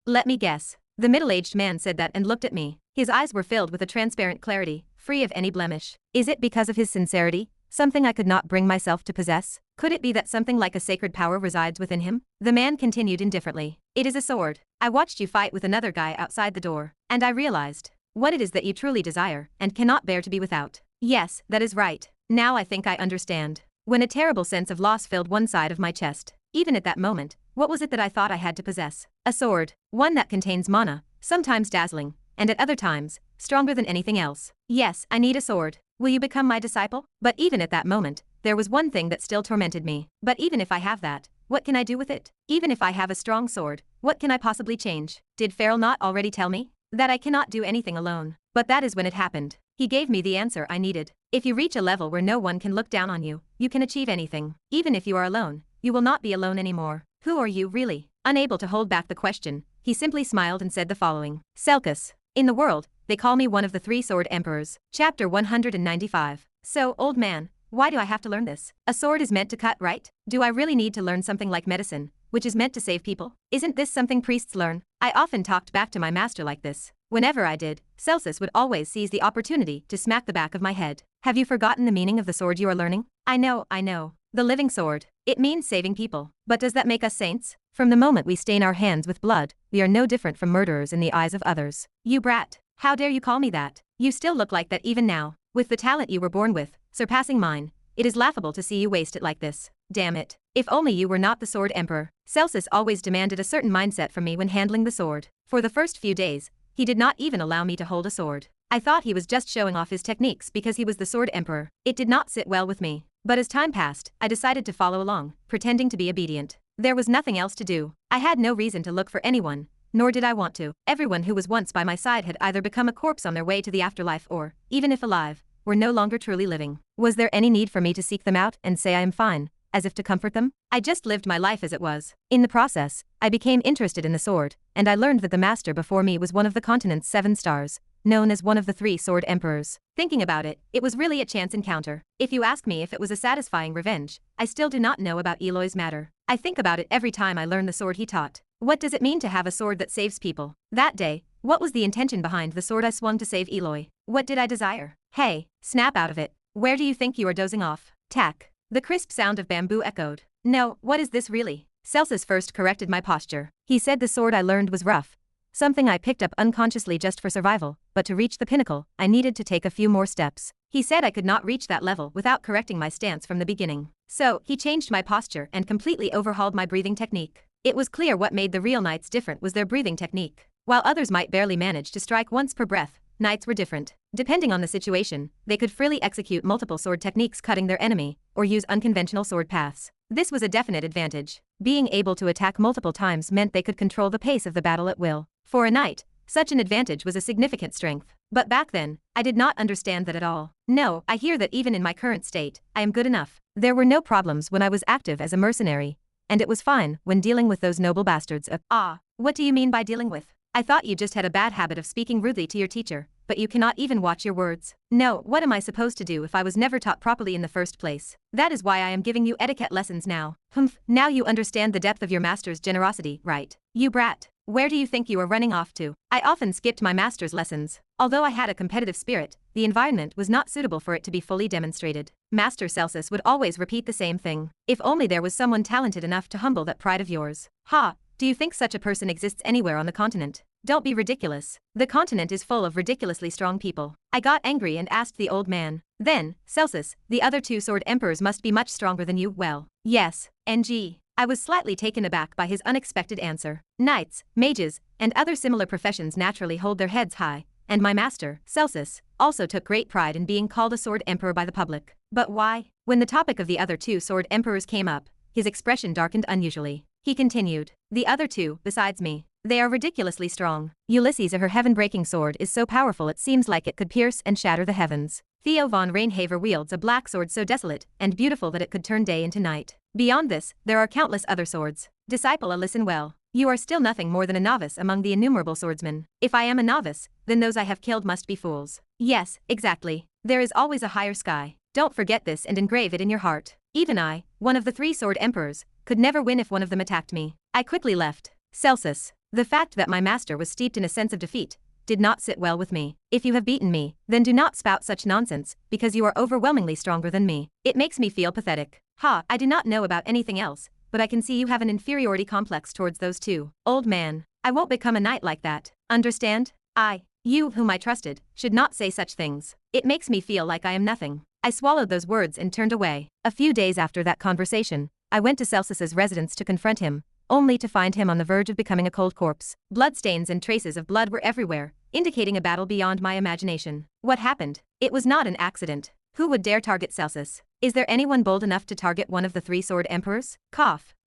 Let me guess. The middle-aged man said that and looked at me. His eyes were filled with a transparent clarity, free of any blemish. Is it because of his sincerity? Something I could not bring myself to possess? Could it be that something like a sacred power resides within him? The man continued indifferently. It is a sword. I watched you fight with another guy outside the door, and I realized what it is that you truly desire and cannot bear to be without. Yes, that is right. Now I think I understand. When a terrible sense of loss filled one side of my chest. Even at that moment, what was it that I thought I had to possess? A sword. One that contains mana, sometimes dazzling, and at other times, stronger than anything else. Yes, I need a sword. Will you become my disciple? But even at that moment, there was one thing that still tormented me. But even if I have that, what can I do with it? Even if I have a strong sword, what can I possibly change? Did Farrell not already tell me? That I cannot do anything alone. But that is when it happened. He gave me the answer I needed. If you reach a level where no one can look down on you, you can achieve anything. Even if you are alone, you will not be alone anymore. Who are you really? Unable to hold back the question, he simply smiled and said the following. Selkus. In the world, they call me one of the 3 sword emperors. Chapter 195. So, old man, why do I have to learn this? A sword is meant to cut, right? Do I really need to learn something like medicine, which is meant to save people? Isn't this something priests learn? I often talked back to my master like this. Whenever I did, Celsus would always seize the opportunity to smack the back of my head. Have you forgotten the meaning of the sword you are learning? I know. The living sword. It means saving people. But does that make us saints? From the moment we stain our hands with blood, we are no different from murderers in the eyes of others. You brat. How dare you call me that? You still look like that even now. With the talent you were born with, surpassing mine, it is laughable to see you waste it like this. Damn it. If only you were not the sword emperor. Celsus always demanded a certain mindset from me when handling the sword. For the first few days, he did not even allow me to hold a sword. I thought he was just showing off his techniques because he was the sword emperor. It did not sit well with me. But as time passed, I decided to follow along, pretending to be obedient. There was nothing else to do. I had no reason to look for anyone, nor did I want to. Everyone who was once by my side had either become a corpse on their way to the afterlife or, even if alive, were no longer truly living. Was there any need for me to seek them out and say I am fine, as if to comfort them? I just lived my life as it was. In the process, I became interested in the sword, and I learned that the master before me was one of the continent's 7 stars, known as one of the 3 sword emperors. Thinking about it, it was really a chance encounter. If you ask me if it was a satisfying revenge, I still do not know about Eloy's matter. I think about it every time I learn the sword he taught. What does it mean to have a sword that saves people? That day, what was the intention behind the sword I swung to save Eloy? What did I desire? Hey, snap out of it. Where do you think you are dozing off? Tack. The crisp sound of bamboo echoed. No, what is this really? Celsus first corrected my posture. He said the sword I learned was rough, something I picked up unconsciously just for survival, but to reach the pinnacle, I needed to take a few more steps. He said I could not reach that level without correcting my stance from the beginning. So, he changed my posture and completely overhauled my breathing technique. It was clear what made the real knights different was their breathing technique. While others might barely manage to strike once per breath, knights were different. Depending on the situation, they could freely execute multiple sword techniques cutting their enemy, or use unconventional sword paths. This was a definite advantage. Being able to attack multiple times meant they could control the pace of the battle at will. For a knight, such an advantage was a significant strength. But back then, I did not understand that at all. No, I hear that even in my current state, I am good enough. There were no problems when I was active as a mercenary, and it was fine when dealing with those noble bastards. What do you mean by dealing with? I thought you just had a bad habit of speaking rudely to your teacher, but you cannot even watch your words. No, what am I supposed to do if I was never taught properly in the first place? That is why I am giving you etiquette lessons now. Now you understand the depth of your master's generosity, right? You brat. Where do you think you are running off to? I often skipped my master's lessons. Although I had a competitive spirit, the environment was not suitable for it to be fully demonstrated. Master Celsus would always repeat the same thing. If only there was someone talented enough to humble that pride of yours. Do you think such a person exists anywhere on the continent? Don't be ridiculous. The continent is full of ridiculously strong people. I got angry and asked the old man. Then, Celsus, the other 2 sword emperors must be much stronger than you. Well, yes, NG. I was slightly taken aback by his unexpected answer. Knights, mages, and other similar professions naturally hold their heads high, and my master, Celsus, also took great pride in being called a sword emperor by the public. But why? When the topic of the other 2 sword emperors came up, his expression darkened unusually. He continued, the other 2, besides me, they are ridiculously strong. Ulysses, her heaven-breaking sword is so powerful it seems like it could pierce and shatter the heavens. Theo von Reinhaver wields a black sword so desolate and beautiful that it could turn day into night. Beyond this, there are countless other swords. Disciple, listen well. You are still nothing more than a novice among the innumerable swordsmen. If I am a novice, then those I have killed must be fools. Yes, exactly. There is always a higher sky. Don't forget this and engrave it in your heart. Even I, one of the 3 sword emperors, could never win if one of them attacked me. I quickly left. Celsus. The fact that my master was steeped in a sense of defeat did not sit well with me. If you have beaten me, then do not spout such nonsense, because you are overwhelmingly stronger than me. It makes me feel pathetic. I do not know about anything else, but I can see you have an inferiority complex towards those 2. Old man, I won't become a knight like that. Understand? You, whom I trusted, should not say such things. It makes me feel like I am nothing. I swallowed those words and turned away. A few days after that conversation, I went to Celsus's residence to confront him, only to find him on the verge of becoming a cold corpse. Bloodstains and traces of blood were everywhere, indicating a battle beyond my imagination. What happened? It was not an accident. Who would dare target Celsus? Is there anyone bold enough to target one of the 3 sword emperors?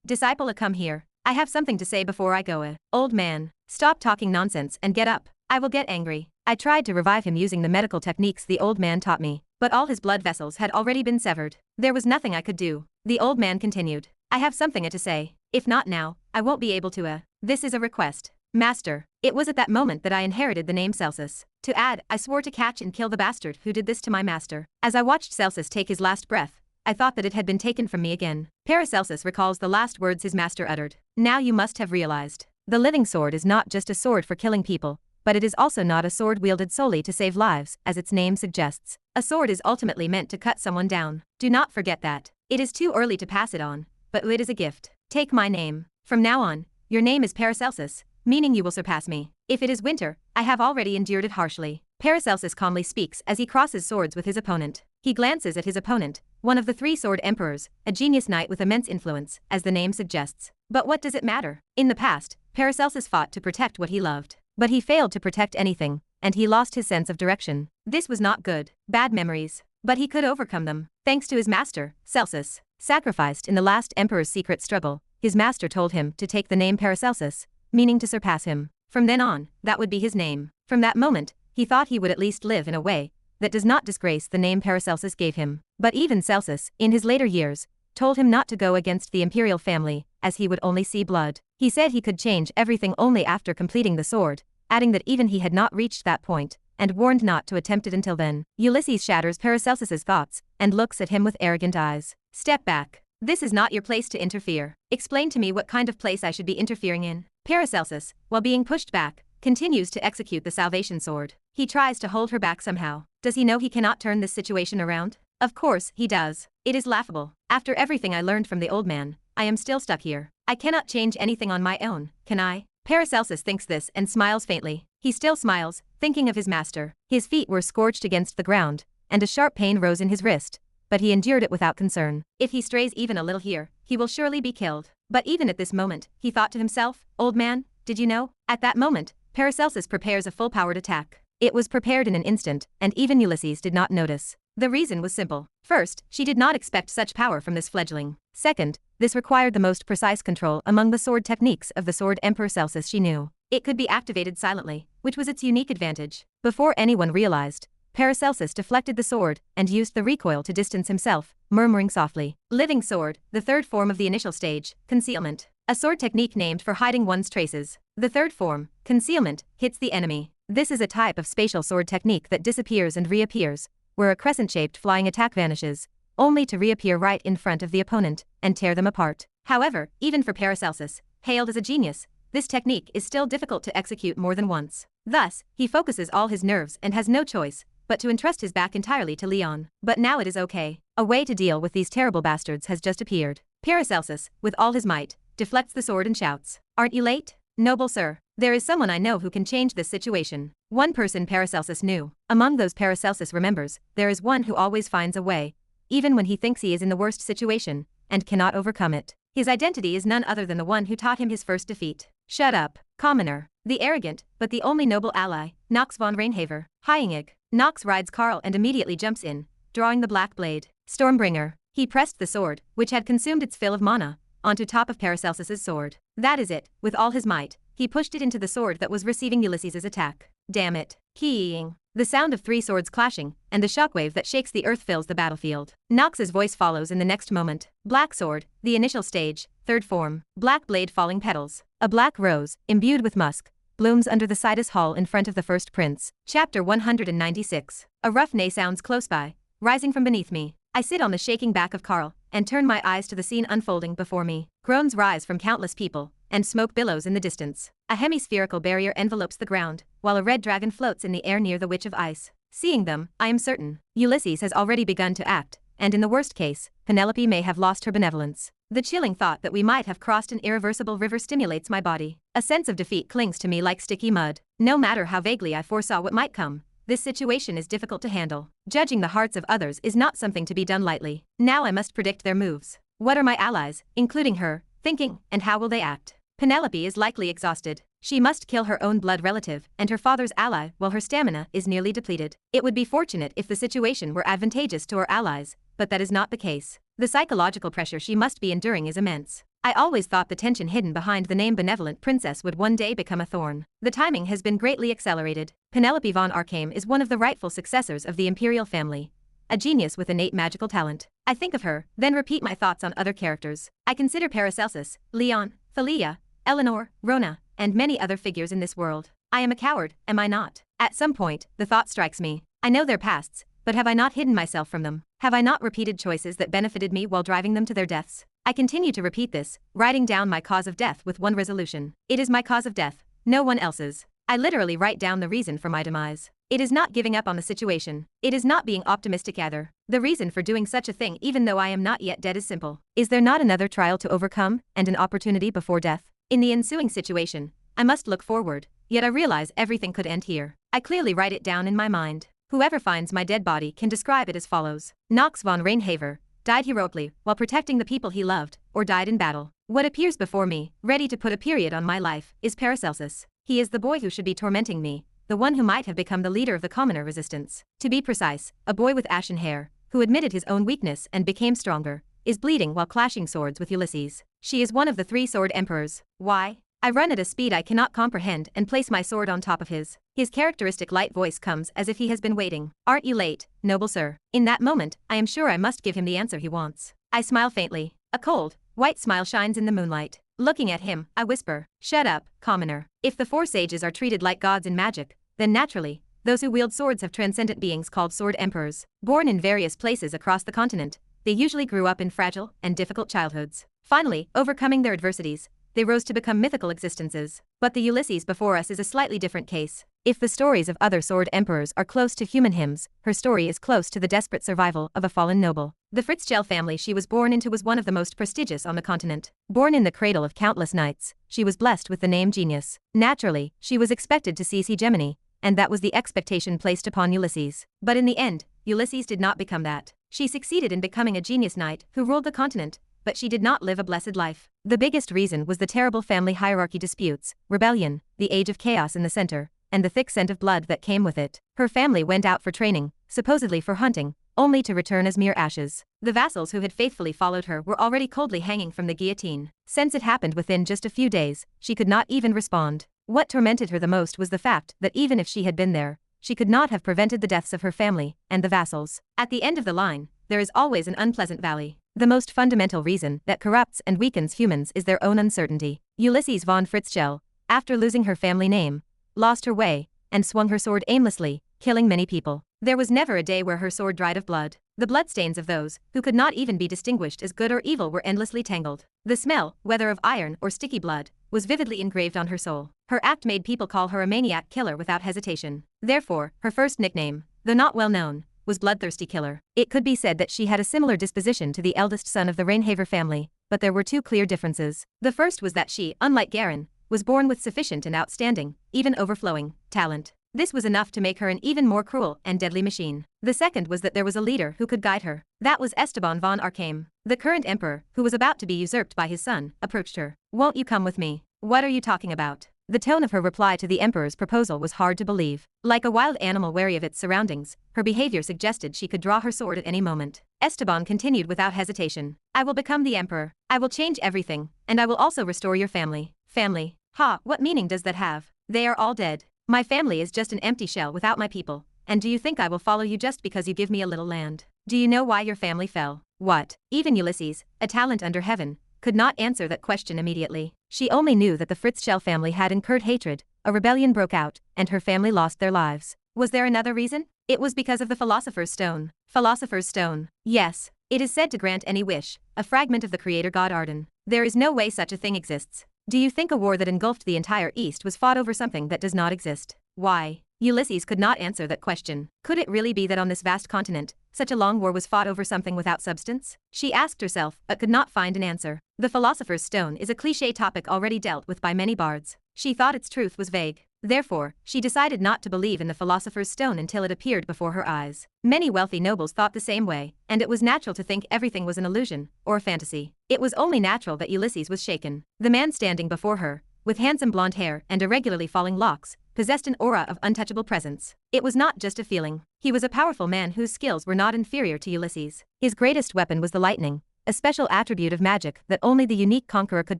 Disciple, come here. I have something to say before I go. Old man, stop talking nonsense and get up. I will get angry. I tried to revive him using the medical techniques the old man taught me, but all his blood vessels had already been severed. There was nothing I could do. The old man continued. I have something to say. If not now, I won't be able to. This is a request. Master. It was at that moment that I inherited the name Celsus. To add, I swore to catch and kill the bastard who did this to my master. As I watched Celsus take his last breath, I thought that it had been taken from me again. Paracelsus recalls the last words his master uttered. Now you must have realized. The living sword is not just a sword for killing people, but it is also not a sword wielded solely to save lives, as its name suggests. A sword is ultimately meant to cut someone down. Do not forget that. It is too early to pass it on, but it is a gift. Take my name. From now on, your name is Paracelsus, meaning you will surpass me. If it is winter, I have already endured it harshly. Paracelsus calmly speaks as he crosses swords with his opponent. He glances at his opponent, one of the 3 sword emperors, a genius knight with immense influence, as the name suggests. But what does it matter? In the past, Paracelsus fought to protect what he loved. But he failed to protect anything, and he lost his sense of direction. This was not good. Bad memories. But he could overcome them, thanks to his master, Celsus. Sacrificed in the last emperor's secret struggle, his master told him to take the name Paracelsus, meaning to surpass him. From then on, that would be his name. From that moment, he thought he would at least live in a way that does not disgrace the name Paracelsus gave him. But even Celsus, in his later years, told him not to go against the imperial family, as he would only see blood. He said he could change everything only after completing the sword, adding that even he had not reached that point, and warned not to attempt it until then. Ulysses shatters Paracelsus's thoughts, and looks at him with arrogant eyes. Step back. This is not your place to interfere. Explain to me what kind of place I should be interfering in. Paracelsus, while being pushed back, continues to execute the salvation sword. He tries to hold her back somehow. Does he know he cannot turn this situation around? Of course, he does. It is laughable. After everything I learned from the old man, I am still stuck here. I cannot change anything on my own, can I? Paracelsus thinks this and smiles faintly. He still smiles, thinking of his master. His feet were scorched against the ground, and a sharp pain rose in his wrist, but he endured it without concern. If he strays even a little here, he will surely be killed. But even at this moment, he thought to himself, "Old man, did you know?" At that moment, Paracelsus prepares a full-powered attack. It was prepared in an instant, and even Ulysses did not notice. The reason was simple. First, she did not expect such power from this fledgling. Second, this required the most precise control among the sword techniques of the sword Emperor Celsus she knew. It could be activated silently, which was its unique advantage. Before anyone realized, Paracelsus deflected the sword and used the recoil to distance himself, murmuring softly. Living sword, the third form of the initial stage, concealment. A sword technique named for hiding one's traces. The third form, concealment, hits the enemy. This is a type of spatial sword technique that disappears and reappears, where a crescent-shaped flying attack vanishes, only to reappear right in front of the opponent and tear them apart. However, even for Paracelsus, hailed as a genius, this technique is still difficult to execute more than once. Thus, he focuses all his nerves and has no choice but to entrust his back entirely to Leon. But now it is okay. A way to deal with these terrible bastards has just appeared. Paracelsus, with all his might, deflects the sword and shouts, "Aren't you late? Noble sir, there is someone I know who can change this situation." One person Paracelsus knew. Among those Paracelsus remembers, there is one who always finds a way, even when he thinks he is in the worst situation, and cannot overcome it. His identity is none other than the one who taught him his first defeat. Shut up, commoner. The arrogant, but the only noble ally, Nox von Reinhaver. Hyingig. Nox rides Karl and immediately jumps in, drawing the black blade. Stormbringer. He pressed the sword, which had consumed its fill of mana, onto top of Paracelsus's sword. That is it. With all his might, he pushed it into the sword that was receiving Ulysses's attack. Damn it. Keying. The sound of three swords clashing, and the shockwave that shakes the earth fills the battlefield. Nox's voice follows in the next moment. Black sword, the initial stage, third form. Black blade falling petals. A black rose, imbued with musk, blooms under the Citus Hall in front of the first prince. Chapter 196. A rough neigh sounds close by, rising from beneath me. I sit on the shaking back of Karl, and turn my eyes to the scene unfolding before me. Groans rise from countless people, and smoke billows in the distance. A hemispherical barrier envelopes the ground, while a red dragon floats in the air near the Witch of Ice. Seeing them, I am certain, Ulysses has already begun to act, and in the worst case, Penelope may have lost her benevolence. The chilling thought that we might have crossed an irreversible river stimulates my body. A sense of defeat clings to me like sticky mud. No matter how vaguely I foresaw what might come, this situation is difficult to handle. Judging the hearts of others is not something to be done lightly. Now I must predict their moves. What are my allies, including her, thinking, and how will they act? Penelope is likely exhausted. She must kill her own blood relative and her father's ally while her stamina is nearly depleted. It would be fortunate if the situation were advantageous to her allies, but that is not the case. The psychological pressure she must be enduring is immense. I always thought the tension hidden behind the name Benevolent Princess would one day become a thorn. The timing has been greatly accelerated. Penelope von Arkham is one of the rightful successors of the imperial family, a genius with innate magical talent. I think of her, then repeat my thoughts on other characters. I consider Paracelsus, Leon, Thalia, Eleanor, Rona, and many other figures in this world. I am a coward, am I not? At some point, the thought strikes me. I know their pasts, but have I not hidden myself from them? Have I not repeated choices that benefited me while driving them to their deaths? I continue to repeat this, writing down my cause of death with one resolution. It is my cause of death, no one else's. I literally write down the reason for my demise. It is not giving up on the situation. It is not being optimistic either. The reason for doing such a thing even though I am not yet dead is simple. Is there not another trial to overcome, and an opportunity before death? In the ensuing situation, I must look forward, yet I realize everything could end here. I clearly write it down in my mind. Whoever finds my dead body can describe it as follows. Nox von Reinhaver died heroically while protecting the people he loved, or died in battle. What appears before me, ready to put a period on my life, is Paracelsus. He is the boy who should be tormenting me, the one who might have become the leader of the commoner resistance. To be precise, a boy with ashen hair, who admitted his own weakness and became stronger, is bleeding while clashing swords with Ulysses. She is one of the three sword emperors. Why? I run at a speed I cannot comprehend and place my sword on top of his. His characteristic light voice comes as if he has been waiting. Aren't you late, noble sir? In that moment, I am sure I must give him the answer he wants. I smile faintly. A cold, white smile shines in the moonlight. Looking at him, I whisper, "Shut up, commoner." If the four sages are treated like gods in magic, then naturally, those who wield swords have transcendent beings called sword emperors. Born in various places across the continent, they usually grew up in fragile and difficult childhoods. Finally, overcoming their adversities, they rose to become mythical existences. But the Ulysses before us is a slightly different case. If the stories of other sword emperors are close to human hymns, her story is close to the desperate survival of a fallen noble. The Fritzschel family she was born into was one of the most prestigious on the continent. Born in the cradle of countless knights, she was blessed with the name genius. Naturally, she was expected to seize hegemony, and that was the expectation placed upon Ulysses. But in the end, Ulysses did not become that. She succeeded in becoming a genius knight who ruled the continent, but she did not live a blessed life. The biggest reason was the terrible family hierarchy disputes, rebellion, the age of chaos in the center, and the thick scent of blood that came with it. Her family went out for training, supposedly for hunting, only to return as mere ashes. The vassals who had faithfully followed her were already coldly hanging from the guillotine. Since it happened within just a few days, she could not even respond. What tormented her the most was the fact that even if she had been there, she could not have prevented the deaths of her family and the vassals. At the end of the line, there is always an unpleasant valley. The most fundamental reason that corrupts and weakens humans is their own uncertainty. Ulysses von Fritzschel, after losing her family name, lost her way, and swung her sword aimlessly, killing many people. There was never a day where her sword dried of blood. The bloodstains of those who could not even be distinguished as good or evil were endlessly tangled. The smell, whether of iron or sticky blood, was vividly engraved on her soul. Her act made people call her a maniac killer without hesitation. Therefore, her first nickname, though not well known, was Bloodthirsty Killer. It could be said that she had a similar disposition to the eldest son of the Reinhaver family, but there were two clear differences. The first was that she, unlike Garen, was born with sufficient and outstanding, even overflowing, talent. This was enough to make her an even more cruel and deadly machine. The second was that there was a leader who could guide her. That was Esteban von Arcame. The current emperor, who was about to be usurped by his son, approached her. "Won't you come with me?" "What are you talking about?" The tone of her reply to the emperor's proposal was hard to believe. Like a wild animal wary of its surroundings, her behavior suggested she could draw her sword at any moment. Esteban continued without hesitation. "I will become the emperor. I will change everything, and I will also restore your family." "Family? Ha, what meaning does that have? They are all dead. My family is just an empty shell without my people, and do you think I will follow you just because you give me a little land? Do you know why your family fell?" What? Even Ulysses, a talent under heaven, could not answer that question immediately. She only knew that the Fritzschel family had incurred hatred, a rebellion broke out, and her family lost their lives. Was there another reason? It was because of the Philosopher's Stone. Philosopher's Stone. Yes. It is said to grant any wish, a fragment of the creator god Arson. There is no way such a thing exists. Do you think a war that engulfed the entire East was fought over something that does not exist? Why? Ulysses could not answer that question. Could it really be that on this vast continent, such a long war was fought over something without substance? She asked herself, but could not find an answer. The Philosopher's Stone is a cliché topic already dealt with by many bards. She thought its truth was vague. Therefore, she decided not to believe in the Philosopher's Stone until it appeared before her eyes. Many wealthy nobles thought the same way, and it was natural to think everything was an illusion, or a fantasy. It was only natural that Ulysses was shaken. The man standing before her, with handsome blonde hair and irregularly falling locks, possessed an aura of untouchable presence. It was not just a feeling. He was a powerful man whose skills were not inferior to Ulysses. His greatest weapon was the lightning, a special attribute of magic that only the unique conqueror could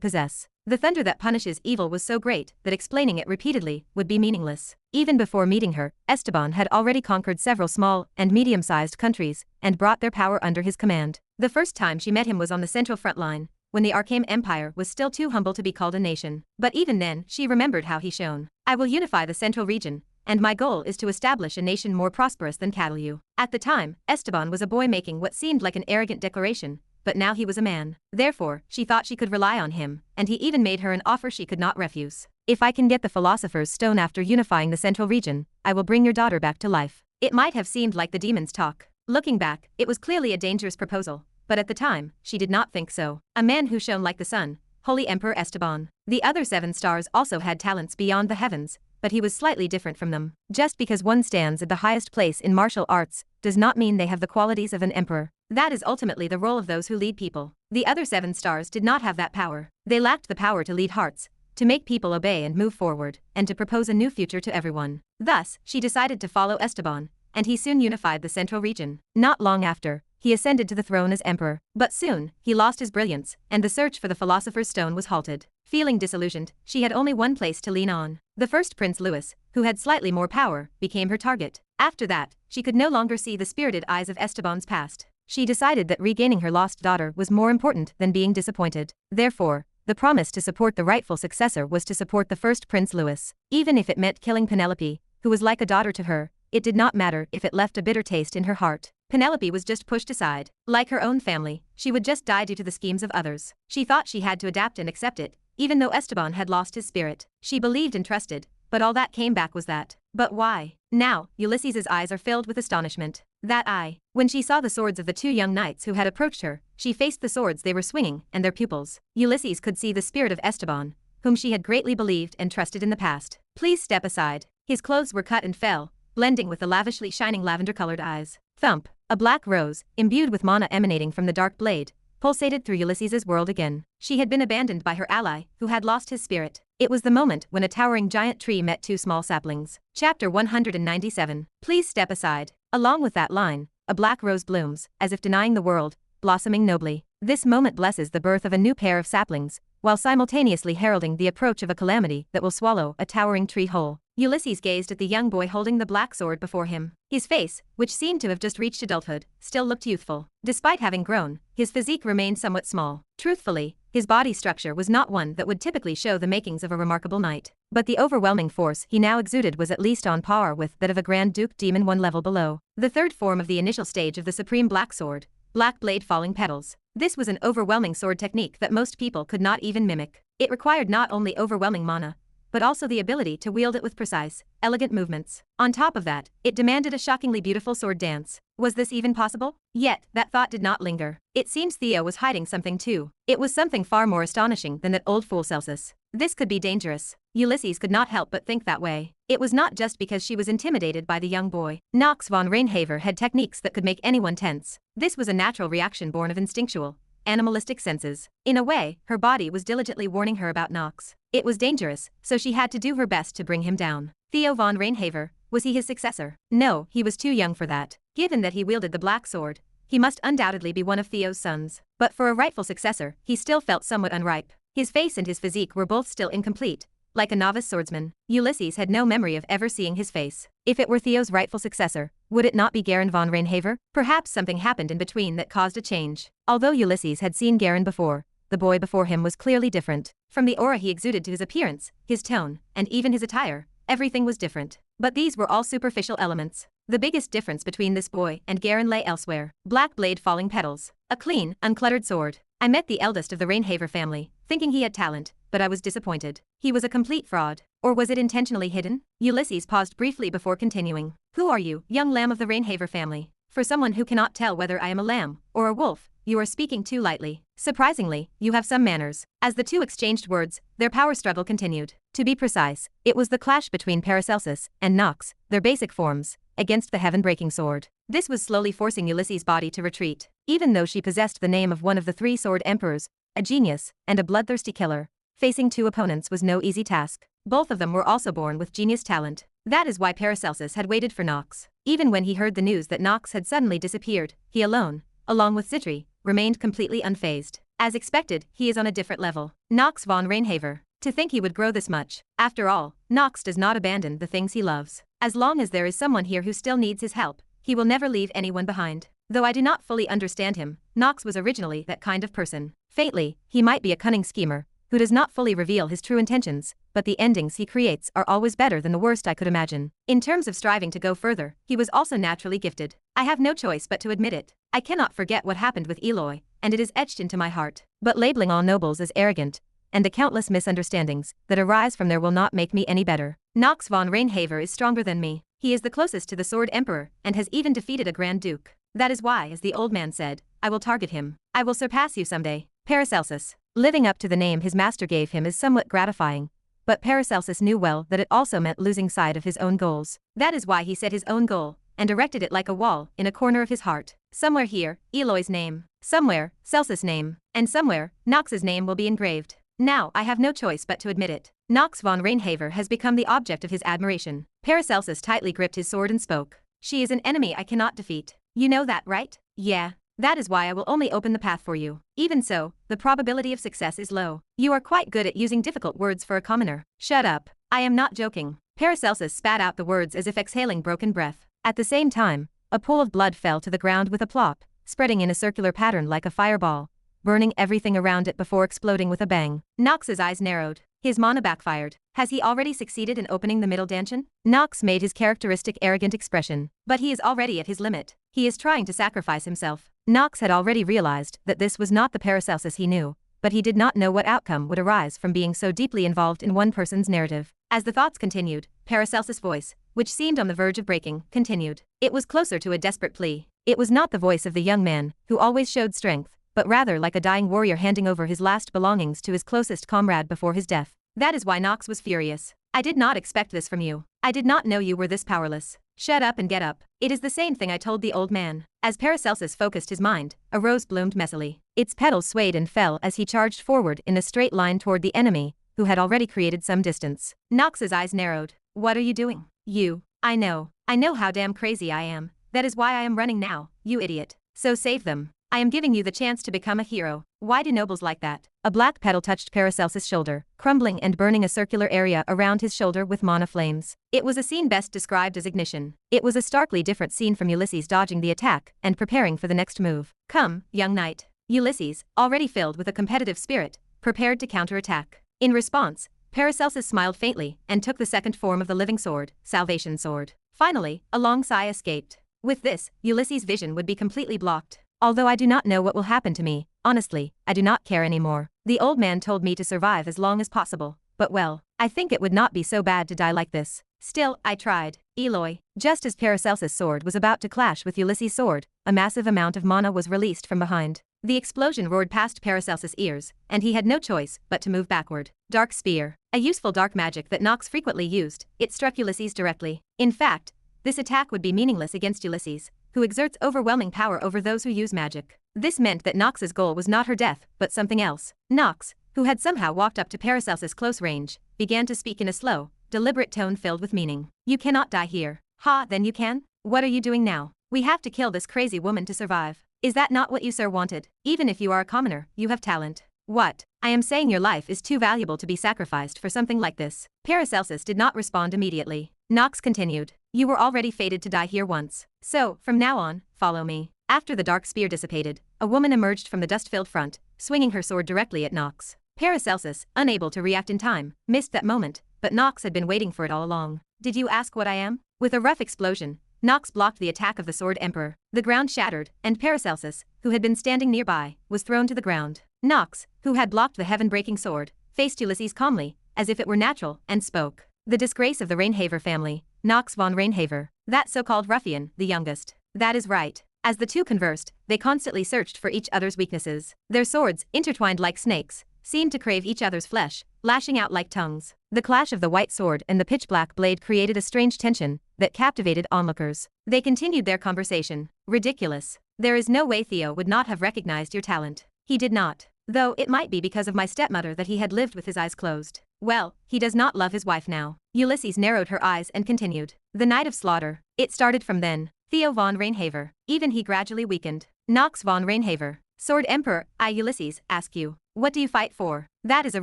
possess. The thunder that punishes evil was so great that explaining it repeatedly would be meaningless. Even before meeting her, Esteban had already conquered several small and medium-sized countries and brought their power under his command. The first time she met him was on the central front line, when the Arcame Empire was still too humble to be called a nation. But even then, she remembered how he shone. "I will unify the central region, and my goal is to establish a nation more prosperous than Catalu." At the time, Esteban was a boy making what seemed like an arrogant declaration, but now he was a man. Therefore, she thought she could rely on him, and he even made her an offer she could not refuse. "If I can get the Philosopher's Stone after unifying the central region, I will bring your daughter back to life." It might have seemed like the demon's talk. Looking back, it was clearly a dangerous proposal, but at the time, she did not think so. A man who shone like the sun, Holy Emperor Esteban. The other 7 stars also had talents beyond the heavens, but he was slightly different from them. Just because one stands at the highest place in martial arts, does not mean they have the qualities of an emperor. That is ultimately the role of those who lead people. The other 7 stars did not have that power. They lacked the power to lead hearts, to make people obey and move forward, and to propose a new future to everyone. Thus, she decided to follow Esteban, and he soon unified the central region. Not long after, he ascended to the throne as emperor. But soon, he lost his brilliance, and the search for the Philosopher's Stone was halted. Feeling disillusioned, she had only one place to lean on. The first Prince Louis, who had slightly more power, became her target. After that, she could no longer see the spirited eyes of Esteban's past. She decided that regaining her lost daughter was more important than being disappointed. Therefore, the promise to support the rightful successor was to support the first Prince Louis. Even if it meant killing Penelope, who was like a daughter to her, it did not matter if it left a bitter taste in her heart. Penelope was just pushed aside. Like her own family, she would just die due to the schemes of others. She thought she had to adapt and accept it, even though Esteban had lost his spirit. She believed and trusted, but all that came back was that. But why? Now, Ulysses's eyes are filled with astonishment. That eye. When she saw the swords of the two young knights who had approached her, she faced the swords they were swinging and their pupils. Ulysses could see the spirit of Esteban, whom she had greatly believed and trusted in the past. Please step aside. His clothes were cut and fell, blending with the lavishly shining lavender-colored eyes. Thump. A black rose, imbued with mana emanating from the dark blade, pulsated through Ulysses's world again. She had been abandoned by her ally, who had lost his spirit. It was the moment when a towering giant tree met two small saplings. Chapter 197. Please step aside. Along with that line, a black rose blooms, as if denying the world, blossoming nobly. This moment blesses the birth of a new pair of saplings, while simultaneously heralding the approach of a calamity that will swallow a towering tree whole. Ulysses gazed at the young boy holding the black sword before him. His face, which seemed to have just reached adulthood, still looked youthful. Despite having grown, his physique remained somewhat small. Truthfully, his body structure was not one that would typically show the makings of a remarkable knight. But the overwhelming force he now exuded was at least on par with that of a Grand Duke demon one level below. The third form of the initial stage of the supreme black sword, black blade falling petals. This was an overwhelming sword technique that most people could not even mimic. It required not only overwhelming mana, but also the ability to wield it with precise, elegant movements. On top of that, it demanded a shockingly beautiful sword dance. Was this even possible? Yet, that thought did not linger. It seems Theo was hiding something too. It was something far more astonishing than that old fool Celsus. This could be dangerous. Ulysses could not help but think that way. It was not just because she was intimidated by the young boy. Nox von Reinhaver had techniques that could make anyone tense. This was a natural reaction born of instinctual, animalistic senses. In a way, her body was diligently warning her about Nox. It was dangerous, so she had to do her best to bring him down. Theo von Reinhaver, was he his successor? No, he was too young for that. Given that he wielded the black sword, he must undoubtedly be one of Theo's sons. But for a rightful successor, he still felt somewhat unripe. His face and his physique were both still incomplete. Like a novice swordsman, Ulysses had no memory of ever seeing his face. If it were Theo's rightful successor, would it not be Garen von Reinhaver? Perhaps something happened in between that caused a change. Although Ulysses had seen Garen before, the boy before him was clearly different. From the aura he exuded to his appearance, his tone, and even his attire, everything was different. But these were all superficial elements. The biggest difference between this boy and Garen lay elsewhere. Black blade falling petals. A clean, uncluttered sword. I met the eldest of the Reinhaver family, thinking he had talent, but I was disappointed. He was a complete fraud. Or was it intentionally hidden? Ulysses paused briefly before continuing. Who are you, young lamb of the Reinhaver family? For someone who cannot tell whether I am a lamb or a wolf, you are speaking too lightly. Surprisingly, you have some manners. As the two exchanged words, their power struggle continued. To be precise, it was the clash between Paracelsus and Nox, their basic forms, against the heaven-breaking sword. This was slowly forcing Ulysses' body to retreat. Even though she possessed the name of one of the three sword emperors, a genius, and a bloodthirsty killer, facing two opponents was no easy task. Both of them were also born with genius talent. That is why Paracelsus had waited for Nox. Even when he heard the news that Nox had suddenly disappeared, he alone, along with Zitri, remained completely unfazed. As expected, he is on a different level. Nox von Reinhaver. To think he would grow this much. After all, Nox does not abandon the things he loves. As long as there is someone here who still needs his help, he will never leave anyone behind. Though I do not fully understand him, Nox was originally that kind of person. Faintly, he might be a cunning schemer, who does not fully reveal his true intentions, but the endings he creates are always better than the worst I could imagine. In terms of striving to go further, he was also naturally gifted. I have no choice but to admit it. I cannot forget what happened with Eloy, and it is etched into my heart. But labeling all nobles as arrogant, and the countless misunderstandings that arise from there will not make me any better. Nox von Reinhaver is stronger than me. He is the closest to the Sword Emperor, and has even defeated a Grand Duke. That is why, as the old man said, I will target him. I will surpass you someday. Paracelsus. Living up to the name his master gave him is somewhat gratifying, but Paracelsus knew well that it also meant losing sight of his own goals. That is why he set his own goal, and erected it like a wall in a corner of his heart. Somewhere here, Eloy's name. Somewhere, Celsus' name. And somewhere, Nox's name will be engraved. Now I have no choice but to admit it. Nox von Reinhaver has become the object of his admiration. Paracelsus tightly gripped his sword and spoke. She is an enemy I cannot defeat. You know that, right? Yeah. That is why I will only open the path for you. Even so, the probability of success is low. You are quite good at using difficult words for a commoner. Shut up. I am not joking. Paracelsus spat out the words as if exhaling broken breath. At the same time, a pool of blood fell to the ground with a plop, spreading in a circular pattern like a fireball, burning everything around it before exploding with a bang. Nox's eyes narrowed. His mana backfired. Has he already succeeded in opening the middle dungeon? Nox made his characteristic arrogant expression. But he is already at his limit. He is trying to sacrifice himself. Nox had already realized that this was not the Paracelsus he knew, but he did not know what outcome would arise from being so deeply involved in one person's narrative. As the thoughts continued, Paracelsus' voice, which seemed on the verge of breaking, continued. It was closer to a desperate plea. It was not the voice of the young man, who always showed strength, but rather like a dying warrior handing over his last belongings to his closest comrade before his death. That is why Nox was furious. I did not expect this from you. I did not know you were this powerless. Shut up and get up. It is the same thing I told the old man. As Paracelsus focused his mind, a rose bloomed messily. Its petals swayed and fell as he charged forward in a straight line toward the enemy, who had already created some distance. Nox's eyes narrowed. What are you doing? You. I know how damn crazy I am. That is why I am running now, you idiot. So save them. I am giving you the chance to become a hero. Why do nobles like that? A black petal touched Paracelsus' shoulder, crumbling and burning a circular area around his shoulder with mana flames. It was a scene best described as ignition. It was a starkly different scene from Ulysses dodging the attack and preparing for the next move. Come, young knight. Ulysses, already filled with a competitive spirit, prepared to counterattack. In response, Paracelsus smiled faintly and took the second form of the living sword, Salvation Sword. Finally, a long sigh escaped. With this, Ulysses' vision would be completely blocked. Although I do not know what will happen to me, honestly, I do not care anymore. The old man told me to survive as long as possible, but well, I think it would not be so bad to die like this. Still, I tried. Eloi. Just as Paracelsus' sword was about to clash with Ulysses' sword, a massive amount of mana was released from behind. The explosion roared past Paracelsus' ears, and he had no choice but to move backward. Dark Spear. A useful dark magic that Nox frequently used, it struck Ulysses directly. In fact, this attack would be meaningless against Ulysses, who exerts overwhelming power over those who use magic. This meant that Nox's goal was not her death, but something else. Nox, who had somehow walked up to Paracelsus close range, began to speak in a slow, deliberate tone filled with meaning. You cannot die here. Ha, then you can? What are you doing now? We have to kill this crazy woman to survive. Is that not what you sir wanted? Even if you are a commoner, you have talent. What? I am saying your life is too valuable to be sacrificed for something like this. Paracelsus did not respond immediately. Nox continued. You were already fated to die here once. So, from now on, follow me. After the dark spear dissipated, a woman emerged from the dust-filled front, swinging her sword directly at Nox. Paracelsus, unable to react in time, missed that moment, but Nox had been waiting for it all along. Did you ask what I am? With a rough explosion, Nox blocked the attack of the Sword Emperor. The ground shattered, and Paracelsus, who had been standing nearby, was thrown to the ground. Nox, who had blocked the heaven-breaking sword, faced Ulysses calmly, as if it were natural, and spoke. The disgrace of the Reinhaver family, Nox von Reinhaver, that so-called ruffian, the youngest. That is right. As the two conversed, they constantly searched for each other's weaknesses. Their swords, intertwined like snakes, seemed to crave each other's flesh, lashing out like tongues. The clash of the white sword and the pitch-black blade created a strange tension that captivated onlookers. They continued their conversation. Ridiculous. There is no way Theo would not have recognized your talent. He did not. Though it might be because of my stepmother that he had lived with his eyes closed. Well, he does not love his wife now. Ulysses narrowed her eyes and continued. The night of slaughter. It started from then. Theo von Reinhaver. Even he gradually weakened. Nox von Reinhaver. Sword Emperor, I Ulysses, ask you. What do you fight for? That is a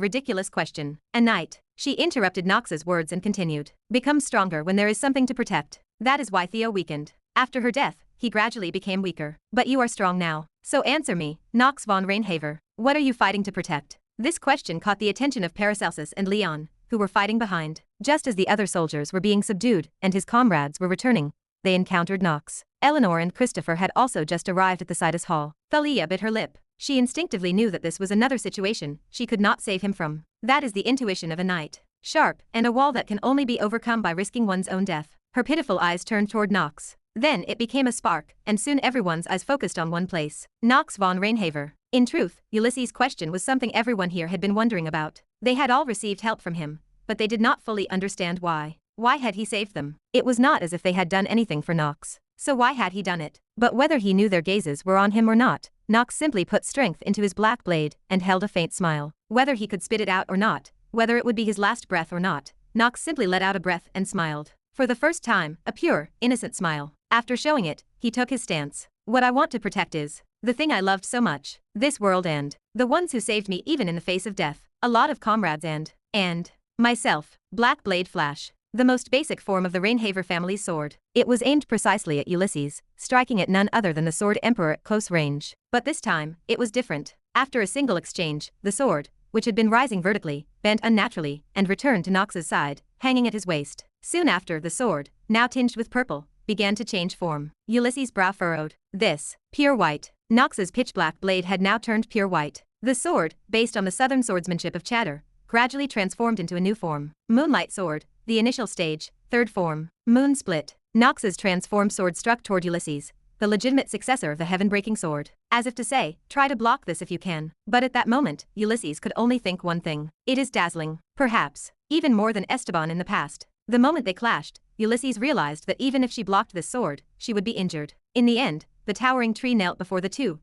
ridiculous question. A knight. She interrupted Nox's words and continued. Become stronger when there is something to protect. That is why Theo weakened. After her death, he gradually became weaker. But you are strong now. So answer me, Nox von Reinhaver. What are you fighting to protect? This question caught the attention of Paracelsus and Leon, who were fighting behind. Just as the other soldiers were being subdued and his comrades were returning, they encountered Nox. Eleanor and Christopher had also just arrived at the Citus Hall. Thalia bit her lip. She instinctively knew that this was another situation she could not save him from. That is the intuition of a knight. Sharp, and a wall that can only be overcome by risking one's own death. Her pitiful eyes turned toward Nox. Then it became a spark, and soon everyone's eyes focused on one place. Nox von Reinhaver. In truth, Ulysses' question was something everyone here had been wondering about. They had all received help from him, but they did not fully understand why. Why had he saved them? It was not as if they had done anything for Nox. So why had he done it? But whether he knew their gazes were on him or not, Nox simply put strength into his black blade and held a faint smile. Whether he could spit it out or not, whether it would be his last breath or not, Nox simply let out a breath and smiled. For the first time, a pure, innocent smile. After showing it, he took his stance. What I want to protect is The thing I loved so much. This world and the ones who saved me even in the face of death. A lot of comrades and myself. Black blade flash. The most basic form of the Reinhaver family's sword. It was aimed precisely at Ulysses, striking at none other than the sword emperor at close range. But this time, it was different. After a single exchange, the sword, which had been rising vertically, bent unnaturally, and returned to Nox's side, hanging at his waist. Soon after, the sword, now tinged with purple, began to change form. Ulysses' brow furrowed. This, pure white. Nox's pitch-black blade had now turned pure white. The sword, based on the southern swordsmanship of Chatter, gradually transformed into a new form. Moonlight sword, the initial stage, third form. Moon split. Nox's transformed sword struck toward Ulysses, the legitimate successor of the heaven-breaking sword. As if to say, try to block this if you can. But at that moment, Ulysses could only think one thing. It is dazzling. Perhaps, even more than Esteban in the past. The moment they clashed, Ulysses realized that even if she blocked this sword, she would be injured. In the end, the towering tree knelt before the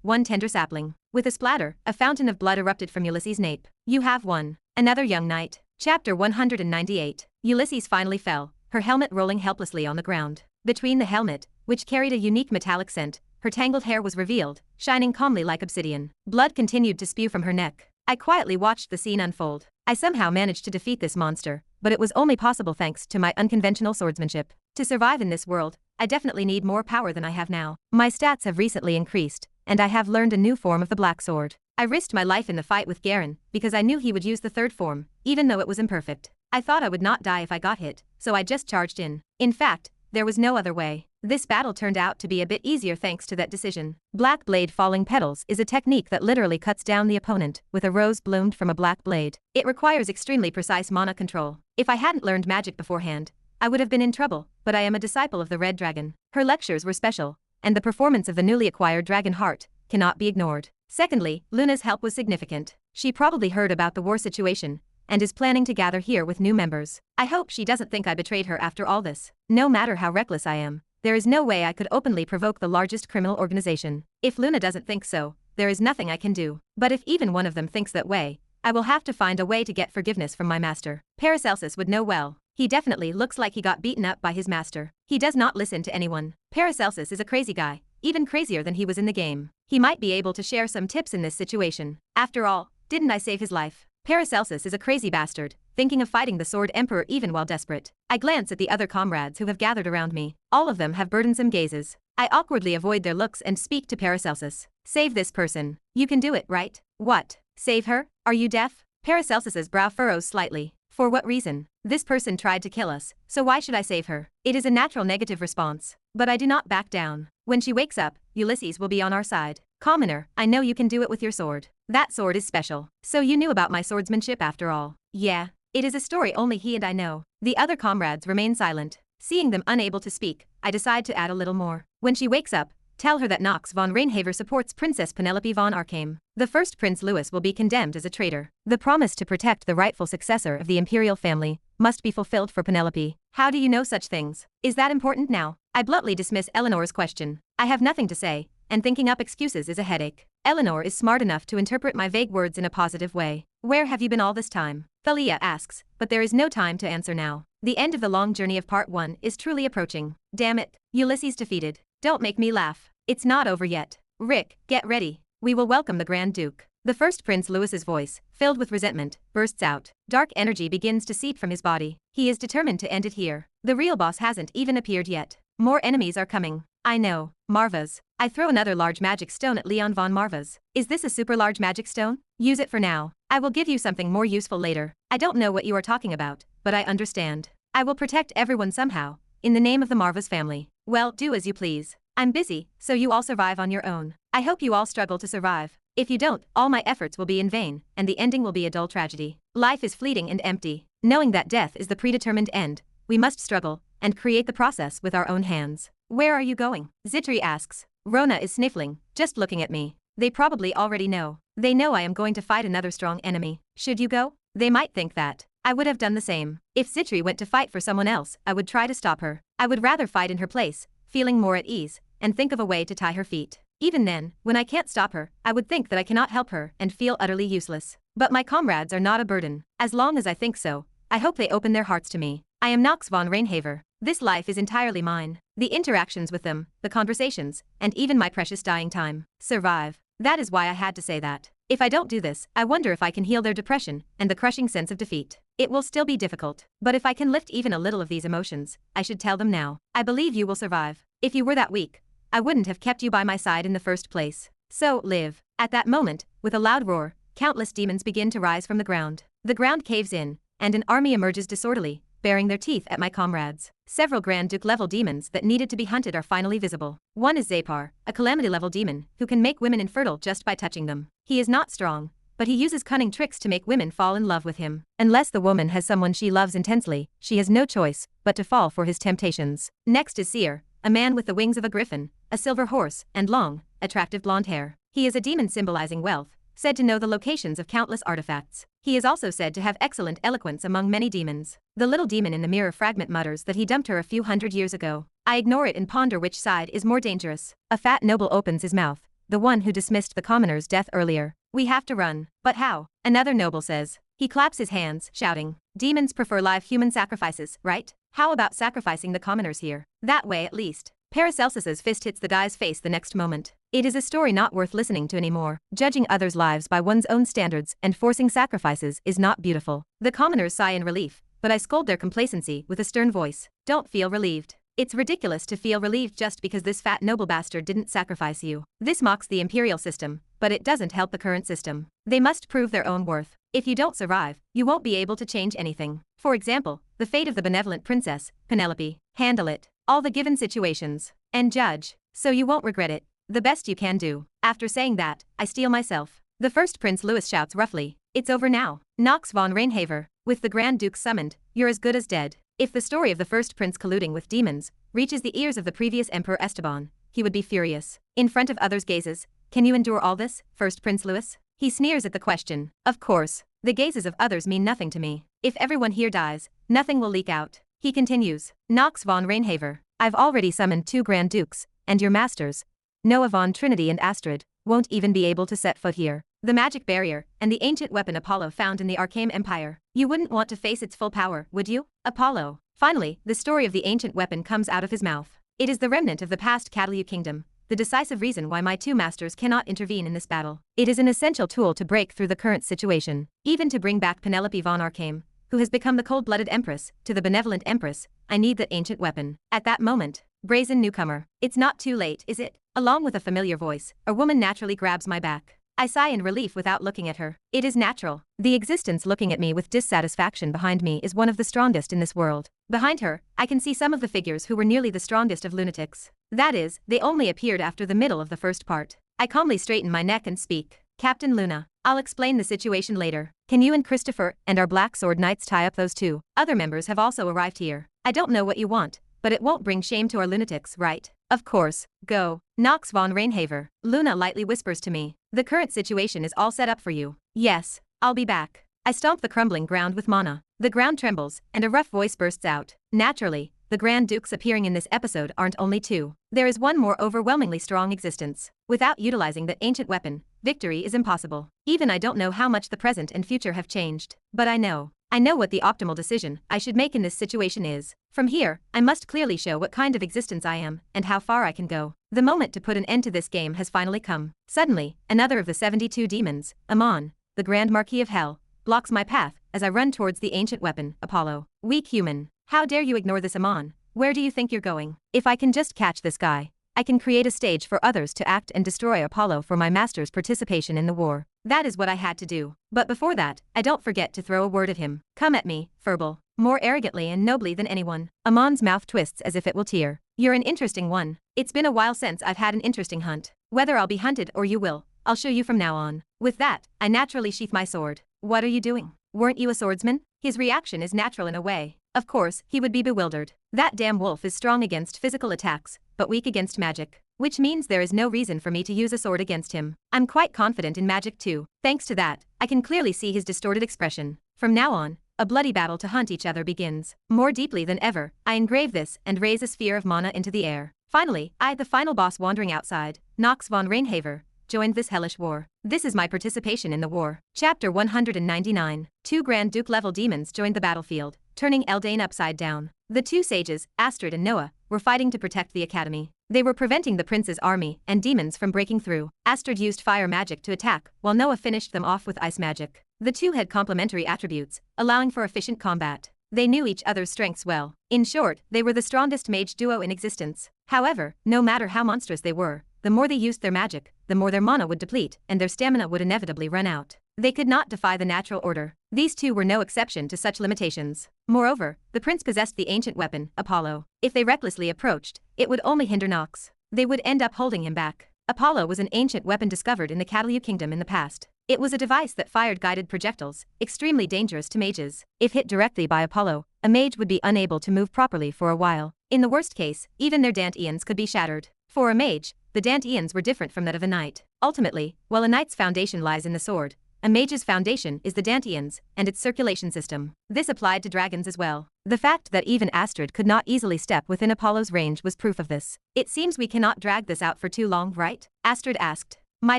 one tender sapling. With a splatter, a fountain of blood erupted from Ulysses' nape. You have won. Another young knight. Chapter 198. Ulysses finally fell, her helmet rolling helplessly on the ground. Between the helmet, which carried a unique metallic scent, her tangled hair was revealed, shining calmly like obsidian. Blood continued to spew from her neck. I quietly watched the scene unfold. I somehow managed to defeat this monster, but it was only possible thanks to my unconventional swordsmanship. To survive in this world, I definitely need more power than I have now. My stats have recently increased, and I have learned a new form of the black sword. I risked my life in the fight with Garen, because I knew he would use the third form, even though it was imperfect. I thought I would not die if I got hit, so I just charged in. In fact, there was no other way. This battle turned out to be a bit easier thanks to that decision. Black blade falling petals is a technique that literally cuts down the opponent with a rose bloomed from a black blade. It requires extremely precise mana control. If I hadn't learned magic beforehand, I would have been in trouble, but I am a disciple of the Red Dragon. Her lectures were special, and the performance of the newly acquired dragon heart cannot be ignored. Secondly, Luna's help was significant. She probably heard about the war situation and is planning to gather here with new members. I hope she doesn't think I betrayed her after all this. No matter how reckless I am, there is no way I could openly provoke the largest criminal organization. If Luna doesn't think so, there is nothing I can do. But if even one of them thinks that way, I will have to find a way to get forgiveness from my master. Paracelsus would know well. He definitely looks like he got beaten up by his master. He does not listen to anyone. Paracelsus is a crazy guy, even crazier than he was in the game. He might be able to share some tips in this situation. After all, didn't I save his life? Paracelsus is a crazy bastard, thinking of fighting the Sword Emperor even while desperate. I glance at the other comrades who have gathered around me. All of them have burdensome gazes. I awkwardly avoid their looks and speak to Paracelsus. Save this person. You can do it, right? What? Save her? Are you deaf? Paracelsus's brow furrows slightly. For what reason? This person tried to kill us, so why should I save her? It is a natural negative response. But I do not back down. When she wakes up, Ulysses will be on our side. Commoner, I know you can do it with your sword. That sword is special. So you knew about my swordsmanship after all. Yeah. It is a story only he and I know. The other comrades remain silent. Seeing them unable to speak, I decide to add a little more. When she wakes up, tell her that Nox von Reinhaver supports Princess Penelope von Arkham. The first Prince Louis will be condemned as a traitor. The promise to protect the rightful successor of the imperial family must be fulfilled for Penelope. How do you know such things? Is that important now? I bluntly dismiss Eleanor's question. I have nothing to say, and thinking up excuses is a headache. Eleanor is smart enough to interpret my vague words in a positive way. Where have you been all this time? Thalia asks, but there is no time to answer now. The end of the long journey of part 1 is truly approaching. Damn it. Ulysses defeated. Don't make me laugh. It's not over yet. Rick, get ready. We will welcome the Grand Duke. The first Prince Louis's voice, filled with resentment, bursts out. Dark energy begins to seep from his body. He is determined to end it here. The real boss hasn't even appeared yet. More enemies are coming. I know. Marvas. I throw another large magic stone at Leon von Marvas. Is this a super large magic stone? Use it for now. I will give you something more useful later. I don't know what you are talking about, but I understand. I will protect everyone somehow, in the name of the Marvas family. Well, do as you please. I'm busy, so you all survive on your own. I hope you all struggle to survive. If you don't, all my efforts will be in vain, and the ending will be a dull tragedy. Life is fleeting and empty. Knowing that death is the predetermined end, we must struggle and create the process with our own hands. Where are you going? Zitri asks. Rona is sniffling, just looking at me. They probably already know. They know I am going to fight another strong enemy. Should you go? They might think that. I would have done the same. If Zitri went to fight for someone else, I would try to stop her. I would rather fight in her place, feeling more at ease, and think of a way to tie her feet. Even then, when I can't stop her, I would think that I cannot help her and feel utterly useless. But my comrades are not a burden. As long as I think so, I hope they open their hearts to me. I am Nox von Reinhaver, This life is entirely mine. The interactions with them, the conversations, and even my precious dying time. Survive. That is why I had to say that. If I don't do this, I wonder if I can heal their depression and the crushing sense of defeat. It will still be difficult, but if I can lift even a little of these emotions, I should tell them now. I believe you will survive. If you were that weak, I wouldn't have kept you by my side in the first place. So, live. At that moment, with a loud roar, countless demons begin to rise from the ground. The ground caves in, and an army emerges disorderly, baring their teeth at my comrades. Several Grand Duke-level demons that needed to be hunted are finally visible. One is Zapar, a Calamity-level demon who can make women infertile just by touching them. He is not strong, but he uses cunning tricks to make women fall in love with him. Unless the woman has someone she loves intensely, she has no choice but to fall for his temptations. Next is Seer, a man with the wings of a griffin, a silver horse, and long, attractive blonde hair. He is a demon symbolizing wealth, said to know the locations of countless artifacts. He is also said to have excellent eloquence among many demons. The little demon in the mirror fragment mutters that he dumped her a few hundred years ago. I ignore it and ponder which side is more dangerous. A fat noble opens his mouth, the one who dismissed the commoner's death earlier. We have to run. But how? Another noble says. He claps his hands, shouting. Demons prefer live human sacrifices, right? How about sacrificing the commoners here? That way at least. Paracelsus's fist hits the guy's face the next moment. It is a story not worth listening to anymore. Judging others' lives by one's own standards and forcing sacrifices is not beautiful. The commoners sigh in relief, but I scold their complacency with a stern voice. Don't feel relieved. It's ridiculous to feel relieved just because this fat noble bastard didn't sacrifice you. This mocks the imperial system, but it doesn't help the current system. They must prove their own worth. If you don't survive, you won't be able to change anything. For example, the fate of the benevolent princess, Penelope. Handle it. All the given situations. And judge. So you won't regret it. The best you can do. After saying that, I steel myself. The first Prince Louis shouts roughly. It's over now. Nox von Reinhaver. With the Grand Duke summoned, you're as good as dead. If the story of the first prince colluding with demons reaches the ears of the previous Emperor Esteban, he would be furious. In front of others' gazes, can you endure all this, First Prince Louis? He sneers at the question. Of course. The gazes of others mean nothing to me. If everyone here dies, nothing will leak out. He continues. Nox von Reinhaver. I've already summoned 2 Grand Dukes, and your masters, Noah von Trinity and Astrid, won't even be able to set foot here. The magic barrier, and the ancient weapon Apollo found in the Arcane Empire. You wouldn't want to face its full power, would you? Apollo. Finally, the story of the ancient weapon comes out of his mouth. It is the remnant of the past Catalu kingdom, the decisive reason why my 2 masters cannot intervene in this battle. It is an essential tool to break through the current situation, even to bring back Penelope von Arcane, who has become the cold-blooded empress, to the benevolent empress. I need that ancient weapon. At that moment, brazen newcomer. It's not too late, is it? Along with a familiar voice, a woman naturally grabs my back. I sigh in relief without looking at her. It is natural. The existence looking at me with dissatisfaction behind me is one of the strongest in this world. Behind her, I can see some of the figures who were nearly the strongest of lunatics. That is, they only appeared after the middle of the first part. I calmly straighten my neck and speak. Captain Luna, I'll explain the situation later. Can you and Christopher and our Black Sword Knights tie up those 2? Other members have also arrived here. I don't know what you want, but it won't bring shame to our lunatics, right? Of course. Go. Nox von Reinhaver. Luna lightly whispers to me. The current situation is all set up for you. Yes, I'll be back. I stomp the crumbling ground with mana. The ground trembles, and a rough voice bursts out. Naturally, the Grand Dukes appearing in this episode aren't only 2. There is one more overwhelmingly strong existence. Without utilizing that ancient weapon, victory is impossible. Even I don't know how much the present and future have changed. But I know what the optimal decision I should make in this situation is. From here, I must clearly show what kind of existence I am, and how far I can go. The moment to put an end to this game has finally come. Suddenly, another of the 72 demons, Amon, the Grand Marquis of Hell, blocks my path as I run towards the ancient weapon, Apollo. Weak human. How dare you ignore this Amon? Where do you think you're going? If I can just catch this guy, I can create a stage for others to act and destroy Apollo for my master's participation in the war. That is what I had to do. But before that, I don't forget to throw a word at him. Come at me, Furball. More arrogantly and nobly than anyone. Amon's mouth twists as if it will tear. You're an interesting one. It's been a while since I've had an interesting hunt. Whether I'll be hunted or you will, I'll show you from now on. With that, I naturally sheath my sword. What are you doing? Weren't you a swordsman? His reaction is natural in a way. Of course, he would be bewildered. That damn wolf is strong against physical attacks, but weak against magic. Which means there is no reason for me to use a sword against him. I'm quite confident in magic too. Thanks to that, I can clearly see his distorted expression. From now on, a bloody battle to hunt each other begins. More deeply than ever, I engrave this and raise a sphere of mana into the air. Finally, I, the final boss wandering outside, Nox von Reinhaver, joined this hellish war. This is my participation in the war. Chapter 199. 2 Grand Duke level demons joined the battlefield, turning Eldain upside down. The two sages, Astrid and Noah, were fighting to protect the academy. They were preventing the prince's army and demons from breaking through. Astrid used fire magic to attack, while Noah finished them off with ice magic. The two had complementary attributes, allowing for efficient combat. They knew each other's strengths well. In short, they were the strongest mage duo in existence. However, no matter how monstrous they were, the more they used their magic, the more their mana would deplete and their stamina would inevitably run out. They could not defy the natural order. These two were no exception to such limitations. Moreover, the prince possessed the ancient weapon, Apollo. If they recklessly approached, it would only hinder Nox. They would end up holding him back. Apollo was an ancient weapon discovered in the Catalu Kingdom in the past. It was a device that fired guided projectiles, extremely dangerous to mages. If hit directly by Apollo, a mage would be unable to move properly for a while. In the worst case, even their dantians could be shattered. For a mage, the dantians were different from that of a knight. Ultimately, while a knight's foundation lies in the sword, a mage's foundation is the dantians and its circulation system. This applied to dragons as well. The fact that even Astrid could not easily step within Apollo's range was proof of this. It seems we cannot drag this out for too long, right? Astrid asked. My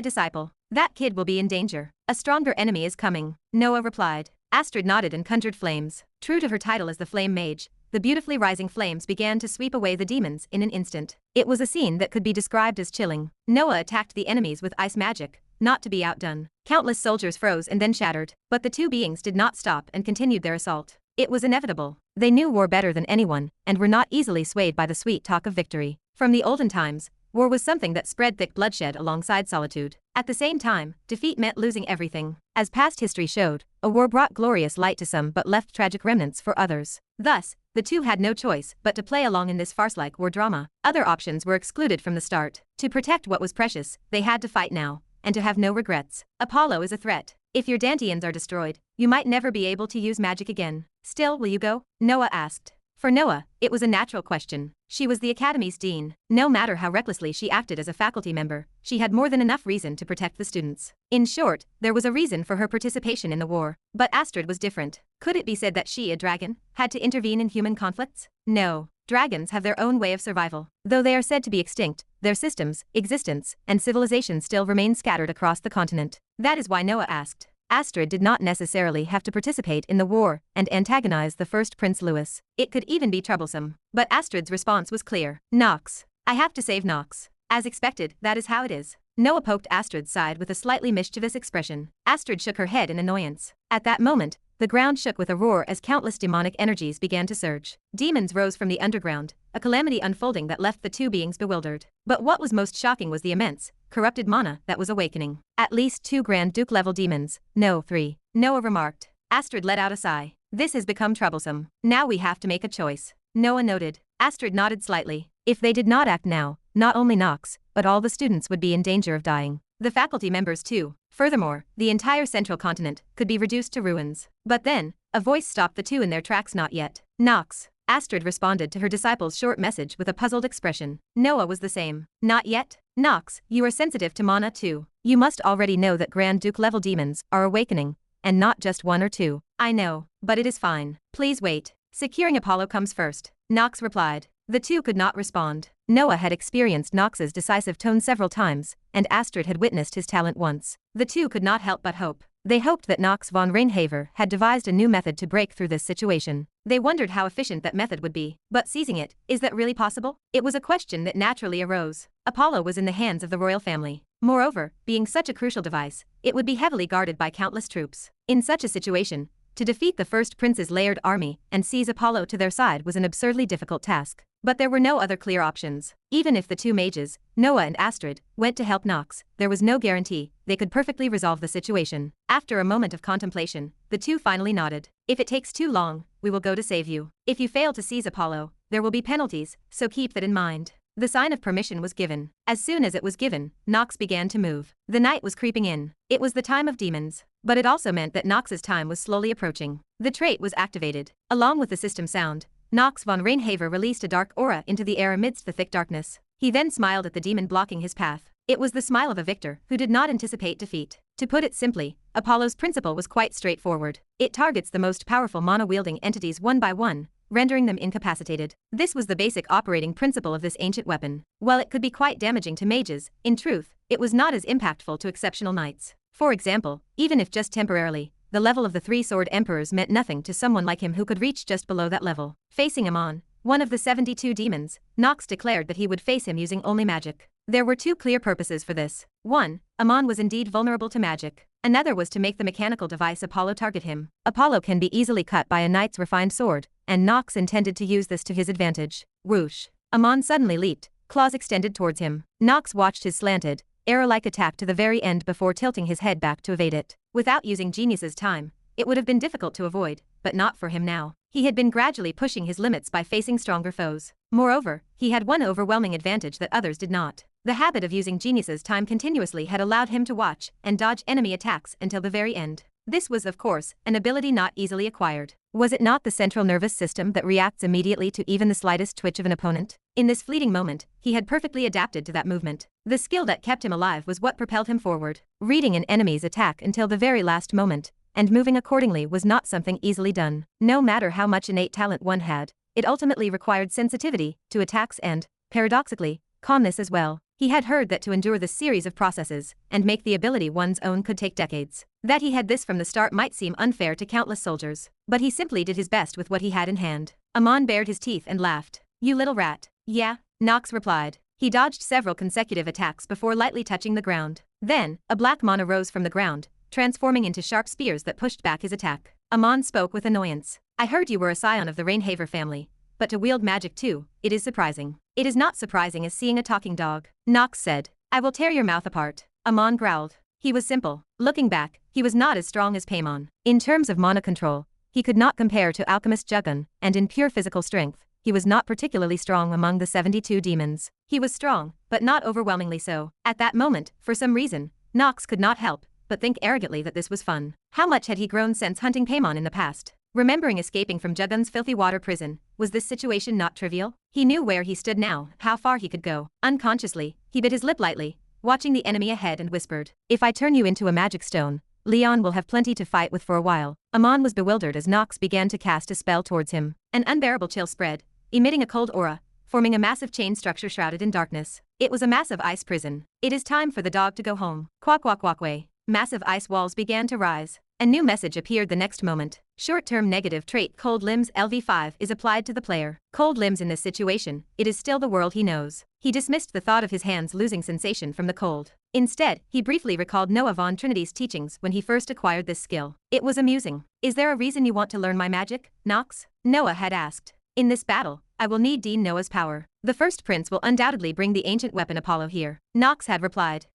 disciple. That kid will be in danger. A stronger enemy is coming. Noah replied. Astrid nodded and conjured flames. True to her title as the flame mage, the beautifully rising flames began to sweep away the demons in an instant. It was a scene that could be described as chilling. Noah attacked the enemies with ice magic, not to be outdone. Countless soldiers froze and then shattered, but the two beings did not stop and continued their assault. It was inevitable. They knew war better than anyone, and were not easily swayed by the sweet talk of victory. From the olden times, war was something that spread thick bloodshed alongside solitude. At the same time, defeat meant losing everything. As past history showed, a war brought glorious light to some but left tragic remnants for others. Thus, the two had no choice but to play along in this farce-like war drama. Other options were excluded from the start. To protect what was precious, they had to fight now, and to have no regrets. Apollo is a threat. If your dantians are destroyed, you might never be able to use magic again. Still, will you go? Noah asked. For Noah, it was a natural question. She was the academy's dean. No matter how recklessly she acted as a faculty member, she had more than enough reason to protect the students. In short, there was a reason for her participation in the war. But Astrid was different. Could it be said that she, a dragon, had to intervene in human conflicts? No. Dragons have their own way of survival. Though they are said to be extinct, their systems, existence, and civilization still remain scattered across the continent. That is why Noah asked. Astrid did not necessarily have to participate in the war and antagonize the first Prince Louis. It could even be troublesome. But Astrid's response was clear. Nox. I have to save Nox. As expected, that is how it is. Noah poked Astrid's side with a slightly mischievous expression. Astrid shook her head in annoyance. At that moment, the ground shook with a roar as countless demonic energies began to surge. Demons rose from the underground, a calamity unfolding that left the two beings bewildered. But what was most shocking was the immense, corrupted mana that was awakening. At least 2 Grand Duke-level demons. No, 3. Noah remarked. Astrid let out a sigh. This has become troublesome. Now we have to make a choice. Noah noted. Astrid nodded slightly. If they did not act now, not only Nox, but all the students would be in danger of dying. The faculty members too. Furthermore, the entire central continent could be reduced to ruins. But then, a voice stopped the two in their tracks. Not yet. Nox. Astrid responded to her disciple's short message with a puzzled expression. Noah was the same. Not yet? Nox, you are sensitive to mana too. You must already know that Grand Duke level demons are awakening, and not just 1 or 2. I know, but it is fine. Please wait. Securing Apollo comes first. Nox replied. The two could not respond. Noah had experienced Nox's decisive tone several times, and Astrid had witnessed his talent once. The two could not help but hope. They hoped that Nox von Reinhaver had devised a new method to break through this situation. They wondered how efficient that method would be. But seizing it, is that really possible? It was a question that naturally arose. Apollo was in the hands of the royal family. Moreover, being such a crucial device, it would be heavily guarded by countless troops. In such a situation, to defeat the first prince's layered army and seize Apollo to their side was an absurdly difficult task. But there were no other clear options. Even if the two mages, Noah and Astrid, went to help Nox, there was no guarantee they could perfectly resolve the situation. After a moment of contemplation, the two finally nodded. If it takes too long, we will go to save you. If you fail to seize Apollo, there will be penalties, so keep that in mind. The sign of permission was given. As soon as it was given, Nox began to move. The night was creeping in. It was the time of demons. But it also meant that Nox's time was slowly approaching. The trait was activated. Along with the system sound, Nox von Reinhaver released a dark aura into the air amidst the thick darkness. He then smiled at the demon blocking his path. It was the smile of a victor who did not anticipate defeat. To put it simply, Apollo's principle was quite straightforward. It targets the most powerful mana-wielding entities one by one, rendering them incapacitated. This was the basic operating principle of this ancient weapon. While it could be quite damaging to mages, in truth, it was not as impactful to exceptional knights. For example, even if just temporarily, the level of the three-sword emperors meant nothing to someone like him who could reach just below that level. Facing Amon, one of the 72 demons, Nox declared that he would face him using only magic. There were two clear purposes for this. One, Amon was indeed vulnerable to magic. Another was to make the mechanical device Apollo target him. Apollo can be easily cut by a knight's refined sword, and Nox intended to use this to his advantage. Whoosh. Amon suddenly leaped, claws extended towards him. Nox watched his slanted, arrow-like attack to the very end before tilting his head back to evade it. Without using Genius's time, it would have been difficult to avoid, but not for him now. He had been gradually pushing his limits by facing stronger foes. Moreover, he had one overwhelming advantage that others did not. The habit of using Genius's time continuously had allowed him to watch and dodge enemy attacks until the very end. This was, of course, an ability not easily acquired. Was it not the central nervous system that reacts immediately to even the slightest twitch of an opponent? In this fleeting moment, he had perfectly adapted to that movement. The skill that kept him alive was what propelled him forward. Reading an enemy's attack until the very last moment, and moving accordingly was not something easily done. No matter how much innate talent one had, it ultimately required sensitivity to attacks and, paradoxically, calmness as well. He had heard that to endure this series of processes and make the ability one's own could take decades. That he had this from the start might seem unfair to countless soldiers, but he simply did his best with what he had in hand. Amon bared his teeth and laughed. "You little rat." "Yeah," Nox replied. He dodged several consecutive attacks before lightly touching the ground. Then, a black mana rose from the ground, transforming into sharp spears that pushed back his attack. Amon spoke with annoyance. "I heard you were a scion of the Reinhaver family, but to wield magic too, it is surprising." "It is not surprising as seeing a talking dog," Nox said. "I will tear your mouth apart." Amon growled. He was simple. Looking back, he was not as strong as Paimon. In terms of mana control, he could not compare to Alchemist Jugun, and in pure physical strength, he was not particularly strong among the 72 demons. He was strong, but not overwhelmingly so. At that moment, for some reason, Nox could not help but think arrogantly that this was fun. How much had he grown since hunting Paimon in the past? Remembering escaping from Jugun's filthy water prison, was this situation not trivial? He knew where he stood now, how far he could go. Unconsciously, he bit his lip lightly, watching the enemy ahead and whispered, "If I turn you into a magic stone, Leon will have plenty to fight with for a while." Amon was bewildered as Nox began to cast a spell towards him. An unbearable chill spread, emitting a cold aura, forming a massive chain structure shrouded in darkness. It was a massive ice prison. "It is time for the dog to go home." Quack quack quack way. Massive ice walls began to rise. A new message appeared the next moment. Short-term negative trait Cold Limbs LV5 is applied to the player. Cold limbs in this situation, it is still the world he knows. He dismissed the thought of his hands losing sensation from the cold. Instead, he briefly recalled Noah von Trinity's teachings when he first acquired this skill. It was amusing. "Is there a reason you want to learn my magic, Nox?" Noah had asked. "In this battle, I will need Dean Noah's power. The first prince will undoubtedly bring the ancient weapon Apollo here." Nox had replied.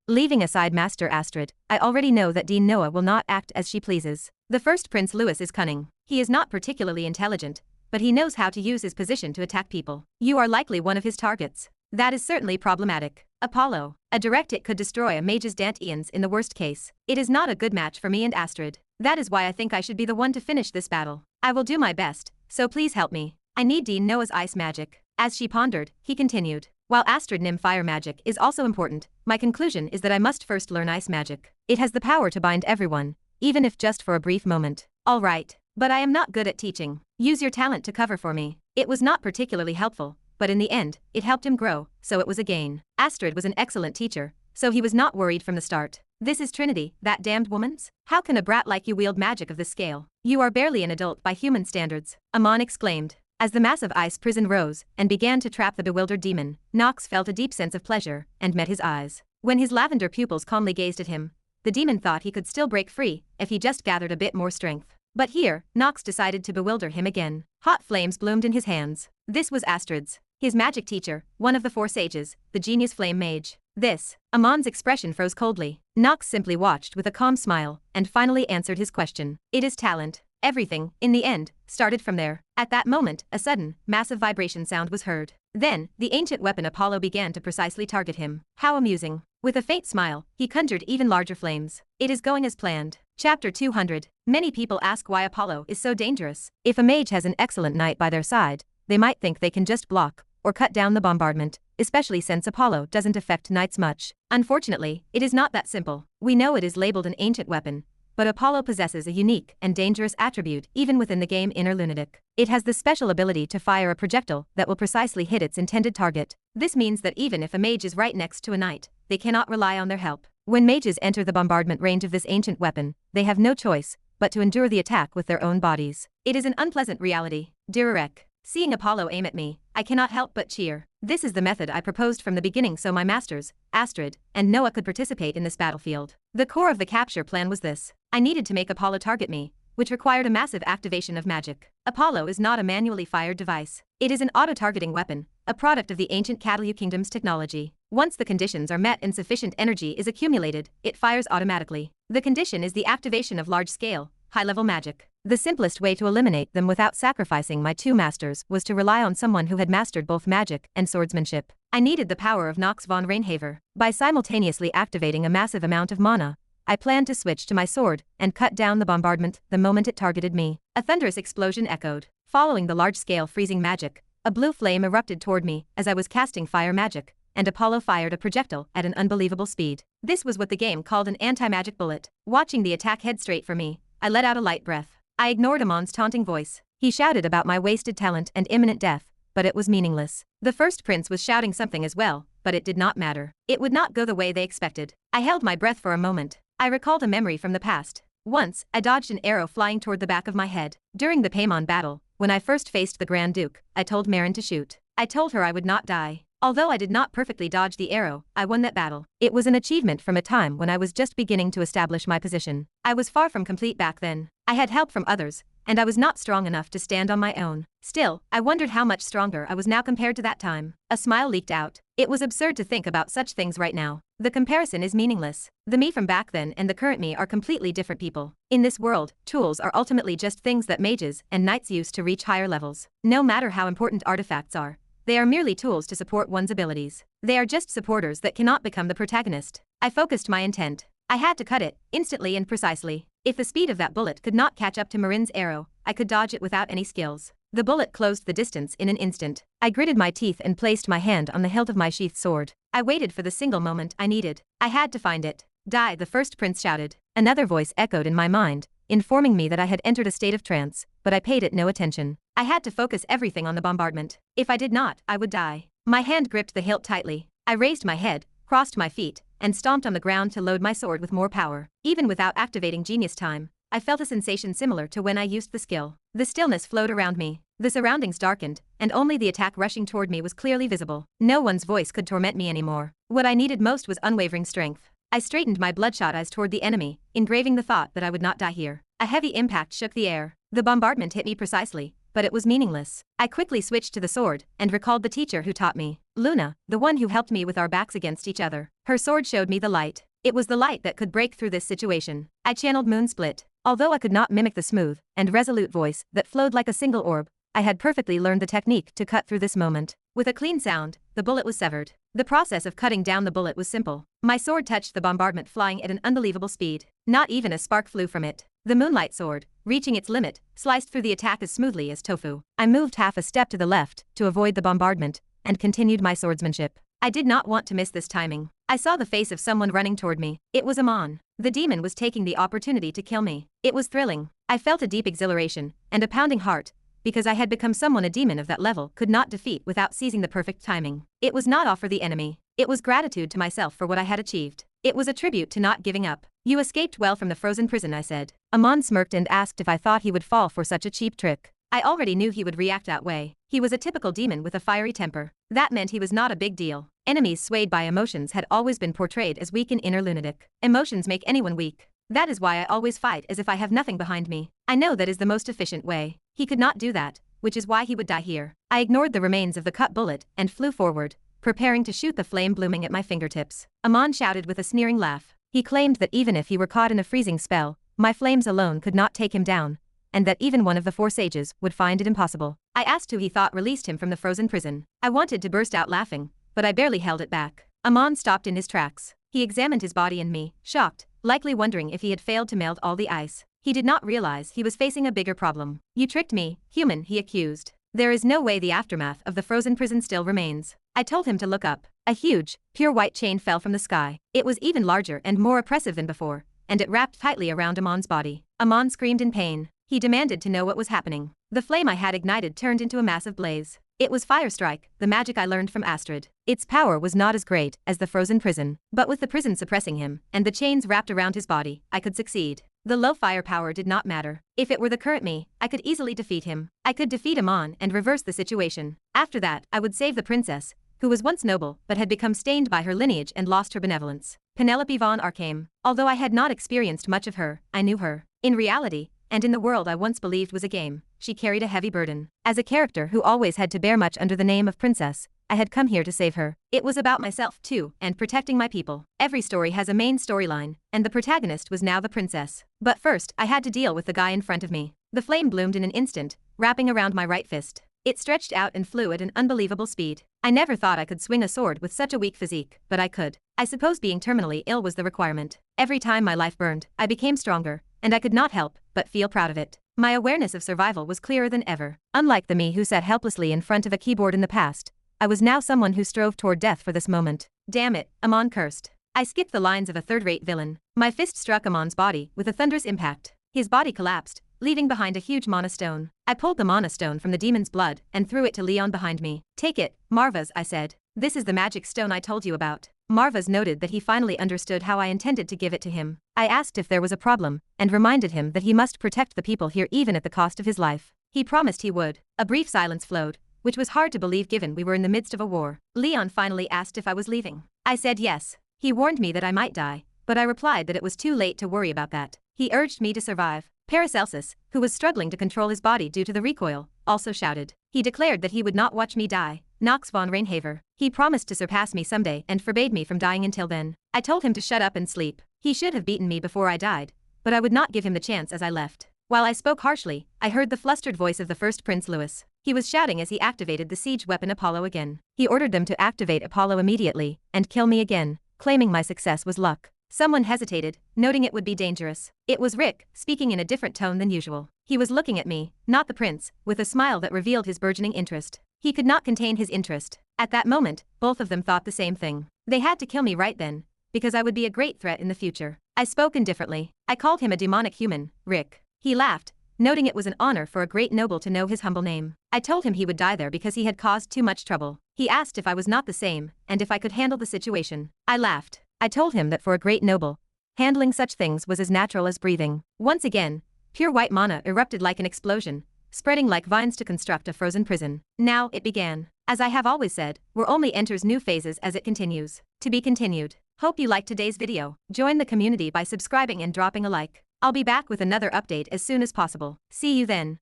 Leaving aside Master Astrid, I already know that Dean Noah will not act as she pleases. The first Prince Louis is cunning. He is not particularly intelligent, but he knows how to use his position to attack people. You are likely one of his targets. That is certainly problematic. Apollo, a direct hit could destroy a mage's Danteans in the worst case. It is not a good match for me and Astrid. That is why I think I should be the one to finish this battle. I will do my best, so please help me. I need Dean Noah's ice magic. As she pondered, he continued. While Astrid Nim fire magic is also important, my conclusion is that I must first learn ice magic. It has the power to bind everyone, even if just for a brief moment. All right, but I am not good at teaching. Use your talent to cover for me. It was not particularly helpful, but in the end, it helped him grow, so it was a gain. Astrid was an excellent teacher, so he was not worried from the start. This is Trinity, that damned woman's? How can a brat like you wield magic of this scale? You are barely an adult by human standards, Amon exclaimed. As the massive ice prison rose and began to trap the bewildered demon, Nox felt a deep sense of pleasure and met his eyes. When his lavender pupils calmly gazed at him, the demon thought he could still break free if he just gathered a bit more strength. But here, Nox decided to bewilder him again. Hot flames bloomed in his hands. This was Astrid's, his magic teacher, one of the four sages, the genius flame mage. This, Amon's expression froze coldly. Nox simply watched with a calm smile and finally answered his question. It is talent. Everything, in the end, started from there. At that moment, a sudden, massive vibration sound was heard. Then, the ancient weapon Apollo began to precisely target him. How amusing. With a faint smile, he conjured even larger flames. It is going as planned. Chapter 200. Many people ask why Apollo is so dangerous. If a mage has an excellent knight by their side, they might think they can just block or cut down the bombardment, especially since Apollo doesn't affect knights much. Unfortunately, it is not that simple. We know it is labeled an ancient weapon, but Apollo possesses a unique and dangerous attribute even within the game Inner Lunatic. It has the special ability to fire a projectile that will precisely hit its intended target. This means that even if a mage is right next to a knight, they cannot rely on their help. When mages enter the bombardment range of this ancient weapon, they have no choice but to endure the attack with their own bodies. It is an unpleasant reality. Dirarek. Seeing Apollo aim at me, I cannot help but cheer. This is the method I proposed from the beginning so my masters, Astrid and Noah, could participate in this battlefield. The core of the capture plan was this. I needed to make Apollo target me, which required a massive activation of magic. Apollo is not a manually fired device. It is an auto-targeting weapon, a product of the ancient Catalu Kingdom's technology. Once the conditions are met and sufficient energy is accumulated, it fires automatically. The condition is the activation of large-scale, high-level magic. The simplest way to eliminate them without sacrificing my two masters was to rely on someone who had mastered both magic and swordsmanship. I needed the power of Nox von Reinhaver. By simultaneously activating a massive amount of mana, I planned to switch to my sword and cut down the bombardment the moment it targeted me. A thunderous explosion echoed. Following the large-scale freezing magic, a blue flame erupted toward me as I was casting fire magic, and Apollo fired a projectile at an unbelievable speed. This was what the game called an anti-magic bullet. Watching the attack head straight for me, I let out a light breath. I ignored Amon's taunting voice. He shouted about my wasted talent and imminent death, but it was meaningless. The first prince was shouting something as well, but it did not matter. It would not go the way they expected. I held my breath for a moment. I recalled a memory from the past. Once, I dodged an arrow flying toward the back of my head. During the Paimon battle, when I first faced the Grand Duke, I told Marin to shoot. I told her I would not die. Although I did not perfectly dodge the arrow, I won that battle. It was an achievement from a time when I was just beginning to establish my position. I was far from complete back then. I had help from others, and I was not strong enough to stand on my own. Still, I wondered how much stronger I was now compared to that time. A smile leaked out. It was absurd to think about such things right now. The comparison is meaningless. The me from back then and the current me are completely different people. In this world, tools are ultimately just things that mages and knights use to reach higher levels. No matter how important artifacts are, they are merely tools to support one's abilities. They are just supporters that cannot become the protagonist. I focused my intent. I had to cut it, instantly and precisely. If the speed of that bullet could not catch up to Marin's arrow, I could dodge it without any skills. The bullet closed the distance in an instant. I gritted my teeth and placed my hand on the hilt of my sheathed sword. I waited for the single moment I needed. I had to find it. Die, the first prince shouted. Another voice echoed in my mind, informing me that I had entered a state of trance, but I paid it no attention. I had to focus everything on the bombardment. If I did not, I would die. My hand gripped the hilt tightly. I raised my head, crossed my feet, and stomped on the ground to load my sword with more power. Even without activating genius time, I felt a sensation similar to when I used the skill. The stillness flowed around me. The surroundings darkened, and only the attack rushing toward me was clearly visible. No one's voice could torment me anymore. What I needed most was unwavering strength. I straightened my bloodshot eyes toward the enemy, engraving the thought that I would not die here. A heavy impact shook the air. The bombardment hit me precisely, but it was meaningless. I quickly switched to the sword and recalled the teacher who taught me, Luna, the one who helped me with our backs against each other. Her sword showed me the light. It was the light that could break through this situation. I channeled Moon Split. Although I could not mimic the smooth and resolute voice that flowed like a single orb, I had perfectly learned the technique to cut through this moment. With a clean sound, the bullet was severed. The process of cutting down the bullet was simple. My sword touched the bombardment flying at an unbelievable speed. Not even a spark flew from it. The moonlight sword, reaching its limit, sliced through the attack as smoothly as tofu. I moved half a step to the left to avoid the bombardment and continued my swordsmanship. I did not want to miss this timing. I saw the face of someone running toward me. It was Amon. The demon was taking the opportunity to kill me. It was thrilling. I felt a deep exhilaration and a pounding heart, because I had become someone a demon of that level could not defeat without seizing the perfect timing. It was not awe for the enemy. It was gratitude to myself for what I had achieved. It was a tribute to not giving up. You escaped well from the frozen prison, I said. Amon smirked and asked if I thought he would fall for such a cheap trick. I already knew he would react that way. He was a typical demon with a fiery temper. That meant he was not a big deal. Enemies swayed by emotions had always been portrayed as weak and inner lunatic. Emotions make anyone weak. That is why I always fight as if I have nothing behind me. I know that is the most efficient way. He could not do that, which is why he would die here. I ignored the remains of the cut bullet and flew forward, preparing to shoot the flame blooming at my fingertips. Amon shouted with a sneering laugh. He claimed that even if he were caught in a freezing spell, my flames alone could not take him down, and that even one of the 4 sages would find it impossible. I asked who he thought released him from the frozen prison. I wanted to burst out laughing, but I barely held it back. Amon stopped in his tracks. He examined his body and me, shocked, likely wondering if he had failed to melt all the ice. He did not realize he was facing a bigger problem. You tricked me, human, he accused. There is no way the aftermath of the frozen prison still remains. I told him to look up. A huge, pure white chain fell from the sky. It was even larger and more oppressive than before, and it wrapped tightly around Amon's body. Amon screamed in pain. He demanded to know what was happening. The flame I had ignited turned into a massive blaze. It was Fire Strike, the magic I learned from Astrid. Its power was not as great as the frozen prison, but with the prison suppressing him and the chains wrapped around his body, I could succeed. The low firepower did not matter. If it were the current me, I could easily defeat him. I could defeat him on and reverse the situation. After that, I would save the princess, who was once noble but had become stained by her lineage and lost her benevolence. Penelope von Arkham. Although I had not experienced much of her, I knew her. In reality, and in the world I once believed was a game, she carried a heavy burden. As a character who always had to bear much under the name of princess, I had come here to save her. It was about myself too, and protecting my people. Every story has a main storyline, and the protagonist was now the princess. But first, I had to deal with the guy in front of me. The flame bloomed in an instant, wrapping around my right fist. It stretched out and flew at an unbelievable speed. I never thought I could swing a sword with such a weak physique, but I could. I suppose being terminally ill was the requirement. Every time my life burned, I became stronger, and I could not help but feel proud of it. My awareness of survival was clearer than ever. Unlike the me who sat helplessly in front of a keyboard in the past, I was now someone who strove toward death for this moment. Damn it, Amon cursed. I skipped the lines of a third-rate villain. My fist struck Amon's body with a thunderous impact. His body collapsed, leaving behind a huge mana stone. I pulled the mana stone from the demon's blood and threw it to Leon behind me. Take it, Marvas, I said. This is the magic stone I told you about. Marvas noted that he finally understood how I intended to give it to him. I asked if there was a problem, and reminded him that he must protect the people here even at the cost of his life. He promised he would. A brief silence flowed, which was hard to believe given we were in the midst of a war. Leon finally asked if I was leaving. I said yes. He warned me that I might die, but I replied that it was too late to worry about that. He urged me to survive. Paracelsus, who was struggling to control his body due to the recoil, also shouted. He declared that he would not watch me die. Nox von Reinhaver. He promised to surpass me someday and forbade me from dying until then. I told him to shut up and sleep. He should have beaten me before I died, but I would not give him the chance as I left. While I spoke harshly, I heard the flustered voice of the first Prince Louis. He was shouting as he activated the siege weapon Apollo again. He ordered them to activate Apollo immediately and kill me again, claiming my success was luck. Someone hesitated, noting it would be dangerous. It was Rick, speaking in a different tone than usual. He was looking at me, not the prince, with a smile that revealed his burgeoning interest. He could not contain his interest. At that moment, both of them thought the same thing. They had to kill me right then, because I would be a great threat in the future. I spoke indifferently. I called him a demonic human, Rick. He laughed, noting it was an honor for a great noble to know his humble name. I told him he would die there because he had caused too much trouble. He asked if I was not the same, and if I could handle the situation. I laughed. I told him that for a great noble, handling such things was as natural as breathing. Once again, pure white mana erupted like an explosion, spreading like vines to construct a frozen prison. Now it began. As I have always said, war only enters new phases as it continues. To be continued. Hope you liked today's video. Join the community by subscribing and dropping a like. I'll be back with another update as soon as possible. See you then.